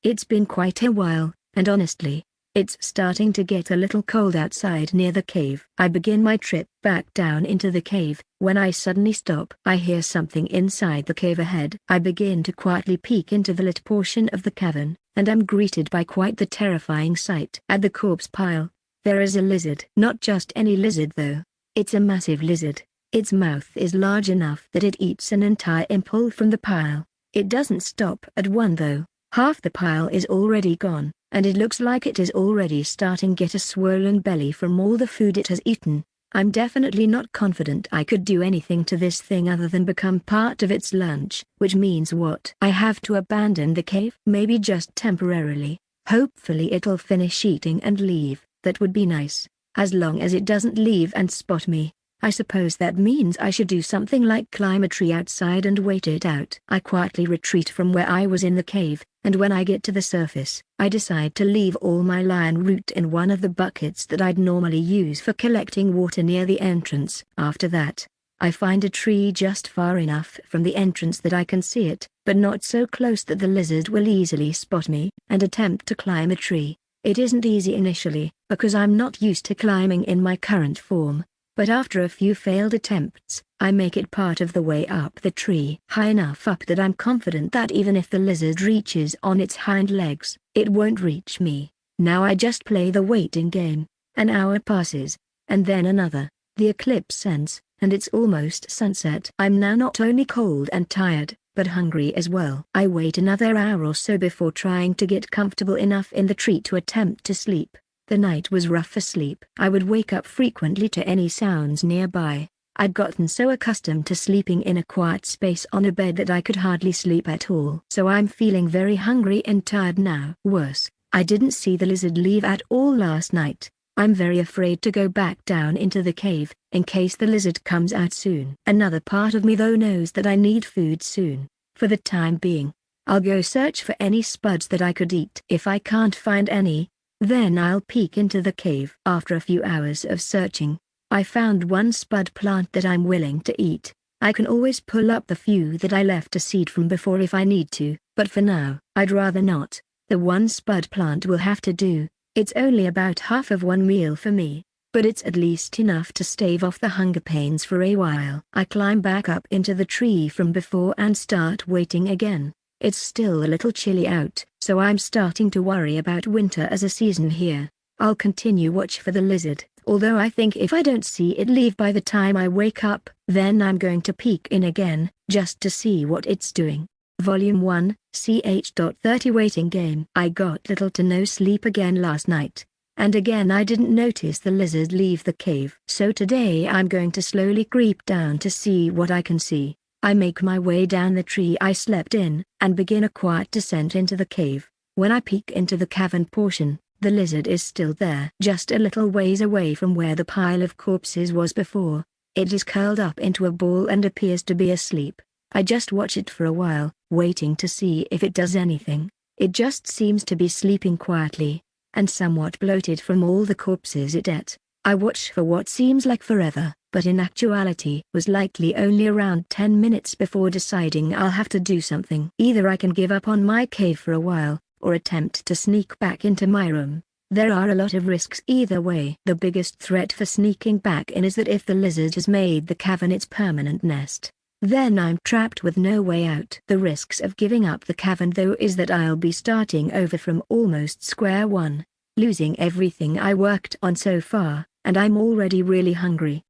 It's been quite a while, and honestly, it's starting to get a little cold outside near the cave. I begin my trip back down into the cave, when I suddenly stop. I hear something inside the cave ahead. I begin to quietly peek into the lit portion of the cavern, and am greeted by quite the terrifying sight. At the corpse pile, there is a lizard. Not just any lizard though. It's a massive lizard. Its mouth is large enough that it eats an entire impole from the pile. It doesn't stop at one though. Half the pile is already gone, and it looks like it is already starting to get a swollen belly from all the food it has eaten. I'm definitely not confident I could do anything to this thing other than become part of its lunch, which means what? I have to abandon the cave? Maybe just temporarily. Hopefully it'll finish eating and leave. That would be nice. As long as it doesn't leave and spot me. I suppose that means I should do something like climb a tree outside and wait it out. I quietly retreat from where I was in the cave, and when I get to the surface, I decide to leave all my lion root in one of the buckets that I'd normally use for collecting water near the entrance. After that, I find a tree just far enough from the entrance that I can see it, but not so close that the lizard will easily spot me, and attempt to climb a tree. It isn't easy initially, because I'm not used to climbing in my current form. But after a few failed attempts, I make it part of the way up the tree. High enough up that I'm confident that even if the lizard reaches on its hind legs, it won't reach me. Now I just play the waiting game. An hour passes, and then another. The eclipse ends, and it's almost sunset. I'm now not only cold and tired, but hungry as well. I wait another hour or so before trying to get comfortable enough in the tree to attempt to sleep. The night was rough for sleep. I would wake up frequently to any sounds nearby. I'd gotten so accustomed to sleeping in a quiet space on a bed that I could hardly sleep at all. So I'm feeling very hungry and tired now. Worse, I didn't see the lizard leave at all last night. I'm very afraid to go back down into the cave, in case the lizard comes out soon. Another part of me though knows that I need food soon. For the time being, I'll go search for any spuds that I could eat. If I can't find any, then I'll peek into the cave. After a few hours of searching, I found one spud plant that I'm willing to eat. I can always pull up the few that I left a seed from before if I need to, but for now, I'd rather not. The one spud plant will have to do. It's only about half of one meal for me, but it's at least enough to stave off the hunger pains for a while. I climb back up into the tree from before and start waiting again. It's still a little chilly out, so I'm starting to worry about winter as a season here. I'll continue watch for the lizard, although I think if I don't see it leave by the time I wake up, then I'm going to peek in again, just to see what it's doing. Volume 1, ch.30 Waiting Game. I got little to no sleep again last night, and again I didn't notice the lizard leave the cave. So today I'm going to slowly creep down to see what I can see. I make my way down the tree I slept in, and begin a quiet descent into the cave. When I peek into the cavern portion, the lizard is still there. Just a little ways away from where the pile of corpses was before. It is curled up into a ball and appears to be asleep. I just watch it for a while, waiting to see if it does anything. It just seems to be sleeping quietly, and somewhat bloated from all the corpses it ate. I watch for what seems like forever, but in actuality was likely only around 10 minutes before deciding I'll have to do something. Either I can give up on my cave for a while, or attempt to sneak back into my room. There are a lot of risks either way. The biggest threat for sneaking back in is that if the lizard has made the cavern its permanent nest, then I'm trapped with no way out. The risks of giving up the cavern though is that I'll be starting over from almost square one, losing everything I worked on so far, and I'm already really hungry.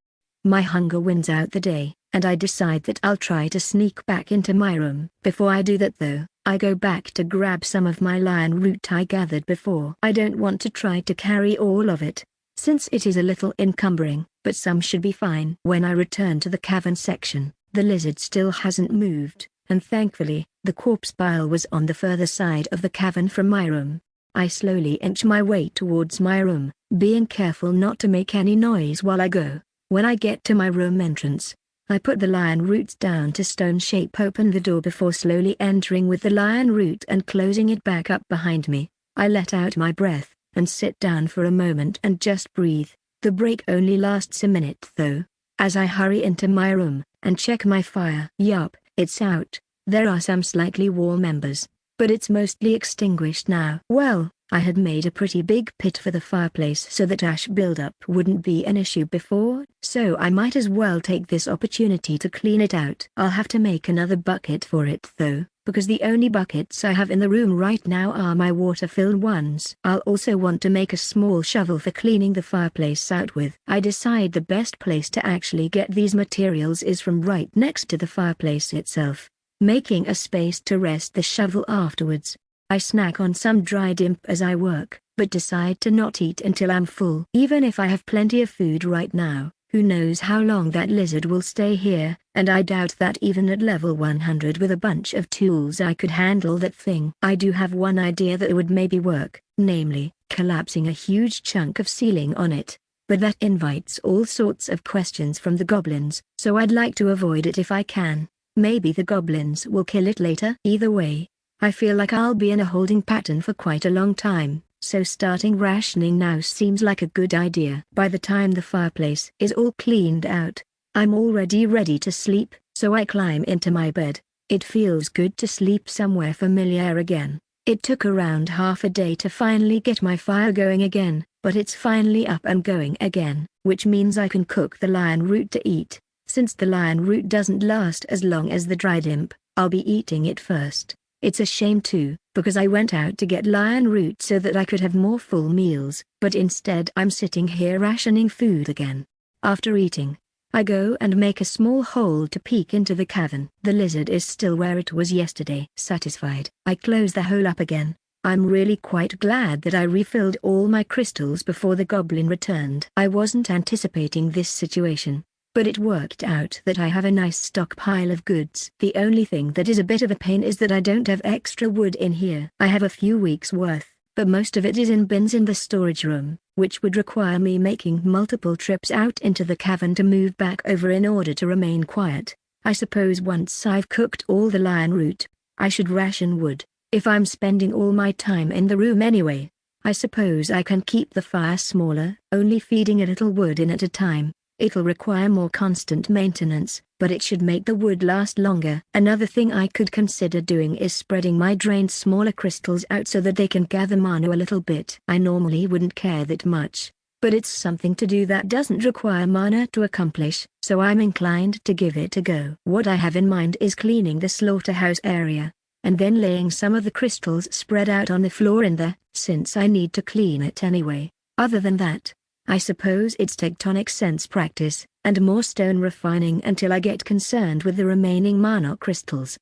My hunger wins out the day, and I decide that I'll try to sneak back into my room. Before I do that though, I go back to grab some of my lion root I gathered before. I don't want to try to carry all of it, since it is a little encumbering, but some should be fine. When I return to the cavern section, the lizard still hasn't moved, and thankfully, the corpse pile was on the further side of the cavern from my room. I slowly inch my way towards my room, being careful not to make any noise while I go. When I get to my room entrance, I put the lion roots down to stone shape, open the door before slowly entering with the lion root and closing it back up behind me. I let out my breath, and sit down for a moment and just breathe. The break only lasts a minute though. As I hurry into my room, and check my fire. Yup, it's out. There are some slightly warm embers, but it's mostly extinguished now. Well, I had made a pretty big pit for the fireplace so that ash buildup wouldn't be an issue before, so I might as well take this opportunity to clean it out. I'll have to make another bucket for it though, because the only buckets I have in the room right now are my water-filled ones. I'll also want to make a small shovel for cleaning the fireplace out with. I decide the best place to actually get these materials is from right next to the fireplace itself, making a space to rest the shovel afterwards. I snack on some dried imp as I work, but decide to not eat until I'm full. Even if I have plenty of food right now, who knows how long that lizard will stay here, and I doubt that even at level 100 with a bunch of tools I could handle that thing. I do have one idea that would maybe work, namely, collapsing a huge chunk of ceiling on it. But that invites all sorts of questions from the goblins, so I'd like to avoid it if I can. Maybe the goblins will kill it later. Either way, I feel like I'll be in a holding pattern for quite a long time, so starting rationing now seems like a good idea. By the time the fireplace is all cleaned out, I'm already ready to sleep, so I climb into my bed. It feels good to sleep somewhere familiar again. It took around half a day to finally get my fire going again, but it's finally up and going again, which means I can cook the lion root to eat. Since the lion root doesn't last as long as the dried imp, I'll be eating it first. It's a shame too, because I went out to get lion root so that I could have more full meals, but instead I'm sitting here rationing food again. After eating, I go and make a small hole to peek into the cavern. The lizard is still where it was yesterday. Satisfied, I close the hole up again. I'm really quite glad that I refilled all my crystals before the goblin returned. I wasn't anticipating this situation, but it worked out that I have a nice stockpile of goods. The only thing that is a bit of a pain is that I don't have extra wood in here. I have a few weeks worth, but most of it is in bins in the storage room, which would require me making multiple trips out into the cavern to move back over in order to remain quiet. I suppose once I've cooked all the lion root, I should ration wood. If I'm spending all my time in the room anyway, I suppose I can keep the fire smaller, only feeding a little wood in at a time. It'll require more constant maintenance, but it should make the wood last longer. Another thing I could consider doing is spreading my drained smaller crystals out so that they can gather mana a little bit. I normally wouldn't care that much, but it's something to do that doesn't require mana to accomplish, so I'm inclined to give it a go. What I have in mind is cleaning the slaughterhouse area, and then laying some of the crystals spread out on the floor in there, since I need to clean it anyway. Other than that, I suppose it's tectonic sense practice, and more stone refining until I get concerned with the remaining mana crystals.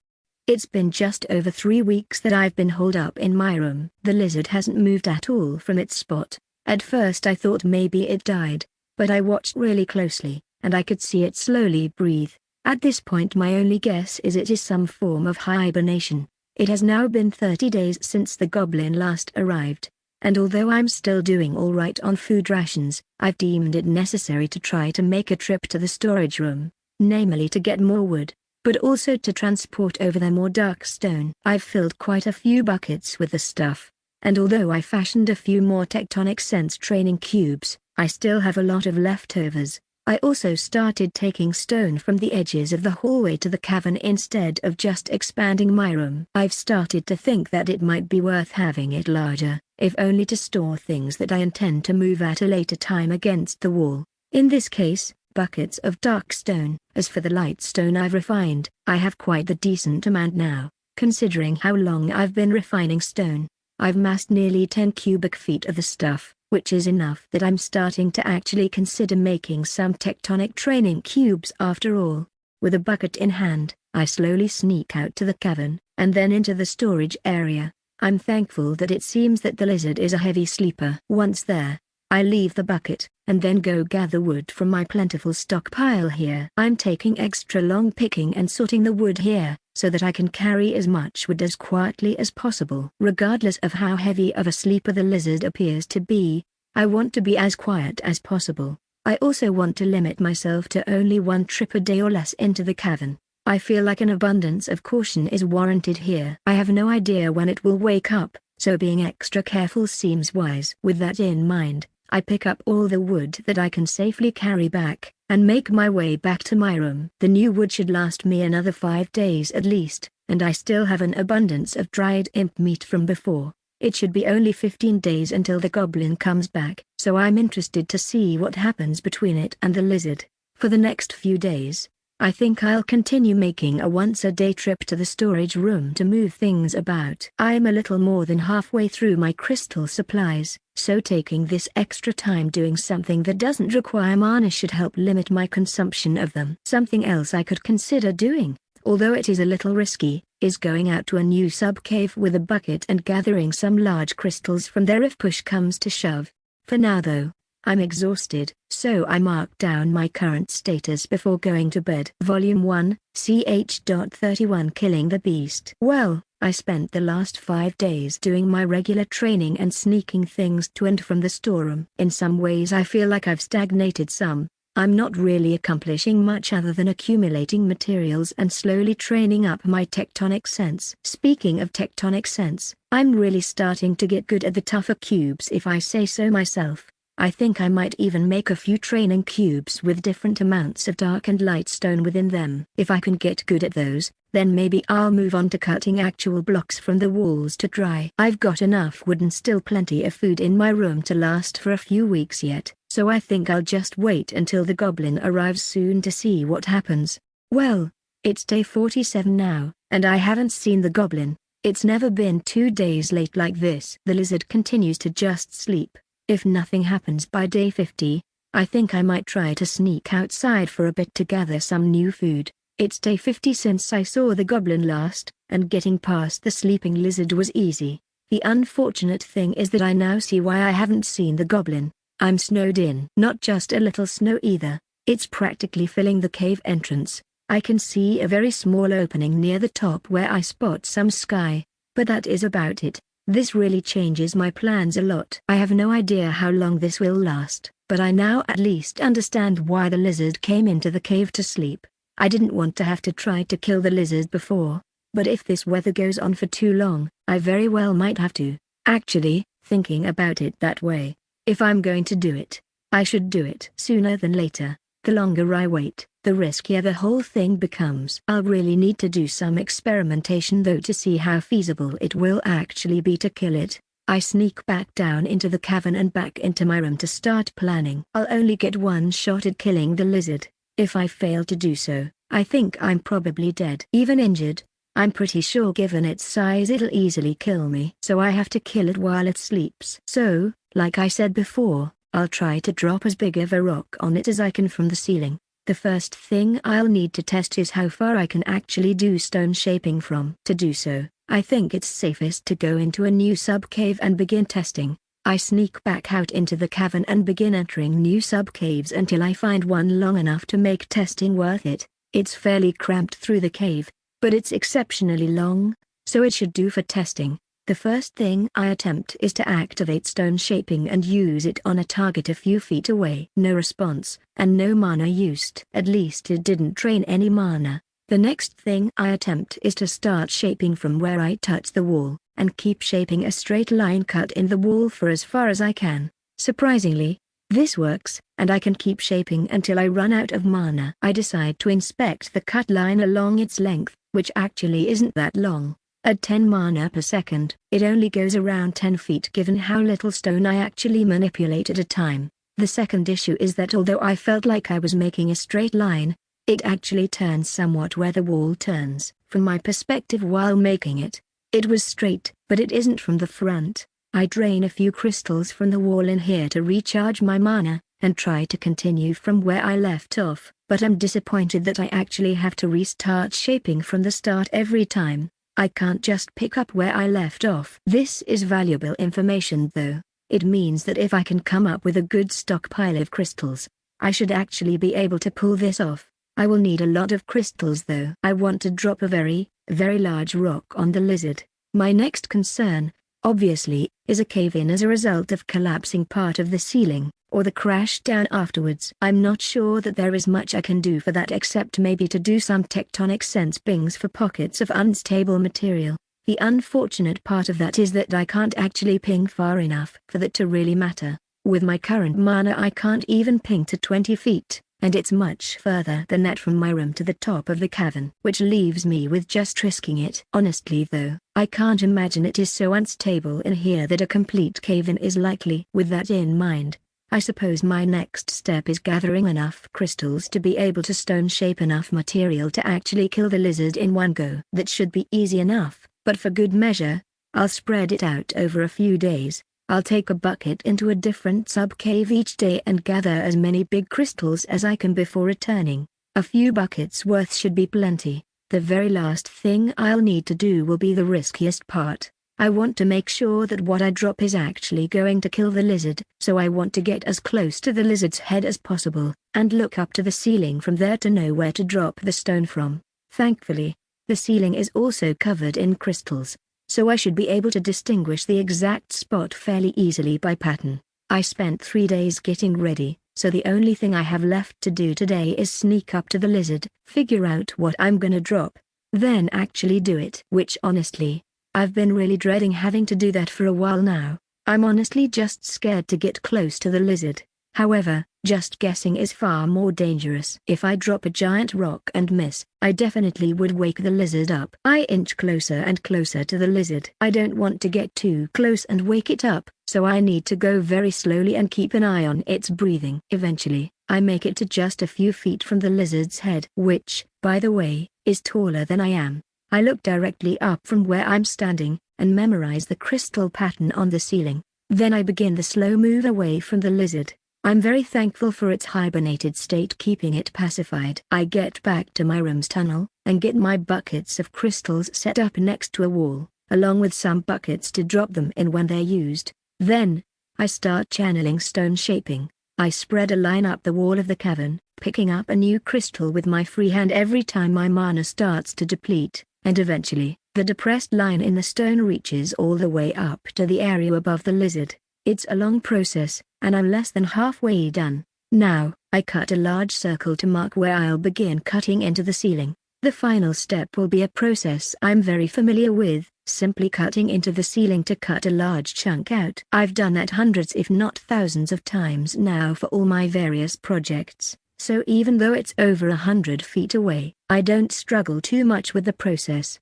It's been just over 3 weeks that I've been holed up in my room. The lizard hasn't moved at all from its spot. At first I thought maybe it died, but I watched really closely, and I could see it slowly breathe. At this point my only guess is it is some form of hibernation. It has now been 30 days since the goblin last arrived, and although I'm still doing all right on food rations, I've deemed it necessary to try to make a trip to the storage room, namely to get more wood, but also to transport over there more dark stone. I've filled quite a few buckets with the stuff, and although I fashioned a few more tectonic sense training cubes, I still have a lot of leftovers. I also started taking stone from the edges of the hallway to the cavern instead of just expanding my room. I've started to think that it might be worth having it larger, if only to store things that I intend to move at a later time against the wall. In this case, buckets of dark stone. As for the light stone I've refined, I have quite the decent amount now, considering how long I've been refining stone. I've massed nearly 10 cubic feet of the stuff, which is enough that I'm starting to actually consider making some tectonic training cubes after all. With a bucket in hand, I slowly sneak out to the cavern, and then into the storage area. I'm thankful that it seems that the lizard is a heavy sleeper. Once there, I leave the bucket, and then go gather wood from my plentiful stockpile here. I'm taking extra long picking and sorting the wood here, so that I can carry as much wood as quietly as possible. Regardless of how heavy of a sleeper the lizard appears to be, I want to be as quiet as possible. I also want to limit myself to only one trip a day or less into the cavern. I feel like an abundance of caution is warranted here. I have no idea when it will wake up, so being extra careful seems wise. With that in mind, I pick up all the wood that I can safely carry back, and make my way back to my room. The new wood should last me another 5 days at least, and I still have an abundance of dried imp meat from before. It should be only 15 days until the goblin comes back, so I'm interested to see what happens between it and the lizard. For the next few days, I think I'll continue making a once-a-day trip to the storage room to move things about. I'm a little more than halfway through my crystal supplies, so taking this extra time doing something that doesn't require mana should help limit my consumption of them. Something else I could consider doing, although it is a little risky, is going out to a new sub-cave with a bucket and gathering some large crystals from there if push comes to shove. For now though, I'm exhausted, so I mark down my current status before going to bed. Volume 1, ch.31 Killing the Beast. Well, I spent the last 5 days doing my regular training and sneaking things to and from the storeroom. In some ways I feel like I've stagnated some. I'm not really accomplishing much other than accumulating materials and slowly training up my tectonic sense. Speaking of tectonic sense, I'm really starting to get good at the tougher cubes if I say so myself. I think I might even make a few training cubes with different amounts of dark and light stone within them. If I can get good at those, then maybe I'll move on to cutting actual blocks from the walls to dry. I've got enough wood and still plenty of food in my room to last for a few weeks yet, so I think I'll just wait until the goblin arrives soon to see what happens. Well, it's day 47 now, and I haven't seen the goblin. It's never been 2 days late like this. The lizard continues to just sleep. If nothing happens by day 50, I think I might try to sneak outside for a bit to gather some new food. It's day 50 since I saw the goblin last, and getting past the sleeping lizard was easy. The unfortunate thing is that I now see why I haven't seen the goblin. I'm snowed in. Not just a little snow either, it's practically filling the cave entrance. I can see a very small opening near the top where I spot some sky, but that is about it. This really changes my plans a lot. I have no idea how long this will last, but I now at least understand why the lizard came into the cave to sleep. I didn't want to have to try to kill the lizard before, but if this weather goes on for too long, I very well might have to. Actually, thinking about it that way, if I'm going to do it, I should do it sooner than later. The longer I wait, the riskier the whole thing becomes. I'll really need to do some experimentation though to see how feasible it will actually be to kill it. I sneak back down into the cavern and back into my room to start planning. I'll only get one shot at killing the lizard. If I fail to do so, I think I'm probably dead. Even injured, I'm pretty sure given its size it'll easily kill me. So I have to kill it while it sleeps. So, like I said before, I'll try to drop as big of a rock on it as I can from the ceiling. The first thing I'll need to test is how far I can actually do stone shaping from. To do so, I think it's safest to go into a new sub-cave and begin testing. I sneak back out into the cavern and begin entering new sub-caves until I find one long enough to make testing worth it. It's fairly cramped through the cave, but it's exceptionally long, so it should do for testing. The first thing I attempt is to activate stone shaping and use it on a target a few feet away. No response, and no mana used. At least it didn't drain any mana. The next thing I attempt is to start shaping from where I touch the wall, and keep shaping a straight line cut in the wall for as far as I can. Surprisingly, this works, and I can keep shaping until I run out of mana. I decide to inspect the cut line along its length, which actually isn't that long. At 10 mana per second, it only goes around 10 feet given how little stone I actually manipulate at a time. The second issue is that although I felt like I was making a straight line, it actually turns somewhat where the wall turns. From my perspective while making it, it was straight, but it isn't from the front. I drain a few crystals from the wall in here to recharge my mana, and try to continue from where I left off, but I'm disappointed that I actually have to restart shaping from the start every time. I can't just pick up where I left off. This is valuable information though. It means that if I can come up with a good stockpile of crystals, I should actually be able to pull this off. I will need a lot of crystals though. I want to drop a very, very large rock on the lizard. My next concern, obviously, is a cave-in as a result of collapsing part of the ceiling. or the crash down afterwards. I'm not sure that there is much I can do for that except maybe to do some tectonic sense pings for pockets of unstable material. The unfortunate part of that is that I can't actually ping far enough for that to really matter. With my current mana I can't even ping to 20 feet, and it's much further than that from my room to the top of the cavern, which leaves me with just risking it. Honestly though, I can't imagine it is so unstable in here that a complete cave-in is likely. With that in mind, I suppose my next step is gathering enough crystals to be able to stone shape enough material to actually kill the lizard in one go. That should be easy enough, but for good measure, I'll spread it out over a few days. I'll take a bucket into a different sub-cave each day and gather as many big crystals as I can before returning. A few buckets worth should be plenty. The very last thing I'll need to do will be the riskiest part. I want to make sure that what I drop is actually going to kill the lizard, so I want to get as close to the lizard's head as possible, and look up to the ceiling from there to know where to drop the stone from. Thankfully, the ceiling is also covered in crystals, so I should be able to distinguish the exact spot fairly easily by pattern. I spent 3 days getting ready, so the only thing I have left to do today is sneak up to the lizard, figure out what I'm gonna drop, then actually do it. Which honestly, I've been really dreading having to do that for a while now. I'm honestly just scared to get close to the lizard. However, just guessing is far more dangerous. If I drop a giant rock and miss, I definitely would wake the lizard up. I inch closer and closer to the lizard. I don't want to get too close and wake it up, so I need to go very slowly and keep an eye on its breathing. Eventually, I make it to just a few feet from the lizard's head, which, by the way, is taller than I am. I look directly up from where I'm standing, and memorize the crystal pattern on the ceiling. Then I begin the slow move away from the lizard. I'm very thankful for its hibernated state keeping it pacified. I get back to my room's tunnel, and get my buckets of crystals set up next to a wall, along with some buckets to drop them in when they're used. Then, I start channeling stone shaping. I spread a line up the wall of the cavern, picking up a new crystal with my free hand every time my mana starts to deplete, and eventually, the depressed line in the stone reaches all the way up to the area above the lizard. It's a long process, and I'm less than halfway done. Now, I cut a large circle to mark where I'll begin cutting into the ceiling. The final step will be a process I'm very familiar with, simply cutting into the ceiling to cut a large chunk out. I've done that hundreds if not thousands of times now for all my various projects, so even though it's over 100 feet away, I don't struggle too much with the process.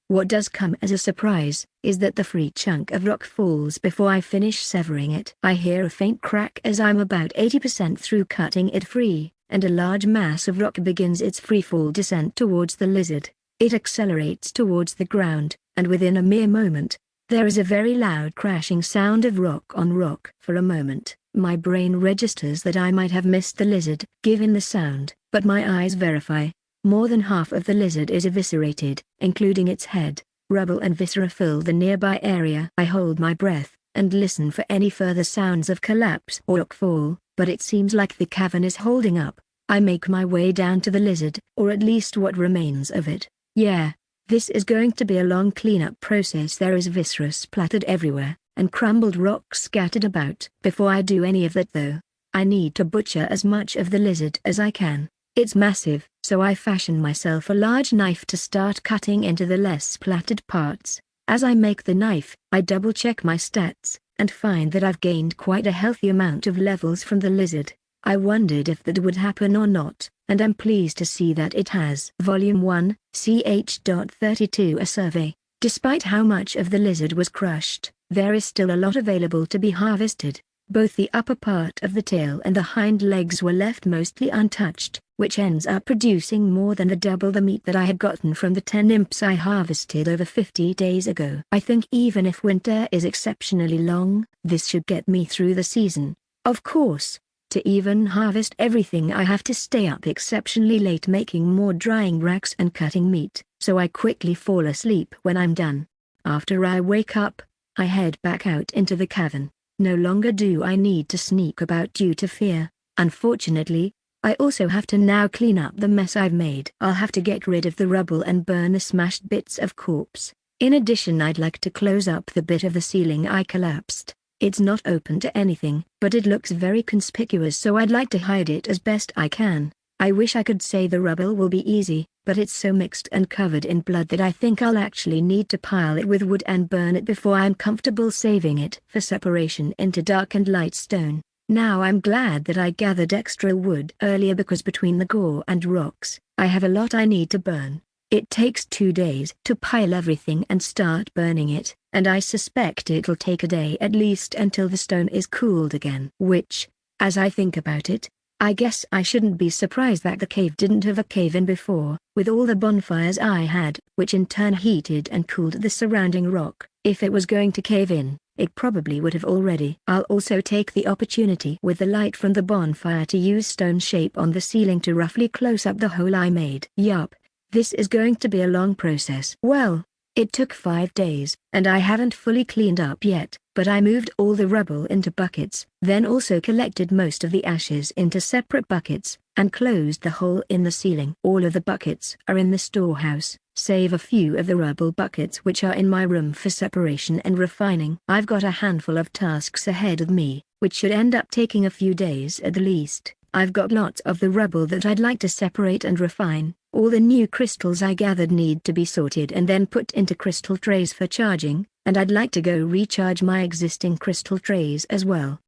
What does come as a surprise, is that the free chunk of rock falls before I finish severing it. I hear a faint crack as I'm about 80% through cutting it free, and a large mass of rock begins its freefall descent towards the lizard. It accelerates towards the ground, and within a mere moment, there is a very loud crashing sound of rock on rock. For a moment, my brain registers that I might have missed the lizard, given the sound, but my eyes verify. More than half of the lizard is eviscerated, including its head. Rubble and viscera fill the nearby area. I hold my breath, and listen for any further sounds of collapse or rockfall, but it seems like the cavern is holding up. I make my way down to the lizard, or at least what remains of it. Yeah, this is going to be a long cleanup process. There is viscera splattered everywhere, and crumbled rock scattered about. Before I do any of that though, I need to butcher as much of the lizard as I can. It's massive, so I fashion myself a large knife to start cutting into the less splattered parts. As I make the knife, I double-check my stats, and find that I've gained quite a healthy amount of levels from the lizard. I wondered if that would happen or not, and I'm pleased to see that it has. Volume 1, ch.32 A survey. Despite how much of the lizard was crushed, there is still a lot available to be harvested. Both the upper part of the tail and the hind legs were left mostly untouched, which ends up producing more than double the meat that I had gotten from the 10 imps I harvested over 50 days ago. I think even if winter is exceptionally long, this should get me through the season. Of course, to even harvest everything I have to stay up exceptionally late making more drying racks and cutting meat, so I quickly fall asleep when I'm done. After I wake up, I head back out into the cavern. No longer do I need to sneak about due to fear. Unfortunately, I also have to now clean up the mess I've made. I'll have to get rid of the rubble and burn the smashed bits of corpse. In addition, I'd like to close up the bit of the ceiling I collapsed. It's not open to anything, but it looks very conspicuous, so I'd like to hide it as best I can. I wish I could say the rubble will be easy, but it's so mixed and covered in blood that I think I'll actually need to pile it with wood and burn it before I'm comfortable saving it for separation into dark and light stone. Now I'm glad that I gathered extra wood earlier, because between the gore and rocks, I have a lot I need to burn. It takes 2 days to pile everything and start burning it, and I suspect it'll take a day at least until the stone is cooled again. Which, as I think about it, I guess I shouldn't be surprised that the cave didn't have a cave-in before, with all the bonfires I had, which in turn heated and cooled the surrounding rock. If it was going to cave in, it probably would have already. I'll also take the opportunity with the light from the bonfire to use stone shape on the ceiling to roughly close up the hole I made. Yup, this is going to be a long process. Well, it took 5 days, and I haven't fully cleaned up yet, but I moved all the rubble into buckets, then also collected most of the ashes into separate buckets, and closed the hole in the ceiling. All of the buckets are in the storehouse, save a few of the rubble buckets which are in my room for separation and refining. I've got a handful of tasks ahead of me, which should end up taking a few days at the least. I've got lots of the rubble that I'd like to separate and refine. All the new crystals I gathered need to be sorted and then put into crystal trays for charging, and I'd like to go recharge my existing crystal trays as well.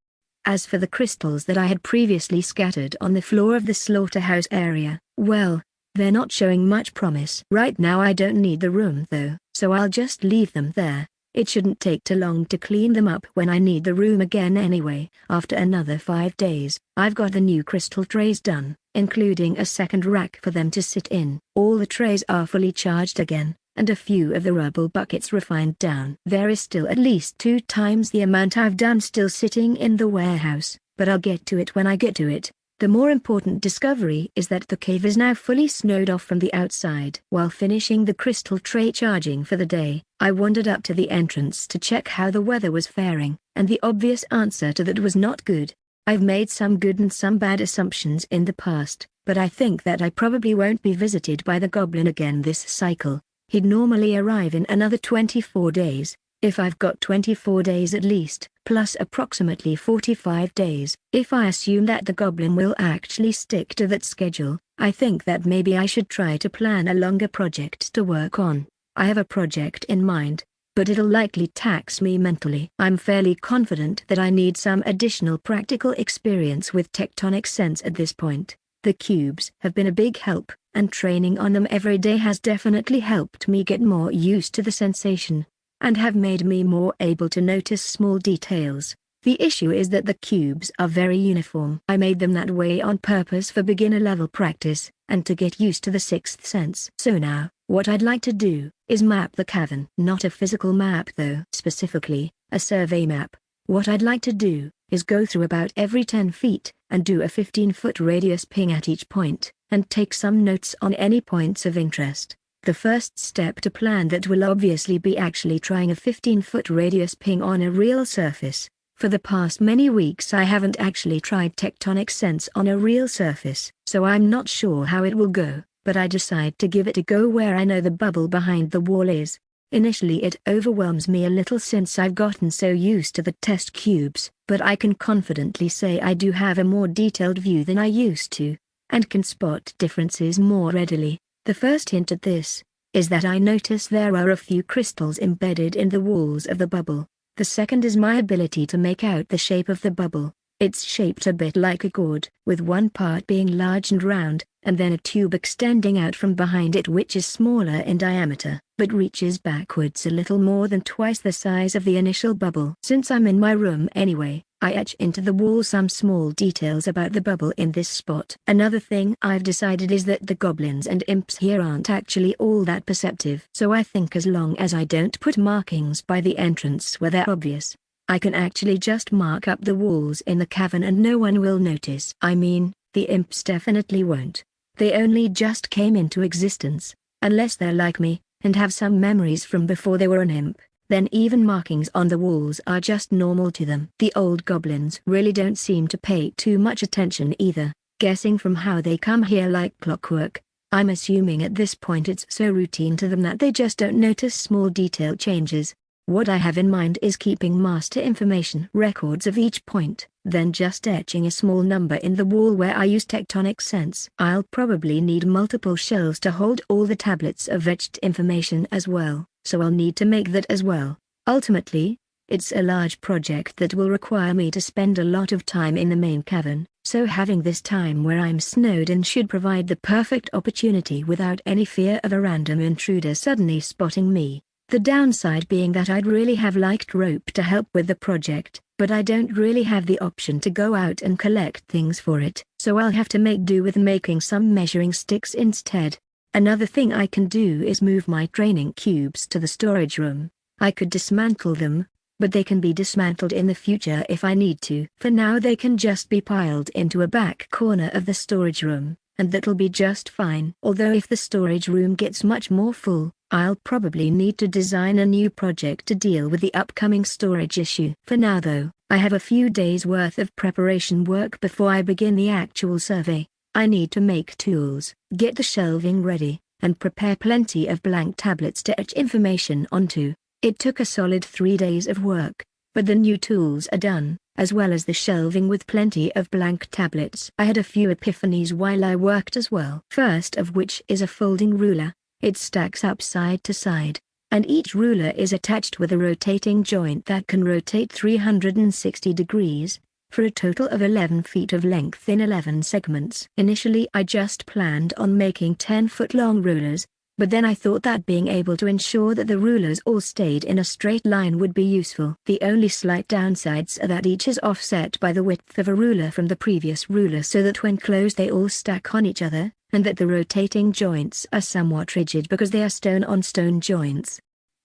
As for the crystals that I had previously scattered on the floor of the slaughterhouse area, well, they're not showing much promise. Right now I don't need the room though, so I'll just leave them there. It shouldn't take too long to clean them up when I need the room again anyway. After another 5 days, I've got the new crystal trays done, including a second rack for them to sit in. All the trays are fully charged again, and a few of the rubble buckets refined down. There is still at least 2 times the amount I've done still sitting in the warehouse, but I'll get to it when I get to it. The more important discovery is that the cave is now fully snowed off from the outside. While finishing the crystal tray charging for the day, I wandered up to the entrance to check how the weather was faring, and the obvious answer to that was not good. I've made some good and some bad assumptions in the past, but I think that I probably won't be visited by the goblin again this cycle. He'd normally arrive in another 24 days, if I've got 24 days at least, plus approximately 45 days. If I assume that the goblin will actually stick to that schedule, I think that maybe I should try to plan a longer project to work on. I have a project in mind, but it'll likely tax me mentally. I'm fairly confident that I need some additional practical experience with tectonic sense at this point. The cubes have been a big help, and training on them every day has definitely helped me get more used to the sensation, and have made me more able to notice small details. The issue is that the cubes are very uniform. I made them that way on purpose for beginner level practice, and to get used to the sixth sense. So now, what I'd like to do, is map the cavern. Not a physical map though. Specifically, a survey map. What I'd like to do, is go through about every 10 feet, and do a 15-foot radius ping at each point, and take some notes on any points of interest. The first step to plan that will obviously be actually trying a 15-foot radius ping on a real surface. For the past many weeks I haven't actually tried tectonic sense on a real surface, so I'm not sure how it will go, but I decide to give it a go where I know the bubble behind the wall is. Initially it overwhelms me a little since I've gotten so used to the test cubes, but I can confidently say I do have a more detailed view than I used to, and can spot differences more readily. The first hint at this, is that I notice there are a few crystals embedded in the walls of the bubble. The second is my ability to make out the shape of the bubble. It's shaped a bit like a gourd, with one part being large and round, and then a tube extending out from behind it which is smaller in diameter, but reaches backwards a little more than twice the size of the initial bubble. Since I'm in my room anyway, I etch into the wall some small details about the bubble in this spot. Another thing I've decided is that the goblins and imps here aren't actually all that perceptive. So I think as long as I don't put markings by the entrance where they're obvious, I can actually just mark up the walls in the cavern and no one will notice. I mean, the imps definitely won't. They only just came into existence, unless they're like me, and have some memories from before they were an imp. Then even markings on the walls are just normal to them. The old goblins really don't seem to pay too much attention either, guessing from how they come here like clockwork. I'm assuming at this point it's so routine to them that they just don't notice small detail changes. What I have in mind is keeping master information records of each point, then just etching a small number in the wall where I use tectonic sense. I'll probably need multiple shelves to hold all the tablets of etched information as well, so I'll need to make that as well. Ultimately, it's a large project that will require me to spend a lot of time in the main cavern, so having this time where I'm snowed in should provide the perfect opportunity without any fear of a random intruder suddenly spotting me. The downside being that I'd really have liked rope to help with the project, but I don't really have the option to go out and collect things for it, so I'll have to make do with making some measuring sticks instead. Another thing I can do is move my training cubes to the storage room. I could dismantle them, but they can be dismantled in the future if I need to. For now they can just be piled into a back corner of the storage room, and that'll be just fine. Although if the storage room gets much more full, I'll probably need to design a new project to deal with the upcoming storage issue. For now though, I have a few days worth of preparation work before I begin the actual survey. I need to make tools, get the shelving ready, and prepare plenty of blank tablets to etch information onto. It took a solid 3 days of work, but the new tools are done, as well as the shelving with plenty of blank tablets. I had a few epiphanies while I worked as well. First of which is a folding ruler. It stacks up side to side, and each ruler is attached with a rotating joint that can rotate 360 degrees, for a total of 11 feet of length in 11 segments. Initially I just planned on making 10-foot-long rulers, but then I thought that being able to ensure that the rulers all stayed in a straight line would be useful. The only slight downsides are that each is offset by the width of a ruler from the previous ruler so that when closed they all stack on each other, and that the rotating joints are somewhat rigid because they are stone-on-stone joints.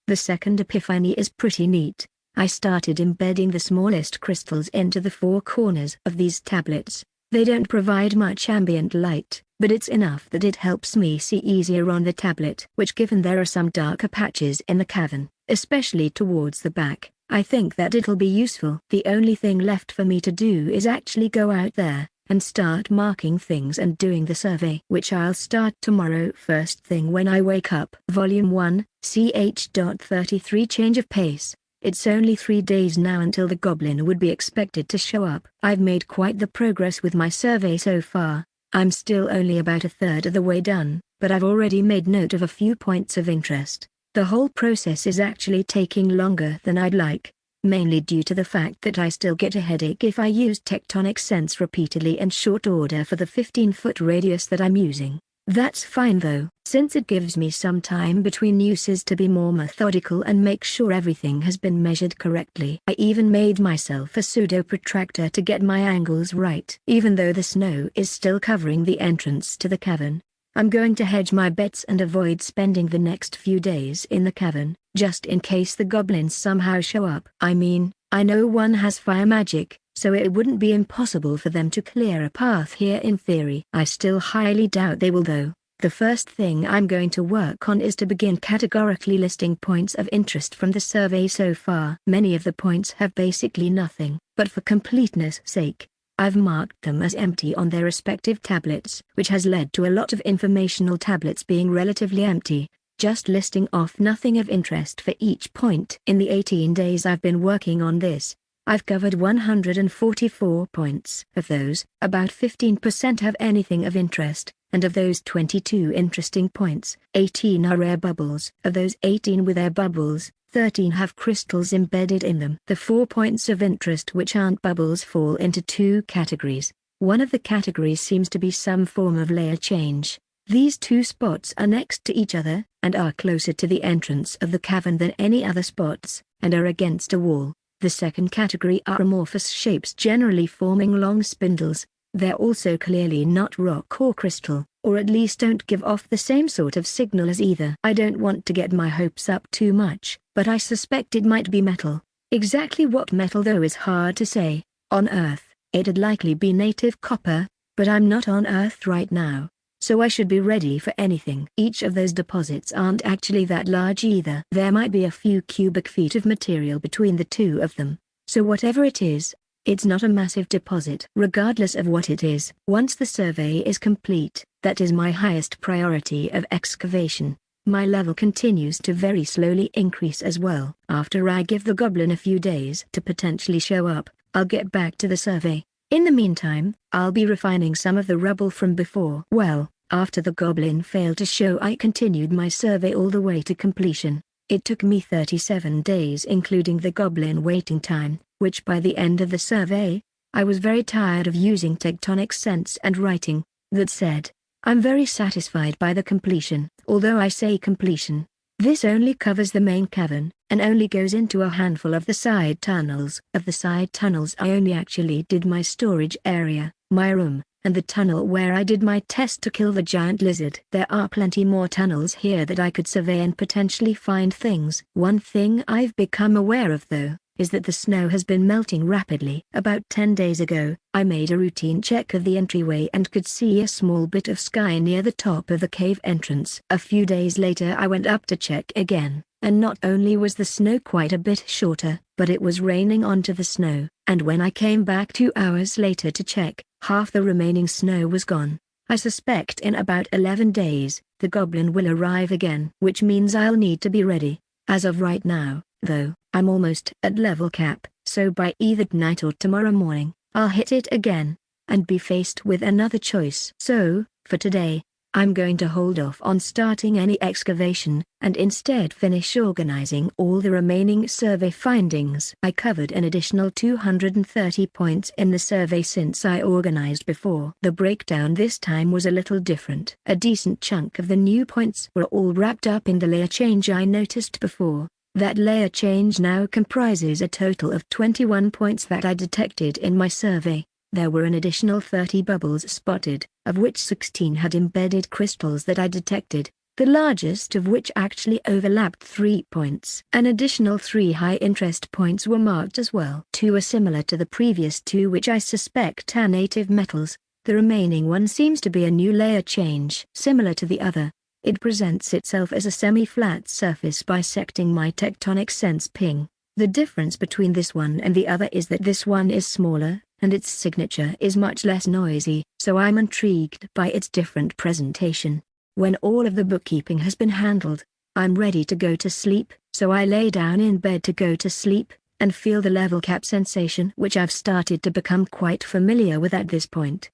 The second epiphany is pretty neat. I started embedding the smallest crystals into the 4 corners of these tablets. They don't provide much ambient light, but it's enough that it helps me see easier on the tablet, which given there are some darker patches in the cavern, especially towards the back, I think that it'll be useful. The only thing left for me to do is actually go out there and start marking things and doing the survey, which I'll start tomorrow first thing when I wake up. Volume 1, ch.33 Change of pace. It's only 3 days now until the goblin would be expected to show up. I've made quite the progress with my survey so far. I'm still only about a third of the way done, but I've already made note of a few points of interest. The whole process is actually taking longer than I'd like, mainly due to the fact that I still get a headache if I use tectonic sense repeatedly in short order for the 15-foot radius that I'm using. That's fine though, since it gives me some time between uses to be more methodical and make sure everything has been measured correctly. I even made myself a pseudo protractor to get my angles right. Even though the snow is still covering the entrance to the cavern, I'm going to hedge my bets and avoid spending the next few days in the cavern, just in case the goblins somehow show up. I mean, I know one has fire magic, so it wouldn't be impossible for them to clear a path here in theory. I still highly doubt they will though. The first thing I'm going to work on is to begin categorically listing points of interest from the survey so far. Many of the points have basically nothing, but for completeness' sake, I've marked them as empty on their respective tablets, which has led to a lot of informational tablets being relatively empty, just listing off nothing of interest for each point. In the 18 days I've been working on this, I've covered 144 points. Of those, about 15% have anything of interest, and of those 22 interesting points, 18 are air bubbles. Of those 18 with air bubbles, 13 have crystals embedded in them. The 4 points of interest which aren't bubbles fall into 2 categories. One of the categories seems to be some form of layer change. These 2 spots are next to each other, and are closer to the entrance of the cavern than any other spots, and are against a wall. The second category are amorphous shapes generally forming long spindles. They're also clearly not rock or crystal, or at least don't give off the same sort of signal as either. I don't want to get my hopes up too much, but I suspect it might be metal. Exactly what metal though is hard to say. On Earth, it'd likely be native copper, but I'm not on Earth right now, so I should be ready for anything. Each of those deposits aren't actually that large either. There might be a few cubic feet of material between the 2 of them, so whatever it is, it's not a massive deposit. Regardless of what it is, once the survey is complete, that is my highest priority of excavation. My level continues to very slowly increase as well. After I give the goblin a few days to potentially show up, I'll get back to the survey. In the meantime, I'll be refining some of the rubble from before. Well, after the goblin failed to show, I continued my survey all the way to completion. It took me 37 days including the goblin waiting time, which by the end of the survey, I was very tired of using tectonic sense and writing. That said, I'm very satisfied by the completion. Although I say completion, this only covers the main cavern, and only goes into a handful of the side tunnels. Of the side tunnels I only actually did my storage area, my room, and the tunnel where I did my test to kill the giant lizard. There are plenty more tunnels here that I could survey and potentially find things. One thing I've become aware of though, is that the snow has been melting rapidly. About 10 days ago, I made a routine check of the entryway and could see a small bit of sky near the top of the cave entrance. A few days later I went up to check again, and not only was the snow quite a bit shorter, but it was raining onto the snow, and when I came back 2 hours later to check, half the remaining snow was gone. I suspect in about 11 days, the goblin will arrive again, which means I'll need to be ready. As of right now, though, I'm almost at level cap, so by either tonight or tomorrow morning, I'll hit it again, and be faced with another choice. So, for today, I'm going to hold off on starting any excavation, and instead finish organizing all the remaining survey findings. I covered an additional 230 points in the survey since I organized before. The breakdown this time was a little different. A decent chunk of the new points were all wrapped up in the layer change I noticed before. That layer change now comprises a total of 21 points that I detected in my survey. There were an additional 30 bubbles spotted, of which 16 had embedded crystals that I detected, the largest of which actually overlapped 3 points. An additional 3 high-interest points were marked as well. 2 are similar to the previous 2, which I suspect are native metals. The remaining one seems to be a new layer change. Similar to the other, it presents itself as a semi-flat surface bisecting my tectonic sense ping. The difference between this one and the other is that this one is smaller, and its signature is much less noisy, so I'm intrigued by its different presentation. When all of the bookkeeping has been handled, I'm ready to go to sleep, so I lay down in bed to go to sleep, and feel the level cap sensation which I've started to become quite familiar with at this point.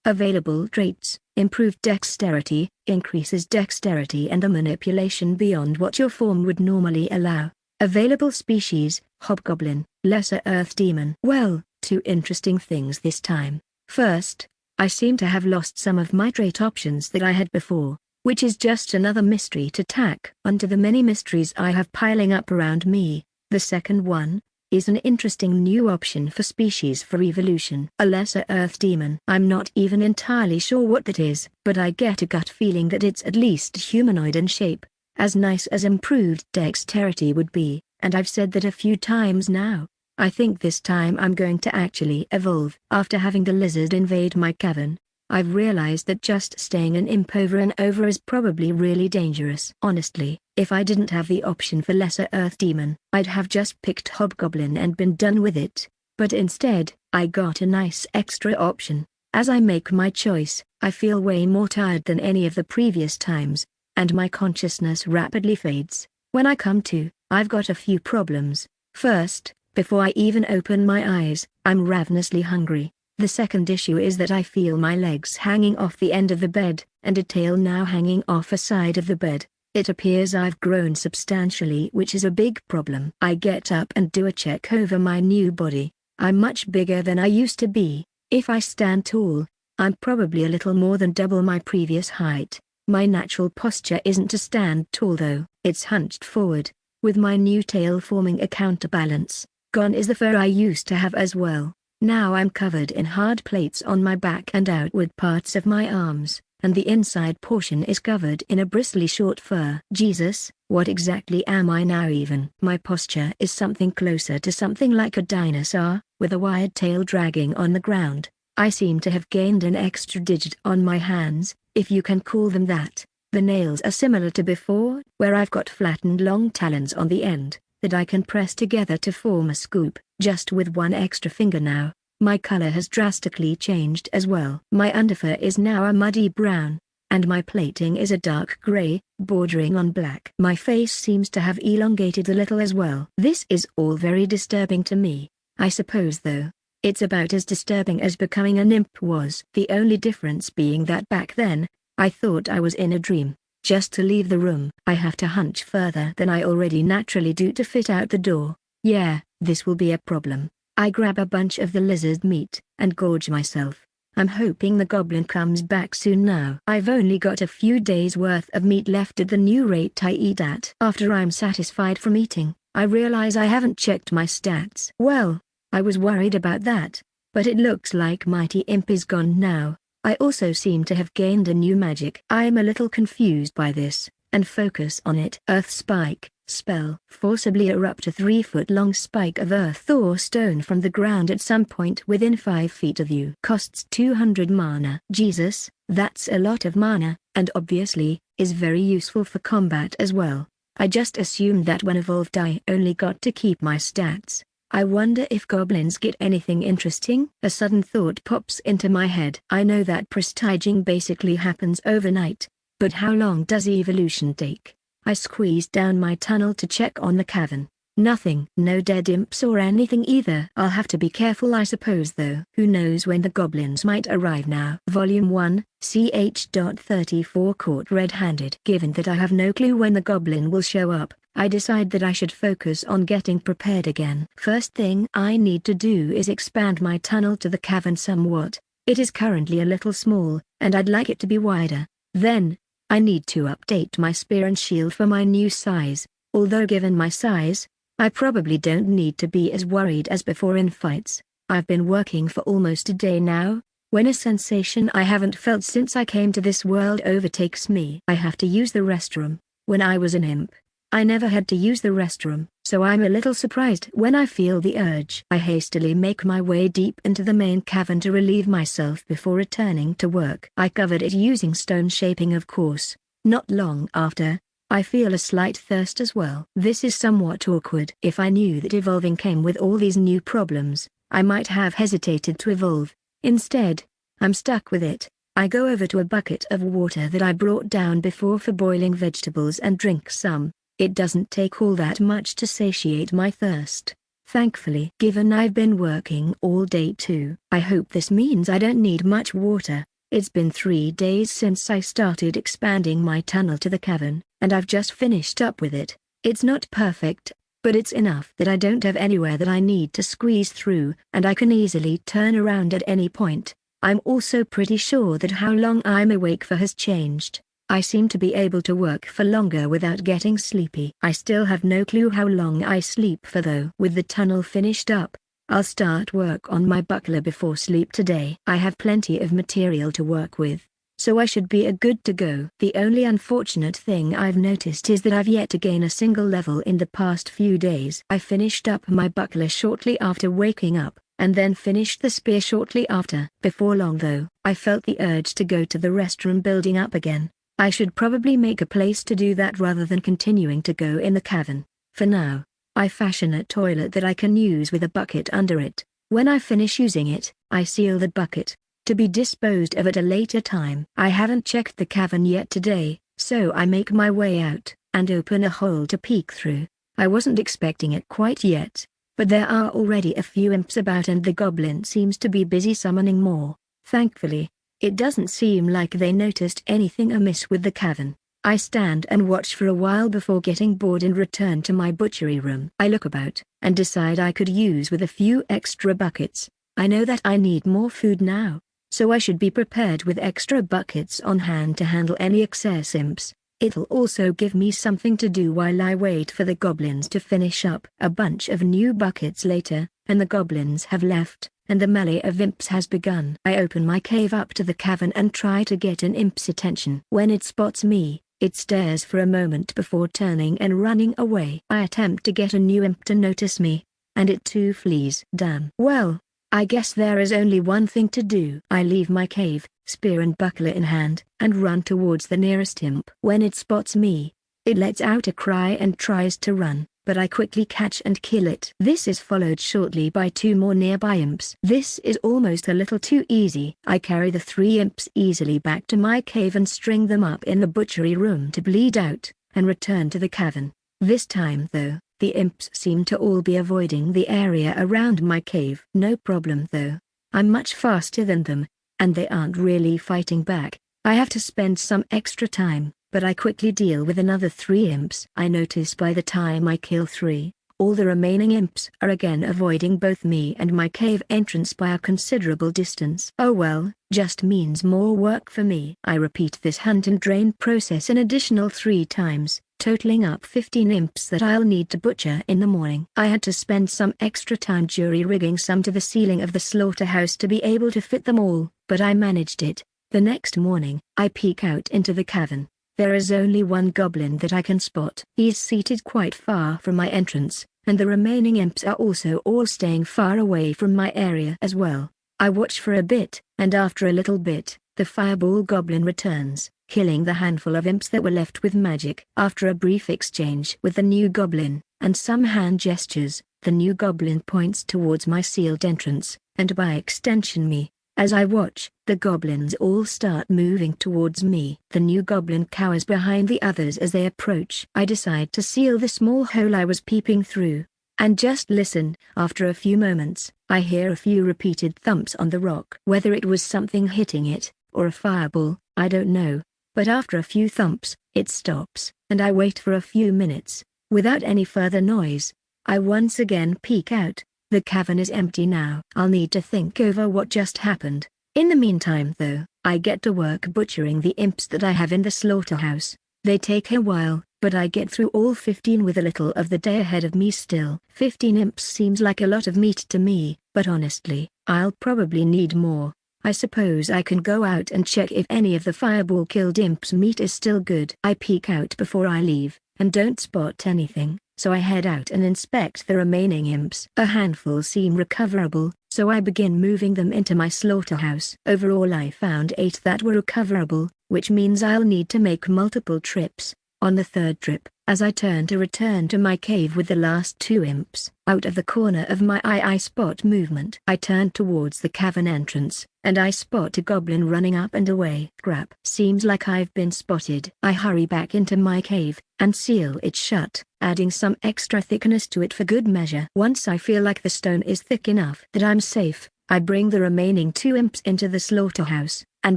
Available traits: improved dexterity, increases dexterity and a manipulation beyond what your form would normally allow. Available species: hobgoblin, lesser earth demon. Well, 2 interesting things this time. First, I seem to have lost some of my trait options that I had before, which is just another mystery to tack onto the many mysteries I have piling up around me. The second one is an interesting new option for species for evolution. A lesser earth demon. I'm not even entirely sure what that is, but I get a gut feeling that it's at least humanoid in shape, as nice as improved dexterity would be, and I've said that a few times now. I think this time I'm going to actually evolve. After having the lizard invade my cavern, I've realized that just staying an imp over and over is probably really dangerous. Honestly, if I didn't have the option for lesser earth demon, I'd have just picked hobgoblin and been done with it. But instead, I got a nice extra option. As I make my choice, I feel way more tired than any of the previous times, and my consciousness rapidly fades. When I come to, I've got a few problems. First, before I even open my eyes, I'm ravenously hungry. The second issue is that I feel my legs hanging off the end of the bed, and a tail now hanging off a side of the bed. It appears I've grown substantially, which is a big problem. I get up and do a check over my new body. I'm much bigger than I used to be. If I stand tall, I'm probably a little more than double my previous height. My natural posture isn't to stand tall though, it's hunched forward, with my new tail forming a counterbalance. Gone is the fur I used to have as well. Now I'm covered in hard plates on my back and outward parts of my arms, and the inside portion is covered in a bristly short fur. Jesus, what exactly am I now even? My posture is something closer to something like a dinosaur, with a wide tail dragging on the ground. I seem to have gained an extra digit on my hands, if you can call them that. The nails are similar to before, where I've got flattened long talons on the end that I can press together to form a scoop, just with one extra finger now. My color has drastically changed as well. My underfur is now a muddy brown, and my plating is a dark gray, bordering on black. My face seems to have elongated a little as well. This is all very disturbing to me. I suppose though, it's about as disturbing as becoming an imp was. The only difference being that back then, I thought I was in a dream. Just to leave the room, I have to hunch further than I already naturally do to fit out the door. Yeah, this will be a problem. I grab a bunch of the lizard meat, and gorge myself. I'm hoping the goblin comes back soon now. I've only got a few days worth of meat left at the new rate I eat at. After I'm satisfied from eating, I realize I haven't checked my stats. Well, I was worried about that, but it looks like Mighty Imp is gone now. I also seem to have gained a new magic. I'm a little confused by this, and focus on it. Earth Spike, spell. Forcibly erupt a 3-foot-long spike of earth or stone from the ground at some point within 5 feet of you. Costs 200 mana. Jesus, that's a lot of mana, and obviously, is very useful for combat as well. I just assumed that when evolved I only got to keep my stats. I wonder if goblins get anything interesting? A sudden thought pops into my head. I know that prestiging basically happens overnight, but how long does evolution take? I squeezed down my tunnel to check on the cavern. Nothing. No dead imps or anything either. I'll have to be careful I suppose though. Who knows when the goblins might arrive now. Volume 1, ch.34 Caught red-handed. Given that I have no clue when the goblin will show up, I decide that I should focus on getting prepared again. First thing I need to do is expand my tunnel to the cavern somewhat. It is currently a little small, and I'd like it to be wider. Then, I need to update my spear and shield for my new size, although given my size, I probably don't need to be as worried as before in fights. I've been working for almost a day now, when a sensation I haven't felt since I came to this world overtakes me. I have to use the restroom. When I was an imp, I never had to use the restroom, so I'm a little surprised when I feel the urge. I hastily make my way deep into the main cavern to relieve myself before returning to work. I covered it using stone shaping of course. Not long after, I feel a slight thirst as well. This is somewhat awkward. If I knew that evolving came with all these new problems, I might have hesitated to evolve. Instead, I'm stuck with it. I go over to a bucket of water that I brought down before for boiling vegetables and drink some. It doesn't take all that much to satiate my thirst. Thankfully, given I've been working all day too. I hope this means I don't need much water. It's been 3 days since I started expanding my tunnel to the cavern, and I've just finished up with it. It's not perfect, but it's enough that I don't have anywhere that I need to squeeze through, and I can easily turn around at any point. I'm also pretty sure that how long I'm awake for has changed. I seem to be able to work for longer without getting sleepy. I still have no clue how long I sleep for though. With the tunnel finished up, I'll start work on my buckler before sleep today. I have plenty of material to work with, so I should be a good to go. The only unfortunate thing I've noticed is that I've yet to gain a single level in the past few days. I finished up my buckler shortly after waking up, and then finished the spear shortly after. Before long though, I felt the urge to go to the restroom building up again. I should probably make a place to do that rather than continuing to go in the cavern. For now, I fashion a toilet that I can use with a bucket under it. When I finish using it, I seal the bucket, to be disposed of at a later time. I haven't checked the cavern yet today, so I make my way out, and open a hole to peek through. I wasn't expecting it quite yet, but there are already a few imps about and the goblin seems to be busy summoning more. Thankfully, it doesn't seem like they noticed anything amiss with the cavern. I stand and watch for a while before getting bored and return to my butchery room. I look about, and decide I could use with a few extra buckets. I know that I need more food now, so I should be prepared with extra buckets on hand to handle any excess imps. It'll also give me something to do while I wait for the goblins to finish up. A bunch of new buckets later, and the goblins have left, and the melee of imps has begun. I open my cave up to the cavern and try to get an imp's attention. When it spots me, it stares for a moment before turning and running away. I attempt to get a new imp to notice me, and it too flees. Damn. Well, I guess there is only one thing to do. I leave my cave, spear and buckler in hand, and run towards the nearest imp. When it spots me, it lets out a cry and tries to run, but I quickly catch and kill it. This is followed shortly by 2 more nearby imps. This is almost a little too easy. I carry the 3 imps easily back to my cave and string them up in the butchery room to bleed out, and return to the cavern. This time though, the imps seem to all be avoiding the area around my cave. No problem though. I'm much faster than them, and they aren't really fighting back. I have to spend some extra time, but I quickly deal with another 3 imps. I notice by the time I kill 3, all the remaining imps are again avoiding both me and my cave entrance by a considerable distance. Oh well, just means more work for me. I repeat this hunt and drain process an additional 3 times, totaling up 15 imps that I'll need to butcher in the morning. I had to spend some extra time jury-rigging some to the ceiling of the slaughterhouse to be able to fit them all, but I managed it. The next morning, I peek out into the cavern. There is only one goblin that I can spot. He's seated quite far from my entrance, and the remaining imps are also all staying far away from my area as well. I watch for a bit, and after a little bit, the fireball goblin returns, killing the handful of imps that were left with magic. After a brief exchange with the new goblin, and some hand gestures, the new goblin points towards my sealed entrance, and by extension me. As I watch, the goblins all start moving towards me. The new goblin cowers behind the others as they approach. I decide to seal the small hole I was peeping through, and just listen. After a few moments, I hear a few repeated thumps on the rock. Whether it was something hitting it, or a fireball, I don't know. But after a few thumps, it stops, and I wait for a few minutes, without any further noise. I once again peek out. The cavern is empty now. I'll need to think over what just happened. In the meantime though, I get to work butchering the imps that I have in the slaughterhouse. They take a while, but I get through all 15 with a little of the day ahead of me still. 15 imps seems like a lot of meat to me, but honestly, I'll probably need more. I suppose I can go out and check if any of the fireball killed imps' meat is still good. I peek out before I leave, and don't spot anything. So I head out and inspect the remaining imps. A handful seem recoverable, so I begin moving them into my slaughterhouse. Overall I found 8 that were recoverable, which means I'll need to make multiple trips. On the 3rd trip, as I turn to return to my cave with the last 2 imps, out of the corner of my eye I spot movement. I turn towards the cavern entrance, and I spot a goblin running up and away. Crap. Seems like I've been spotted. I hurry back into my cave, and seal it shut, adding some extra thickness to it for good measure. Once I feel like the stone is thick enough that I'm safe, I bring the remaining 2 imps into the slaughterhouse, and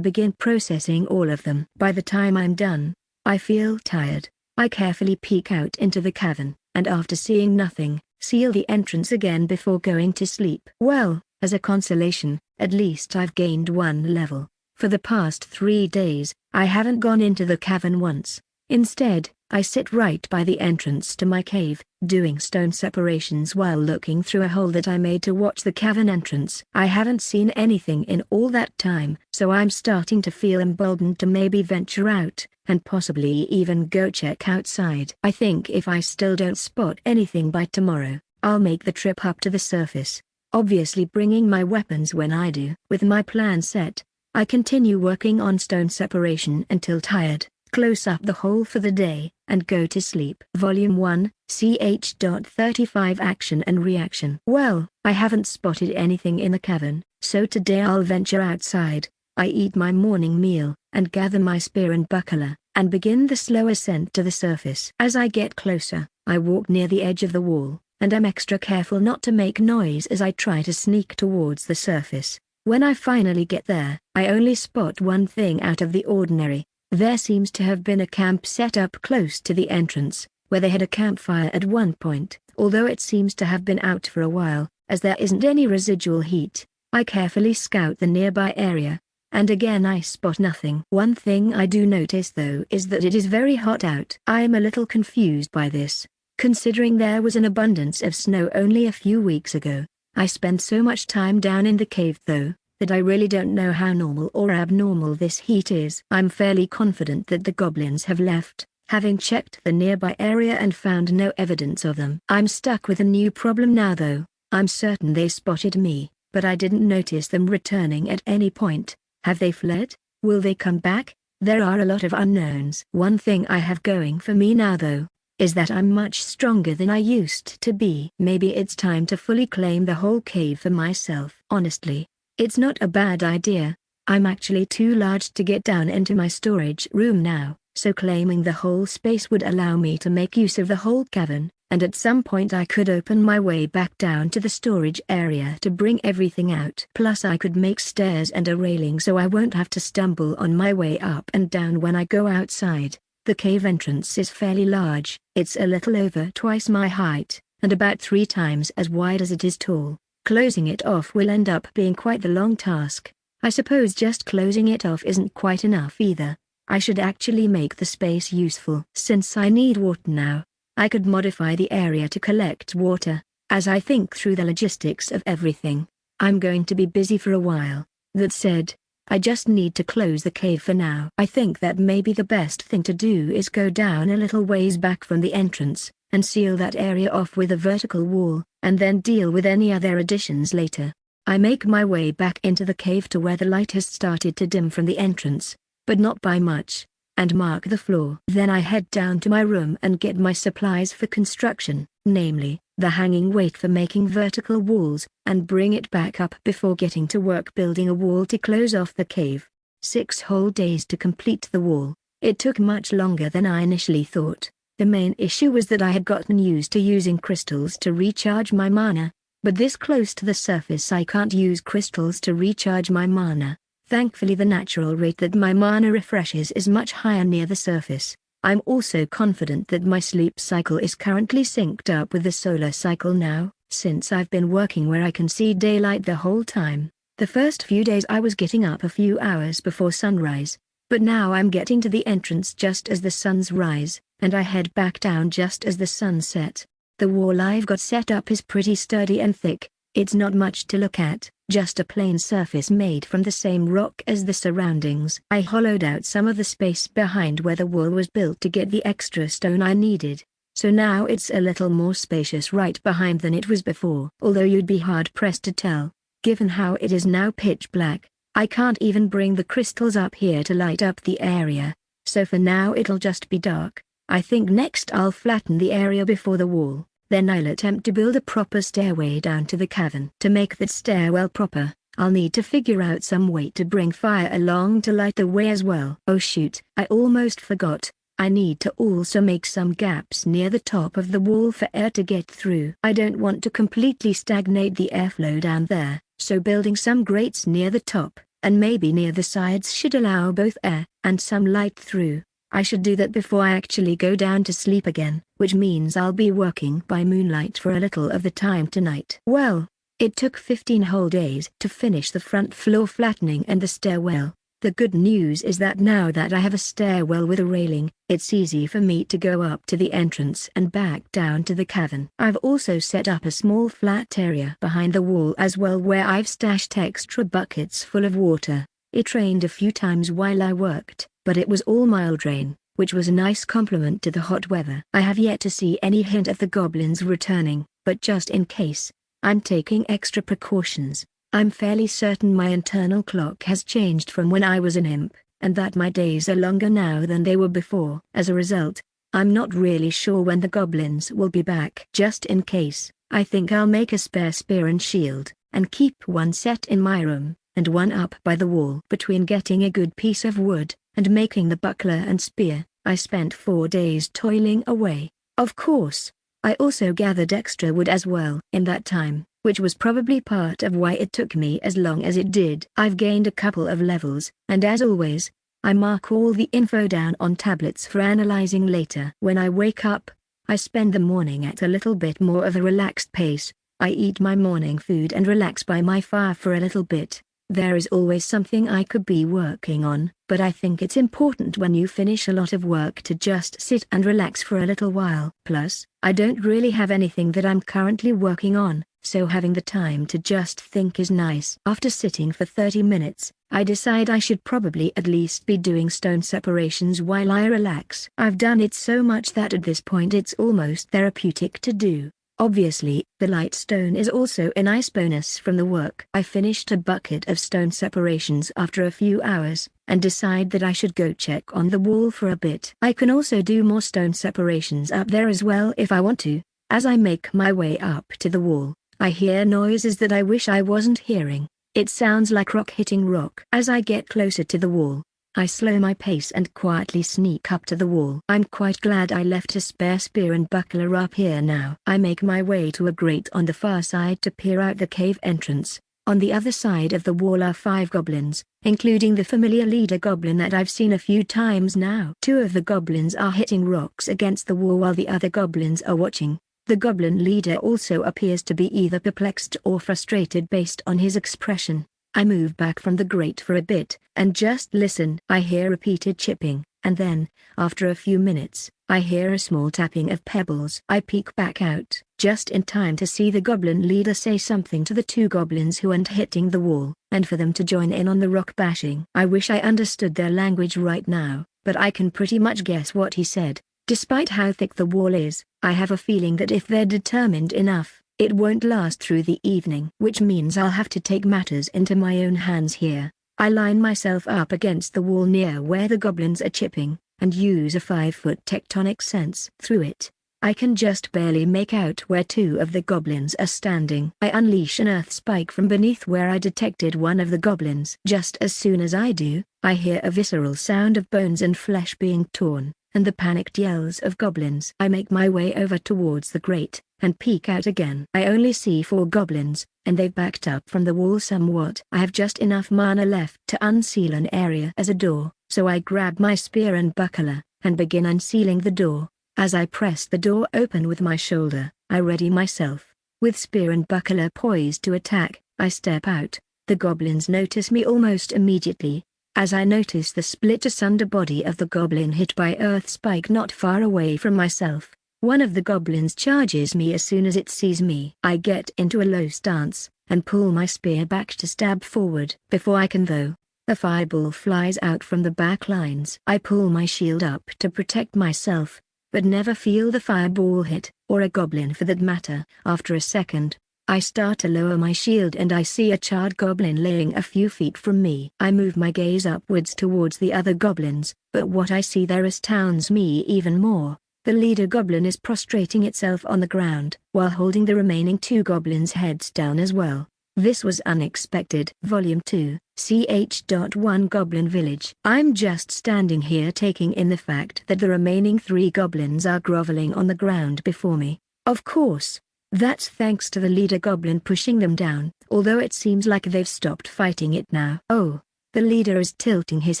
begin processing all of them. By the time I'm done, I feel tired. I carefully peek out into the cavern, and after seeing nothing, seal the entrance again before going to sleep. Well, as a consolation, at least I've gained 1 level. For the past 3 days, I haven't gone into the cavern once. Instead, I sit right by the entrance to my cave, doing stone separations while looking through a hole that I made to watch the cavern entrance. I haven't seen anything in all that time, so I'm starting to feel emboldened to maybe venture out, and possibly even go check outside. I think if I still don't spot anything by tomorrow, I'll make the trip up to the surface, obviously bringing my weapons when I do. With my plan set, I continue working on stone separation until tired, close up the hole for the day, and go to sleep. Volume 1, ch.35 Action and Reaction. Well, I haven't spotted anything in the cavern, so today I'll venture outside. I eat my morning meal, and gather my spear and buckler, and begin the slow ascent to the surface. As I get closer, I walk near the edge of the wall, and am extra careful not to make noise as I try to sneak towards the surface. When I finally get there, I only spot one thing out of the ordinary. There seems to have been a camp set up close to the entrance, where they had a campfire at one point, although it seems to have been out for a while, as there isn't any residual heat. I carefully scout the nearby area, and again I spot nothing. One thing I do notice though is that it is very hot out. I am a little confused by this, considering there was an abundance of snow only a few weeks ago. I spend so much time down in the cave though, that I really don't know how normal or abnormal this heat is. I'm fairly confident that the goblins have left, having checked the nearby area and found no evidence of them. I'm stuck with a new problem now though. I'm certain they spotted me, but I didn't notice them returning at any point. Have they fled? Will they come back? There are a lot of unknowns. One thing I have going for me now though, is that I'm much stronger than I used to be. Maybe it's time to fully claim the whole cave for myself. Honestly, it's not a bad idea. I'm actually too large to get down into my storage room now, so claiming the whole space would allow me to make use of the whole cavern, and at some point I could open my way back down to the storage area to bring everything out. Plus I could make stairs and a railing so I won't have to stumble on my way up and down when I go outside. The cave entrance is fairly large. It's a little over twice my height, and about 3 times as wide as it is tall. Closing it off will end up being quite the long task. I suppose just closing it off isn't quite enough either. I should actually make the space useful. Since I need water now, I could modify the area to collect water. As I think through the logistics of everything, I'm going to be busy for a while. That said, I just need to close the cave for now. I think that maybe the best thing to do is go down a little ways back from the entrance, and seal that area off with a vertical wall, and then deal with any other additions later. I make my way back into the cave to where the light has started to dim from the entrance, but not by much, and mark the floor. Then I head down to my room and get my supplies for construction, namely, the hanging weight for making vertical walls, and bring it back up before getting to work building a wall to close off the cave. 6 whole days to complete the wall. It took much longer than I initially thought. The main issue was that I had gotten used to using crystals to recharge my mana, but this close to the surface I can't use crystals to recharge my mana. Thankfully the natural rate that my mana refreshes is much higher near the surface. I'm also confident that my sleep cycle is currently synced up with the solar cycle now, since I've been working where I can see daylight the whole time. The first few days I was getting up a few hours before sunrise, but now I'm getting to the entrance just as the sun's rise, and I head back down just as the sun set. The wall I've got set up is pretty sturdy and thick. It's not much to look at, just a plain surface made from the same rock as the surroundings. I hollowed out some of the space behind where the wall was built to get the extra stone I needed, so now it's a little more spacious right behind than it was before. Although you'd be hard-pressed to tell, given how it is now pitch black. I can't even bring the crystals up here to light up the area, so for now it'll just be dark. I think next I'll flatten the area before the wall. Then I'll attempt to build a proper stairway down to the cavern. To make that stairwell proper, I'll need to figure out some way to bring fire along to light the way as well. Oh shoot, I almost forgot. I need to also make some gaps near the top of the wall for air to get through. I don't want to completely stagnate the airflow down there, so building some grates near the top, and maybe near the sides should allow both air and some light through. I should do that before I actually go down to sleep again, which means I'll be working by moonlight for a little of the time tonight. Well, it took 15 whole days to finish the front floor flattening and the stairwell. The good news is that now that I have a stairwell with a railing, it's easy for me to go up to the entrance and back down to the cavern. I've also set up a small flat area behind the wall as well where I've stashed extra buckets full of water. It rained a few times while I worked, but it was all mild rain, which was a nice compliment to the hot weather. I have yet to see any hint of the goblins returning, but just in case, I'm taking extra precautions. I'm fairly certain my internal clock has changed from when I was an imp, and that my days are longer now than they were before. As a result, I'm not really sure when the goblins will be back. Just in case, I think I'll make a spare spear and shield, and keep one set in my room, and one up by the wall. Between getting a good piece of wood, and making the buckler and spear, I spent 4 days toiling away. Of course, I also gathered extra wood as well in that time, which was probably part of why it took me as long as it did. I've gained a couple of levels, and as always, I mark all the info down on tablets for analyzing later. When I wake up, I spend the morning at a little bit more of a relaxed pace. I eat my morning food and relax by my fire for a little bit. There is always something I could be working on, but I think it's important when you finish a lot of work to just sit and relax for a little while. Plus, I don't really have anything that I'm currently working on, so having the time to just think is nice. After sitting for 30 minutes, I decide I should probably at least be doing stone separations while I relax. I've done it so much that at this point it's almost therapeutic to do. Obviously, the light stone is also a nice bonus from the work. I finished a bucket of stone separations after a few hours, and decide that I should go check on the wall for a bit. I can also do more stone separations up there as well if I want to. As I make my way up to the wall, I hear noises that I wish I wasn't hearing. It sounds like rock hitting rock. As I get closer to the wall, I slow my pace and quietly sneak up to the wall. I'm quite glad I left a spare spear and buckler up here now. I make my way to a grate on the far side to peer out the cave entrance. On the other side of the wall are 5 goblins, including the familiar leader goblin that I've seen a few times now. 2 of the goblins are hitting rocks against the wall while the other goblins are watching. The goblin leader also appears to be either perplexed or frustrated based on his expression. I move back from the grate for a bit, and just listen. I hear repeated chipping, and then, after a few minutes, I hear a small tapping of pebbles. I peek back out, just in time to see the goblin leader say something to the 2 goblins who aren't hitting the wall, and for them to join in on the rock bashing. I wish I understood their language right now, but I can pretty much guess what he said. Despite how thick the wall is, I have a feeling that if they're determined enough, it won't last through the evening. Which means I'll have to take matters into my own hands here. I line myself up against the wall near where the goblins are chipping, and use a 5-foot tectonic sense. Through it, I can just barely make out where 2 of the goblins are standing. I unleash an earth spike from beneath where I detected one of the goblins. Just as soon as I do, I hear a visceral sound of bones and flesh being torn, and the panicked yells of goblins. I make my way over towards the grate, and peek out again. I only see 4 goblins, and they've backed up from the wall somewhat. I have just enough mana left to unseal an area as a door, so I grab my spear and buckler, and begin unsealing the door. As I press the door open with my shoulder, I ready myself. With spear and buckler poised to attack, I step out. The goblins notice me almost immediately. As I notice the split asunder body of the goblin hit by earth spike not far away from myself, one of the goblins charges me as soon as it sees me. I get into a low stance, and pull my spear back to stab forward. Before I can though, a fireball flies out from the back lines. I pull my shield up to protect myself, but never feel the fireball hit, or a goblin for that matter. After a second, I start to lower my shield and I see a charred goblin laying a few feet from me. I move my gaze upwards towards the other goblins, but what I see there astounds me even more. The leader goblin is prostrating itself on the ground, while holding the remaining 2 goblins' heads down as well. This was unexpected. Volume 2, ch.1 Goblin Village. I'm just standing here taking in the fact that the remaining 3 goblins are groveling on the ground before me. Of course, that's thanks to the leader goblin pushing them down, although it seems like they've stopped fighting it now. Oh, the leader is tilting his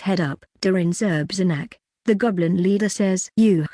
head up. Durin Zerbzanak, the goblin leader says.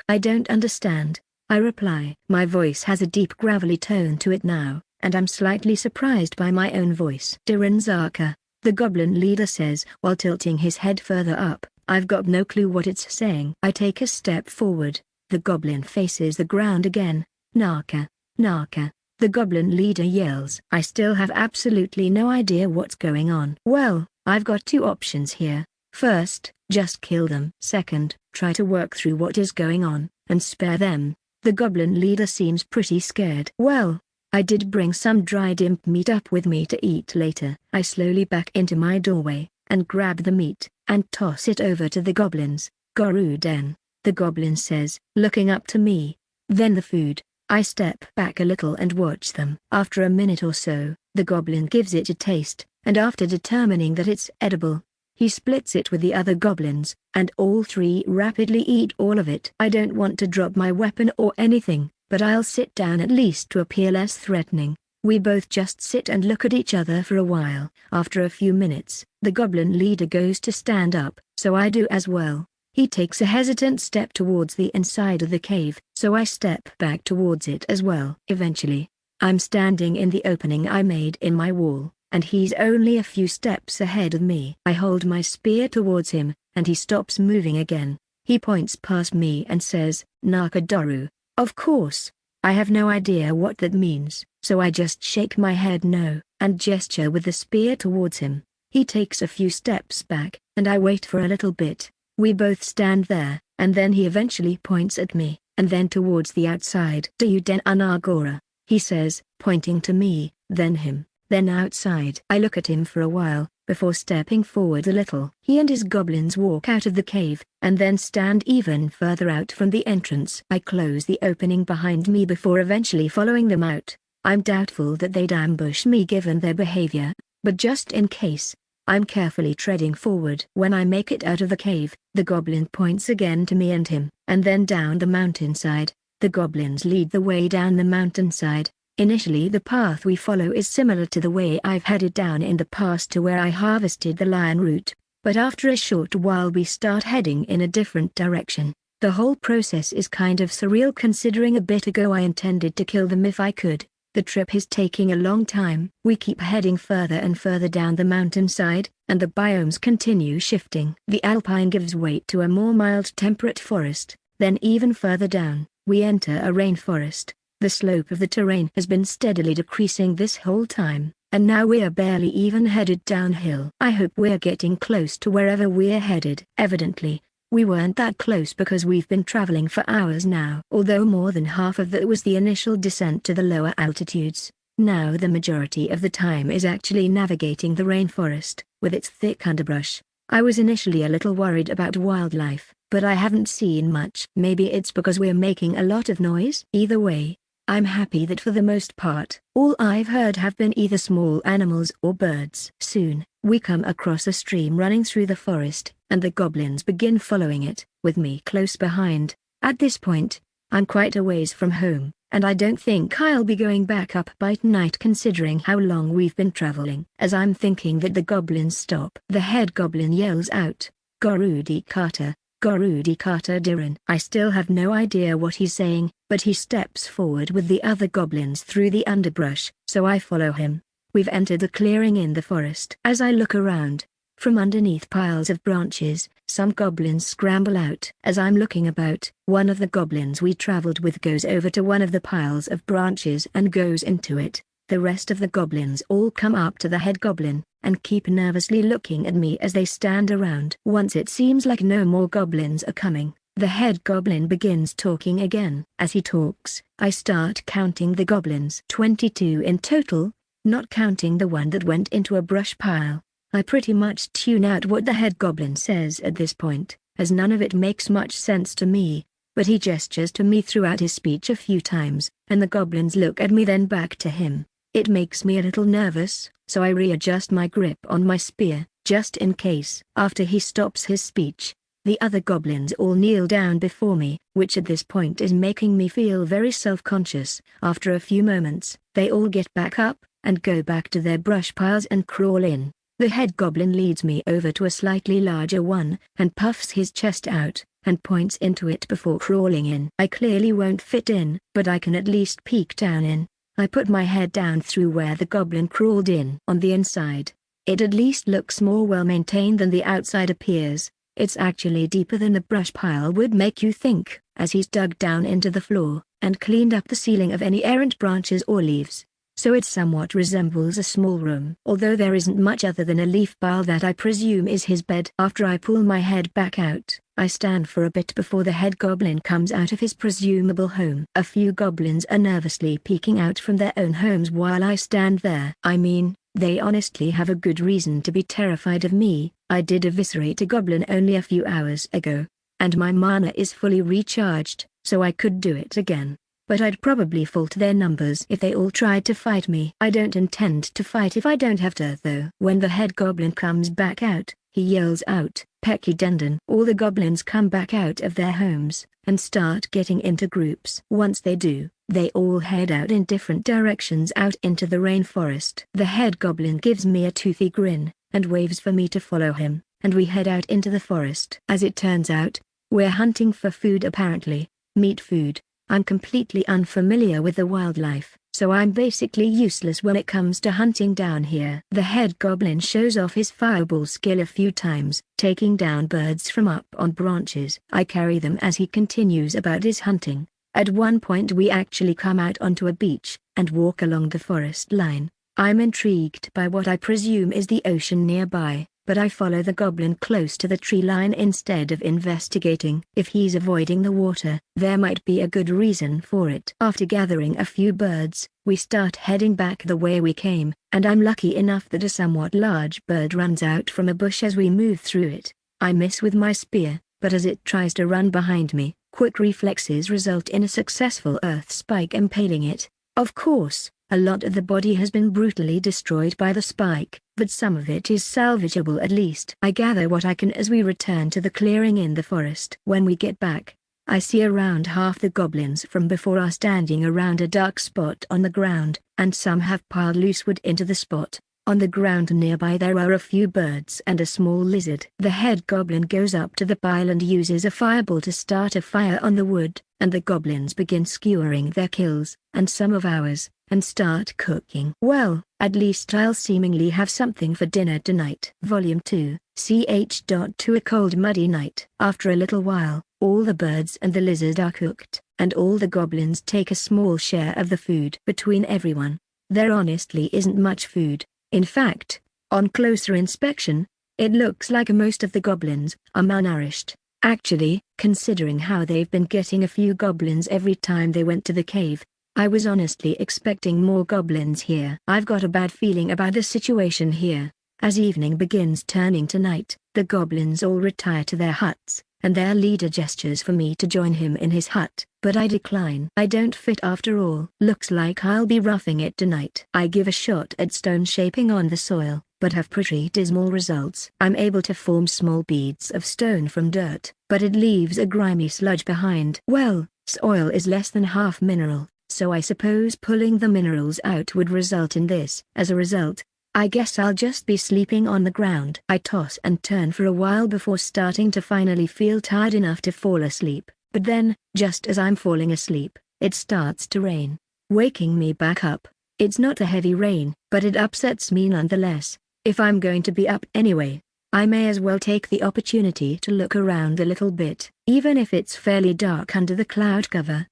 I don't understand, I reply. My voice has a deep gravelly tone to it now, and I'm slightly surprised by my own voice. Durin Zarka, the goblin leader says while tilting his head further up. I've got no clue what it's saying. I take a step forward. The goblin faces the ground again. Naka, Naka, the goblin leader yells. I still have absolutely no idea what's going on. Well, I've got 2 options here. First, just kill them. Second, try to work through what is going on, and spare them. The goblin leader seems pretty scared. Well, I did bring some dried imp meat up with me to eat later. I slowly back into my doorway, and grab the meat, and toss it over to the goblins. Goruden, the goblin says, looking up to me. Then the food. I step back a little and watch them. After a minute or so, the goblin gives it a taste, and after determining that it's edible, he splits it with the other goblins, and all 3 rapidly eat all of it. I don't want to drop my weapon or anything, but I'll sit down at least to appear less threatening. We both just sit and look at each other for a while. After a few minutes, the goblin leader goes to stand up, so I do as well. He takes a hesitant step towards the inside of the cave, so I step back towards it as well. Eventually, I'm standing in the opening I made in my wall, and he's only a few steps ahead of me. I hold my spear towards him, and he stops moving again. He points past me and says, Nakadoru. Of course, I have no idea what that means, so I just shake my head no, and gesture with the spear towards him. He takes a few steps back, and I wait for a little bit. We both stand there, and then he eventually points at me, and then towards the outside. Dayuden Anagora, he says, pointing to me, then him, then outside. I look at him for a while, before stepping forward a little. He and his goblins walk out of the cave, and then stand even further out from the entrance. I close the opening behind me before eventually following them out. I'm doubtful that they'd ambush me given their behavior, but just in case, I'm carefully treading forward. When I make it out of the cave, the goblin points again to me and him, and then down the mountainside. The goblins lead the way down the mountainside. Initially the path we follow is similar to the way I've headed down in the past to where I harvested the lion root, but after a short while we start heading in a different direction. The whole process is kind of surreal considering a bit ago I intended to kill them if I could. The trip is taking a long time. We keep heading further and further down the mountainside, and the biomes continue shifting. The alpine gives way to a more mild temperate forest, then even further down, we enter a rainforest. The slope of the terrain has been steadily decreasing this whole time, and now we're barely even headed downhill. I hope we're getting close to wherever we're headed. Evidently, we weren't that close because we've been traveling for hours now. Although more than half of that was the initial descent to the lower altitudes, now the majority of the time is actually navigating the rainforest, with its thick underbrush. I was initially a little worried about wildlife, but I haven't seen much. Maybe it's because we're making a lot of noise. Either way, I'm happy that for the most part, all I've heard have been either small animals or birds. Soon, we come across a stream running through the forest, and the goblins begin following it, with me close behind. At this point, I'm quite a ways from home, and I don't think I'll be going back up by tonight considering how long we've been traveling. As I'm thinking that the goblins stop, the head goblin yells out, "Gorudi Carter, Gorudi Carter Diran." I still have no idea what he's saying, but he steps forward with the other goblins through the underbrush, so I follow him. We've entered a clearing in the forest. As I look around, from underneath piles of branches, some goblins scramble out. As I'm looking about, one of the goblins we traveled with goes over to one of the piles of branches and goes into it. The rest of the goblins all come up to the head goblin, and keep nervously looking at me as they stand around. Once it seems like no more goblins are coming, the head goblin begins talking again. As he talks, I start counting the goblins. 22 in total, not counting the one that went into a brush pile. I pretty much tune out what the head goblin says at this point, as none of it makes much sense to me, but he gestures to me throughout his speech a few times, and the goblins look at me then back to him. It makes me a little nervous, so I readjust my grip on my spear, just in case. After he stops his speech, the other goblins all kneel down before me, which at this point is making me feel very self-conscious. After a few moments, they all get back up, and go back to their brush piles and crawl in. The head goblin leads me over to a slightly larger one, and puffs his chest out, and points into it before crawling in. I clearly won't fit in, but I can at least peek down in. I put my head down through where the goblin crawled in. On the inside, it at least looks more well maintained than the outside appears. It's actually deeper than a brush pile would make you think, as he's dug down into the floor, and cleaned up the ceiling of any errant branches or leaves. So it somewhat resembles a small room. Although there isn't much other than a leaf pile that I presume is his bed. After I pull my head back out, I stand for a bit before the head goblin comes out of his presumable home. A few goblins are nervously peeking out from their own homes while I stand there. I mean, they honestly have a good reason to be terrified of me. I did eviscerate a goblin only a few hours ago, and my mana is fully recharged, so I could do it again. But I'd probably fall to their numbers if they all tried to fight me. I don't intend to fight if I don't have to though. When the head goblin comes back out, he yells out, "Pecky Dendon." All the goblins come back out of their homes, and start getting into groups. Once they do, they all head out in different directions out into the rainforest. The head goblin gives me a toothy grin, and waves for me to follow him, and we head out into the forest. As it turns out, we're hunting for food apparently, meat food. I'm completely unfamiliar with the wildlife, so I'm basically useless when it comes to hunting down here. The head goblin shows off his fireball skill a few times, taking down birds from up on branches. I carry them as he continues about his hunting. At one point we actually come out onto a beach, and walk along the forest line. I'm intrigued by what I presume is the ocean nearby, but I follow the goblin close to the tree line instead of investigating. If he's avoiding the water, there might be a good reason for it. After gathering a few birds, we start heading back the way we came, and I'm lucky enough that a somewhat large bird runs out from a bush as we move through it. I miss with my spear, but as it tries to run behind me, quick reflexes result in a successful earth spike impaling it. Of course, a lot of the body has been brutally destroyed by the spike, but some of it is salvageable at least. I gather what I can as we return to the clearing in the forest. When we get back, I see around half the goblins from before are standing around a dark spot on the ground, and some have piled loose wood into the spot. On the ground nearby there are a few birds and a small lizard. The head goblin goes up to the pile and uses a fireball to start a fire on the wood, and the goblins begin skewering their kills, and some of ours, and start cooking. Well, at least I'll seemingly have something for dinner tonight. Volume 2, ch.2 A cold muddy night. After a little while, all the birds and the lizard are cooked, and all the goblins take a small share of the food. Between everyone, there honestly isn't much food. In fact, on closer inspection, it looks like most of the goblins are malnourished. Actually, considering how they've been getting a few goblins every time they went to the cave, I was honestly expecting more goblins here. I've got a bad feeling about the situation here. As evening begins turning to night, the goblins all retire to their huts, and their leader gestures for me to join him in his hut, but I decline. I don't fit after all. Looks like I'll be roughing it tonight. I give a shot at stone shaping on the soil, but have pretty dismal results. I'm able to form small beads of stone from dirt, but it leaves a grimy sludge behind. Well, soil is less than half mineral, so I suppose pulling the minerals out would result in this. As a result, I guess I'll just be sleeping on the ground. I toss and turn for a while before starting to finally feel tired enough to fall asleep, but then, just as I'm falling asleep, it starts to rain, waking me back up. It's not a heavy rain, but it upsets me nonetheless. If I'm going to be up anyway, I may as well take the opportunity to look around a little bit, even if it's fairly dark under the cloud cover.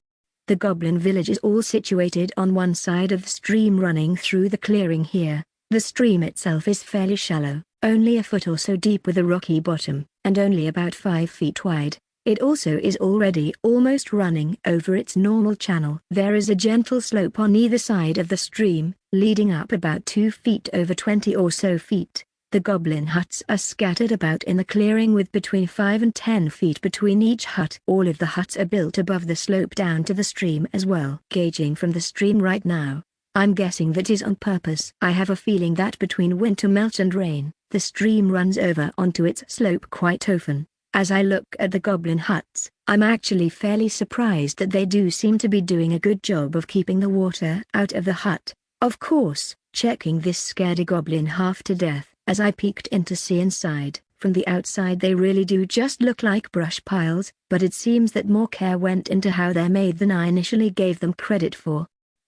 The goblin village is all situated on one side of the stream running through the clearing here. The stream itself is fairly shallow, only a foot or so deep with a rocky bottom, and only about 5 feet wide. It also is already almost running over its normal channel. There is a gentle slope on either side of the stream, leading up about 2 feet over 20 or so feet. The goblin huts are scattered about in the clearing with between 5 and 10 feet between each hut. All of the huts are built above the slope down to the stream as well. Gauging from the stream right now, I'm guessing that is on purpose. I have a feeling that between winter melt and rain, the stream runs over onto its slope quite often. As I look at the goblin huts, I'm actually fairly surprised that they do seem to be doing a good job of keeping the water out of the hut. Of course, checking this scared a goblin half to death. As I peeked in to see inside, from the outside they really do just look like brush piles, but it seems that more care went into how they're made than I initially gave them credit for.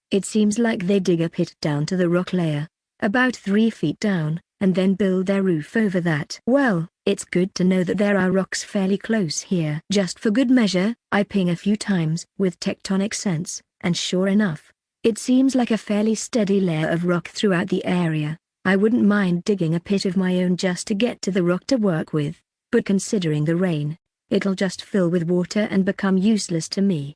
It seems like they dig a pit down to the rock layer, about 3 feet down, and then build their roof over that. Well, it's good to know that there are rocks fairly close here. Just for good measure, I ping a few times with tectonic sense, and sure enough, it seems like a fairly steady layer of rock throughout the area. I wouldn't mind digging a pit of my own just to get to the rock to work with, but considering the rain, it'll just fill with water and become useless to me.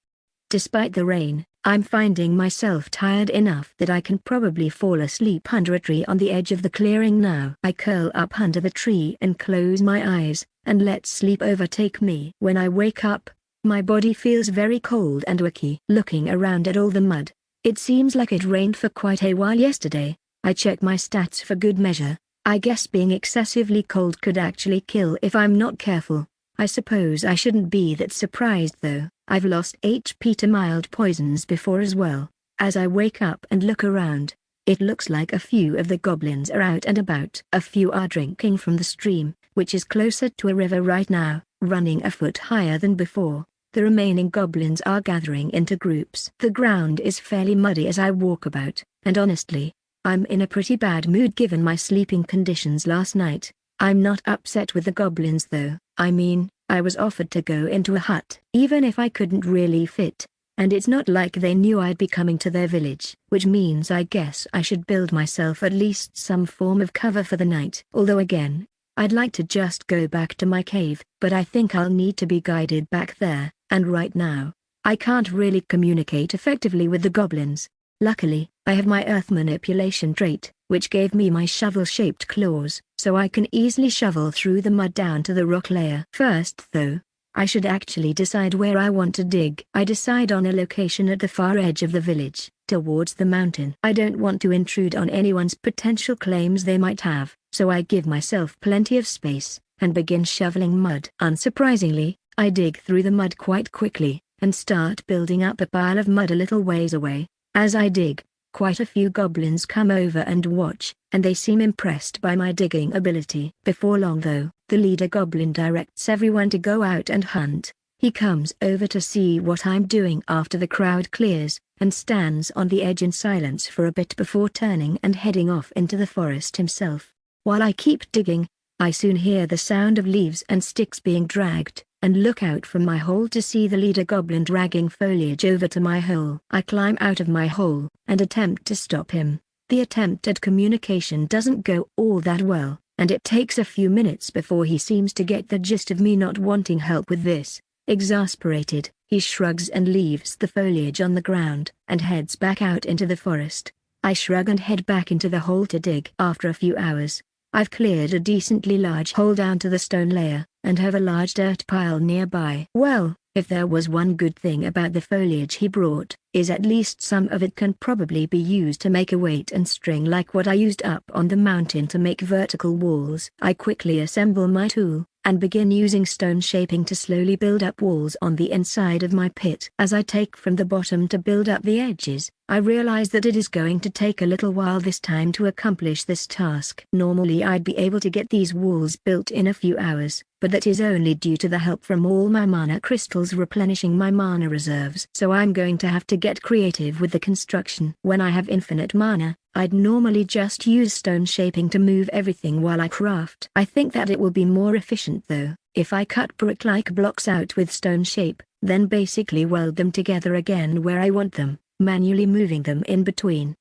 Despite the rain, I'm finding myself tired enough that I can probably fall asleep under a tree on the edge of the clearing now. I curl up under the tree and close my eyes, and let sleep overtake me. When I wake up, my body feels very cold and icky. Looking around at all the mud, it seems like it rained for quite a while yesterday. I check my stats for good measure. I guess being excessively cold could actually kill if I'm not careful. I suppose I shouldn't be that surprised though. I've lost HP to mild poisons before as well. As I wake up and look around, it looks like a few of the goblins are out and about. A few are drinking from the stream, which is closer to a river right now, running a foot higher than before. The remaining goblins are gathering into groups. The ground is fairly muddy as I walk about, and honestly, I'm in a pretty bad mood given my sleeping conditions last night. I'm not upset with the goblins though. I mean, I was offered to go into a hut, even if I couldn't really fit, and it's not like they knew I'd be coming to their village, which means I guess I should build myself at least some form of cover for the night. Although again, I'd like to just go back to my cave, but I think I'll need to be guided back there, and right now, I can't really communicate effectively with the goblins. Luckily, I have my earth manipulation trait, which gave me my shovel-shaped claws, so I can easily shovel through the mud down to the rock layer. First though, I should actually decide where I want to dig. I decide on a location at the far edge of the village, towards the mountain. I don't want to intrude on anyone's potential claims they might have, so I give myself plenty of space, and begin shoveling mud. Unsurprisingly, I dig through the mud quite quickly, and start building up a pile of mud a little ways away. As I dig, quite a few goblins come over and watch, and they seem impressed by my digging ability. Before long though, the leader goblin directs everyone to go out and hunt. He comes over to see what I'm doing after the crowd clears, and stands on the edge in silence for a bit before turning and heading off into the forest himself. While I keep digging, I soon hear the sound of leaves and sticks being dragged, and look out from my hole to see the leader goblin dragging foliage over to my hole. I climb out of my hole, and attempt to stop him. The attempt at communication doesn't go all that well, and it takes a few minutes before he seems to get the gist of me not wanting help with this. Exasperated, he shrugs and leaves the foliage on the ground, and heads back out into the forest. I shrug and head back into the hole to dig. After a few hours, I've cleared a decently large hole down to the stone layer, and have a large dirt pile nearby. Well, if there was one good thing about the foliage he brought, is at least some of it can probably be used to make a weight and string like what I used up on the mountain to make vertical walls. I quickly assemble my tool, and begin using stone shaping to slowly build up walls on the inside of my pit. As I take from the bottom to build up the edges, I realize that it is going to take a little while this time to accomplish this task. Normally I'd be able to get these walls built in a few hours, but that is only due to the help from all my mana crystals replenishing my mana reserves. So I'm going to have to get creative with the construction. When I have infinite mana, I'd normally just use stone shaping to move everything while I craft. I think that it will be more efficient though, if I cut brick-like blocks out with stone shape, then basically weld them together again where I want them, manually moving them in between.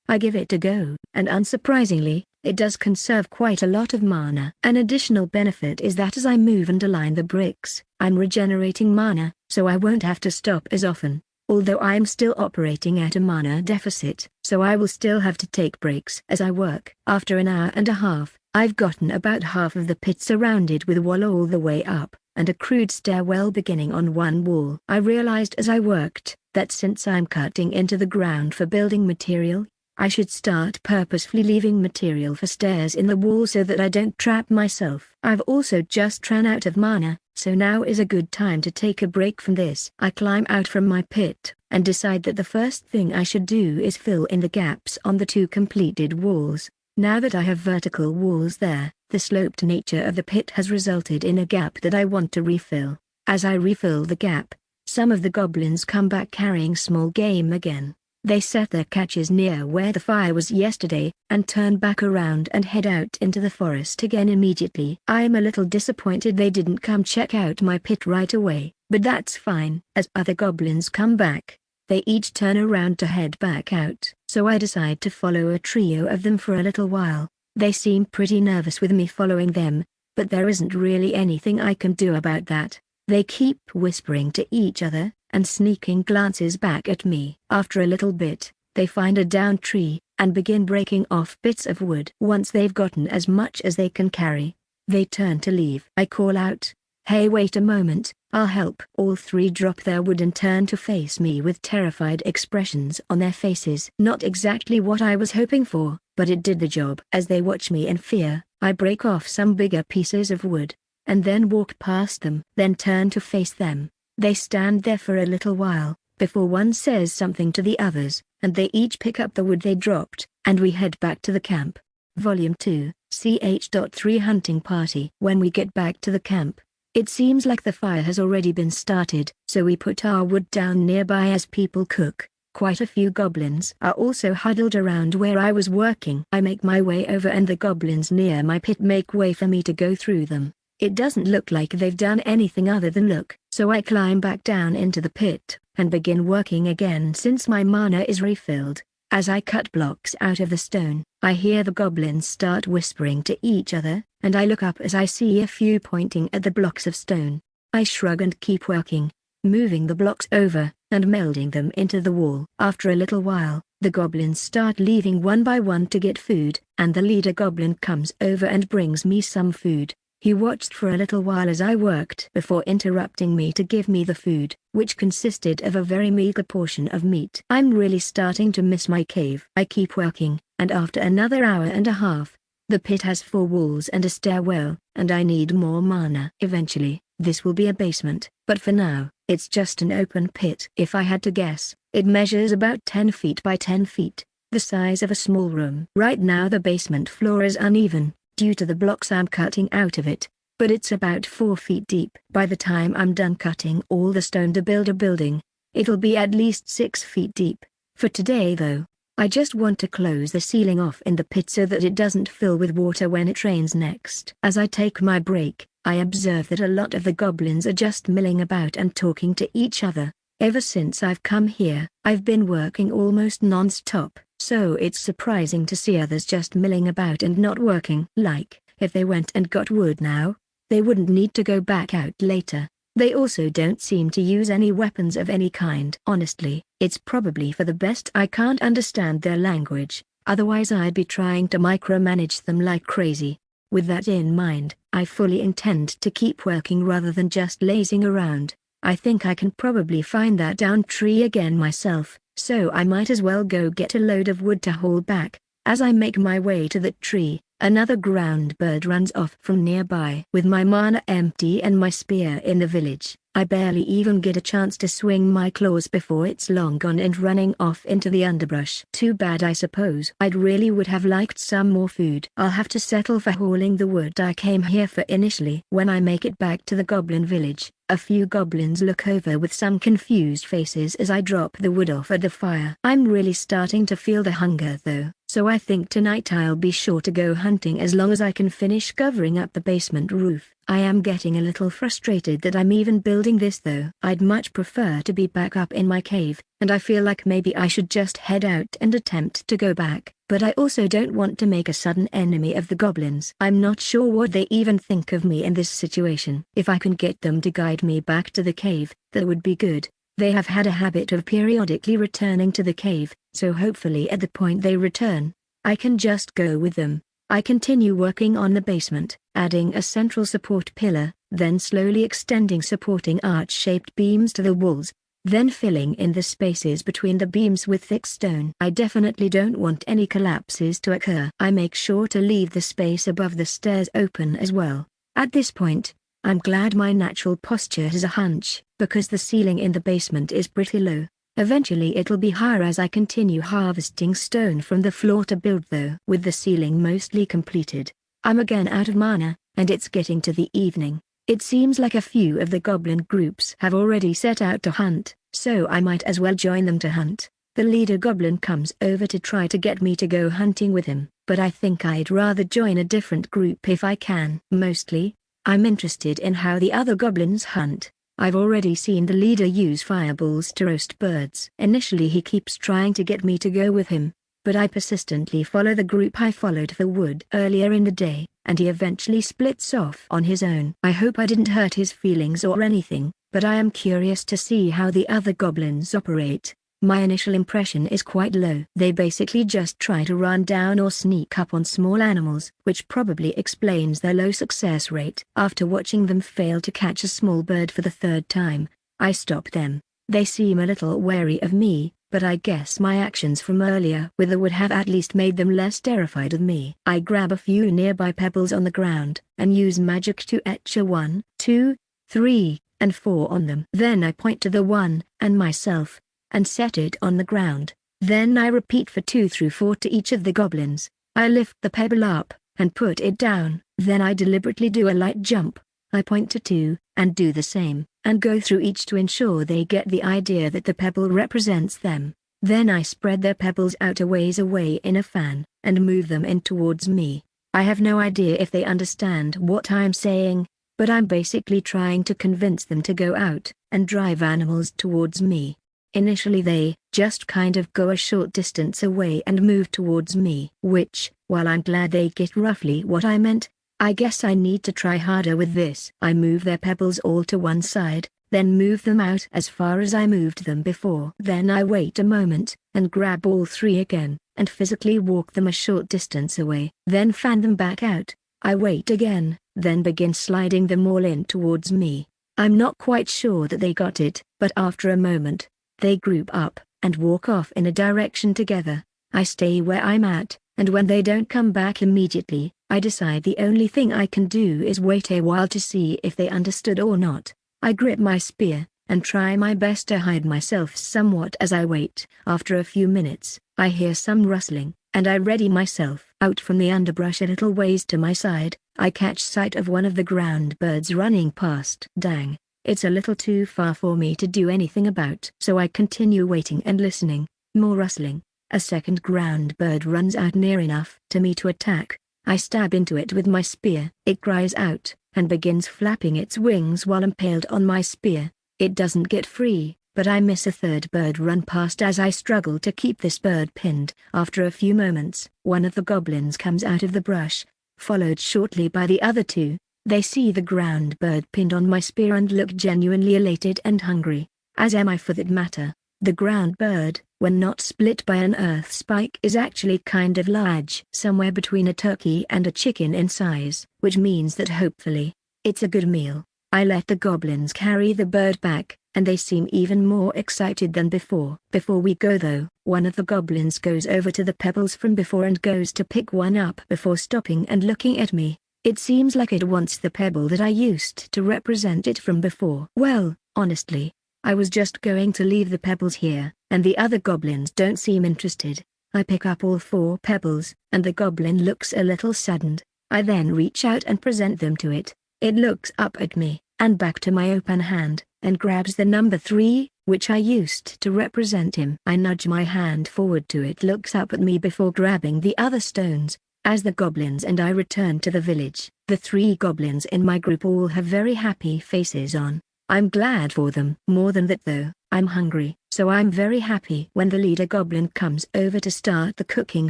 I give it a go, and unsurprisingly, it does conserve quite a lot of mana. An additional benefit is that as I move and align the bricks, I'm regenerating mana, so I won't have to stop as often. Although I am still operating at a mana deficit, so I will still have to take breaks as I work. After an hour and a half, I've gotten about half of the pit surrounded with wall all the way up, and a crude stairwell beginning on one wall. I realized as I worked, that since I'm cutting into the ground for building material, I should start purposefully leaving material for stairs in the wall so that I don't trap myself. I've also just ran out of mana, so now is a good time to take a break from this. I climb out from my pit, and decide that the first thing I should do is fill in the gaps on the two completed walls. Now that I have vertical walls there, the sloped nature of the pit has resulted in a gap that I want to refill. As I refill the gap, some of the goblins come back carrying small game again. They set their catches near where the fire was yesterday, and turn back around and head out into the forest again immediately. I'm a little disappointed they didn't come check out my pit right away, but that's fine. As other goblins come back, they each turn around to head back out. So I decide to follow a trio of them for a little while. They seem pretty nervous with me following them, but there isn't really anything I can do about that. They keep whispering to each other, and sneaking glances back at me. After a little bit, they find a downed tree, and begin breaking off bits of wood. Once they've gotten as much as they can carry, they turn to leave. I call out, "Hey, wait a moment, I'll help." All three drop their wood and turn to face me with terrified expressions on their faces. Not exactly what I was hoping for, but it did the job. As they watch me in fear, I break off some bigger pieces of wood, and then walk past them. Then turn to face them. They stand there for a little while, before one says something to the others, and they each pick up the wood they dropped, and we head back to the camp. Volume 2, ch.3 Hunting Party. When we get back to the camp, it seems like the fire has already been started, so we put our wood down nearby as people cook. Quite a few goblins are also huddled around where I was working. I make my way over and the goblins near my pit make way for me to go through them. It doesn't look like they've done anything other than look, so I climb back down into the pit, and begin working again since my mana is refilled. As I cut blocks out of the stone, I hear the goblins start whispering to each other, and I look up as I see a few pointing at the blocks of stone. I shrug and keep working, moving the blocks over, and melding them into the wall. After a little while, the goblins start leaving one by one to get food, and the leader goblin comes over and brings me some food. He watched for a little while as I worked before interrupting me to give me the food, which consisted of a very meager portion of meat. I'm really starting to miss my cave. I keep working, and after another hour and a half, the pit has 4 walls and a stairwell, and I need more mana. Eventually, this will be a basement, but for now, it's just an open pit. If I had to guess, it measures about 10 feet by 10 feet, the size of a small room. Right now the basement floor is uneven, due to the blocks I'm cutting out of it, but it's about 4 feet deep. By the time I'm done cutting all the stone to build a building, it'll be at least 6 feet deep. For today though, I just want to close the ceiling off in the pit so that it doesn't fill with water when it rains next. As I take my break, I observe that a lot of the goblins are just milling about and talking to each other. Ever since I've come here, I've been working almost non-stop, so it's surprising to see others just milling about and not working. Like, if they went and got wood now, they wouldn't need to go back out later. They also don't seem to use any weapons of any kind. Honestly, it's probably for the best I can't understand their language, otherwise I'd be trying to micromanage them like crazy. With that in mind, I fully intend to keep working rather than just lazing around. I think I can probably find that down tree again myself, so I might as well go get a load of wood to haul back. As I make my way to that tree, another ground bird runs off from nearby. With my mana empty and my spear in the village, I barely even get a chance to swing my claws before it's long gone and running off into the underbrush. Too bad, I suppose. I'd really would have liked some more food. I'll have to settle for hauling the wood I came here for initially. When I make it back to the goblin village, a few goblins look over with some confused faces as I drop the wood off at the fire. I'm really starting to feel the hunger though, so I think tonight I'll be sure to go hunting as long as I can finish covering up the basement roof. I am getting a little frustrated that I'm even building this though. I'd much prefer to be back up in my cave, and I feel like maybe I should just head out and attempt to go back, but I also don't want to make a sudden enemy of the goblins. I'm not sure what they even think of me in this situation. If I can get them to guide me back to the cave, that would be good. They have had a habit of periodically returning to the cave, so hopefully at the point they return, I can just go with them. I continue working on the basement, adding a central support pillar, then slowly extending supporting arch-shaped beams to the walls, then filling in the spaces between the beams with thick stone. I definitely don't want any collapses to occur. I make sure to leave the space above the stairs open as well. At this point, I'm glad my natural posture is a hunch, because the ceiling in the basement is pretty low. Eventually it'll be higher as I continue harvesting stone from the floor to build though. With the ceiling mostly completed, I'm again out of mana, and it's getting to the evening. It seems like a few of the goblin groups have already set out to hunt, so I might as well join them to hunt. The leader goblin comes over to try to get me to go hunting with him, but I think I'd rather join a different group if I can. Mostly, I'm interested in how the other goblins hunt. I've already seen the leader use fireballs to roast birds. Initially he keeps trying to get me to go with him, but I persistently follow the group I followed for wood earlier in the day, and he eventually splits off on his own. I hope I didn't hurt his feelings or anything, but I am curious to see how the other goblins operate. My initial impression is quite low. They basically just try to run down or sneak up on small animals, which probably explains their low success rate. After watching them fail to catch a small bird for the 3rd time, I stop them. They seem a little wary of me, but I guess my actions from earlier with the wood have at least made them less terrified of me. I grab a few nearby pebbles on the ground, and use magic to etch a 1, 2, 3, and 4 on them. Then I point to the 1, and myself, and set it on the ground. Then I repeat for 2 through 4 to each of the goblins. I lift the pebble up, and put it down. Then I deliberately do a light jump. I point to 2, and do the same, and go through each to ensure they get the idea that the pebble represents them. Then I spread their pebbles out a ways away in a fan, and move them in towards me. I have no idea if they understand what I'm saying, but I'm basically trying to convince them to go out, and drive animals towards me. Initially they, just kind of go a short distance away and move towards me. Which, while I'm glad they get roughly what I meant, I guess I need to try harder with this. I move their pebbles all to one side, then move them out as far as I moved them before. Then I wait a moment, and grab all three again, and physically walk them a short distance away. Then fan them back out. I wait again, then begin sliding them all in towards me. I'm not quite sure that they got it, but after a moment, they group up, and walk off in a direction together. I stay where I'm at, and when they don't come back immediately, I decide the only thing I can do is wait a while to see if they understood or not. I grip my spear, and try my best to hide myself somewhat as I wait. After a few minutes, I hear some rustling, and I ready myself. Out from the underbrush a little ways to my side, I catch sight of one of the ground birds running past. Dang, it's a little too far for me to do anything about. So I continue waiting and listening. More rustling. A second ground bird runs out near enough to me to attack. I stab into it with my spear. It cries out, and begins flapping its wings while impaled on my spear. It doesn't get free, but I miss a third bird run past as I struggle to keep this bird pinned. After a few moments, one of the goblins comes out of the brush, followed shortly by the other two. They see the ground bird pinned on my spear and look genuinely elated and hungry, as am I for that matter. The ground bird, when not split by an earth spike, is actually kind of large, somewhere between a turkey and a chicken in size, which means that hopefully, it's a good meal. I let the goblins carry the bird back, and they seem even more excited than before. Before we go though, one of the goblins goes over to the pebbles from before and goes to pick one up before stopping and looking at me. It seems like it wants the pebble that I used to represent it from before. Well, honestly, I was just going to leave the pebbles here, and the other goblins don't seem interested. I pick up all 4 pebbles, and the goblin looks a little saddened. I then reach out and present them to it. It looks up at me, and back to my open hand, and grabs the number 3, which I used to represent him. I nudge my hand forward to it, looks up at me before grabbing the other stones. As the goblins and I return to the village, the 3 goblins in my group all have very happy faces on. I'm glad for them. More than that though, I'm hungry, so I'm very happy when the leader goblin comes over to start the cooking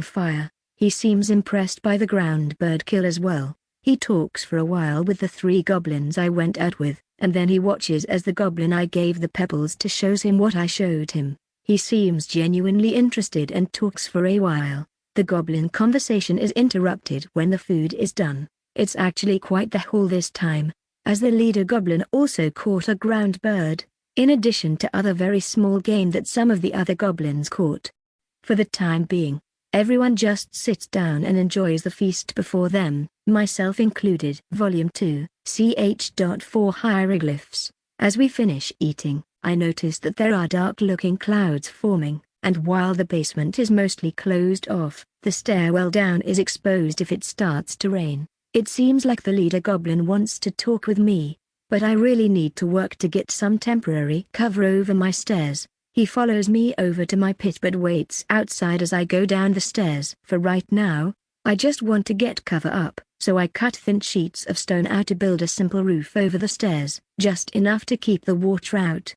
fire. He seems impressed by the ground bird kill as well. He talks for a while with the 3 goblins I went out with, and then he watches as the goblin I gave the pebbles to shows him what I showed him. He seems genuinely interested and talks for a while. The goblin conversation is interrupted when the food is done. It's actually quite the haul this time, as the leader goblin also caught a ground bird, in addition to other very small game that some of the other goblins caught. For the time being, everyone just sits down and enjoys the feast before them, myself included. Volume 2, ch.4 Hieroglyphs. As we finish eating, I notice that there are dark-looking clouds forming, and while the basement is mostly closed off, the stairwell down is exposed if it starts to rain. It seems like the leader goblin wants to talk with me, but I really need to work to get some temporary cover over my stairs. He follows me over to my pit but waits outside as I go down the stairs. For right now, I just want to get cover up, so I cut thin sheets of stone out to build a simple roof over the stairs, just enough to keep the water out.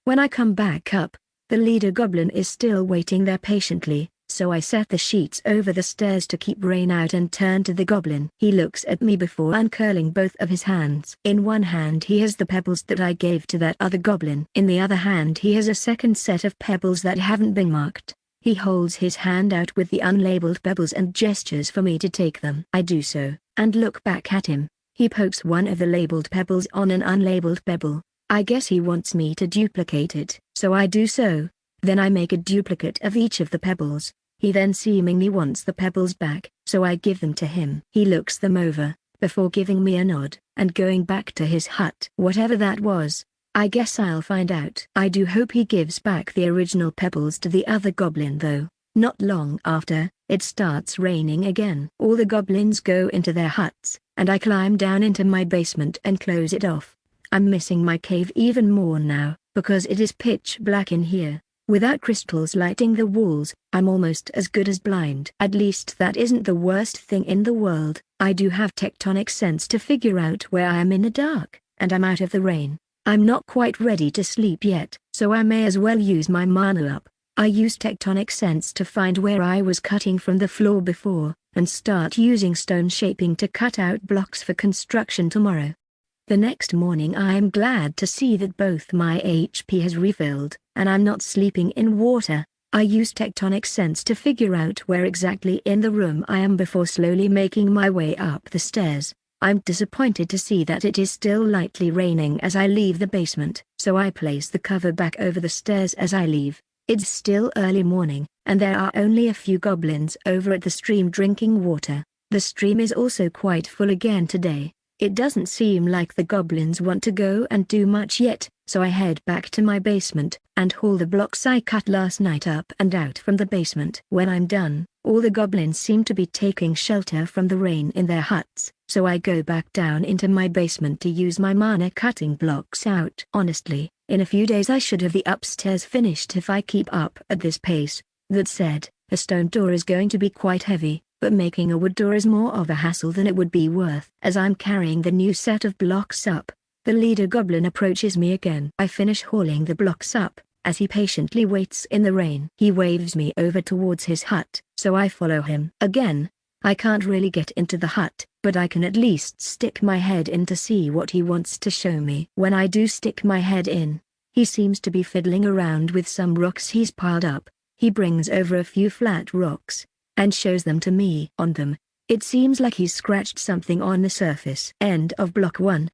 When I come back up, the leader goblin is still waiting there patiently, so I set the sheets over the stairs to keep rain out and turn to the goblin. He looks at me before uncurling both of his hands. In one hand he has the pebbles that I gave to that other goblin. In the other hand he has a second set of pebbles that haven't been marked. He holds his hand out with the unlabeled pebbles and gestures for me to take them. I do so, and look back at him. He pokes one of the labeled pebbles on an unlabeled pebble. I guess he wants me to duplicate it, so I do so. Then I make a duplicate of each of the pebbles. He then seemingly wants the pebbles back, so I give them to him. He looks them over, before giving me a nod, and going back to his hut. Whatever that was, I guess I'll find out. I do hope he gives back the original pebbles to the other goblin though. Not long after, it starts raining again. All the goblins go into their huts, and I climb down into my basement and close it off. I'm missing my cave even more now, because it is pitch black in here. Without crystals lighting the walls, I'm almost as good as blind. At least that isn't the worst thing in the world. I do have tectonic sense to figure out where I am in the dark, and I'm out of the rain. I'm not quite ready to sleep yet, so I may as well use my mana up. I use tectonic sense to find where I was cutting from the floor before, and start using stone shaping to cut out blocks for construction tomorrow. The next morning I am glad to see that both my HP has refilled, and I'm not sleeping in water. I use tectonic sense to figure out where exactly in the room I am before slowly making my way up the stairs. I'm disappointed to see that it is still lightly raining as I leave the basement, so I place the cover back over the stairs as I leave. It's still early morning, and there are only a few goblins over at the stream drinking water. The stream is also quite full again today. It doesn't seem like the goblins want to go and do much yet, so I head back to my basement and haul the blocks I cut last night up and out from the basement. When I'm done, all the goblins seem to be taking shelter from the rain in their huts, so I go back down into my basement to use my mana cutting blocks out. Honestly, in a few days I should have the upstairs finished if I keep up at this pace. That said, a stone door is going to be quite heavy, but making a wood door is more of a hassle than it would be worth. As I'm carrying the new set of blocks up, the leader goblin approaches me again. I finish hauling the blocks up, as he patiently waits in the rain. He waves me over towards his hut, so I follow him. Again, I can't really get into the hut, but I can at least stick my head in to see what he wants to show me. When I do stick my head in, he seems to be fiddling around with some rocks he's piled up. He brings over a few flat rocks and shows them to me. On them, it seems like he's scratched something on the surface. End of block 1.